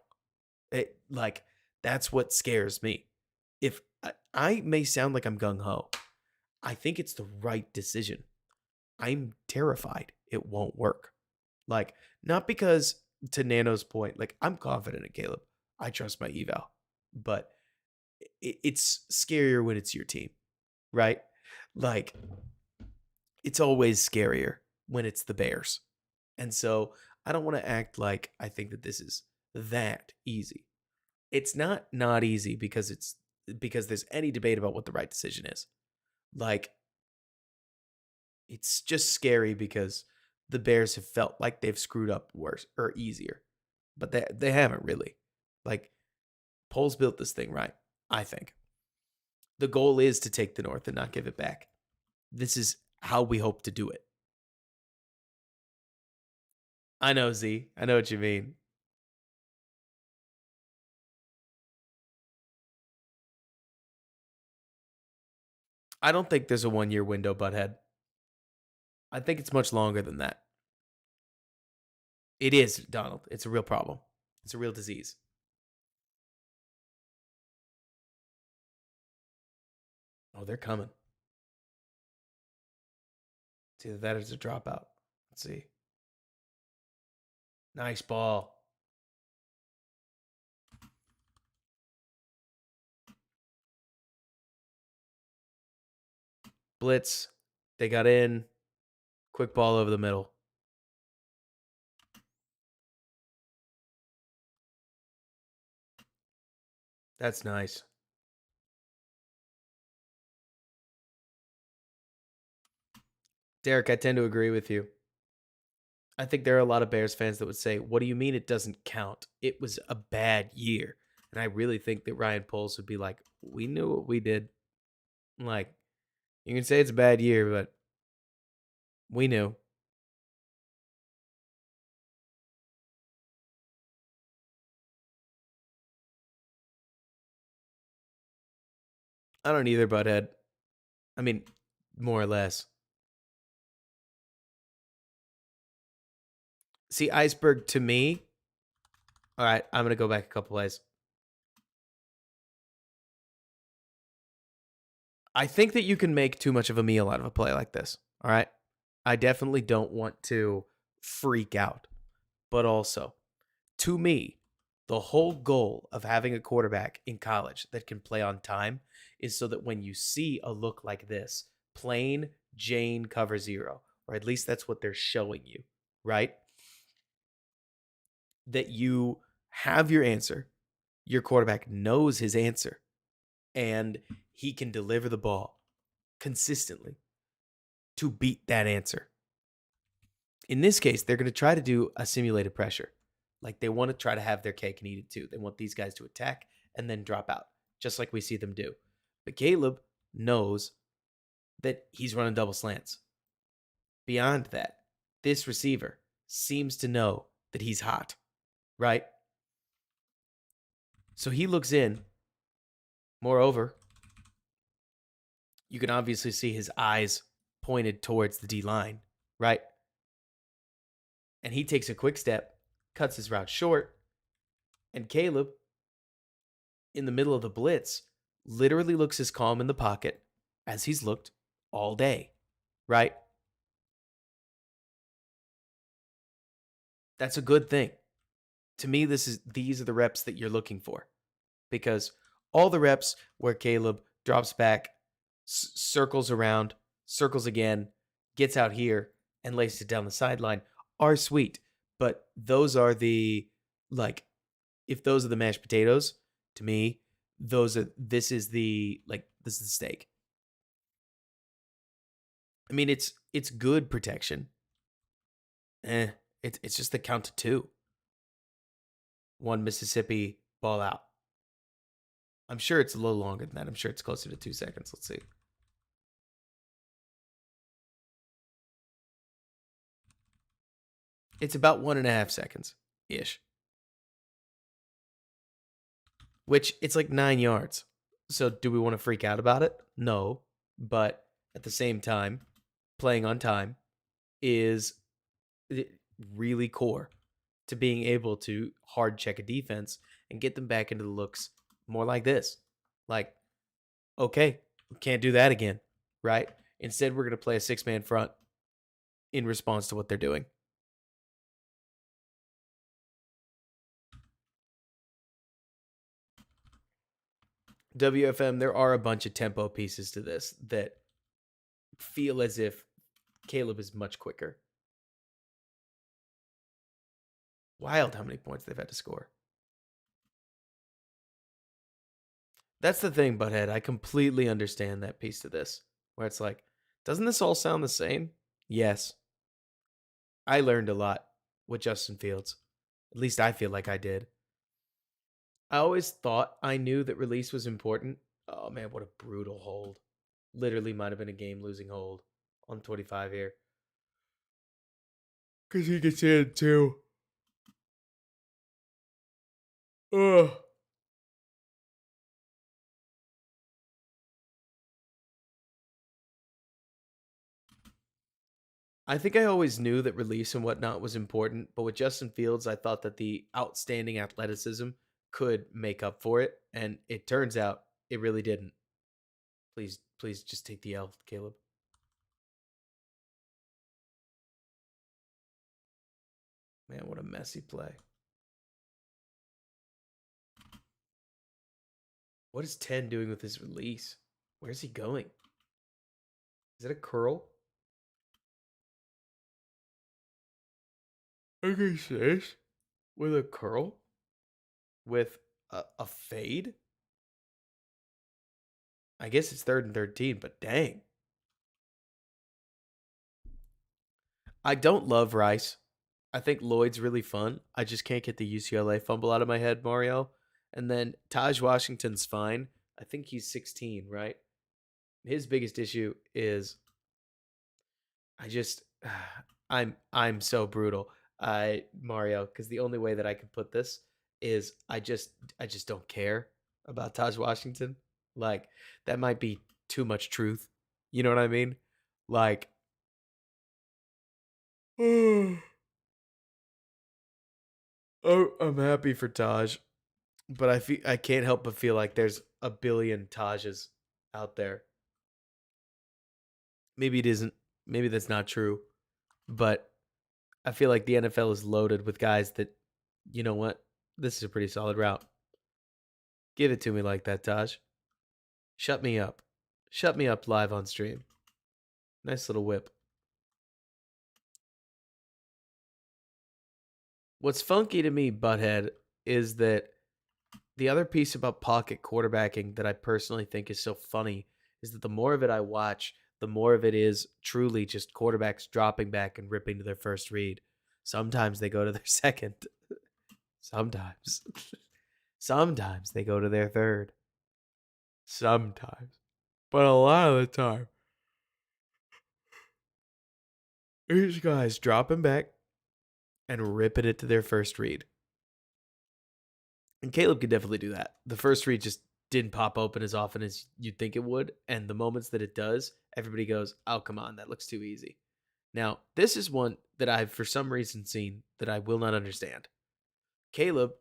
Like, that's what scares me. If I may sound like I'm gung-ho, I think it's the right decision. I'm terrified it won't work. Like, not because, to Nano's point, like, I'm confident in Caleb. I trust my eval. But it's scarier when it's your team, right? Like, it's always scarier when it's the Bears. And so I don't want to act like I think that this is that easy. It's not easy because there's any debate about what the right decision is. Like, it's just scary because the Bears have felt like they've screwed up worse or easier. But they haven't really. Like, Poles built this thing right, I think. The goal is to take the North and not give it back. This is how we hope to do it. I know, Z. I know what you mean. I don't think there's a 1 year window, butthead. I think it's much longer than that. It is, Donald. It's a real problem. It's a real disease. Oh, they're coming. It's either that or it's a dropout. Let's see. Nice ball. Blitz. They got in. Quick ball over the middle. That's nice. Derek, I tend to agree with you. I think there are a lot of Bears fans that would say, what do you mean it doesn't count? It was a bad year. And I really think that Ryan Poles would be like, we knew what we did. Like, you can say it's a bad year, but we knew. I don't either, butthead. I mean, more or less. See, Iceberg to me. All right, I'm going to go back a couple ways. I think that you can make too much of a meal out of a play like this. All right. I definitely don't want to freak out. But also, to me, the whole goal of having a quarterback in college that can play on time is so that when you see a look like this, plain Jane cover zero, or at least that's what they're showing you, right? That you have your answer, your quarterback knows his answer, and he can deliver the ball consistently to beat that answer. In this case, they're going to try to do a simulated pressure. Like they want to try to have their cake and eat it too. They want these guys to attack and then drop out, just like we see them do. But Caleb knows that he's running double slants. Beyond that, this receiver seems to know that he's hot, right? So he looks in. Moreover, you can obviously see his eyes pointed towards the D line, right? And he takes a quick step, cuts his route short, and Caleb, in the middle of the blitz, literally looks as calm in the pocket as he's looked all day, right? That's a good thing. To me, these are the reps that you're looking for, because all the reps where Caleb drops back, circles around, circles again, gets out here, and lays it down the sideline are sweet. But those are the, like, if those are the mashed potatoes, to me, this is the steak. I mean, it's good protection. It's just the count to two. One Mississippi ball out. I'm sure it's a little longer than that. I'm sure it's closer to 2 seconds. Let's see. It's about 1.5 seconds ish. Which it's like 9 yards. So do we want to freak out about it? No. But at the same time, playing on time is really core to being able to hard check a defense and get them back into the looks more like this. Like, okay, we can't do that again, right? Instead, we're going to play a 6-man front in response to what they're doing. WFM, there are a bunch of tempo pieces to this that feel as if Caleb is much quicker. Wild how many points they've had to score. That's the thing, Butthead. I completely understand that piece to this, where it's like, doesn't this all sound the same? Yes. I learned a lot with Justin Fields. At least I feel like I did. I always thought I knew that release was important. Oh man, what a brutal hold. Literally might have been a game-losing hold on 25 here. Because he gets in too. Ugh. I think I always knew that release and whatnot was important, but with Justin Fields, I thought that the outstanding athleticism could make up for it, and it turns out it really didn't. Please just take the L, Caleb. Man, what a messy play. What is 10 doing with his release? Where's he going? Is it a curl? Okay, sis. With a curl? With a fade? I guess it's 3rd and 13, but dang. I don't love Rice. I think Lloyd's really fun. I just can't get the UCLA fumble out of my head, Mario. And then Taj Washington's fine. I think he's 16, right? His biggest issue is I just I'm so brutal. Mario, because the only way that I can put this is I just don't care about Taj Washington. Like that might be too much truth. You know what I mean? Like oh, I'm happy for Taj, but I can't help but feel like there's a billion Tajes out there. Maybe it isn't. Maybe that's not true. But I feel like the NFL is loaded with guys that, you know what? This is a pretty solid route. Give it to me like that, Taj. Shut me up. Shut me up live on stream. Nice little whip. What's funky to me, Butthead, is that the other piece about pocket quarterbacking that I personally think is so funny is that the more of it I watch, the more of it is truly just quarterbacks dropping back and ripping to their first read. Sometimes they go to their second. Sometimes. Sometimes they go to their third. Sometimes. But a lot of the time, these guys dropping back and ripping it to their first read. And Caleb could definitely do that. The first read just didn't pop open as often as you'd think it would. And the moments that it does, everybody goes, oh, come on, that looks too easy. Now, this is one that I've for some reason seen that I will not understand. Caleb,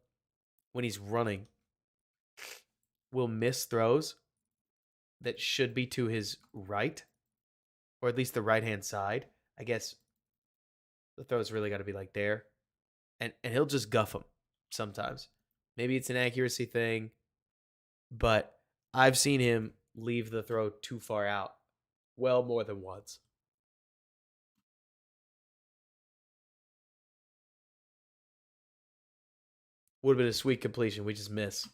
when he's running, will miss throws that should be to his right, or at least the right-hand side. I guess the throw's really got to be like there. And he'll just guff them sometimes. Maybe it's an accuracy thing, but I've seen him leave the throw too far out well more than once. Would have been a sweet completion. We just miss.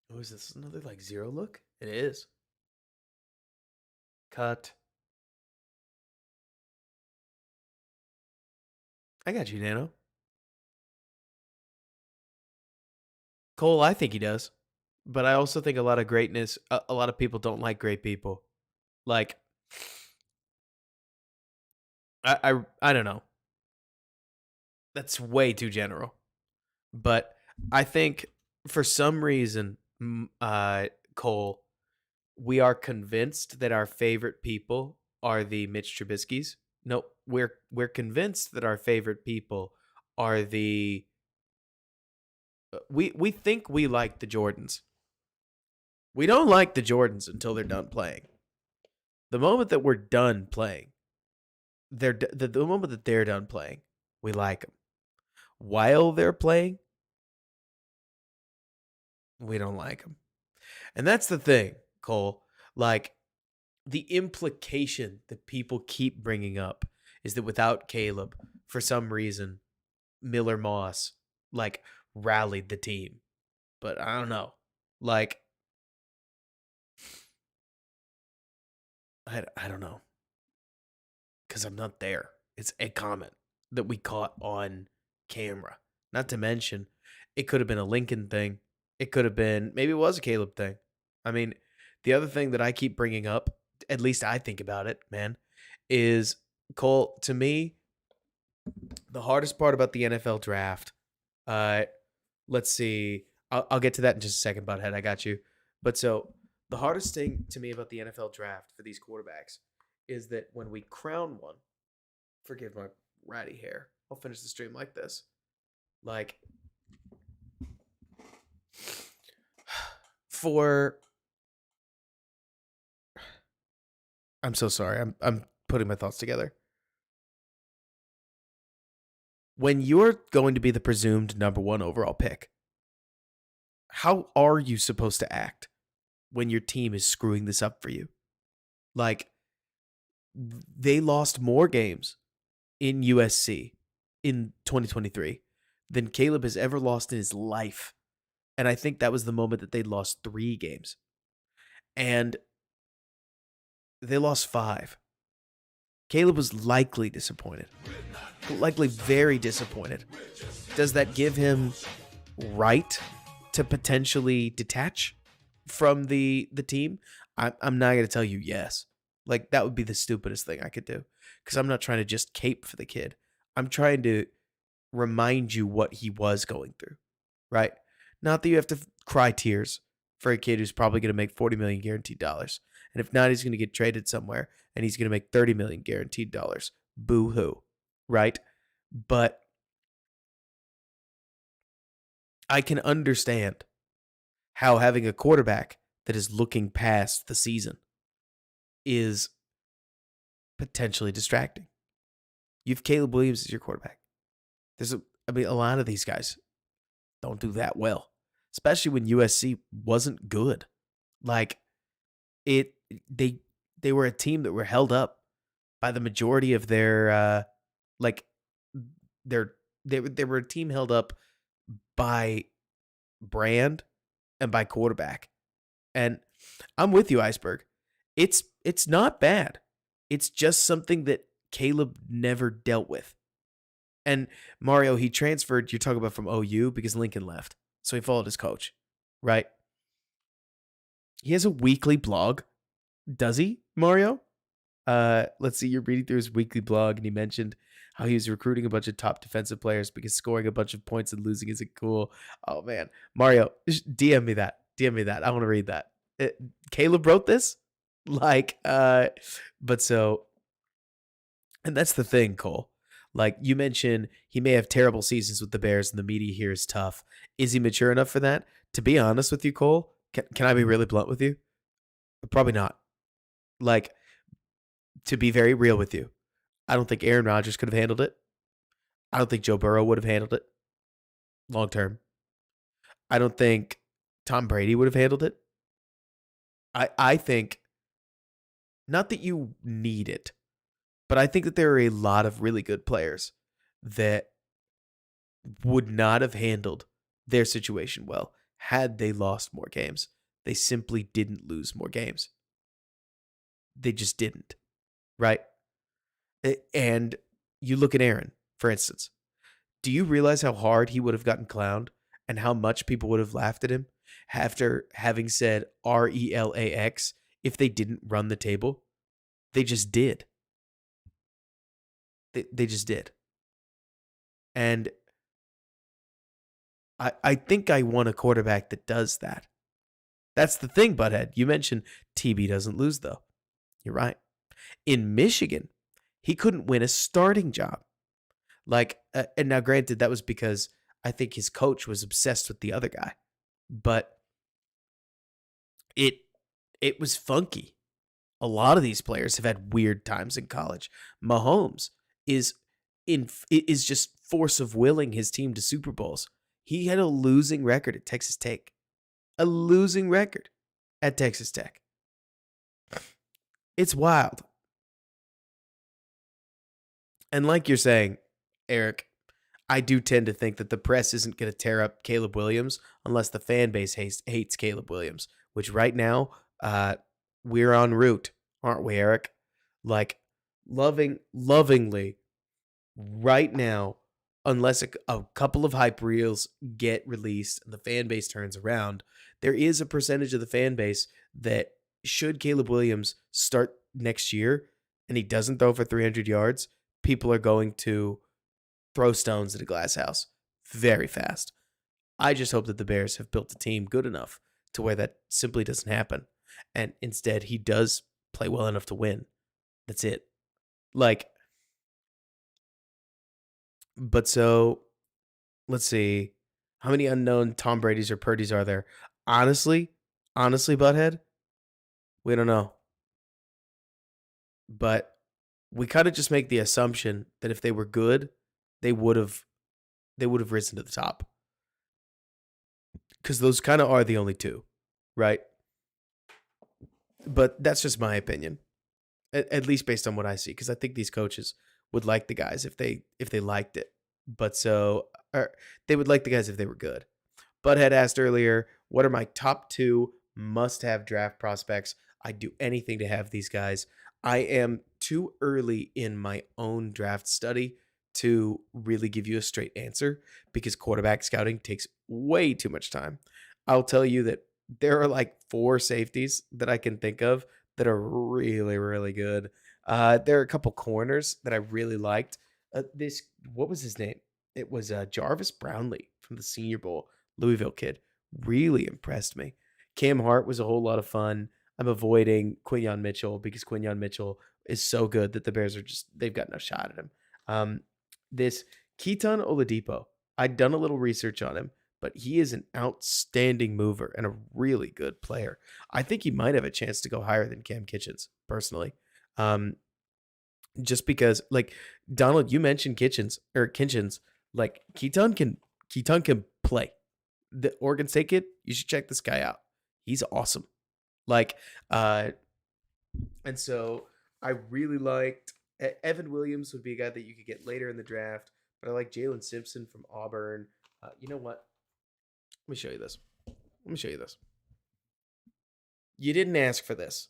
Oh, is this another like zero look? It is. Cut. I got you, Nano. Cole, I think he does. But I also think a lot of greatness, a lot of people don't like great people. Like, I don't know. That's way too general. But I think for some reason, Cole, we are convinced that our favorite people are the Mitch Trubisky's. No, we're convinced that our favorite people are the we think we like the Jordans. We don't like the Jordans until they're done playing. The moment that we're done playing, the moment that they're done playing, we like them. While they're playing, we don't like them. And that's the thing, Cole. Like, the implication that people keep bringing up is that without Caleb, for some reason, Miller Moss, like, rallied the team. But I don't know. Like, I don't know. Because I'm not there. It's a comment that we caught on camera. Not to mention, It could have been a Lincoln thing. It could have been, maybe it was a Caleb thing. I mean, the other thing that I keep bringing up, at least I think about it, man, is Cole, to me, the hardest part about the NFL draft, uh, let's see, I'll get to that in just a second, Butthead. I got you. But so the hardest thing to me about the NFL draft for these quarterbacks is that when we crown one, forgive my ratty hair, I'll finish the stream like this. Like, for I'm so sorry. I'm putting my thoughts together. When you're going to be the presumed number 1 overall pick, how are you supposed to act when your team is screwing this up for you? Like, they lost more games in USC in 2023 than Caleb has ever lost in his life. And I think that was the moment that they lost 3 games. And they lost 5. Caleb was likely disappointed. Likely very disappointed. Does that give him right to potentially detach from the team? I'm not going to tell you yes. Like, that would be the stupidest thing I could do, because I'm not trying to just cape for the kid. I'm trying to remind you what he was going through, right? Not that you have to cry tears for a kid who's probably going to make $40 million guaranteed dollars. And if not, he's going to get traded somewhere and he's going to make $30 million guaranteed dollars. Boo-hoo, right? But I can understand how having a quarterback that is looking past the season is potentially distracting. You have Caleb Williams as your quarterback. A lot of these guys don't do that well, especially when USC wasn't good. Like, they were a team that were held up by the majority of their they were a team held up by brand and by quarterback. And I'm with you, Iceberg. It's not bad. It's just something that Caleb never dealt with. And Mario, he transferred, you're talking about, from OU because Lincoln left. So he followed his coach, right? He has a weekly blog. Does he, Mario? Let's see, you're reading through his weekly blog, and he mentioned how he was recruiting a bunch of top defensive players because scoring a bunch of points and losing isn't cool. Oh, man. Mario, DM me that. I want to read that. Caleb wrote this? But so, and that's the thing, Cole. Like, you mentioned he may have terrible seasons with the Bears and the media here is tough. Is he mature enough for that? To be honest with you, Cole, can I be really blunt with you? Probably not. Like, to be very real with you, I don't think Aaron Rodgers could have handled it. I don't think Joe Burrow would have handled it long term. I don't think Tom Brady would have handled it. I think, not that you need it, but I think that there are a lot of really good players that would not have handled their situation well had they lost more games. They simply didn't lose more games. They just didn't, right? And you look at Aaron, for instance. Do you realize how hard he would have gotten clowned and how much people would have laughed at him after having said RELAX if they didn't run the table? They just did. They just did. And I think I want a quarterback that does that. That's the thing, Butthead. You mentioned TB doesn't lose, though. You're right. In Michigan, he couldn't win a starting job. Like, and now granted, that was because I think his coach was obsessed with the other guy. But it was funky. A lot of these players have had weird times in college. Mahomes is just force of willing his team to Super Bowls. He had a losing record at Texas Tech. A losing record at Texas Tech. It's wild. And like you're saying, Eric, I do tend to think that the press isn't going to tear up Caleb Williams unless the fan base hates Caleb Williams, which right now, we're en route, aren't we, Eric? Like, lovingly, right now, unless a couple of hype reels get released and the fan base turns around, there is a percentage of the fan base that should Caleb Williams start next year and he doesn't throw for 300 yards, people are going to throw stones at a glass house very fast. I just hope that the Bears have built a team good enough to where that simply doesn't happen. And instead, he does play well enough to win. That's it. Like, but so let's see. How many unknown Tom Brady's or Purdy's are there? Honestly, Butthead, we don't know. But we kind of just make the assumption that if they were good, they would have risen to the top. Because those kind of are the only two, right? But that's just my opinion, at least based on what I see. Because I think these coaches would like the guys if they liked it. But so, or they would like the guys if they were good. Butthead asked earlier, what are my top 2 must-have draft prospects? I'd do anything to have these guys. I am too early in my own draft study to really give you a straight answer because quarterback scouting takes way too much time. I'll tell you that there are like 4 safeties that I can think of that are really, really good. There are a couple corners that I really liked. What was his name? It was Jarvis Brownlee from the Senior Bowl, Louisville kid. Really impressed me. Cam Hart was a whole lot of fun. I'm avoiding Quinyon Mitchell because Quinyon Mitchell is so good that the Bears they've got no shot at him. This Keaton Oladipo, I'd done a little research on him, but he is an outstanding mover and a really good player. I think he might have a chance to go higher than Cam Kitchens, personally. Just because, like, Donald, you mentioned Kitchens, like Keaton can play. The Oregon State kid, you should check this guy out. He's awesome. Like, and so I really liked Evan Williams would be a guy that you could get later in the draft, but I like Jalen Simpson from Auburn. You know what? Let me show you this. You didn't ask for this,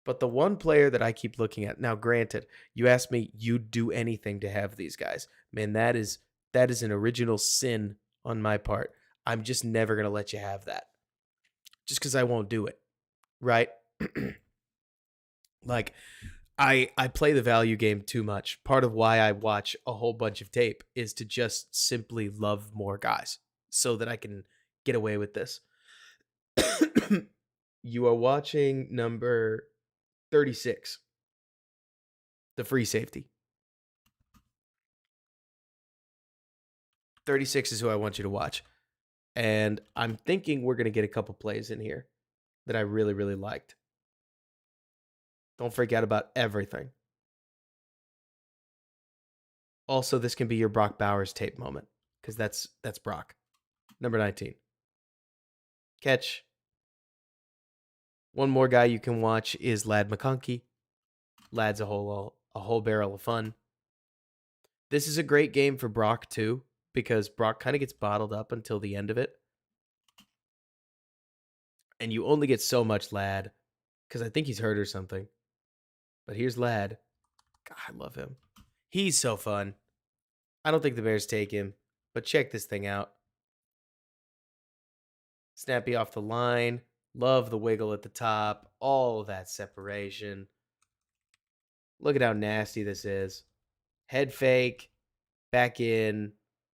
but the one player that I keep looking at now, granted, you asked me, you'd do anything to have these guys. Man, that is an original sin on my part. I'm just never gonna let you have that, just because I won't do it, right? Like, I play the value game too much. Part of why I watch a whole bunch of tape is to just simply love more guys so that I can get away with this. You are watching number 36, the free safety. 36 is who I want you to watch. And I'm thinking we're going to get a couple plays in here that I really, really liked. Don't freak out about everything. Also, this can be your Brock Bowers tape moment because that's Brock. Number 19. Catch. One more guy you can watch is Ladd McConkey. Ladd's a whole barrel of fun. This is a great game for Brock too because Brock kind of gets bottled up until the end of it. And you only get so much Ladd because I think he's hurt or something. But here's Ladd. God, I love him. He's so fun. I don't think the Bears take him, but check this thing out. Snappy off the line. Love the wiggle at the top. All of that separation. Look at how nasty this is. Head fake. Back in.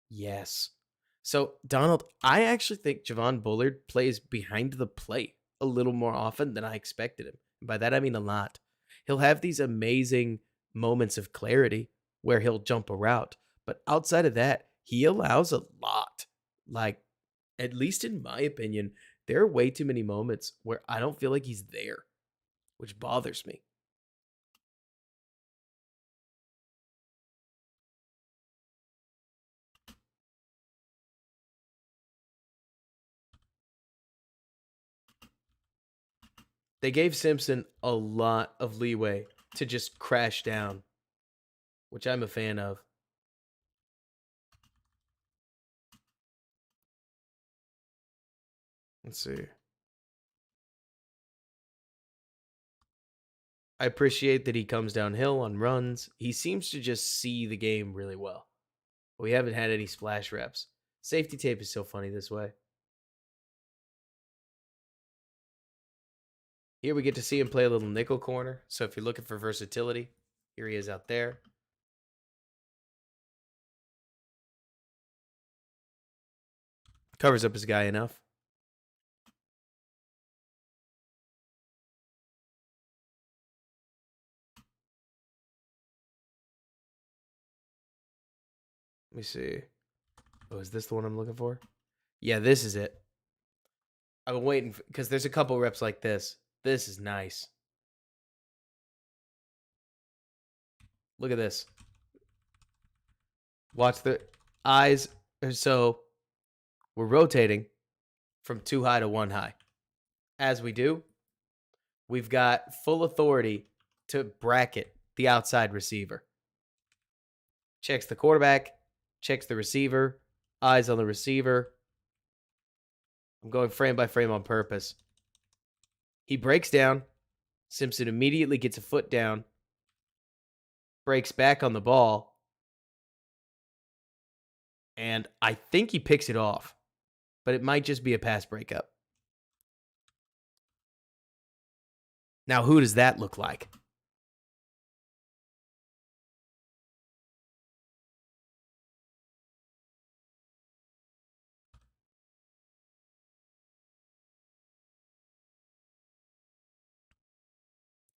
Yes. So, Donald, I actually think Javon Bullard plays behind the plate a little more often than I expected him. And by that, I mean a lot. He'll have these amazing moments of clarity where he'll jump a route. But outside of that, he allows a lot. Like, at least in my opinion, there are way too many moments where I don't feel like he's there, which bothers me. They gave Simpson a lot of leeway to just crash down, which I'm a fan of. Let's see. I appreciate that he comes downhill on runs. He seems to just see the game really well. We haven't had any splash reps. Safety tape is so funny this way. Here we get to see him play a little nickel corner. So if you're looking for versatility, here he is out there. Covers up his guy enough. Let me see. Oh, is this the one I'm looking for? Yeah, this is it. I've been waiting because there's a couple reps like this. This is nice. Look at this. Watch the eyes. So we're rotating from 2 high to 1 high. As we do, we've got full authority to bracket the outside receiver. Checks the quarterback, checks the receiver, eyes on the receiver. I'm going frame by frame on purpose. He breaks down. Simpson immediately gets a foot down. Breaks back on the ball. And I think he picks it off. But it might just be a pass breakup. Now, who does that look like?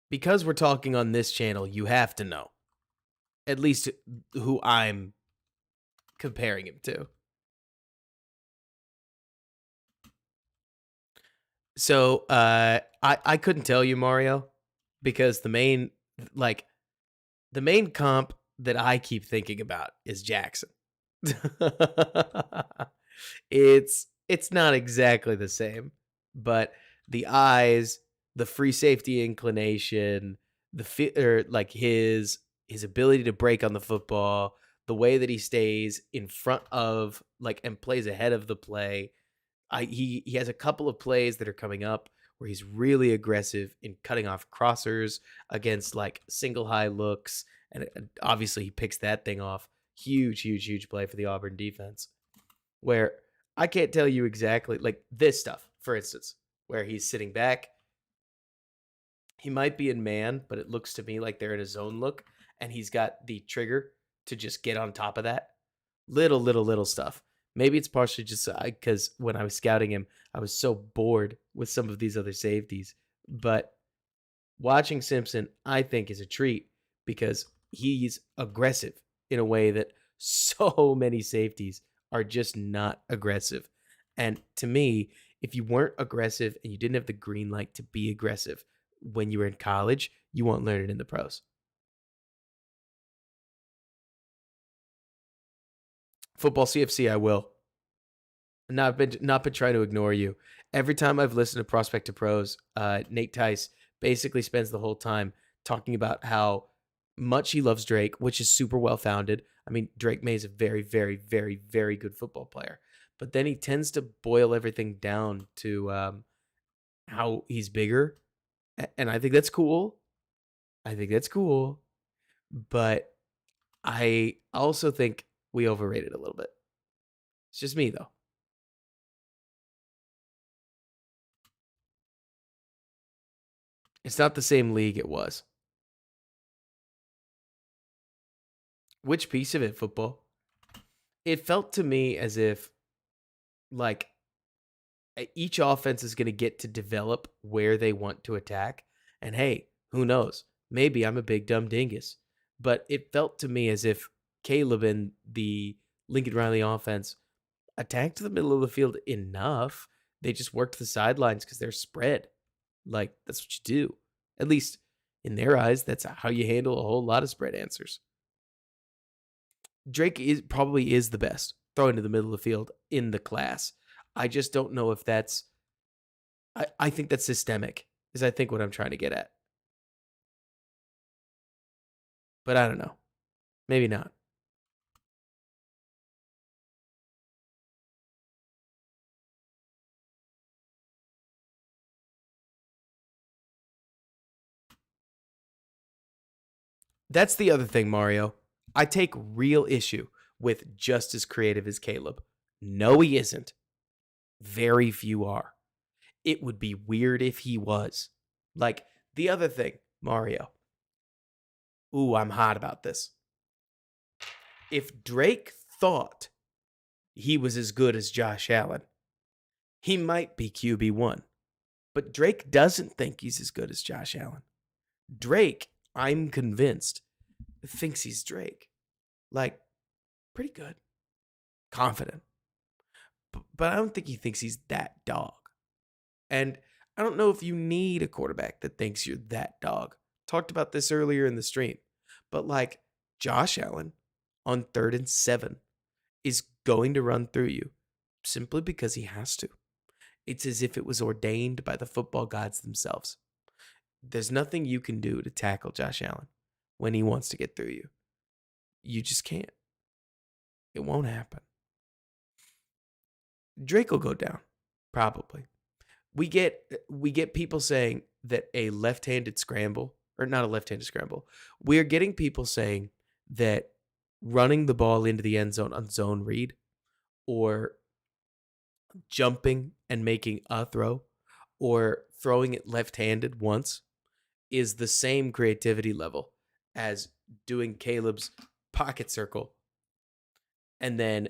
Because we're talking on this channel, you have to know. At least who I'm comparing him to. So I couldn't tell you, Mario, because the main comp that I keep thinking about is Jackson. It's not exactly the same, but the eyes, the free safety inclination, his ability to break on the football, the way that he stays in front of and plays ahead of the play. He has a couple of plays that are coming up where he's really aggressive in cutting off crossers against single high looks, and obviously he picks that thing off. Huge play for the Auburn defense. Where I can't tell you exactly this stuff, for instance, where he's sitting back. He might be in man, but it looks to me like they're in a zone look, and he's got the trigger to just get on top of that. Little stuff. Maybe it's partially just because when I was scouting him, I was so bored with some of these other safeties. But watching Simpson, I think, is a treat because he's aggressive in a way that so many safeties are just not aggressive. And to me, if you weren't aggressive and you didn't have the green light to be aggressive when you were in college, you won't learn it in the pros. Football CFC, I will. Not been trying to ignore you. Every time I've listened to Prospect to Pros, Nate Tice basically spends the whole time talking about how much he loves Drake, which is super well founded. I mean, Drake May is a very, very, very, very good football player, but then he tends to boil everything down to how he's bigger, and I think that's cool. But I also think we overrated a little bit. It's just me, though. It's not the same league it was. Which piece of it, football? It felt to me as if, each offense is going to get to develop where they want to attack. And hey, who knows? Maybe I'm a big dumb dingus. But it felt to me as if Caleb and the Lincoln Riley offense attacked the middle of the field enough. They just worked the sidelines because they're spread. That's what you do. At least in their eyes, that's how you handle a whole lot of spread answers. Drake probably is the best throwing to the middle of the field in the class. I just don't know if that's. I think that's systemic. Is I think what I'm trying to get at. But I don't know. Maybe not. That's the other thing, Mario. I take real issue with just as creative as Caleb. No, he isn't. Very few are. It would be weird if he was. Like, the other thing, Mario. Ooh, I'm hot about this. If Drake thought he was as good as Josh Allen, he might be QB1. But Drake doesn't think he's as good as Josh Allen. Drake, I'm convinced, thinks he's Drake. Like, pretty good. Confident. But I don't think he thinks he's that dog. And I don't know if you need a quarterback that thinks you're that dog. Talked about this earlier in the stream. But like Josh Allen on 3rd and 7 is going to run through you simply because he has to. It's as if it was ordained by the football gods themselves. There's nothing you can do to tackle Josh Allen when he wants to get through you. You just can't. It won't happen. Drake will go down, probably. We get people saying that a left-handed scramble, or not a left-handed scramble. We're getting people saying that running the ball into the end zone on zone read or jumping and making a throw or throwing it left-handed once is the same creativity level as doing Caleb's pocket circle and then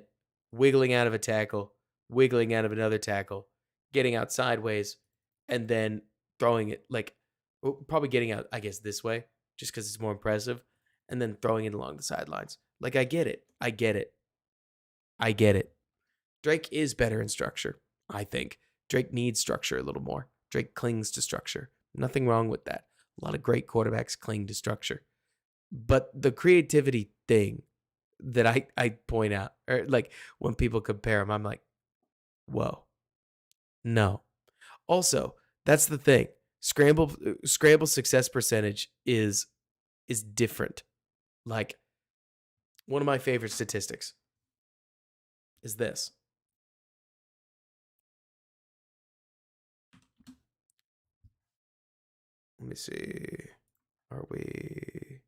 wiggling out of a tackle, wiggling out of another tackle, getting out sideways, and then throwing it like probably getting out, I guess, this way just because it's more impressive, and then throwing it along the sidelines. Like, I get it. I get it. I get it. Drake is better in structure, I think. Drake needs structure a little more. Drake clings to structure. Nothing wrong with that. A lot of great quarterbacks cling to structure. But the creativity thing that I point out, or like when people compare him, I'm like, whoa. No. Also, that's the thing. Scramble success percentage is different. Like, one of my favorite statistics is this. Let me see. Are we...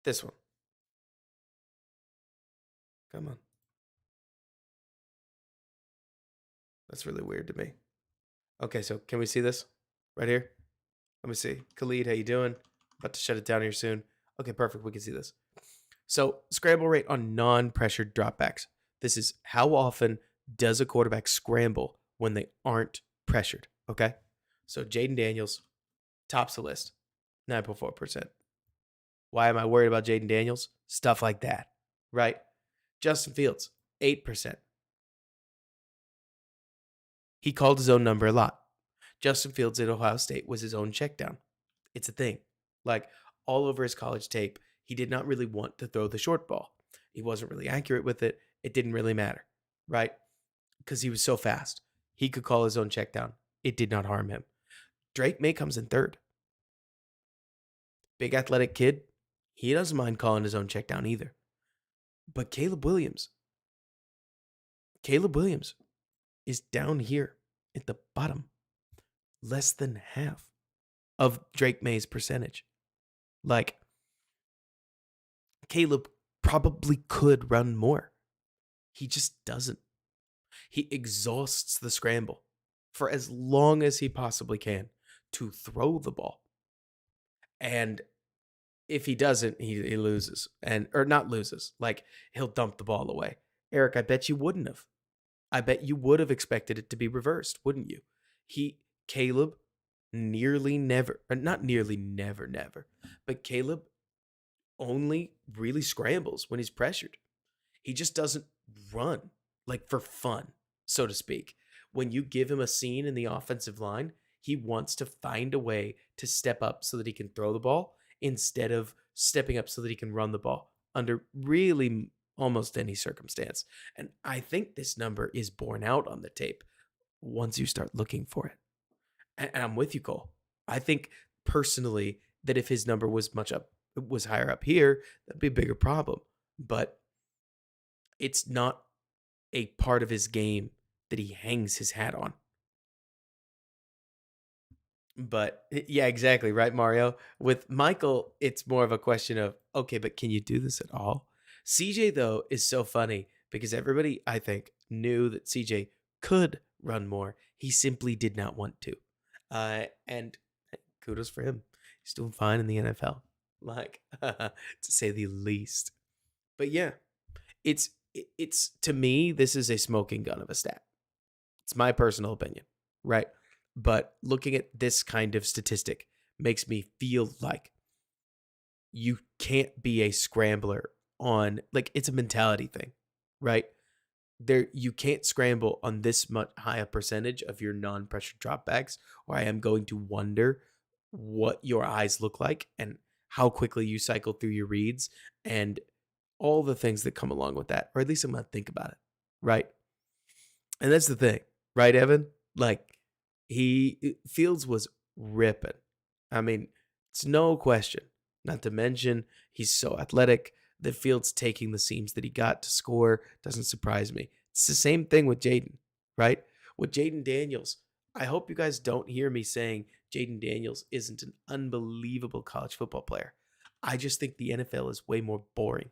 This one. Come on. That's really weird to me. Okay, so can we see this? Right here? Let me see. Khalid, how you doing? About to shut it down here soon. Okay, perfect. We can see this. So, scramble rate on non-pressured dropbacks. This is how often does a quarterback scramble when they aren't pressured, okay? So, Jaden Daniels tops the list, 9.4%. Why am I worried about Jaden Daniels? Stuff like that, right? Justin Fields, 8%. He called his own number a lot. Justin Fields at Ohio State was his own check down. It's a thing. Like, all over his college tape, he did not really want to throw the short ball. He wasn't really accurate with it. It didn't really matter, right? Because he was so fast. He could call his own check down. It did not harm him. Drake May comes in 3rd. Big athletic kid. He doesn't mind calling his own check down either. But Caleb Williams is down here at the bottom. Less than half of Drake May's percentage. Like, Caleb probably could run more. He just doesn't. He exhausts the scramble for as long as he possibly can to throw the ball. And if he doesn't, he loses. Or not loses. Like, he'll dump the ball away. Eric, I bet you wouldn't have. I bet you would have expected it to be reversed, wouldn't you? Caleb nearly never, or not nearly never, but Caleb only really scrambles when he's pressured. He just doesn't run like for fun, so to speak. When you give him a scene in the offensive line, he wants to find a way to step up so that he can throw the ball instead of stepping up so that he can run the ball under really almost any circumstance. And I think this number is borne out on the tape once you start looking for it. And I'm with you, Cole. I think personally that if his number was higher up here, that'd be a bigger problem. But it's not a part of his game that he hangs his hat on. But yeah, exactly. Right, Mario? With Michael, it's more of a question of, okay, but can you do this at all? CJ, though, is so funny because everybody, I think, knew that CJ could run more. He simply did not want to. And kudos for him. He's doing fine in the NFL, like, to say the least. But yeah, it's to me, this is a smoking gun of a stat. It's my personal opinion, right? But looking at this kind of statistic makes me feel like you can't be a scrambler on, like, it's a mentality thing, right? There, you can't scramble on this much high a percentage of your non-pressure dropbacks, or I am going to wonder what your eyes look like and how quickly you cycle through your reads and all the things that come along with that, or at least I'm gonna think about it, right? And that's the thing, right, Evan? Like, Fields was ripping. I mean, it's no question. Not to mention, he's so athletic that Fields taking the seams that he got to score doesn't surprise me. It's the same thing with Jaden, right? With Jaden Daniels, I hope you guys don't hear me saying Jaden Daniels isn't an unbelievable college football player. I just think the NFL is way more boring.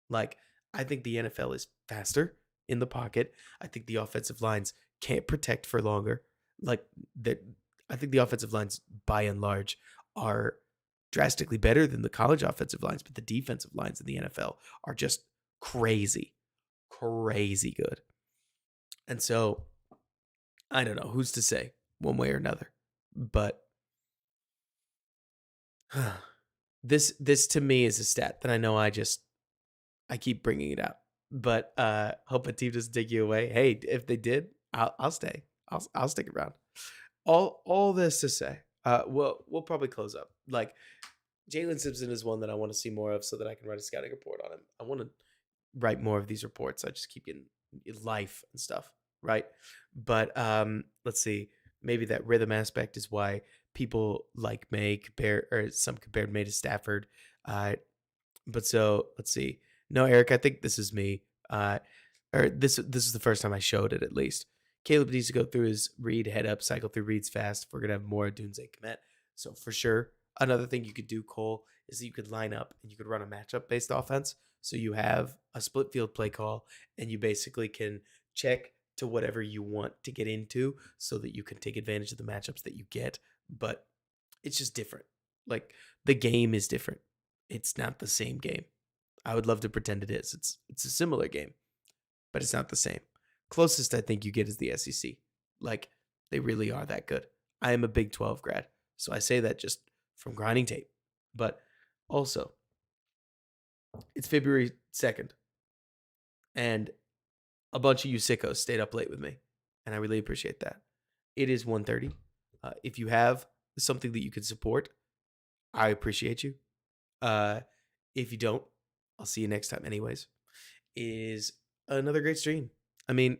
Like, I think the NFL is faster in the pocket. I think the offensive lines can't protect for longer. Like, that, I think the offensive lines, by and large, are drastically better than the college offensive lines, but the defensive lines in the NFL are just crazy, crazy good. And so, I don't know who's to say one way or another, but this to me is a stat that I know I keep bringing it out, but hope a team doesn't take you away. Hey, if they did, I'll stay. I'll stick around. All this to say, we'll probably close up. Like, Jalen Simpson is one that I want to see more of, so that I can write a scouting report on him. I want to write more of these reports. I just keep getting life and stuff, right? But let's see. Maybe that rhythm aspect is why people like May compare, or some compared May to Stafford. But so let's see. No, Eric, I think this is me. Or this is the first time I showed it, at least. Caleb needs to go through his read head up, cycle through reads fast. If we're gonna have more Dunze commit. So for sure, another thing you could do, Cole, is that you could line up and you could run a matchup based offense. So you have a split field play call, and you basically can check to whatever you want to get into, so that you can take advantage of the matchups that you get. But it's just different. Like, the game is different. It's not the same game. I would love to pretend it is. It's a similar game, but it's not the same. Closest I think you get is the SEC. Like, they really are that good. I am a Big 12 grad, so I say that just from grinding tape. But also, it's February 2nd, and a bunch of you sickos stayed up late with me, and I really appreciate that. It is 1:30. If you have something that you can support, I appreciate you. If you don't, I'll see you next time anyways. Is another great stream. I mean,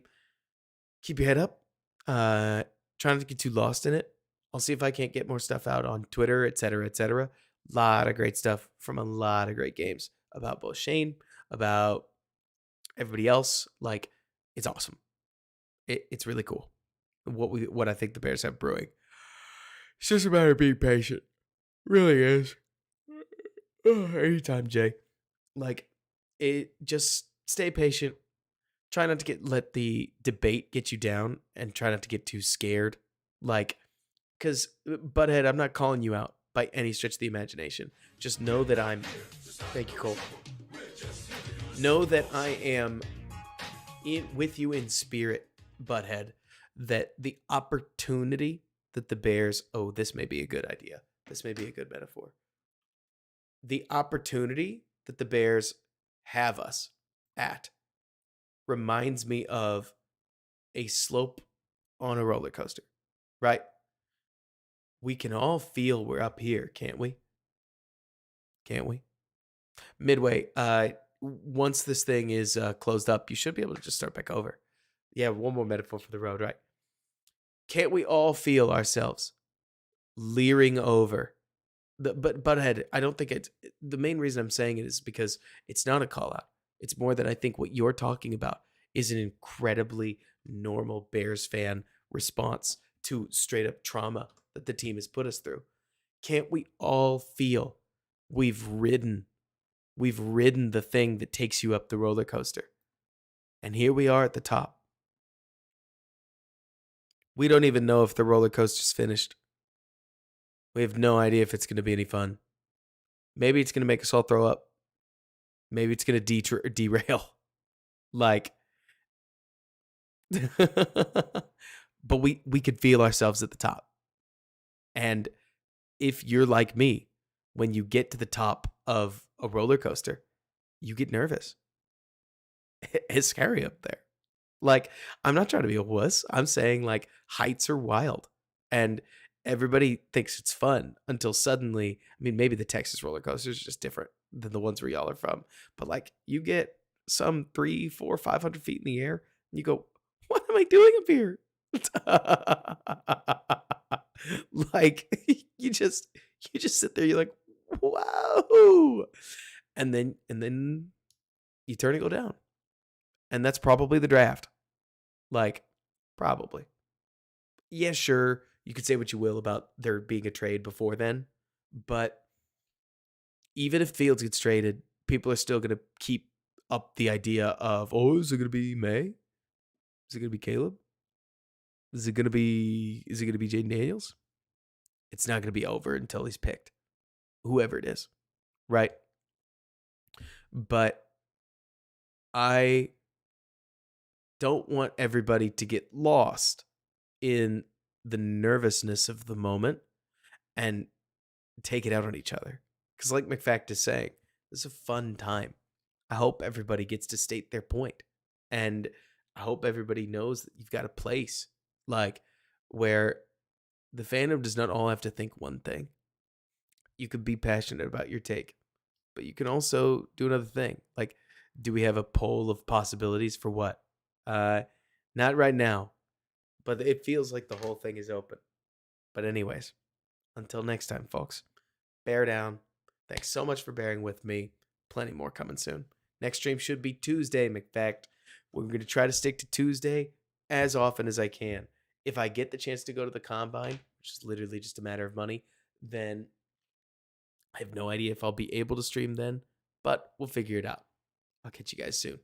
keep your head up. Try not to get too lost in it. I'll see if I can't get more stuff out on Twitter, etc., etc. A lot of great stuff from a lot of great games about both Shane, about everybody else. Like, it's awesome. It's really cool. What I think the Bears have brewing. It's just a matter of being patient. Really is. Anytime, Jay. Like, it, just stay patient. Try not to let the debate get you down, and try not to get too scared. Like, because, Butthead, I'm not calling you out by any stretch of the imagination. Just know that thank you, Cole. Know that I am with you in spirit, Butthead, that the opportunity that the Bears, this may be a good idea. This may be a good metaphor. The opportunity that the Bears have us at reminds me of a slope on a roller coaster, right? We can all feel we're up here, can't we? Can't we? Midway, once this thing is closed up, you should be able to just start back over. Yeah, one more metaphor for the road, right? Can't we all feel ourselves leering over? But Butthead, I don't think it's the main reason I'm saying it is because it's not a call out. It's more that I think what you're talking about is an incredibly normal Bears fan response to straight up trauma that the team has put us through. Can't we all feel we've ridden the thing that takes you up the roller coaster? And here we are at the top. We don't even know if the roller coaster's finished. We have no idea if it's going to be any fun. Maybe it's going to make us all throw up. Maybe it's going to derail. Like, but we could feel ourselves at the top. And if you're like me, when you get to the top of a roller coaster, you get nervous. It's scary up there. Like, I'm not trying to be a wuss. I'm saying, like, heights are wild. And everybody thinks it's fun until suddenly, I mean, maybe the Texas roller coaster is just different than the ones where y'all are from. But, like, you get some 300, 400, 500 feet in the air, and you go, what am I doing up here? Like, you just sit there, you're like, wow. And then you turn and go down. And that's probably the draft. Like, probably. Yeah, sure. You could say what you will about there being a trade before then. But even if Fields gets traded, people are still going to keep up the idea of, oh, is it going to be May? Is it going to be Caleb? Is it going to be Jaden Daniels? It's not going to be over until he's picked. Whoever it is. Right? But I don't want everybody to get lost in the nervousness of the moment and take it out on each other. Because like McFact is saying, this is a fun time. I hope everybody gets to state their point. And I hope everybody knows that you've got a place like where the fandom does not all have to think one thing. You could be passionate about your take, but you can also do another thing. Like, do we have a poll of possibilities for what? Not right now, but it feels like the whole thing is open. But anyways, until next time, folks, bear down. Thanks so much for bearing with me. Plenty more coming soon. Next stream should be Tuesday, McFact. We're going to try to stick to Tuesday as often as I can. If I get the chance to go to the Combine, which is literally just a matter of money, then I have no idea if I'll be able to stream then, but we'll figure it out. I'll catch you guys soon.